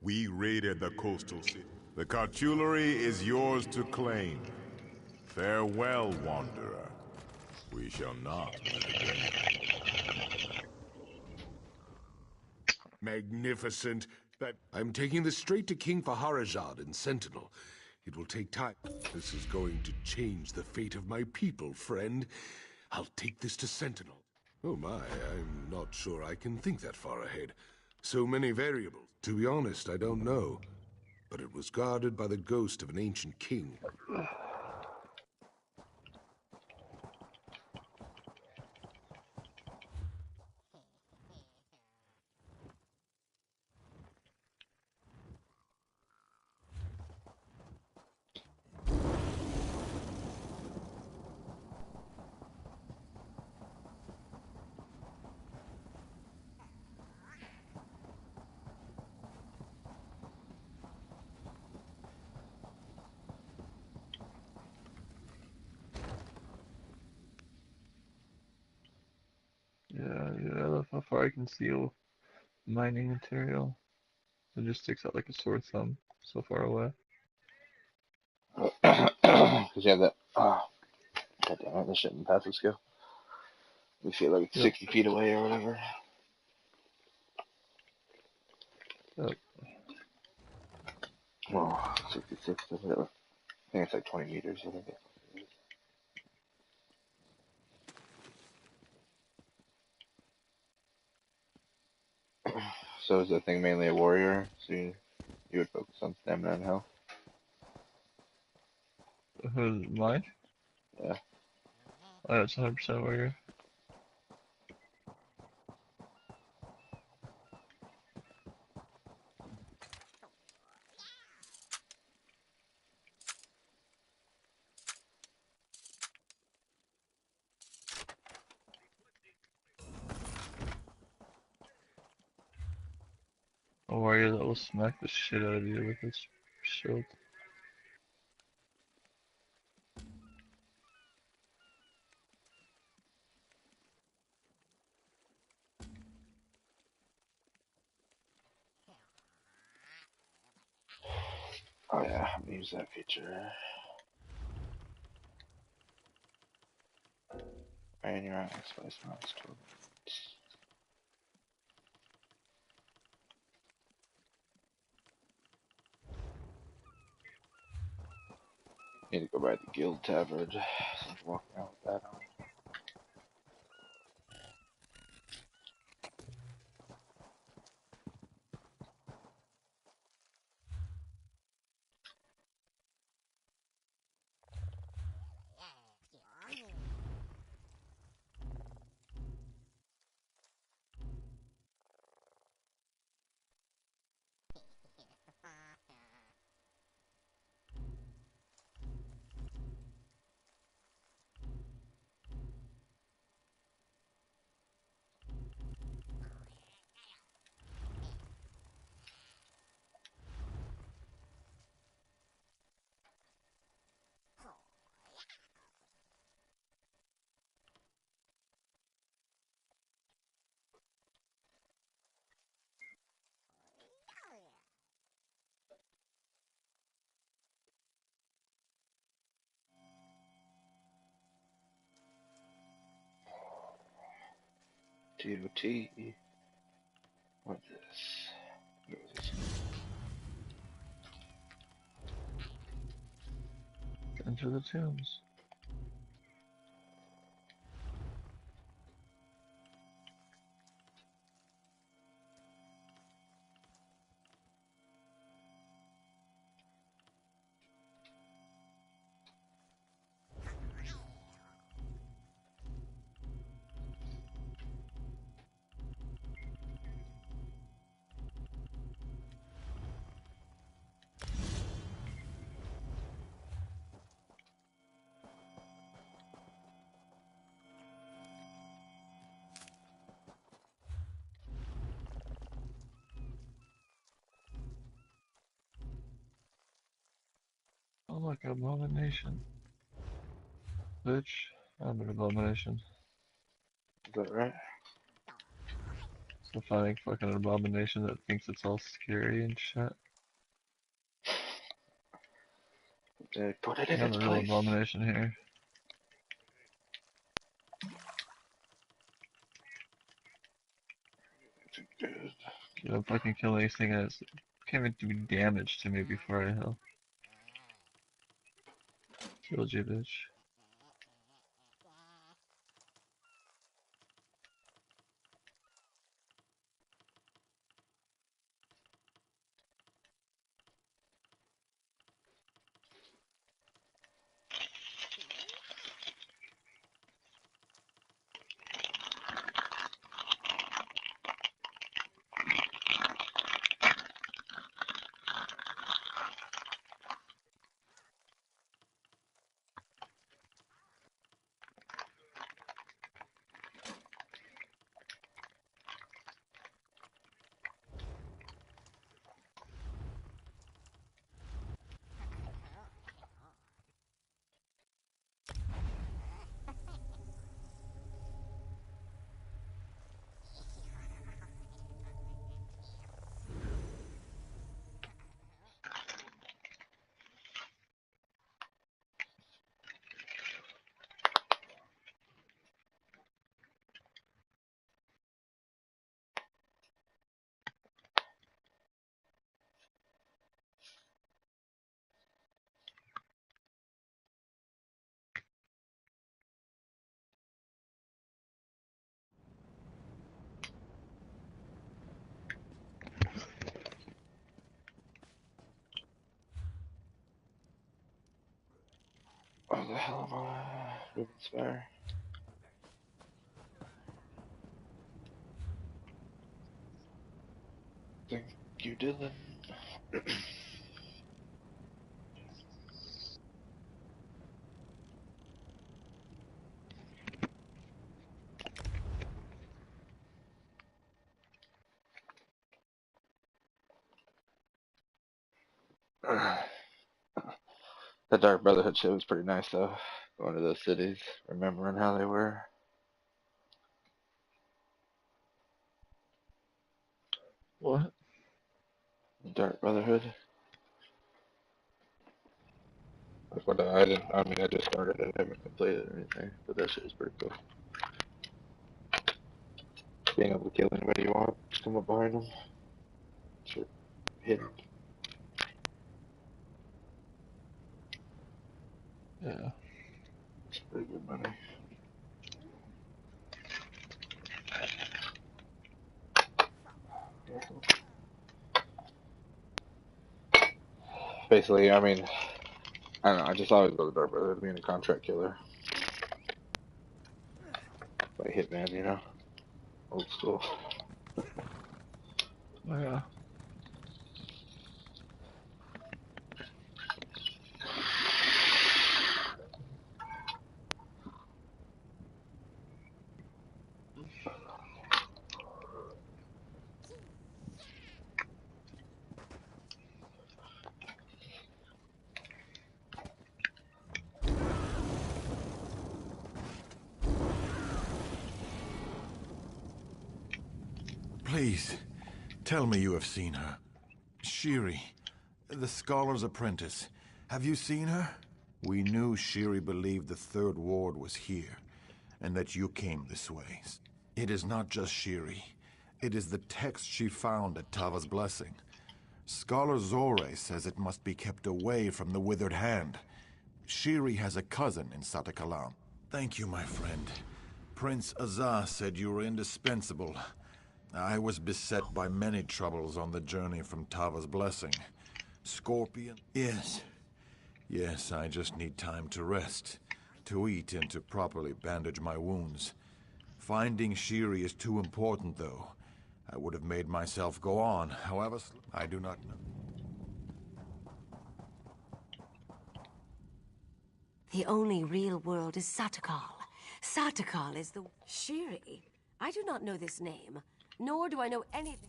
We raided the coastal city. The cartulary is yours to claim. Farewell, Wanderer. We shall not meet again. Magnificent. I'm taking this straight to King Faharajad in Sentinel. It will take time. This is going to change the fate of my people, friend. I'll take this to Sentinel. Oh my, I'm not sure I can think that far ahead. So many variables. To be honest, I don't know. But it was guarded by the ghost of an ancient king. Yeah, I love how far I can seal mining material. It just sticks out like a sore thumb so far away. Because you have that. Oh, God damn it, this shit in passive skill. We feel like it's 60 feet away or whatever. Yep. Oh, 66, whatever. I think it's like 20 meters, I think. So is the thing mainly a warrior? So you would focus on stamina and health? Mine? Yeah. Oh, it's 100% warrior. warrior that will smack the shit out of you with his shield. Oh yeah, I'm gonna use that feature. And your eyes, spice mouse, 12 minutes. Need to go by the guild tavern. Walking out with that on. DOT. What's this? What is this? Enter the tombs. Oh look, Abomination. Bitch, I'm an Abomination. Is that right? It's a funny fucking Abomination that thinks it's all scary and shit. They put it in I'm its the real place. Abomination here. Get up, fucking kill anything that can't even do damage to me before I heal. Killed you, bitch. Where the hell am I? Ribbon Spire. Thank you, Dylan. The Dark Brotherhood shit was pretty nice though. Going to those cities, remembering how they were. What? Dark Brotherhood. Like what I didn't. I mean, I just started it. I haven't completed it or anything, but that shit was pretty cool. Being able to kill anybody you want, just come up behind them, hit them. Yeah. It's pretty good money. Basically, I mean, I don't know. I just always go to Dark Brotherhood being a contract killer, like Hitman, you know, old school. Yeah. Please, tell me you have seen her. Shiri, the scholar's apprentice. Have you seen her? We knew Shiri believed the Third Ward was here, and that you came this way. It is not just Shiri. It is the text she found at Tava's blessing. Scholar Zore says it must be kept away from the withered hand. Shiri has a cousin in Satakalam. Thank you, my friend. Prince Azah said you were indispensable. I was beset by many troubles on the journey from Tava's blessing. Scorpion? Yes. Yes, I just need time to rest, to eat, and to properly bandage my wounds. Finding Shiri is too important, though. I would have made myself go on. However, I do not know. The only real world is Satakal. Satakal is the... Shiri? I do not know this name, nor do I know anything.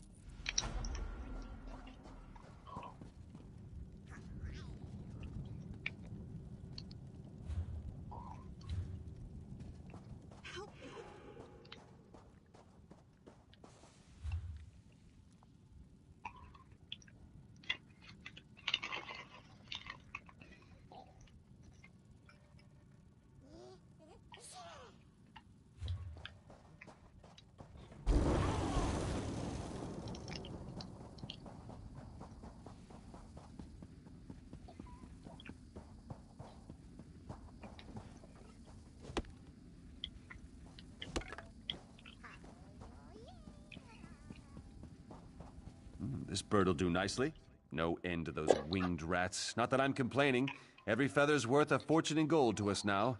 This bird'll do nicely. No end to those winged rats. Not that I'm complaining. Every feather's worth a fortune in gold to us now.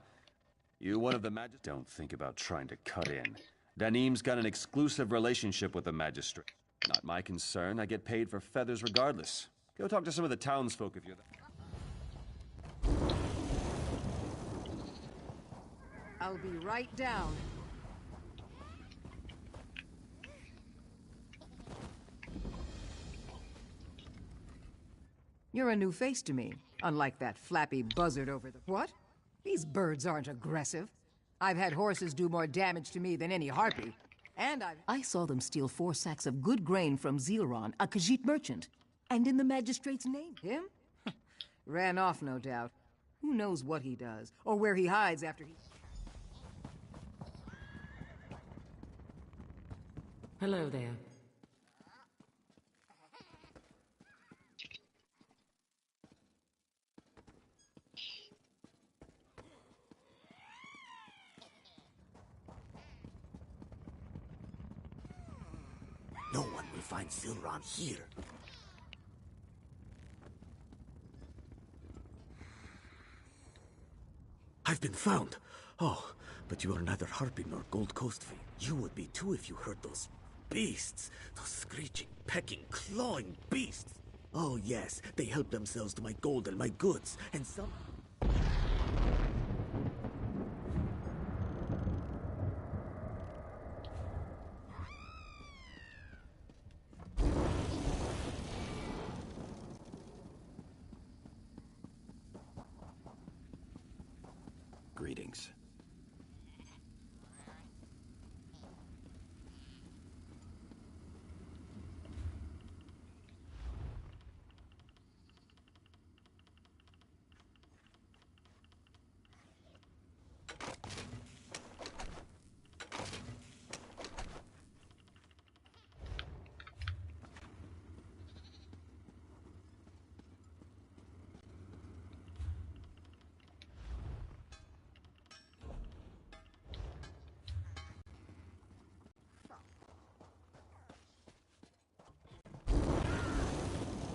You one of the magistrates? Don't think about trying to cut in. Danim's got an exclusive relationship with the magistrate. Not my concern. I get paid for feathers regardless. Go talk to some of the townsfolk if you're there. I'll be right down. You're a new face to me, unlike that flappy buzzard over the... What? These birds aren't aggressive. I've had horses do more damage to me than any harpy. And I saw them steal 4 sacks of good grain from Zealron, a Khajiit merchant. And in the magistrate's name. Him? Ran off, no doubt. Who knows what he does, or where he hides after he... Hello there. No one will find Silron here. I've been found. Oh, but you are neither Harpy nor Gold Coast Fiend. You would be too if you heard those beasts. Those screeching, pecking, clawing beasts. Oh yes, they help themselves to my gold and my goods, and some... things.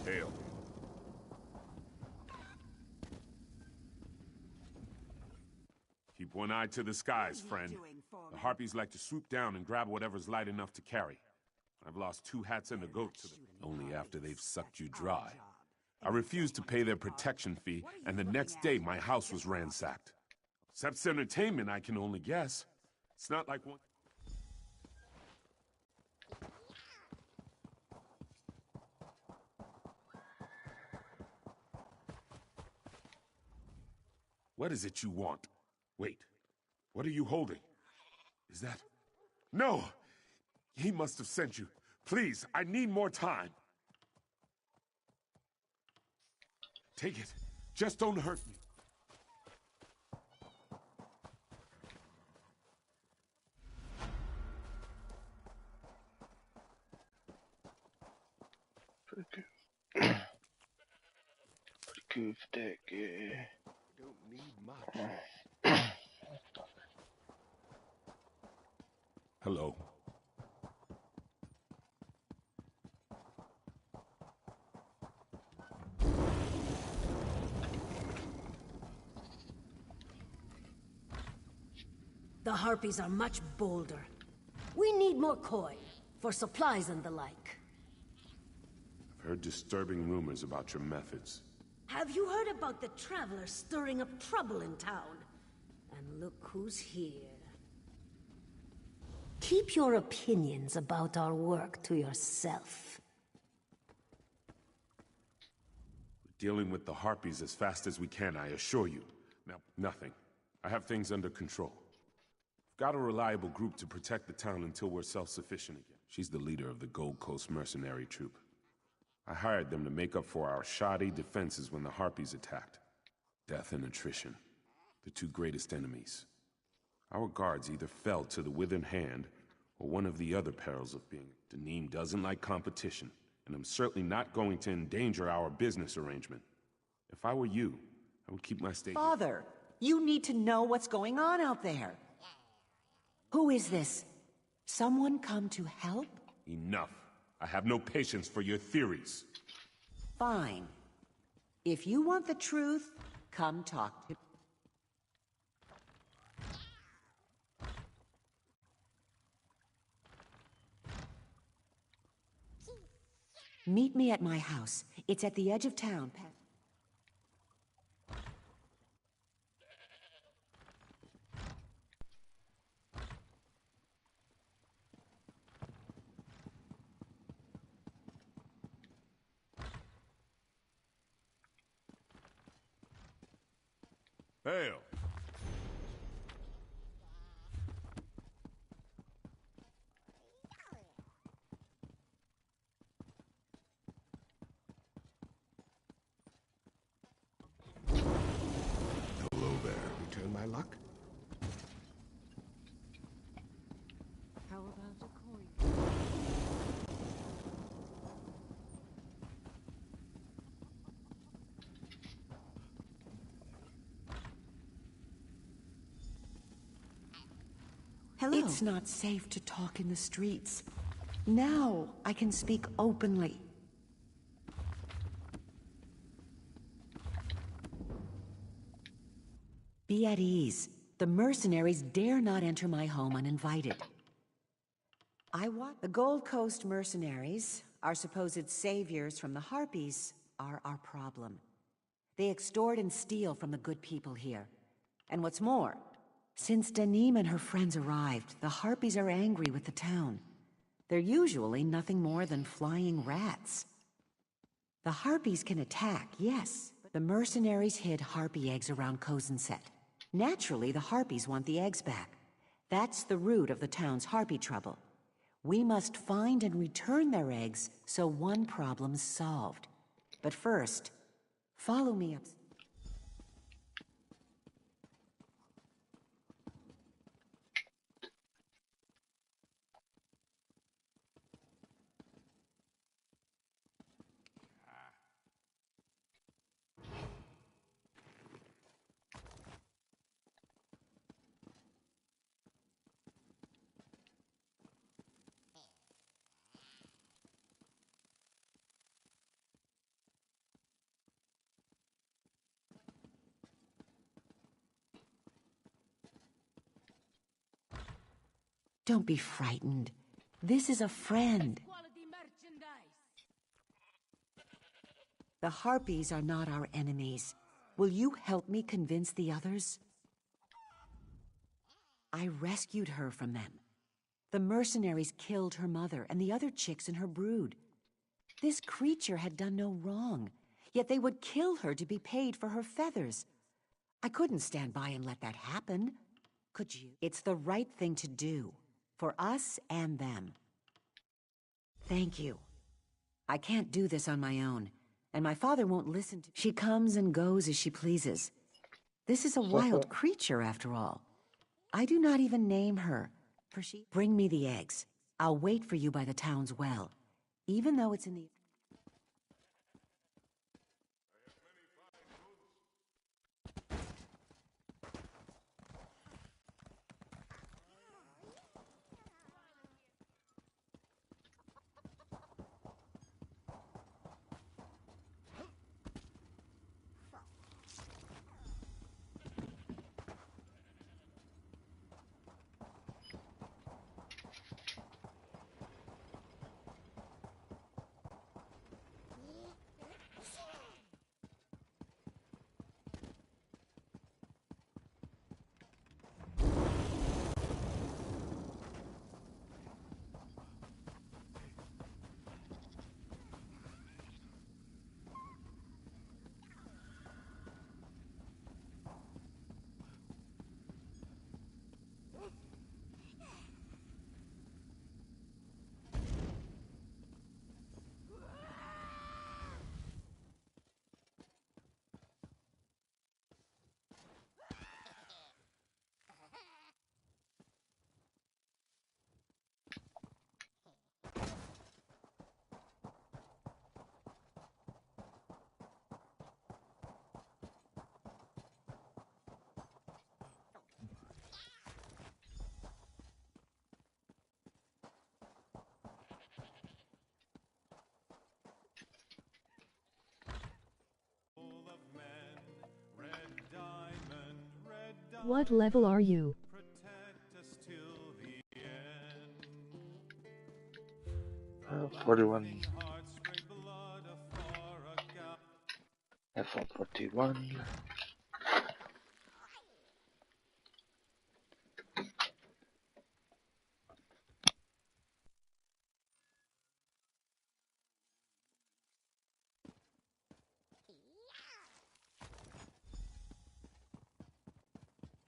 Hail. Keep one eye to the skies, friend. The Harpies like to swoop down and grab whatever's light enough to carry. I've lost 2 hats and a goat to them, only after they've sucked you dry. I refused to pay their protection fee, and the next day my house was ransacked. Sep's entertainment, I can only guess. It's not like one... What is it you want? Wait, what are you holding? Is that... No! He must have sent you. Please, I need more time. Take it. Just don't hurt me. Pretty good for that guy. Don't need much. Hello. The Harpies are much bolder. We need more coin, for supplies and the like. I've heard disturbing rumors about your methods. Have you heard about the Traveler stirring up trouble in town? And look who's here. Keep your opinions about our work to yourself. We're dealing with the Harpies as fast as we can, I assure you. Now, nothing. I have things under control. We've got a reliable group to protect the town until we're self-sufficient again. She's the leader of the Gold Coast mercenary troop. I hired them to make up for our shoddy defenses when the Harpies attacked. Death and attrition, the 2 greatest enemies. Our guards either fell to the withered hand, or one of the other perils of being. Danim doesn't like competition, and I'm certainly not going to endanger our business arrangement. If I were you, I would keep my stake. Father, you need to know what's going on out there. Who is this? Someone come to help? Enough. I have no patience for your theories. Fine. If you want the truth, come talk to... Meet me at my house. It's at the edge of town. Hail! Hello there. Return my luck? How about a coin? Hello. It's not safe to talk in the streets. Now I can speak openly. Be at ease. The mercenaries dare not enter my home uninvited. The Gold Coast mercenaries, our supposed saviors from the Harpies, are our problem. They extort and steal from the good people here. And what's more, since Danim and her friends arrived, the Harpies are angry with the town. They're usually nothing more than flying rats. The Harpies can attack, yes. The mercenaries hid Harpy eggs around Kozenset. Naturally, the Harpies want the eggs back. That's the root of the town's Harpy trouble. We must find and return their eggs so one problem's solved. But first, follow me up. Don't be frightened. This is a friend. The Harpies are not our enemies. Will you help me convince the others? I rescued her from them. The mercenaries killed her mother and the other chicks in her brood. This creature had done no wrong, yet they would kill her to be paid for her feathers. I couldn't stand by and let that happen. Could you? It's the right thing to do. For us and them. Thank you. I can't do this on my own, and my father won't listen to... She comes and goes as she pleases. This is a wild creature, after all. I do not even name her, for she... Bring me the eggs. I'll wait for you by the town's well, even though it's in the... What level are you? 41. F41.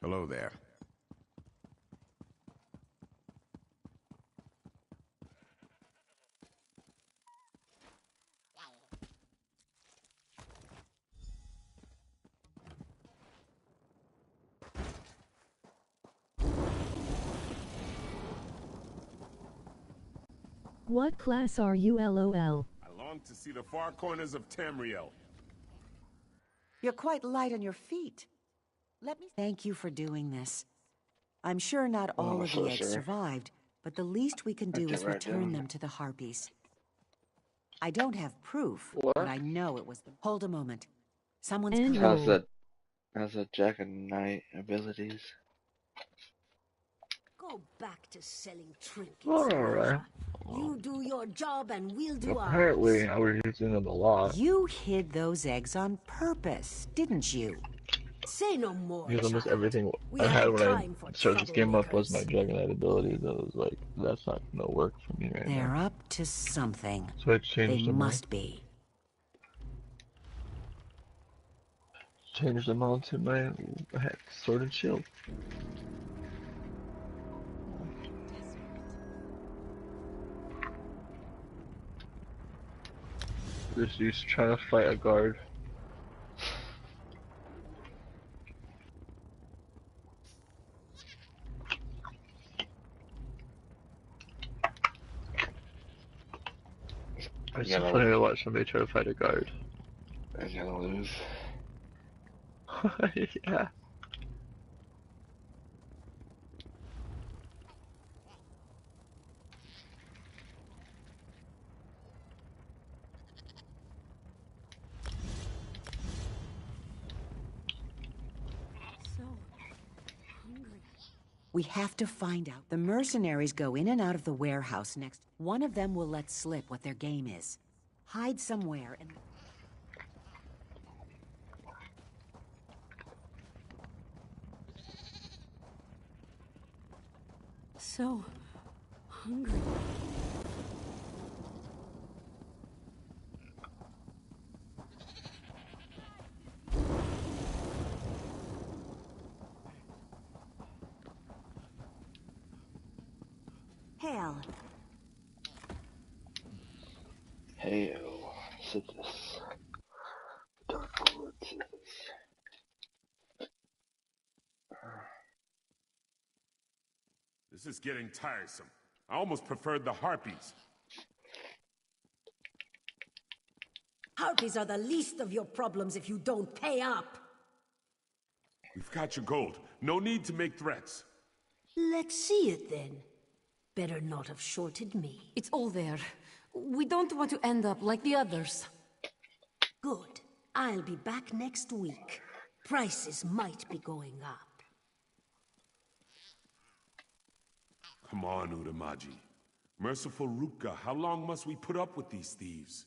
Hello there. What class are you, LOL? I long to see the far corners of Tamriel. You're quite light on your feet. Let me thank you for doing this. I'm sure not all of the eggs survived, but the least we can do is return them to the Harpies. I don't have proof, but I know it was them. Hold a moment. Someone's coming. How's that Jack and Knight abilities? Go back to selling trinkets. Alright. You do your job and we'll do ours. Apparently, I was using them a lot. You hid those eggs on purpose, didn't you? Say no more. Because almost everything I had when I started this game up was my Dragonite abilities. I was like, that's not gonna work for me right now. They're up to something. So I changed them. They must be. change them all to my sword and shield. Just used to trying to fight a guard. It's so funny to watch somebody try to fight a guard. They're gonna lose. Yeah. We have to find out. The mercenaries go in and out of the warehouse next. One of them will let slip what their game is. Hide somewhere and... So hungry. Hell. Hey, sit this. Dark Lord, sit this. This is getting tiresome. I almost preferred the harpies. Harpies are the least of your problems if you don't pay up. We've got your gold. No need to make threats. Let's see it then. Better not have shorted me. It's all there. We don't want to end up like the others. Good. I'll be back next week. Prices might be going up. Come on, Udamaji. Merciful Ruka, how long must we put up with these thieves?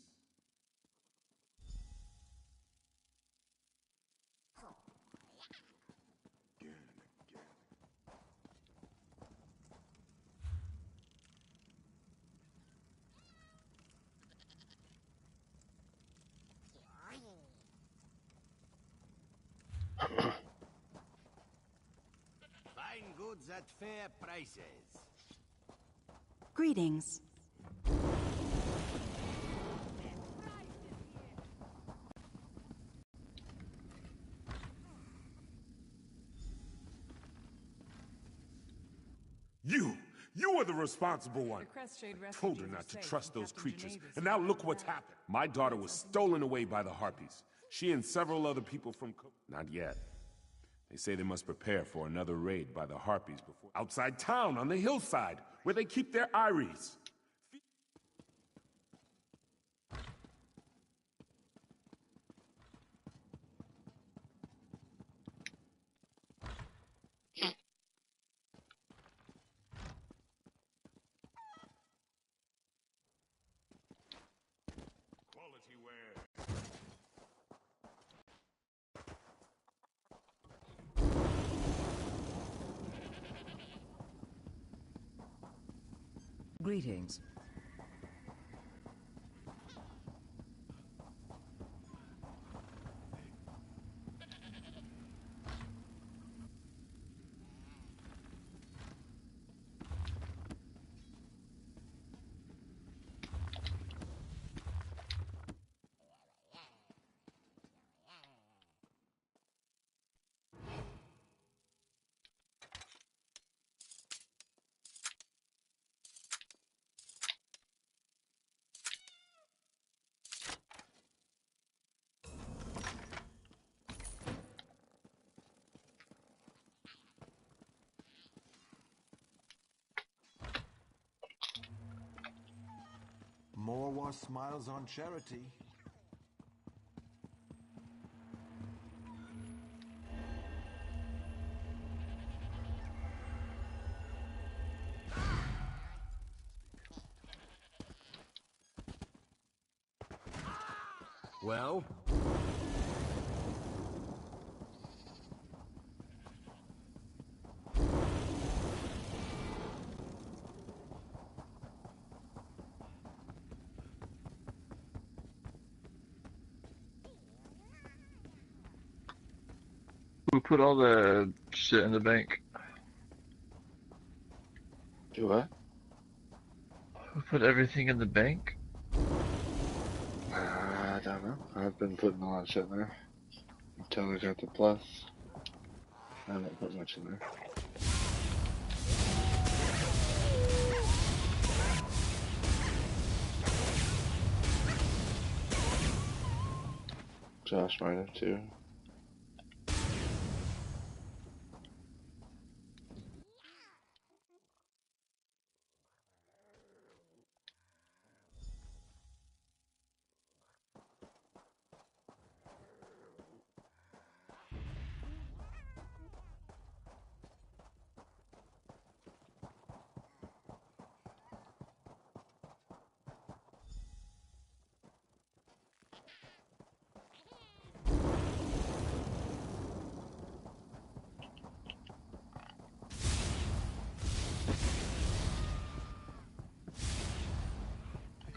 Fine goods at fair prices. Greetings. You are the responsible one. Told her not to trust those creatures, and now look what's happened. My daughter was stolen away by the harpies. She and several other people from Not yet. They say they must prepare for another raid by the harpies before outside town on the hillside, where they keep their eyries. Quality wear. Greetings. More smiles on charity. Well? Who put all the shit in the bank? Do what? Who put everything in the bank? I don't know. I've been putting a lot of shit in there. Until I got the plus. I haven't put much in there. Josh might have too.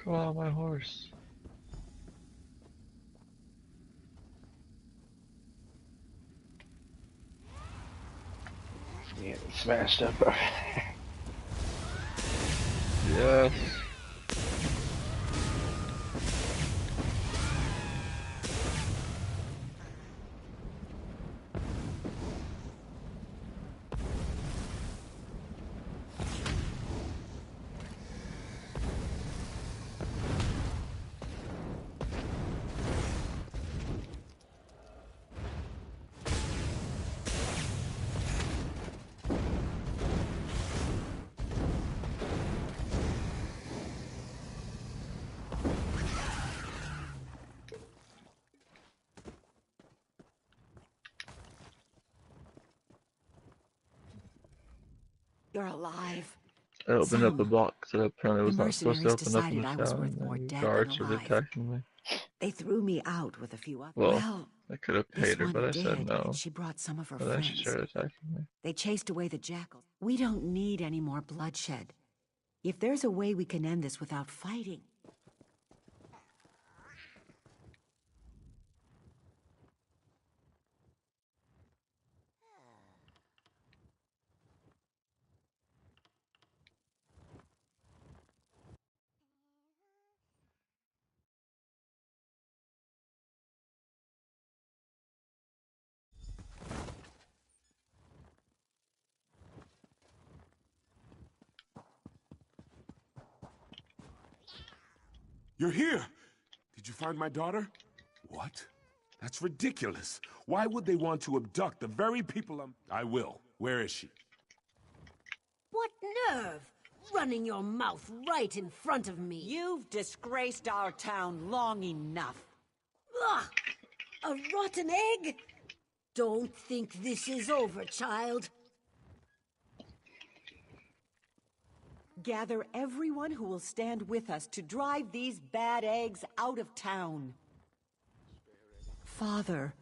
Come on, my horse. Yeah, smashed up. Yes. You're alive. I opened up a Some. box that apparently was The not supposed to mercenaries open up in decided this I was town, worth and more the dead than guards started alive. attacking me. They threw me out with a few others. Well, Well, I could have this paid her, one but I did, said and no. she brought some of her And then she friends. started attacking me. They chased away the jackals. We don't need any more bloodshed. If there's a way we can end this without fighting. You're here! Did you find my daughter? What? That's ridiculous. Why would they want to abduct the very people I will. Where is she? What nerve! Running your mouth right in front of me. You've disgraced our town long enough. Ugh! A rotten egg? Don't think this is over, child. Gather everyone who will stand with us to drive these bad eggs out of town. Father,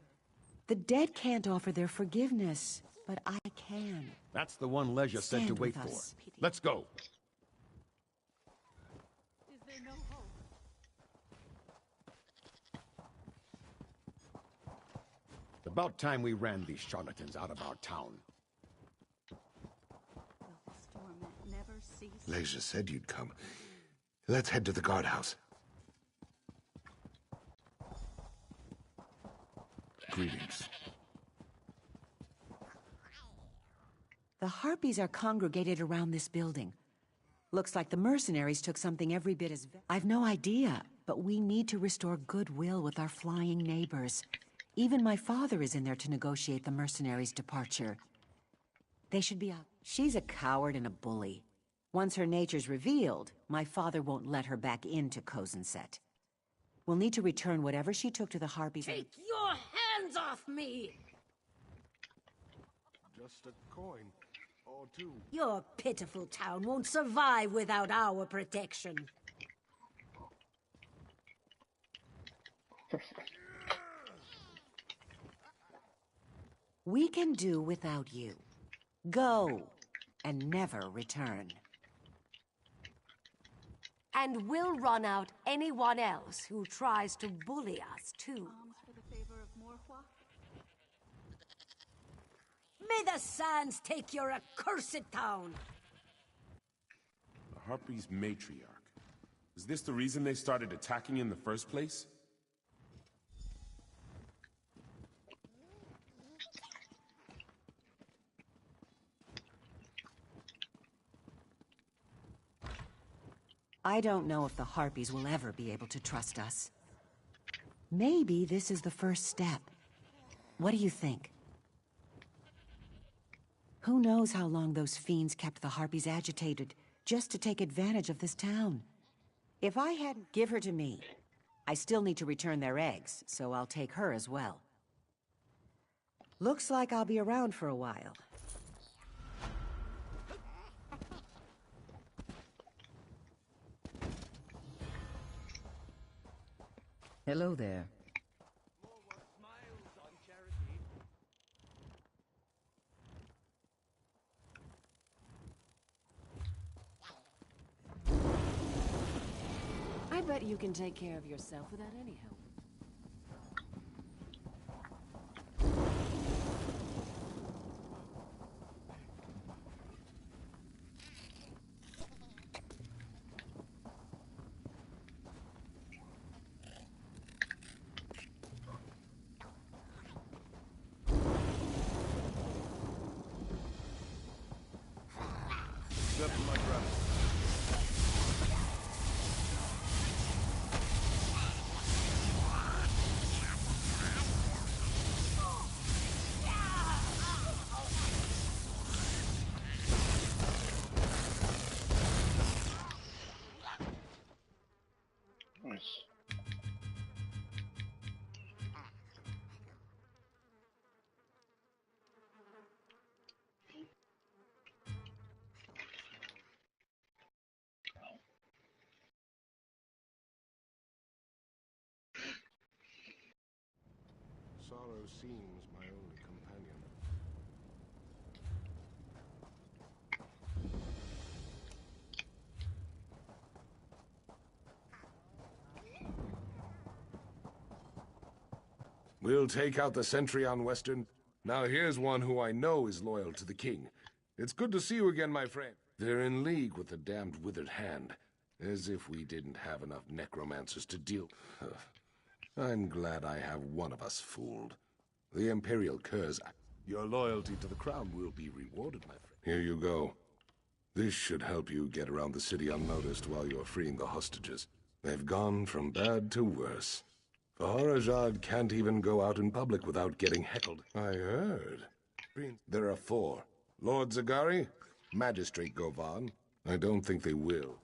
the dead can't offer their forgiveness, but I can. That's the one Leisure said to Stand wait with for. us. Let's go. Is there no hope? About time we ran these charlatans out of our town. Leisure said you'd come. Let's head to the guardhouse. Greetings. The Harpies are congregated around this building. Looks like the mercenaries took something every bit as... I've no idea, but we need to restore goodwill with our flying neighbors. Even my father is in there to negotiate the mercenaries' departure. They should be out. She's a coward and a bully. Once her nature's revealed, my father won't let her back into Kozenset. We'll need to return whatever she took to the Harpies. Take your hands off me! Just a coin. Or two. Your pitiful town won't survive without our protection. We can do without you. Go, and never return. And we'll run out anyone else who tries to bully us, too. May the sands take your accursed town! The Harpies' matriarch. Is this the reason they started attacking in the first place? I don't know if the Harpies will ever be able to trust us. Maybe this is the first step. What do you think? Who knows how long those fiends kept the Harpies agitated, just to take advantage of this town? If I hadn't... Give her to me. I still need to return their eggs, so I'll take her as well. Looks like I'll be around for a while. Hello there. I bet you can take care of yourself without any help. Nice. Sorrow seems my only companion. We'll take out the sentry on Western. Now here's one who I know is loyal to the king. It's good to see you again, my friend. They're in league with the damned Withered Hand. As if we didn't have enough necromancers to deal... I'm glad I have one of us fooled. The Imperial Curse... Your loyalty to the crown will be rewarded, my friend. Here you go. This should help you get around the city unnoticed while you're freeing the hostages. They've gone from bad to worse. Faharajad can't even go out in public without getting heckled. I heard. There are 4. Lord Zagari, Magistrate Govan. I don't think they will.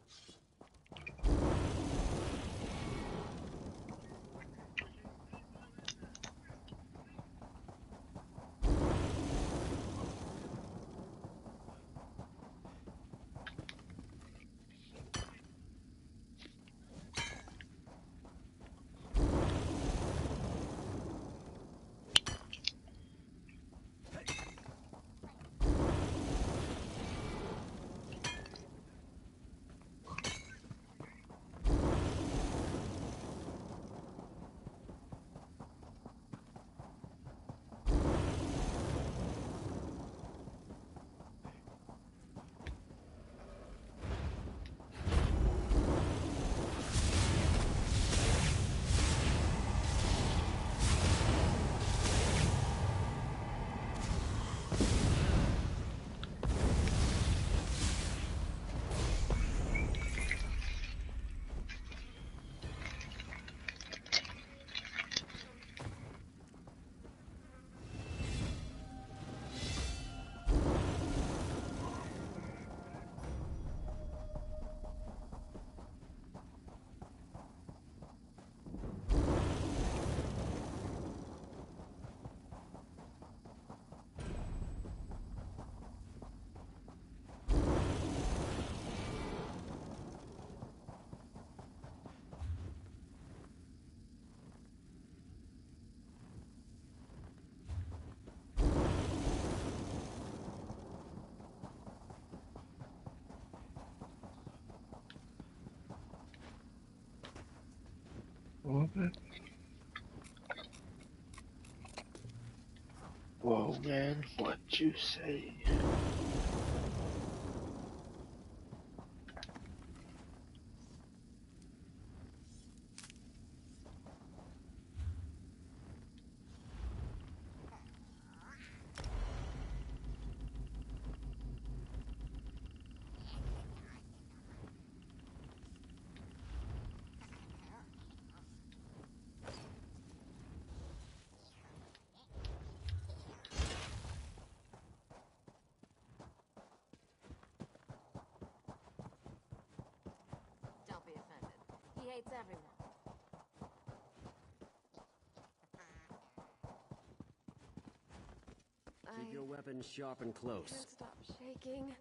Whoa, man, what'd you say? Don't be offended. He hates everyone. Keep your weapons sharp and close. Can't stop shaking.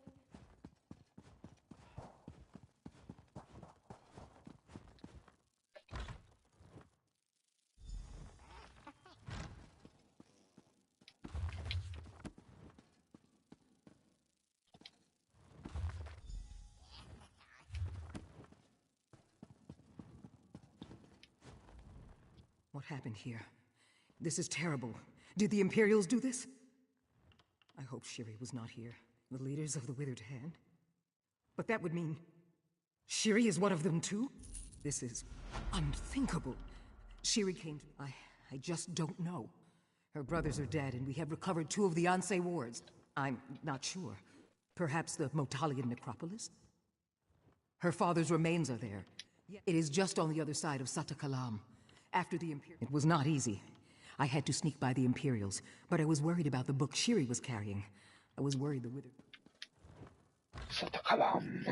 What happened here? This is terrible. Did the Imperials do this? I hope Shiri was not here. The leaders of the Withered Hand? But that would mean... Shiri is one of them too? This is unthinkable. Shiri came to... I just don't know. Her brothers are dead, and we have recovered 2 of the Ansei wards. I'm not sure. Perhaps the Motalian necropolis? Her father's remains are there. It is just on the other side of Satakalam. After the Imperials... It was not easy. I had to sneak by the Imperials, but I was worried about the book Shiri was carrying. I was worried the Withered... Satakalam.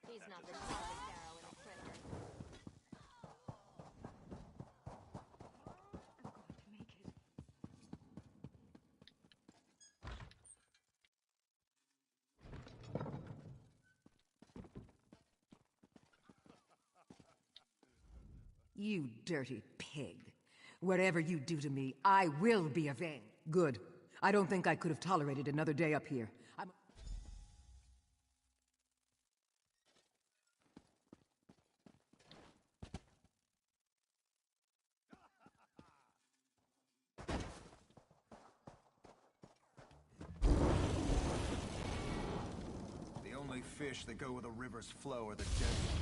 He's not the smartest arrow in the quiver. You dirty pig. Whatever you do to me, I will be avenged. Good. I don't think I could have tolerated another day up here. The only fish that go where the rivers flow are the dead ones.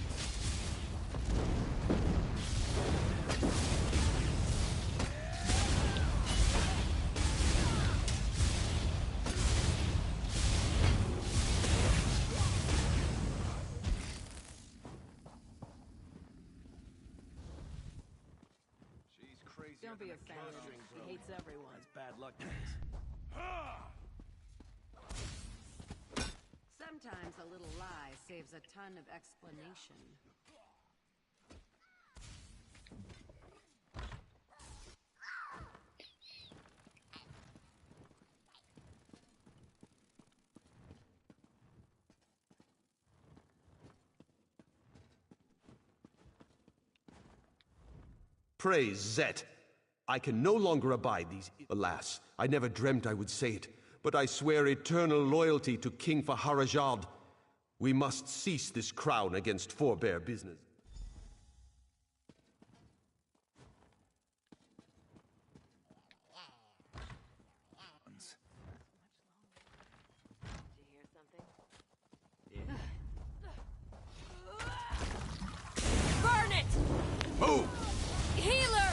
Don't be offended. He hates everyone. That's bad luck days. Sometimes a little lie saves a ton of explanation. Praise Zet. I can no longer abide these... Alas, I never dreamt I would say it, but I swear eternal loyalty to King Faharajad. We must cease this crown against forebear business. Burn it! Move! Healer!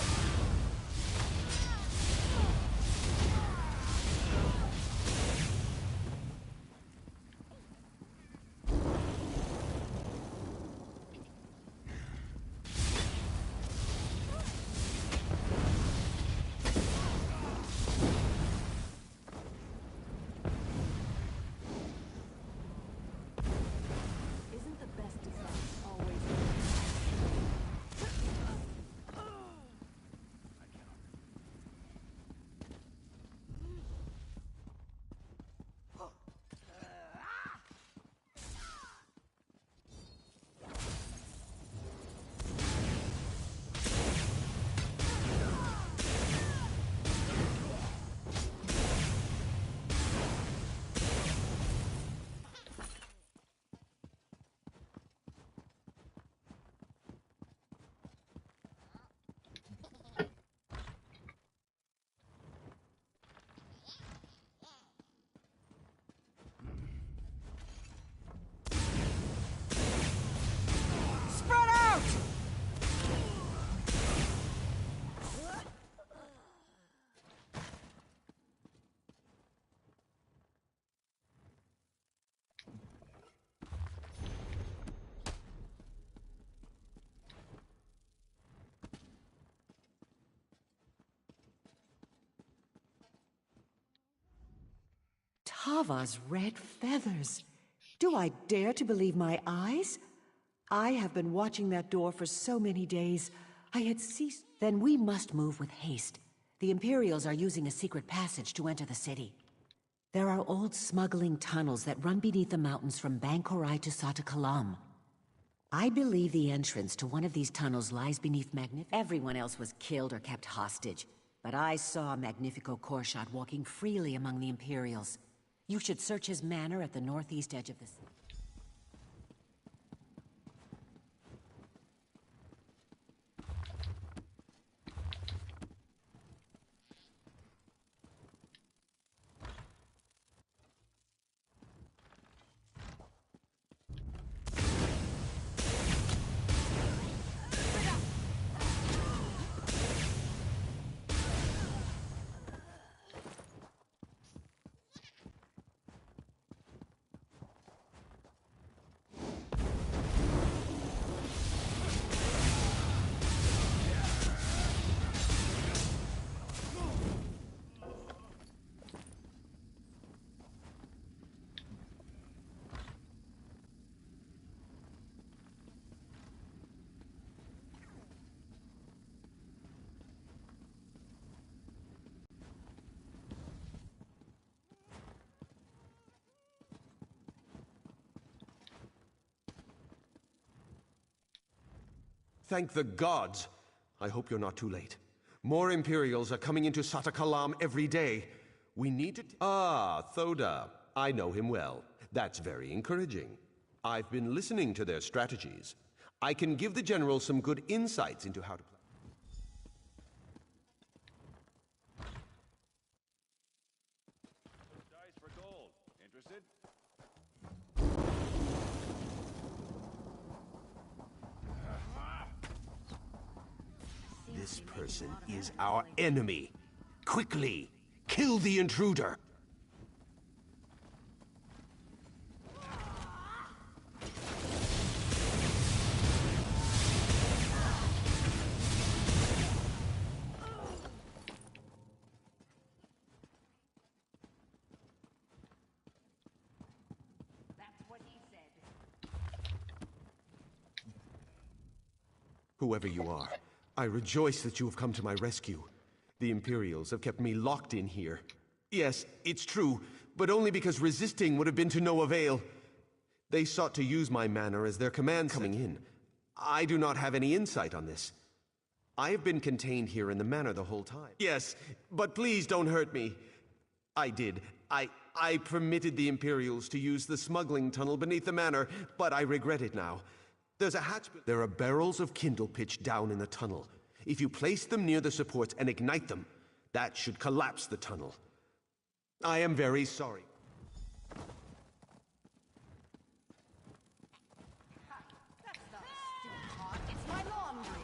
Hava's red feathers. Do I dare to believe my eyes? I have been watching that door for so many days. I had ceased. Then we must move with haste. The Imperials are using a secret passage to enter the city. There are old smuggling tunnels that run beneath the mountains from Bankorai to Satakalam. I believe the entrance to one of these tunnels lies beneath Everyone else was killed or kept hostage. But I saw Magnifico Korshot walking freely among the Imperials. You should search his manor at the northeast edge of the city. Thank the gods! I hope you're not too late. More Imperials are coming into Satakalam every day. We need to... Ah, Thoda. I know him well. That's very encouraging. I've been listening to their strategies. I can give the General some good insights into how to play. Dice for gold. Interested? This person is our enemy. Quickly, kill the intruder. Whoever you are, I rejoice that you have come to my rescue. The Imperials have kept me locked in here. Yes, it's true, but only because resisting would have been to no avail. They sought to use my manor as their command coming in. I do not have any insight on this. I have been contained here in the manor the whole time. Yes, but please don't hurt me. I did. I permitted the Imperials to use the smuggling tunnel beneath the manor, but I regret it now. There's a hatch. There are barrels of kindle pitch down in the tunnel. If you place them near the supports and ignite them, that should collapse the tunnel. I am very sorry. It's my laundry.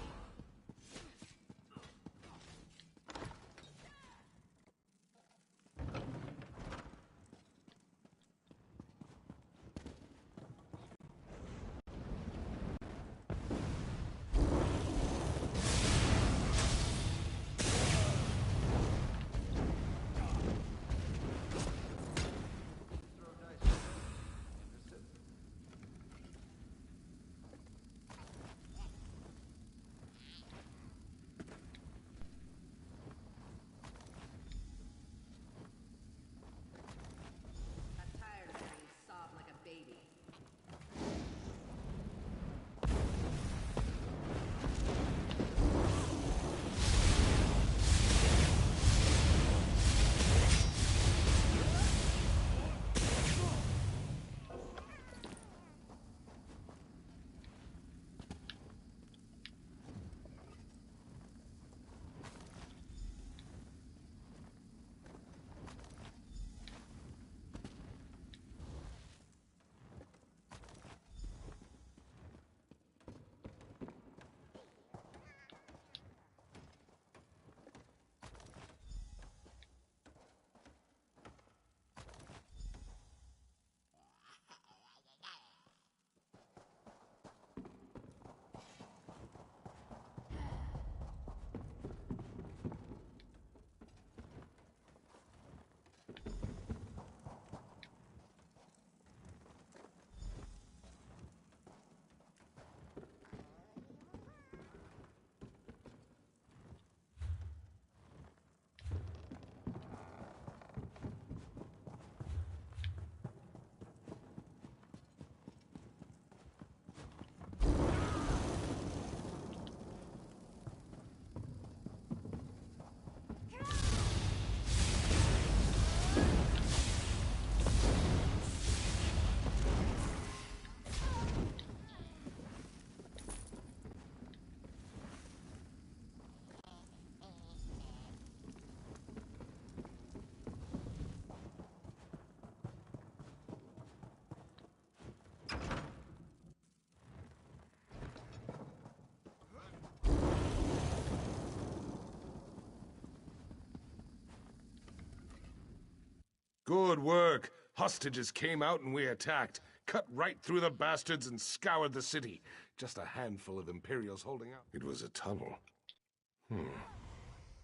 Good work. Hostages came out and we attacked. Cut right through the bastards and scoured the city. Just a handful of Imperials holding out. It was a tunnel.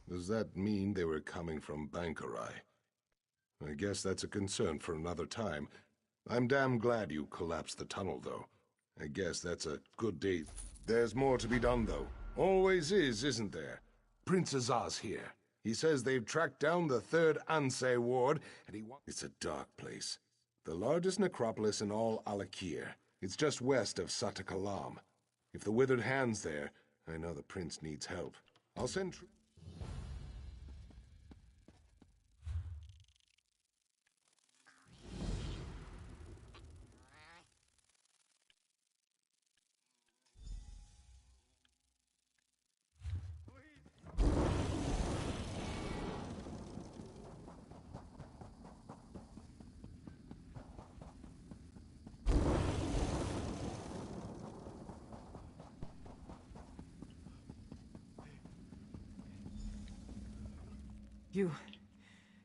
Does that mean they were coming from Bankarai? I guess that's a concern for another time. I'm damn glad you collapsed the tunnel, though. I guess that's a good day. There's more to be done, though. Always is, isn't there? Prince Azaz's here. He says they've tracked down the 3rd Anseh ward, and he wants... It's a dark place. The largest necropolis in all Alakir. It's just west of Satakalam. If the Withered Hand's there, I know the prince needs help. I'll send...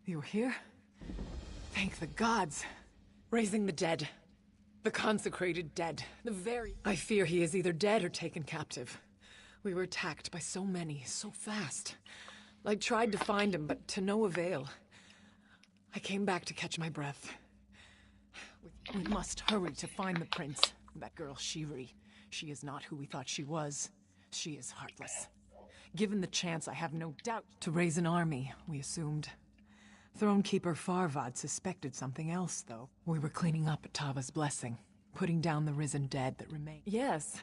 You were here? Thank the gods. Raising the dead. The consecrated dead. The very... I fear he is either dead or taken captive. We were attacked by so many, so fast. I tried to find him, but to no avail. I came back to catch my breath. We must hurry to find the prince. That girl, Shiri. She is not who we thought she was. She is heartless. Given the chance, I have no doubt to raise an army, we assumed. Thronekeeper Farvad suspected something else, though. We were cleaning up at Tava's blessing, putting down the risen dead that remain. Yes.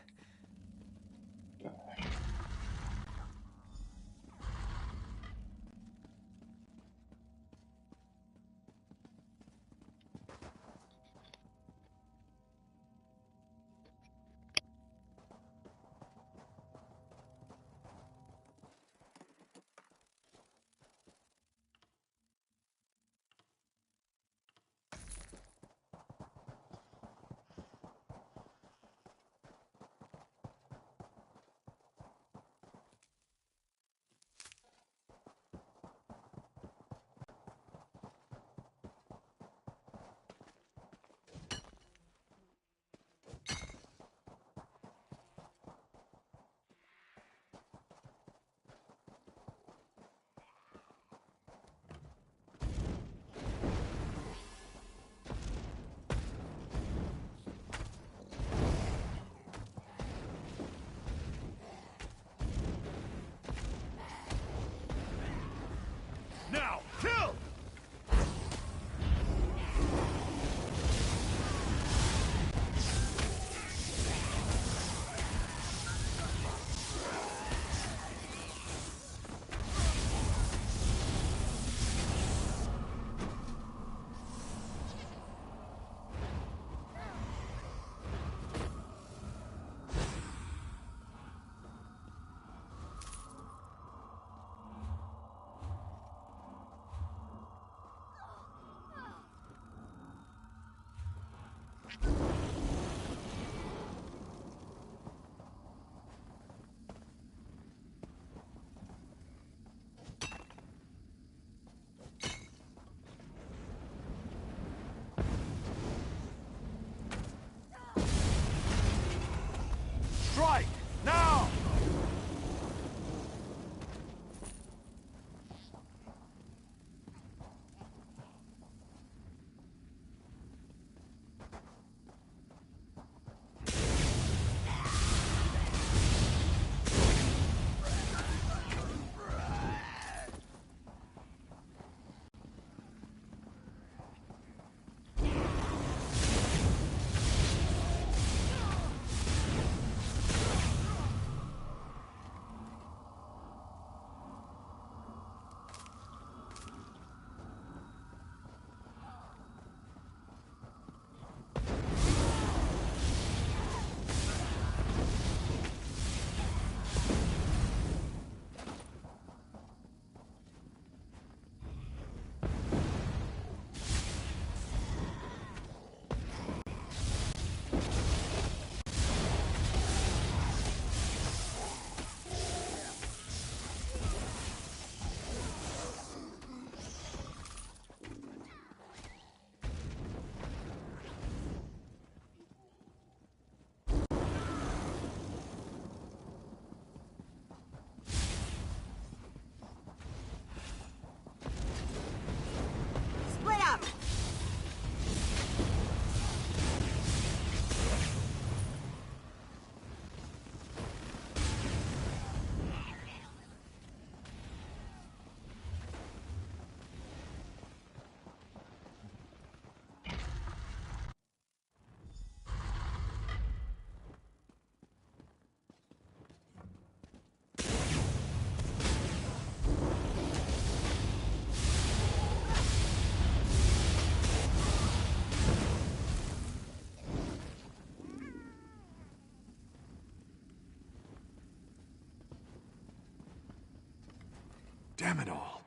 Damn it all.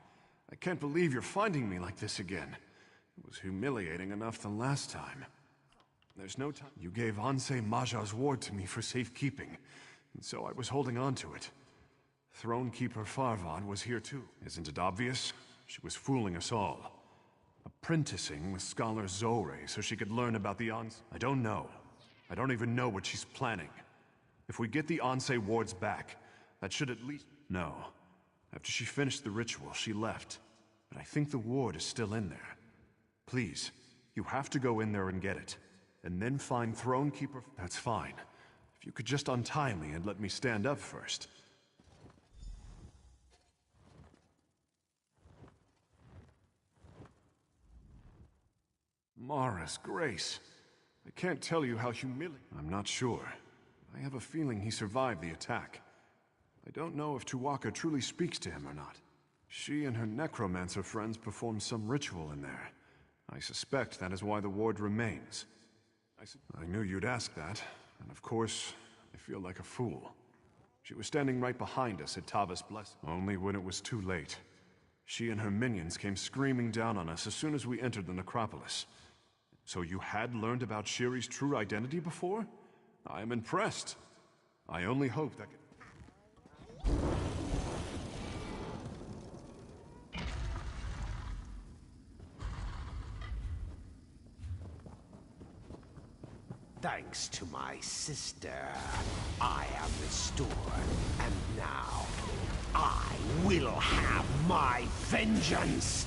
I can't believe you're finding me like this again. It was humiliating enough the last time. There's no time. You gave Ansei Maja's ward to me for safekeeping, and so I was holding on to it. Thronekeeper Farvan was here too. Isn't it obvious? She was fooling us all. Apprenticing with Scholar Zore so she could learn about the Ansei. I don't know. I don't even know what she's planning. If we get the Ansei wards back, that should at least... No. After she finished the ritual, she left. But I think the ward is still in there. Please, you have to go in there and get it. And then find Thronekeeper... That's fine. If you could just untie me and let me stand up first. Mara's Grace. I can't tell you how humiliating... I'm not sure. I have a feeling he survived the attack. I don't know if Tuwaka truly speaks to him or not. She and her necromancer friends performed some ritual in there. I suspect that is why the ward remains. I knew you'd ask that, and of course, I feel like a fool. She was standing right behind us at Tava's Blessing. Only when it was too late. She and her minions came screaming down on us as soon as we entered the necropolis. So you had learned about Shiri's true identity before? I am impressed. I only hope that... Thanks to my sister, I am restored, and now I will have my vengeance!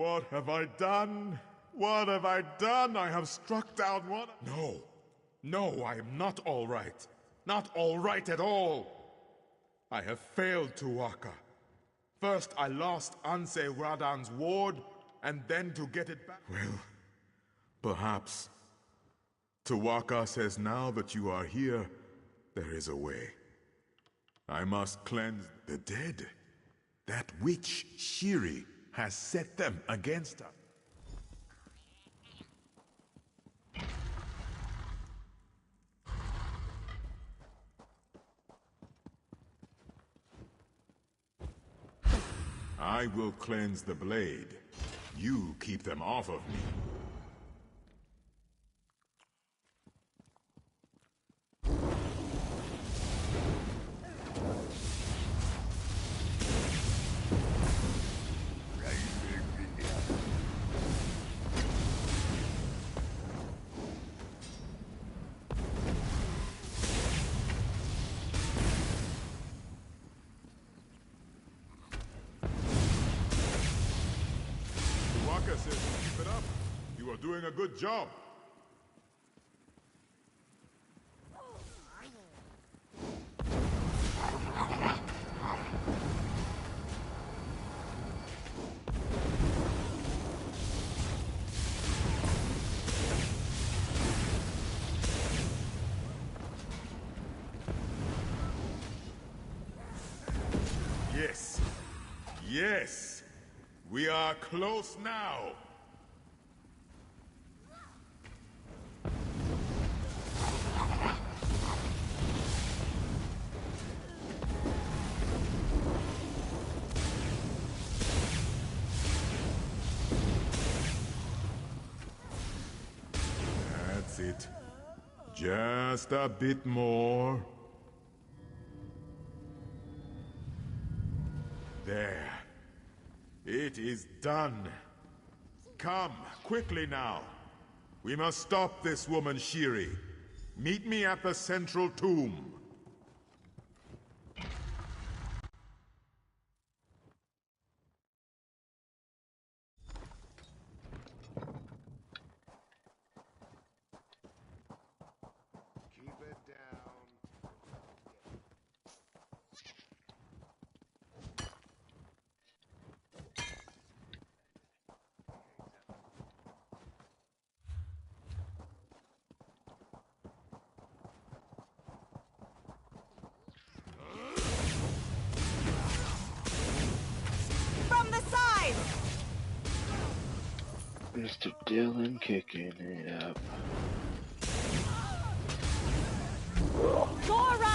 What have I done? What have I done? I have struck down one... No. No, I am not all right. Not all right at all. I have failed Tuwaka. First, I lost Anse Radan's ward, and then to get it back... Well, perhaps. Tuwaka says now that you are here, there is a way. I must cleanse the dead. That witch, Shiri, has set them against us. I will cleanse the blade. You keep them off of me. Says keep it up. You are doing a good job. Yes. Yes. We are close now. That's it. Just a bit more. There. It is done. Come, quickly now. We must stop this woman, Shiri. Meet me at the central tomb. Keep it down. From the side! Mr. Dillon kicking it up. Gora!